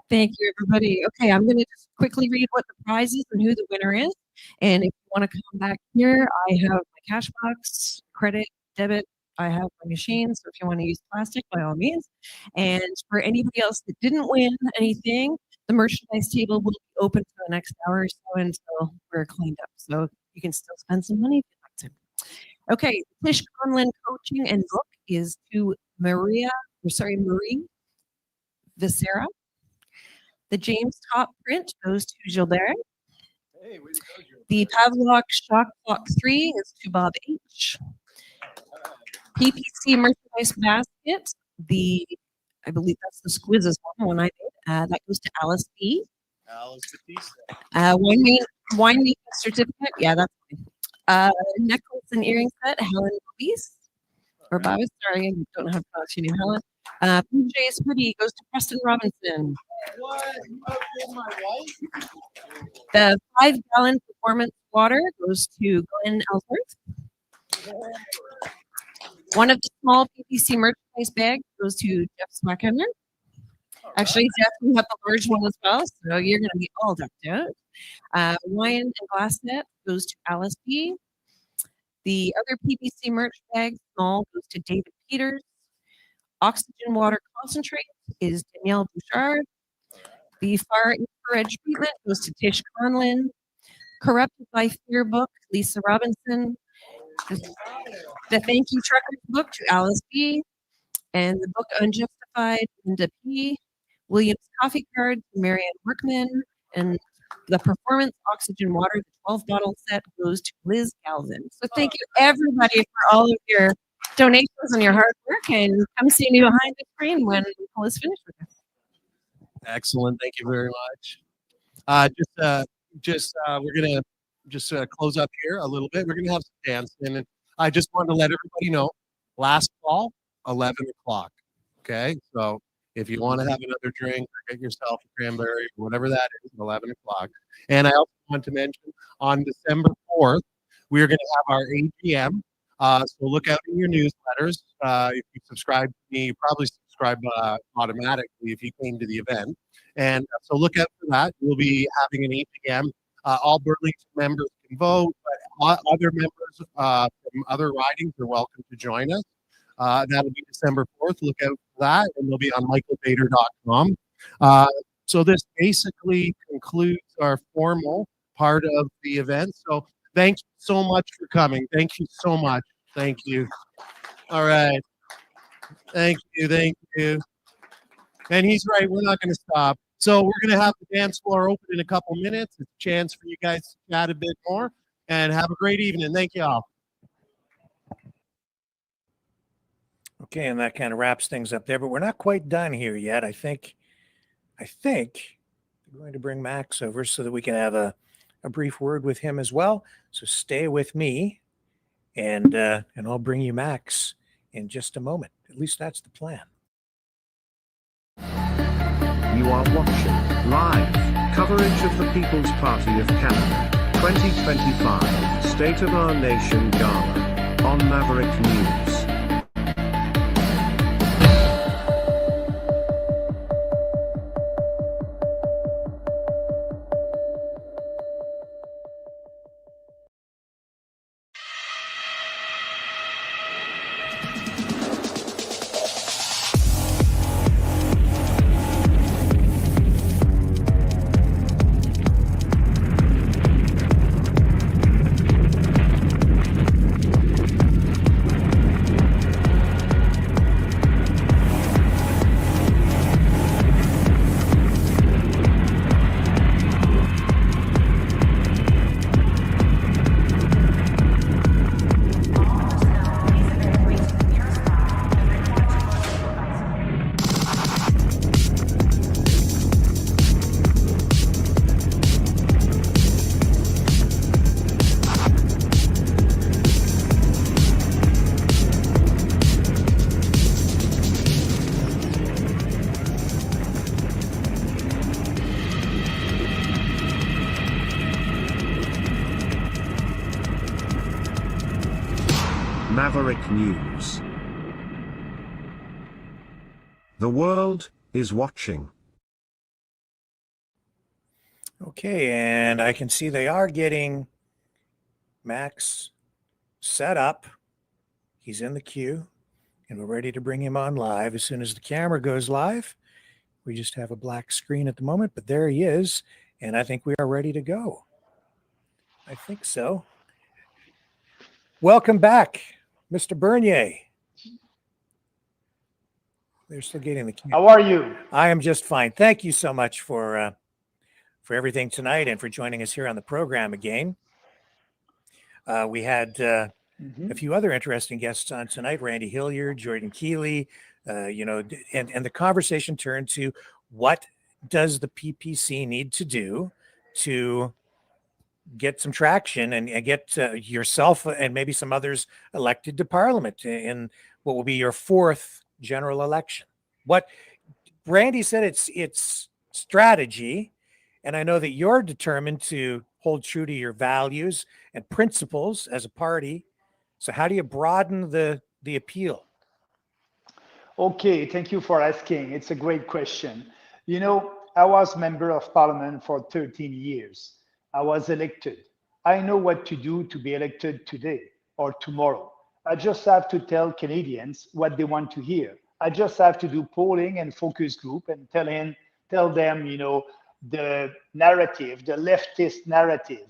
Thank you, everybody. Okay, I'm going to just quickly read what the prize is and who the winner is. And if you want to come back here, I have my cash box, credit, debit. I have my machine. So if you want to use plastic, by all means. And for anybody else that didn't win anything, the merchandise table will be open for the next hour or so until we're cleaned up. So you can still spend some money if you'd like to. Okay, Tish Conlin coaching and book is to Marie Viscera. The James Top print goes to Gilbert. The Pavlok Shock Clock 3 is to Bob H. PPC merchandise basket, I believe that's the Squizzes one I did. That goes to Alice B. Alice Batista. Wine certificate, yeah, that's fine. Necklace and earring set, Helen Babis. Or Babis, sorry, I don't know how to pronounce your name, Helen. PJ's hoodie goes to Preston Robinson. What? You outdid my wife? The 5-gallon performance water goes to Glenn Ellsworth. One of the small PPC merchandise bags goes to Jeff Smackender. Actually, Jeff, you have the large one as well, so you're going to be all decked out. Wine and glass set goes to Alice B. The other PPC merch bag, small, goes to David Peters. Oxygen water concentrate is Danielle Bouchard. The far infrared treatment goes to Tish Conlin. Corrupted by Fear book, Lisa Robinson. The Thank You Truckers book to Alice B. And the book Unjustified, Linda P. Williams coffee card to Marianne Workman. And the Performance Oxygen Water, the 12-bottle set, goes to Liz Galvin. So thank you, everybody, for all of your donations and your hard work. And come see me behind the screen when Nicole is finished with us. Excellent. Thank you very much. We're going to close up here a little bit. We're going to have some dancing. And I just wanted to let everybody know, last call, 11 o'clock. Okay? So if you want to have another drink or get yourself a cranberry, whatever that is, 11 o'clock. And I also want to mention, on December 4th, we're going to have our AGM. So look out in your newsletters. If you subscribe to me, you probably subscribe automatically if you came to the event. And so look out for that. We'll be having an AGM. All Burlington members can vote, but other members from other ridings are welcome to join us. That'll be December 4th. Look out for that, and they'll be on michaelbader.com. So this basically concludes our formal part of the event. So thank you so much for coming. Thank you so much. Thank you. All right. Thank you. Thank you. And he's right. We're not going to stop. So we're going to have the dance floor open in a couple minutes. It's a chance for you guys to chat a bit more, and have a great evening. Thank you all. Okay, and that kind of wraps things up there, but we're not quite done here yet. I think we're going to bring Max over so that we can have a brief word with him as well. So stay with me, and I'll bring you Max in just a moment. At least that's the plan. You are watching live coverage of the People's Party of Canada 2025 State of Our Nation Gala on Maverick News. Maverick News. The world is watching. Okay, and I can see they are getting Max set up. He's in the queue, and we're ready to bring him on live as soon as the camera goes live. We just have a black screen at the moment, but there he is, and I think we are ready to go. I think so. Welcome back, Mr. Bernier. They're still getting the camera. How are you? I am just fine. Thank you so much for everything tonight and for joining us here on the program again. We had a few other interesting guests on tonight: Randy Hilliard, Jordan Keeley. And the conversation turned to what does the PPC need to do to get some traction and get yourself and maybe some others elected to Parliament in what will be your fourth general election. What Randy said, it's strategy, and I know that you're determined to hold true to your values and principles as a party. So how do you broaden the appeal? Okay, thank you for asking. It's a great question. You know, I was member of parliament for 13 years. I was elected. I know what to do to be elected today or tomorrow. I just have to tell Canadians what they want to hear. I just have to do polling and focus group and tell them, you know, the narrative, the leftist narrative.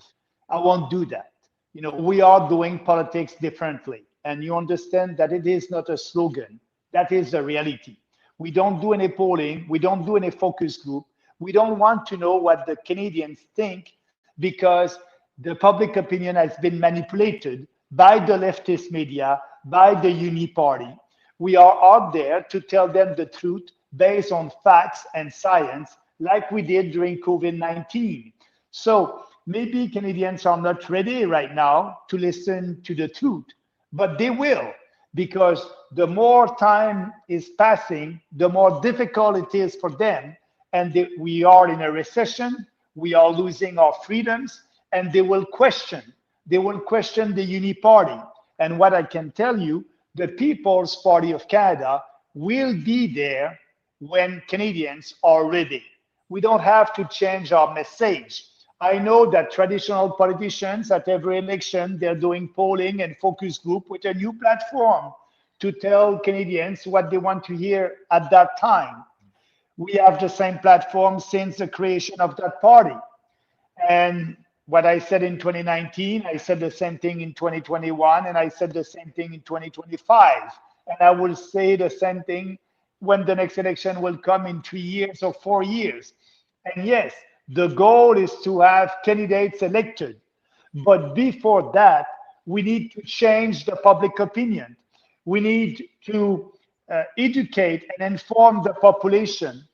I won't do that. You know, we are doing politics differently. And you understand that it is not a slogan. That is the reality. We don't do any polling. We don't do any focus group. We don't want to know what the Canadians think because the public opinion has been manipulated by the leftist media, by the Uni Party. We are out there to tell them the truth based on facts and science, like we did during COVID-19. So maybe Canadians are not ready right now to listen to the truth, but they will, because the more time is passing, the more difficult it is for them. And we are in a recession, we are losing our freedoms, and they will question the Uni Party. And what I can tell you, the People's Party of Canada will be there when Canadians are ready. We don't have to change our message. I know that traditional politicians at every election, they're doing polling and focus group with a new platform to tell Canadians what they want to hear at that time. We have the same platform since the creation of that party. And what I said in 2019, I said the same thing in 2021, and I said the same thing in 2025. And I will say the same thing when the next election will come in 3 years or 4 years. And yes, the goal is to have candidates elected. But before that, we need to change the public opinion. We need to educate and inform the population.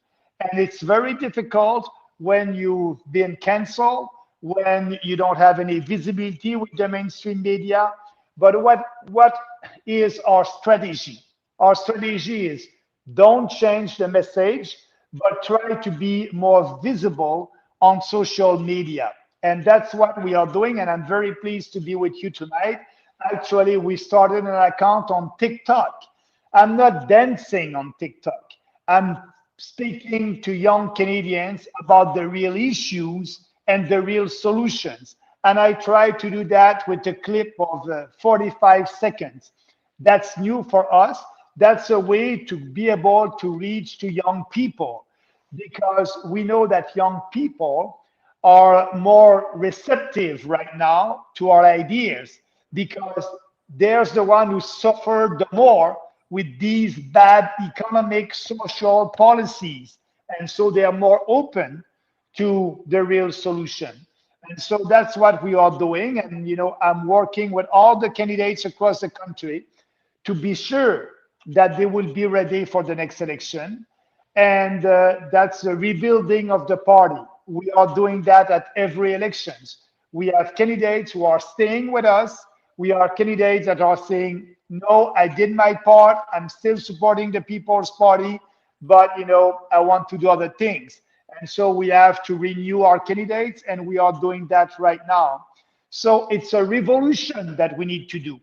And it's very difficult when you've been canceled, when you don't have any visibility with the mainstream media. But what is our strategy? Our strategy is don't change the message, but try to be more visible on social media. And that's what we are doing. And I'm very pleased to be with you tonight. Actually, we started an account on TikTok. I'm not dancing on TikTok. I'm speaking to young Canadians about the real issues and the real solutions. And I try to do that with a clip of 45 seconds. That's new for us. That's a way to be able to reach to young people, because we know that young people are more receptive right now to our ideas, because there's the one who suffered the more with these bad economic social policies, and so they are more open to the real solution. And so that's what we are doing. And I'm working with all the candidates across the country to be sure that they will be ready for the next election. And that's the rebuilding of the party. We are doing that at every elections. We have candidates who are staying with us. We are candidates that are saying, no, I did my part. I'm still supporting the People's Party, but I want to do other things. And so we have to renew our candidates, and we are doing that right now. So it's a revolution that we need to do.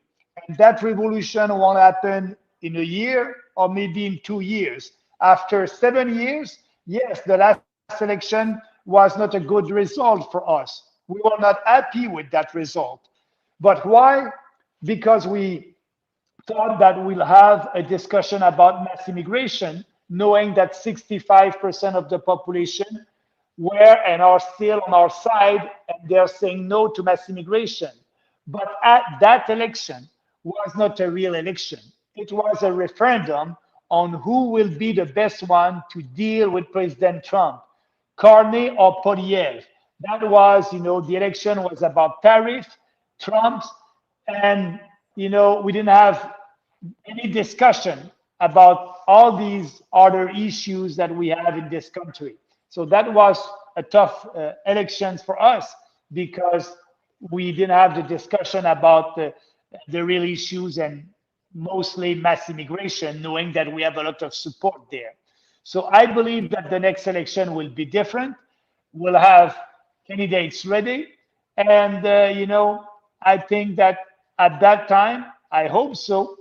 And that revolution won't happen in a year or maybe in 2 years. After 7 years, yes, the last election was not a good result for us. We were not happy with that result. But why? Because we thought that we'll have a discussion about mass immigration, knowing that 65% of the population were and are still on our side, and they're saying no to mass immigration. But that election was not a real election. It was a referendum on who will be the best one to deal with President Trump, Carney or Poilievre. That was, the election was about tariff, Trump, and, we didn't have any discussion about all these other issues that we have in this country. So that was a tough elections for us, because we didn't have the discussion about the real issues, and mostly mass immigration, knowing that we have a lot of support there. So I believe that the next election will be different. We'll have candidates ready. And, I think that at that time, I hope so,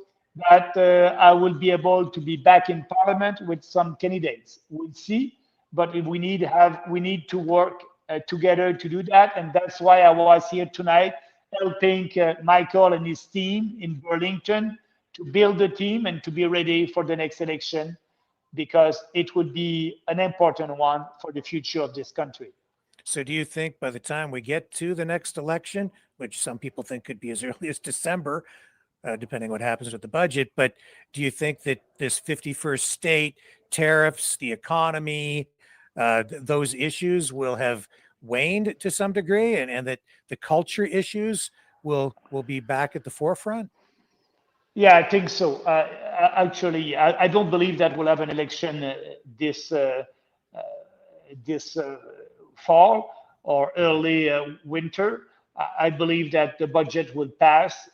that I will be able to be back in Parliament with some candidates. We'll see. But if we need to work together to do that. And that's why I was here tonight, helping Michael and his team in Burlington to build a team and to be ready for the next election, because it would be an important one for the future of this country. So do you think by the time we get to the next election, which some people think could be as early as December, depending what happens with the budget, but do you think that this 51st state, tariffs, the economy, those issues will have waned to some degree, and that the culture issues will be back at the forefront? Yeah, I think so. Actually, I don't believe that we'll have an election this fall or early winter. I believe that the budget will pass.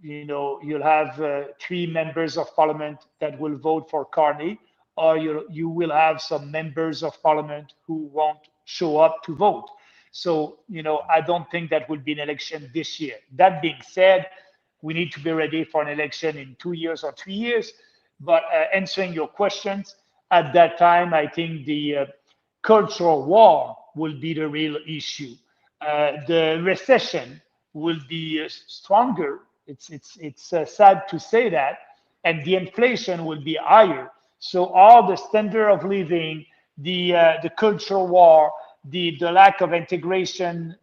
You'll have 3 members of parliament that will vote for Carney, or you will have some members of parliament who won't show up to vote. So, I don't think that will be an election this year. That being said, we need to be ready for an election in 2 years or 3 years. But answering your questions, at that time, I think the cultural war will be the real issue. The recession will be stronger. It's sad to say that, and the inflation will be higher. So all the standard of living, the cultural war, the lack of integration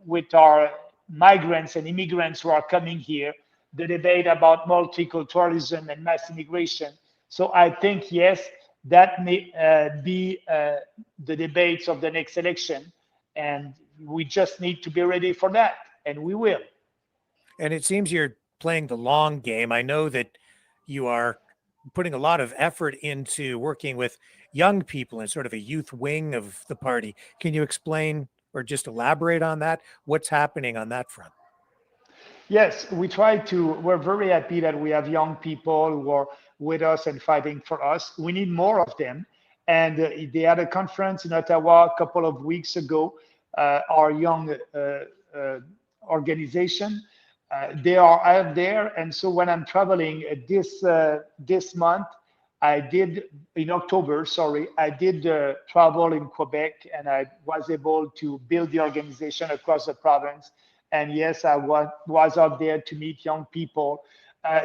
with our migrants and immigrants who are coming here, the debate about multiculturalism and mass immigration. So I think, yes, that may be the debates of the next election, and we just need to be ready for that, and we will. And it seems you're playing the long game. I know that you are putting a lot of effort into working with young people in sort of a youth wing of the party. Can you explain or just elaborate on that? What's happening on that front? Yes, we're very happy that we have young people who are with us and fighting for us. We need more of them. And they had a conference in Ottawa a couple of weeks ago, our young organization. They are out there, and so when I'm traveling this month, I did in October. Sorry, I did travel in Quebec, and I was able to build the organization across the province. And yes, I was out there to meet young people.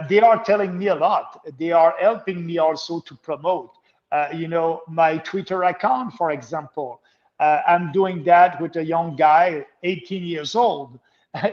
They are telling me a lot. They are helping me also to promote. My Twitter account, for example. I'm doing that with a young guy, 18 years old.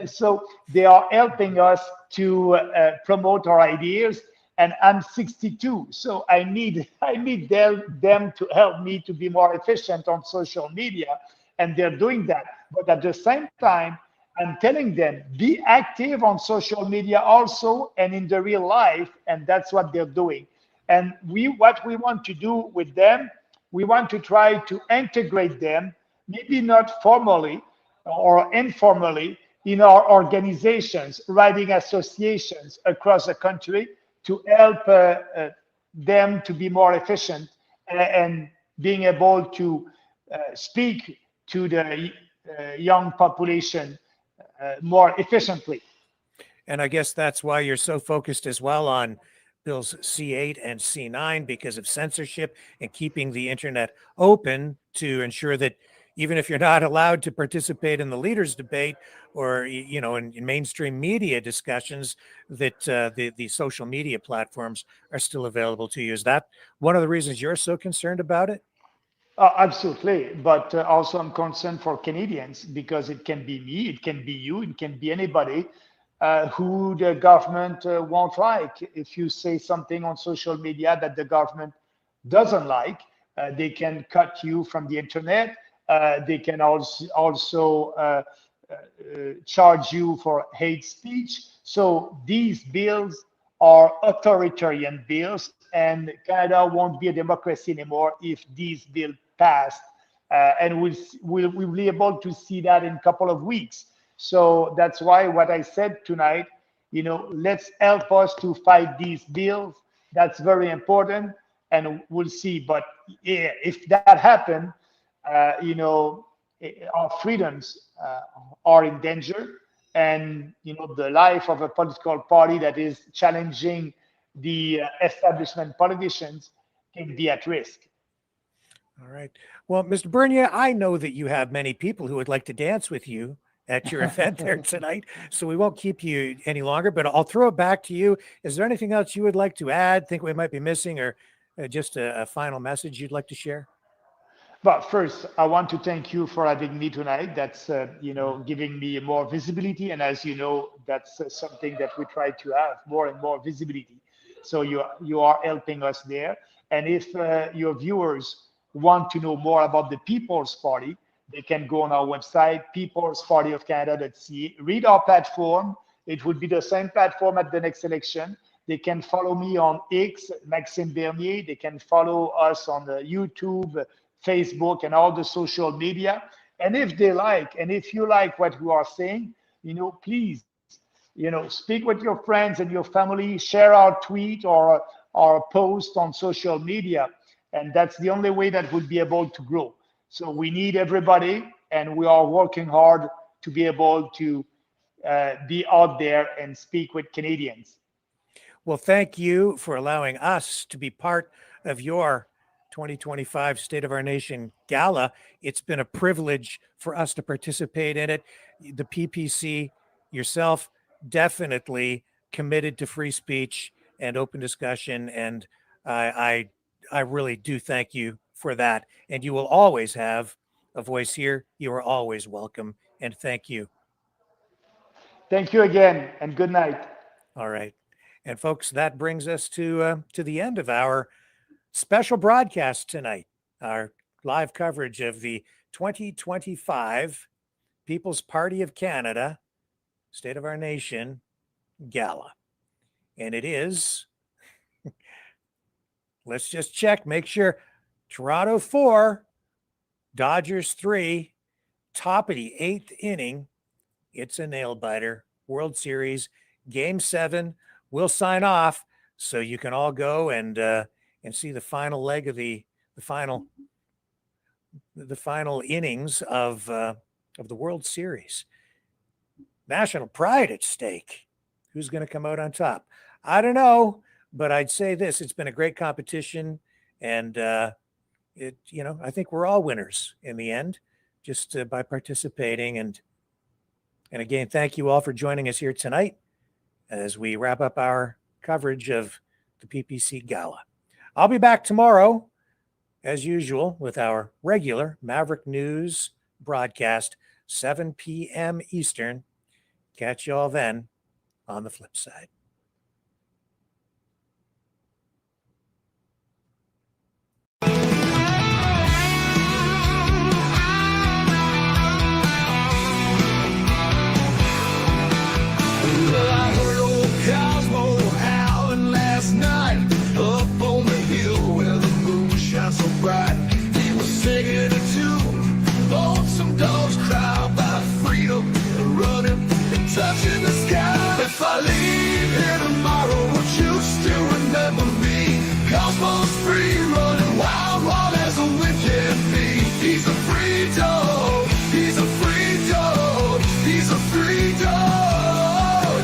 So they are helping us to promote our ideas. And I'm 62, so I need them to help me to be more efficient on social media, and they're doing that. But at the same time, I'm telling them, be active on social media also and in the real life, and that's what they're doing. And what we want to do with them, we want to try to integrate them, maybe not formally or informally, in our organizations, riding associations across the country to help them to be more efficient and being able to speak to the young population more efficiently. And I guess that's why you're so focused as well on bills C8 and C9 because of censorship and keeping the internet open to ensure that even if you're not allowed to participate in the leaders debate or in mainstream media discussions, that the social media platforms are still available to you. Is that one of the reasons you're so concerned about it? Absolutely, but also I'm concerned for Canadians because it can be me, it can be you, it can be anybody who the government won't like. If you say something on social media that the government doesn't like, they can cut you from the internet. They can also charge you for hate speech. So these bills are authoritarian bills, and Canada won't be a democracy anymore if these bills pass. And we'll be able to see that in a couple of weeks. So that's why what I said tonight, let's help us to fight these bills. That's very important, and we'll see. But if that happens, our freedoms are in danger, and the life of a political party that is challenging the establishment politicians can be at risk. All right. Well, Mr. Bernier, I know that you have many people who would like to dance with you at your event there tonight, so we won't keep you any longer, but I'll throw it back to you. Is there anything else you would like to add, think we might be missing, or just a final message you'd like to share? But first, I want to thank you for having me tonight. That's, giving me more visibility. And as you know, that's something that we try to have, more and more visibility. So you are helping us there. And if your viewers want to know more about the People's Party, they can go on our website, peoplespartyofcanada.ca, read our platform. It would be the same platform at the next election. They can follow me on X, Maxime Bernier. They can follow us on YouTube, Facebook, and all the social media. And if they like, and if you like what we are saying, please, speak with your friends and your family, share our tweet or our post on social media. And that's the only way that we'll be able to grow. So we need everybody, and we are working hard to be able to be out there and speak with Canadians. Well, thank you for allowing us to be part of your 2025 State of Our Nation Gala. It's been a privilege for us to participate in it. The PPC, yourself, definitely committed to free speech and open discussion, and I really do thank you for that. And you will always have a voice here. You are always welcome, and thank you. Thank you again, and good night. All right. And folks, that brings us to the end of our special broadcast tonight, our live coverage of the 2025 People's Party of Canada State of Our Nation Gala. And it is, let's just check, make sure, Toronto 4, Dodgers 3, top of the 8th inning. It's a nail biter. World Series, Game 7. We'll sign off so you can all go and see the final leg of the final innings of the World Series. National pride at stake. who's going to come out on top? I don't know, but I'd say this: it's been a great competition, and I think we're all winners in the end, just by participating. And again, thank you all for joining us here tonight as we wrap up our coverage of the PPC Gala. I'll be back tomorrow, as usual, with our regular Maverick News broadcast, 7 p.m. Eastern. Catch you all then on the flip side. I heard old Cosmo howling last night up on the hill where the moon shines so bright. He was singing a tune, lonesome dogs cry about freedom, running and touching the sky. If I leave here tomorrow, would you still remember me? Cosmo's free, running wild, wild as the wind can be. He's a free dog, he's a free dog, he's a free dog.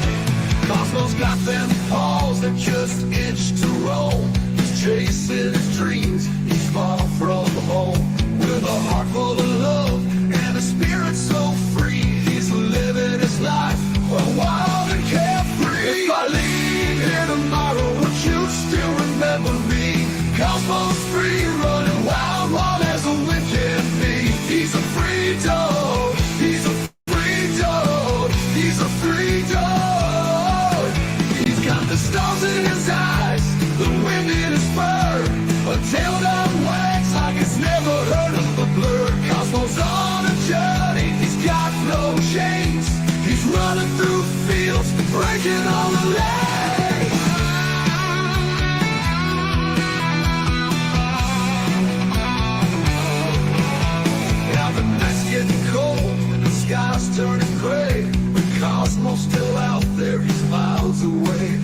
Cosmo's got them paws that just itch to roam. He's chasing his dreams, he's far from home. With a heart full of love and a spirit so free, he's living his life wild and carefree. If I leave here tomorrow, would you still remember me? Cosmo's free, running wild, wild as the wind can be. He's a free dog, he's a free dog, he's a free dog. Got the stars in his eyes, the wind in his fur, a tail that wags like it's never heard of a blur. Cosmo's on a journey, he's got no chains. He's running through fields, breaking all the lanes. Now the night's getting cold, the sky's turning gray. Cosmo's still out there, he's miles away.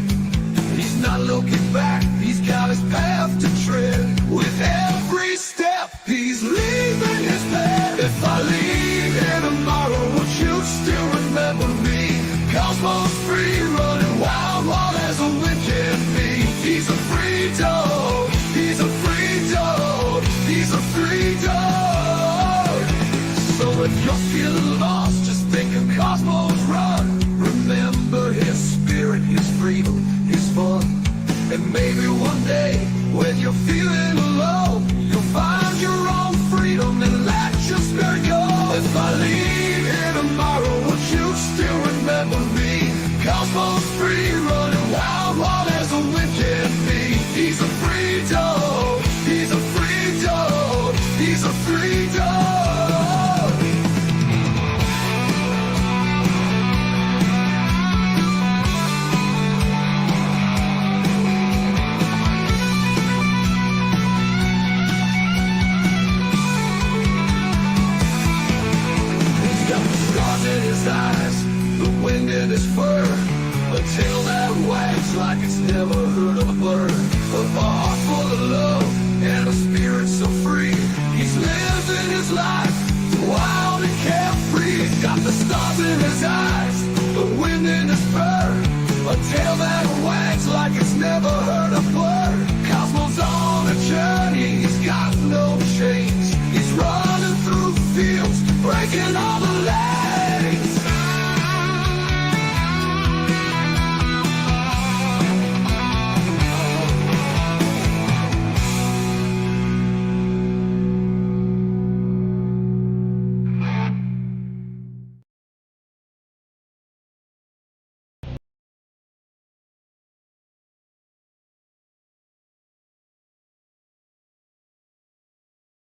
He's not looking back, he's got his path to tread. With every step, he's leaving his bed. If I leave here tomorrow, would you still remember me? Cosmo's free, running wild, wild as the wind can be. He's a free dog, he's a free dog, he's a free dog. So if you're feeling lost, just think of Cosmo's run. Remember his spirit, his freedom, his fun. And maybe one day, when you're feeling alone, you'll find your own freedom and let your spirit go. If I leave here tomorrow, would you still remember me? Cosmo's free, running wild, wild as the wind can be. He's a free dog, he's a free dog, he's a free dog. In his eyes, the wind in his fur, a tail that wags like it's never heard of